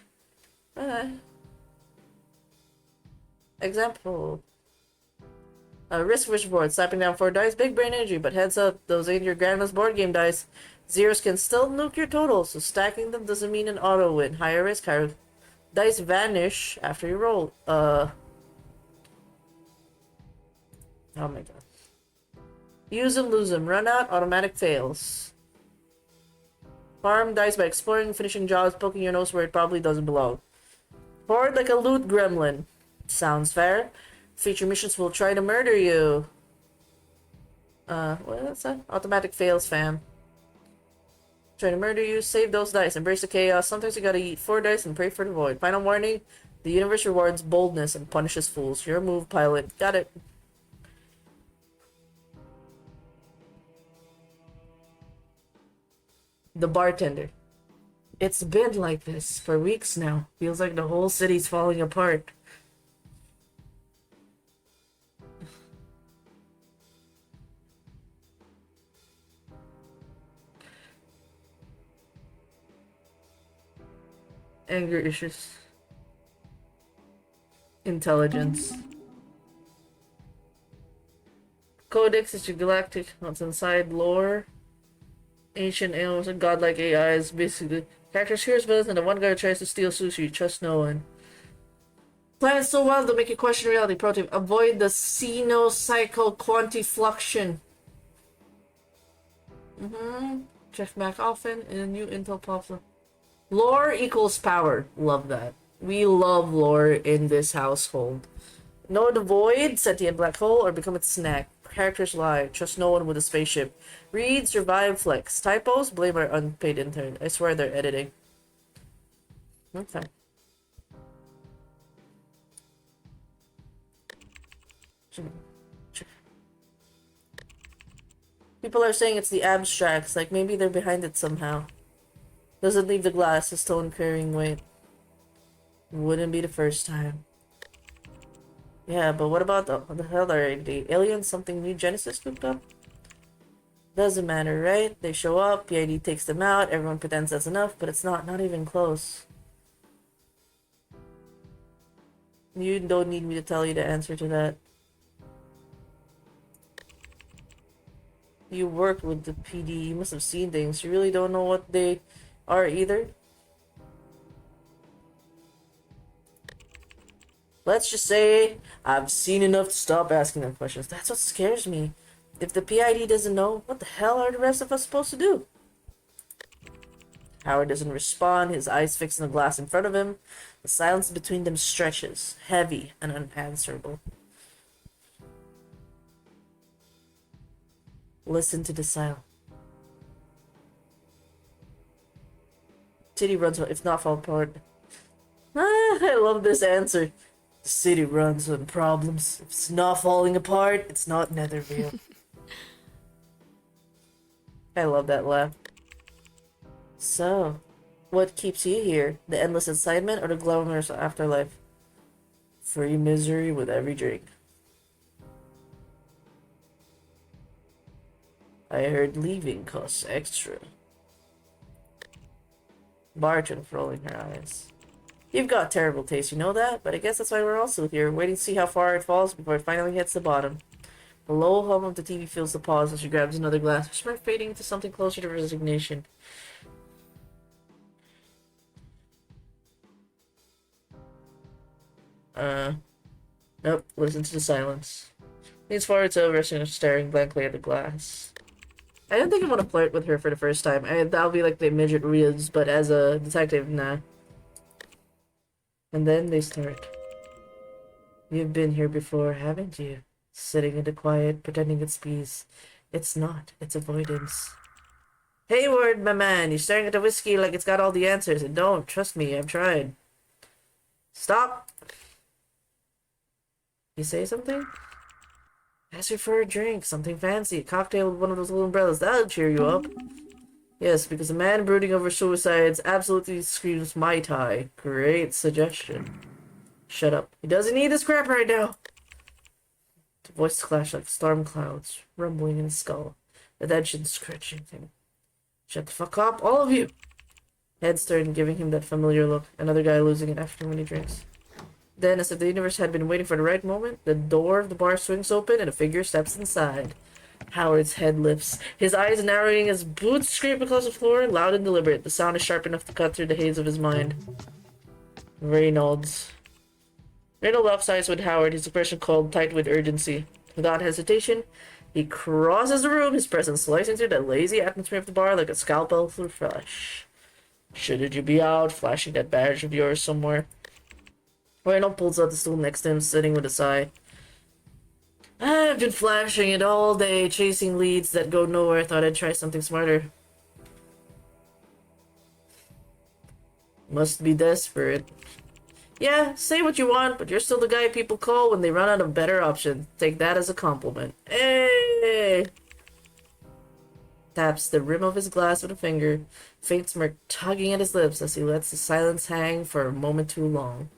Okay. Example. Risk wish board, slapping down 4 dice, big brain energy, but heads up, those ain't your grandma's board game dice. Zeros can still nuke your total, so stacking them doesn't mean an auto win. Higher risk, higher dice vanish after you roll. Oh my god. Use them, lose them. Run out, automatic fails. Farm dice by exploring, finishing jobs, poking your nose where it probably doesn't belong. Hoard like a loot gremlin. Sounds fair. Future missions will try to murder you. What is that? Automatic fails, fam. Try to murder you, save those dice, embrace the chaos. Sometimes you gotta eat 4 dice and pray for the void. Final warning, the universe rewards boldness and punishes fools. Your move, pilot. Got it. The bartender. It's been like this for weeks now. Feels like the whole city's falling apart. Anger issues. Intelligence. Codex is your galactic, what's inside lore. Ancient aliens and godlike AIs, basically. Characters here's villains and the one guy who tries to steal sushi, trust no one. Planets so wild to make you question reality. Pro tip, avoid the xenocycle quantifluction. Check back often and a new intel pops up. Lore equals power. Love that. We love lore in this household. Know the void, sentient black hole, or become its snack. Characters lie. Trust no one with a spaceship. Read, survive, flex. Typos, blame our unpaid intern. I swear they're editing. Okay. People are saying it's the abstracts, like maybe they're behind it somehow. Doesn't leave the glass, is still carrying weight. Wouldn't be the first time. Yeah, but what about the hell are the aliens? Something new Genesis cooked up? Doesn't matter, right? They show up, PID takes them out, everyone pretends that's enough, but it's not even close. You don't need me to tell you the answer to that. You work with the PD, you must have seen things. You really don't know what they are either? Let's just say I've seen enough to stop asking them questions. That's what scares me. If the PID doesn't know, what the hell are the rest of us supposed to do? Howard doesn't respond, his eyes fixed on the glass in front of him. The silence between them stretches, heavy and unanswerable. Listen to the silence. City runs, if not fall apart. I love this answer. The city runs on problems. If it's not falling apart, it's not Netherville. I love that laugh. So, what keeps you here? The endless excitement or the glamorous afterlife? Free misery with every drink. I heard leaving costs extra. Barton rolling her eyes. You've got terrible taste, you know that? But I guess that's why we're also here, waiting to see how far it falls before it finally hits the bottom. The low hum of the TV fills the pause as she grabs another glass, her smile fading into something closer to resignation. Nope, listen to the silence. Leans forward to resting, staring blankly at the glass. I don't think I want to flirt with her for the first time. That'll be like the midget ribs, but as a detective, nah. And then they start. You've been here before, haven't you? Sitting in the quiet, pretending it's peace. It's not, it's avoidance. Hayward, my man, you're staring at the whiskey like it's got all the answers, and don't, trust me, I've tried. Stop! You say something? Ask her for a drink, something fancy, a cocktail with one of those little umbrellas, that'll cheer you up. Yes, because a man brooding over suicides absolutely screams Mai Tai. Great suggestion. Shut up. He doesn't need this crap right now. The voice clashed like storm clouds, rumbling in his skull. The tension scratching him. Shut the fuck up, all of you! Heads turned, giving him that familiar look. Another guy losing it after many drinks. Then, as if the universe had been waiting for the right moment, the door of the bar swings open and a figure steps inside. Howard's head lifts, his eyes narrowing as boots scrape across the floor, loud and deliberate. The sound is sharp enough to cut through the haze of his mind. Reynolds locks eyes with Howard, his expression cold, tight with urgency. Without hesitation, he crosses the room, his presence slicing through the lazy atmosphere of the bar like a scalpel through flesh. Shouldn't you be out, flashing that badge of yours somewhere? Reynolds pulls out the stool next to him, sitting with a sigh. I've been flashing it all day, chasing leads that go nowhere. Thought I'd try something smarter. Must be desperate. Yeah, say what you want, but you're still the guy people call when they run out of better options. Take that as a compliment. Hey! Taps the rim of his glass with a finger, faint smirk tugging at his lips as he lets the silence hang for a moment too long.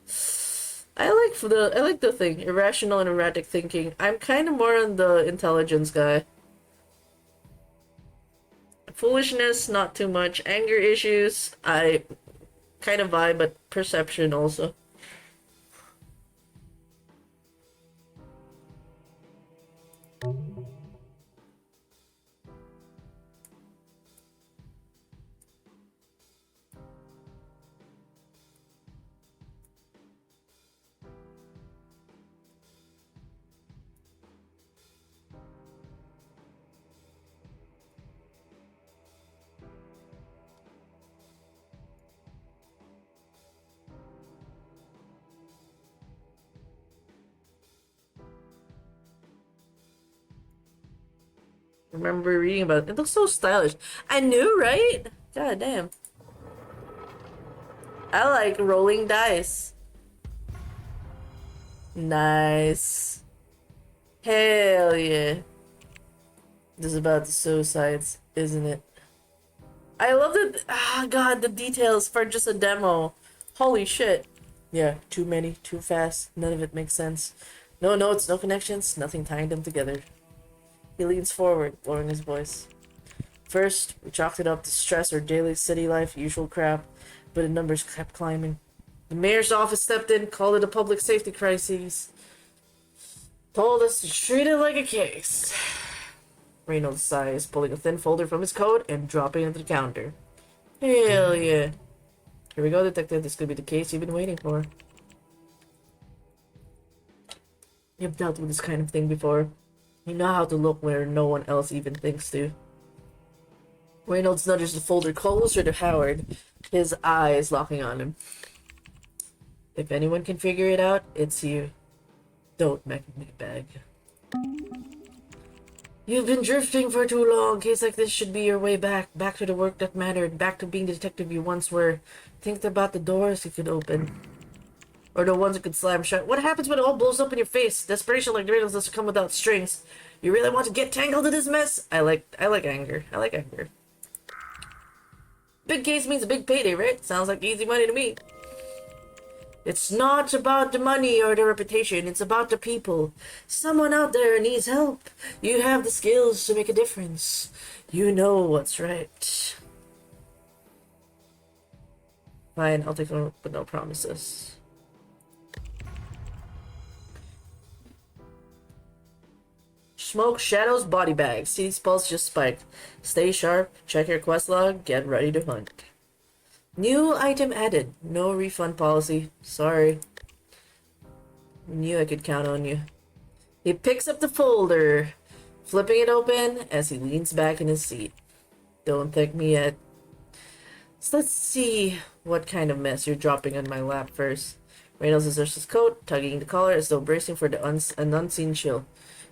I like the thing, irrational and erratic thinking. I'm kind of more on the intelligence guy. Foolishness, not too much. Anger issues, I kind of vibe, but perception also. Remember reading about it. It looks so stylish. I knew, right? God damn. I like rolling dice. Nice. Hell yeah. This is about the suicides, isn't it? I love the god, the details for just a demo. Holy shit. Yeah, too many, too fast. None of it makes sense. No notes, no connections, nothing tying them together. He leans forward, lowering his voice. First, we chalked it up to stress or daily city life, usual crap, but the numbers kept climbing. The mayor's office stepped in, called it a public safety crisis, told us to treat it like a case. Reynolds sighs, pulling a thin folder from his coat and dropping it to the counter. Hell yeah. Here we go, Detective. This could be the case you've been waiting for. You've dealt with this kind of thing before. You know how to look where no one else even thinks to. Reynolds nudges the folder closer to Howard, his eyes locking on him. If anyone can figure it out, it's you. Don't make me beg. You've been drifting for too long. Case like this should be your way back. Back to the work that mattered. Back to being the detective you once were. Think about the doors you could open. Or the ones you could slam shut. What happens when it all blows up in your face? Desperation like Reynolds doesn't come without strings. You really want to get tangled in this mess? I like anger. I like anger. Big case means a big payday, right? Sounds like easy money to me. It's not about the money or the reputation. It's about the people. Someone out there needs help. You have the skills to make a difference. You know what's right. Fine, I'll take one, but no promises. Smoke Shadow's body bag. City's pulse just spiked. Stay sharp, check your quest log, get ready to hunt. New item added. No refund policy. Sorry. Knew I could count on you. He picks up the folder, flipping it open as he leans back in his seat. Don't thank me yet. So let's see what kind of mess you're dropping on my lap first. Reynolds adjusts his coat, tugging the collar as though bracing for an unseen chill.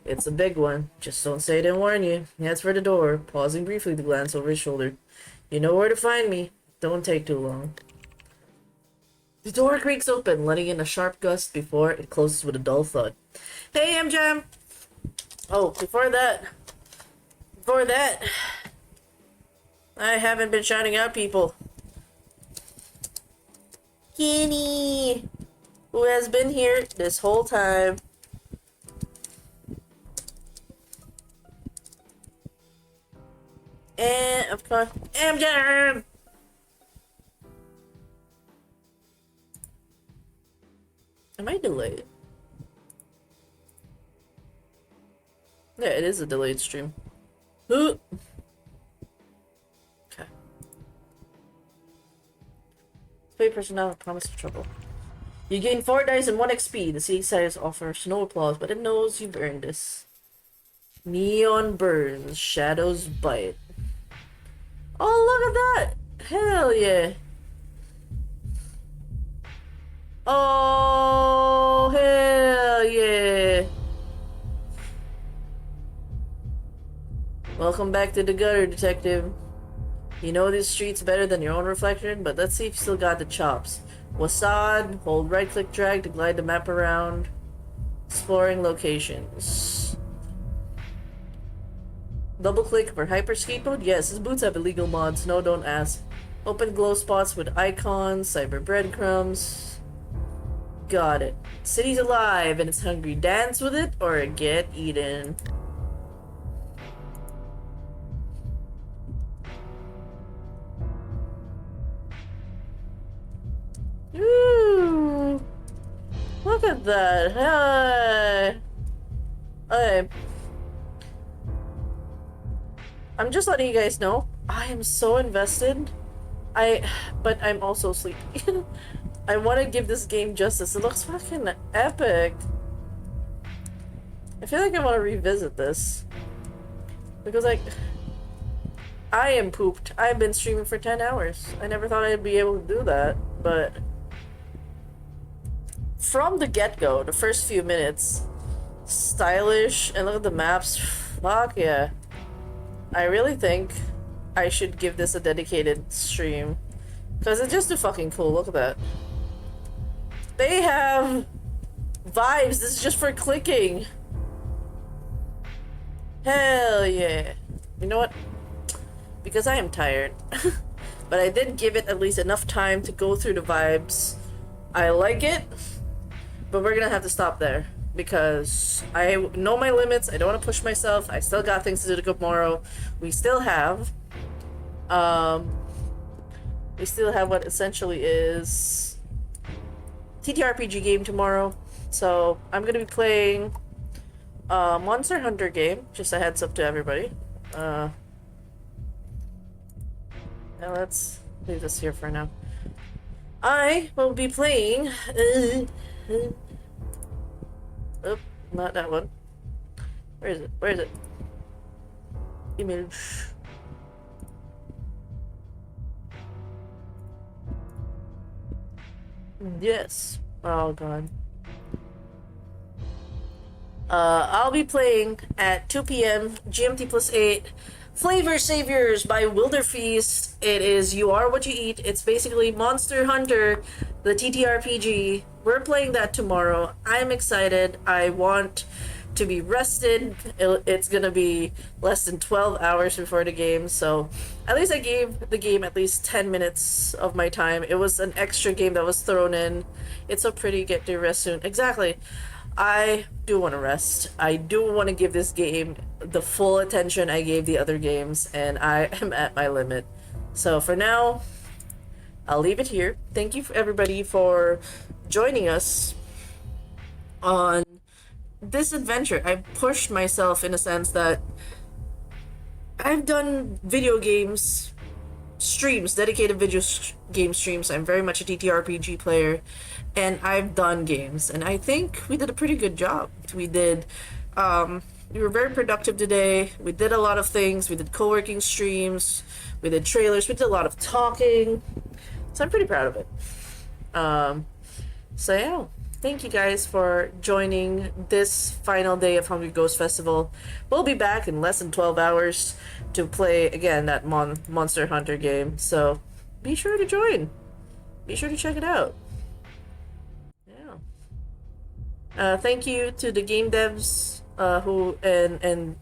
It's a big one. Just don't say I didn't warn you. He heads for the door, pausing briefly to glance over his shoulder. You know where to find me. Don't take too long. The door creaks open, letting in a sharp gust before it closes with a dull thud. Hey, M-Jam! Oh, before that, I haven't been shouting out people. Kenny, who has been here this whole time. And, of course, M-Jam! Am I delayed? Yeah, it is a delayed stream. Okay. Pay personnel promise of trouble. You gain 4 dice and 1 XP. The city sides offers no applause, but it knows you've earned this. Neon burns, shadows bite. Oh, look at that! Hell yeah! Oh, hell yeah! Welcome back to the gutter, Detective. You know these streets better than your own reflection, but let's see if you still got the chops. Wasad, hold right-click drag to glide the map around. Exploring locations. Double-click for hyper-skate mode? Yes, his boots have illegal mods. No, don't ask. Open glow spots with icons, cyber breadcrumbs. Got it. City's alive and it's hungry. Dance with it or get eaten. Ooh. Look at that. Hey. Okay. I'm just letting you guys know. I am so invested. But I'm also sleepy. I want to give this game justice. It looks fucking epic. I feel like I want to revisit this. Because, like, I am pooped. I've been streaming for 10 hours. I never thought I'd be able to do that, but from the get-go, the first few minutes, stylish, and look at the maps. Fuck yeah. I really think I should give this a dedicated stream. Because it's just too fucking cool. Look at that. They have vibes. This is just for clicking. Hell yeah. You know what? Because I am tired. But I did give it at least enough time to go through the vibes. I like it. But we're gonna have to stop there. Because I know my limits. I don't want to push myself. I still got things to do tomorrow. We still have We still have what essentially is TTRPG game tomorrow. So I'm gonna be playing a Monster Hunter game. Just a heads up to everybody. Now let's leave this here for now. I will be playing. Oh, not that one. Where is it? Where is it? Image. Yes. Oh god. I'll be playing at 2 p.m. GMT plus 8. Flavor Saviors by Wilderfeast. It is You Are What You Eat. It's basically Monster Hunter, the TTRPG. We're playing that tomorrow. I'm excited. I want to be rested. It's gonna be less than 12 hours before the game, so at least I gave the game at least 10 minutes of my time. It was an extra game that was thrown in. It's so pretty. Get to rest soon. Exactly. I do want to rest. I do want to give this game the full attention I gave the other games, and I am at my limit. So for now, I'll leave it here. Thank you for everybody for joining us on this adventure. I pushed myself in a sense that I've done video games streams, dedicated game streams. I'm very much a TTRPG player, and I've done games, and I think we did a pretty good job. We were very productive today. We did a lot of things. We did co-working streams, we did trailers, we did a lot of talking, so I'm pretty proud of it. So yeah, thank you guys for joining this final day of Hungry Ghost Festival. We'll be back in less than 12 hours to play again that Monster Hunter game, so be sure to join. Be sure to check it out. Yeah. Thank you to the game devs who and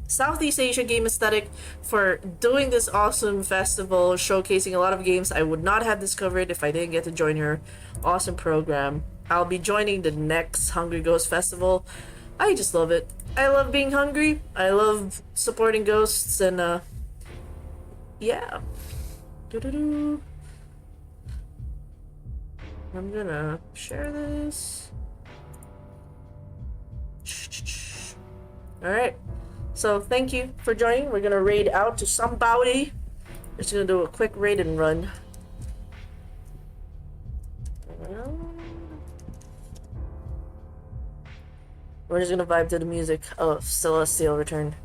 Southeast Asia Game Aesthetic for doing this awesome festival, showcasing a lot of games I would not have discovered if I didn't get to join your awesome program. I'll be joining the next Hungry Ghost Festival. I just love it. I love being hungry. I love supporting ghosts, and yeah. Doo-doo-doo. I'm gonna share this. Alright. So thank you for joining. We're gonna raid out to somebody. Just gonna do a quick raid and run. We're just gonna vibe to the music of Celestial Return.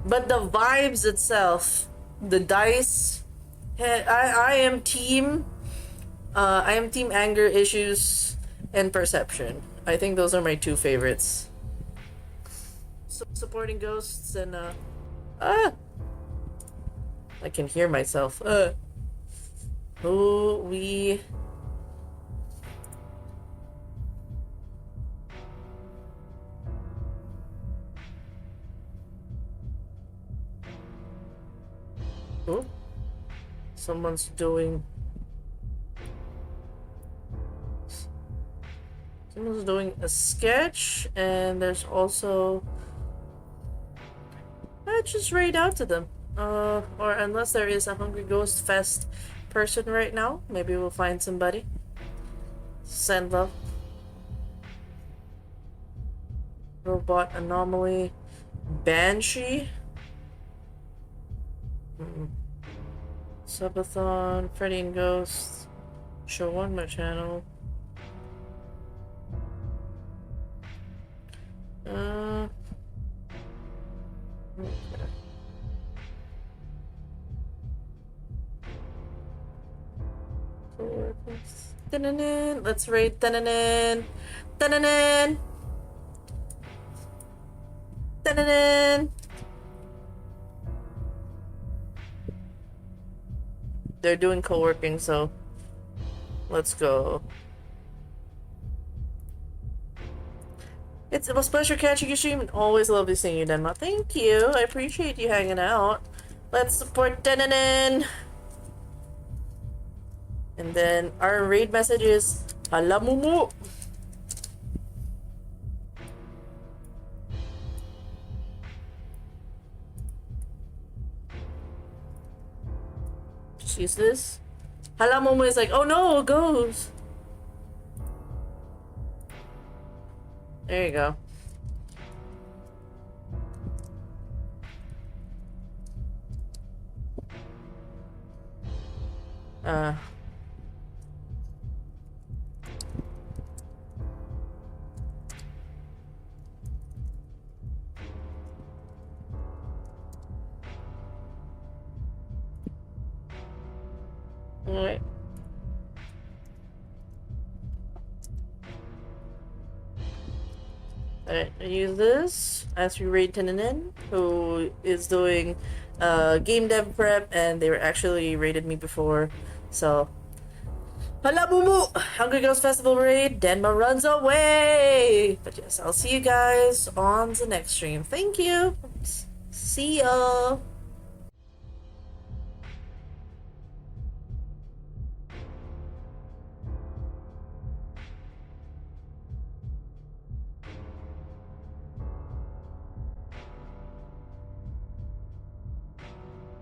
But the vibes itself, the dice, I am team Anger Issues and Perception. I think those are my two favorites. Supporting ghosts and I can hear myself. Who we Oh, someone's doing a sketch, and there's also let's just raid out to them. Or unless there is a Hungry Ghost Fest person right now, maybe we'll find somebody. Send love. Robot Anomaly. Banshee. Subathon, Freddy and Ghosts. Show on my channel. Okay. Let's raid. They're doing co-working, so let's go. It was a pleasure catching your stream, and always lovely seeing you, Denma. Thank you. I appreciate you hanging out. Let's support Denanin. And then our raid message is Hala Mumu. Let's use this. Hala Mumu is like, oh no, it goes. There you go. Alright. Alright, I use this as we raid Tinanin, who is doing game dev prep, and they were actually raided me before. So, Hala Mumu! Hungry Ghost Festival raid, Denma runs away! But yes, I'll see you guys on the next stream. Thank you! See ya!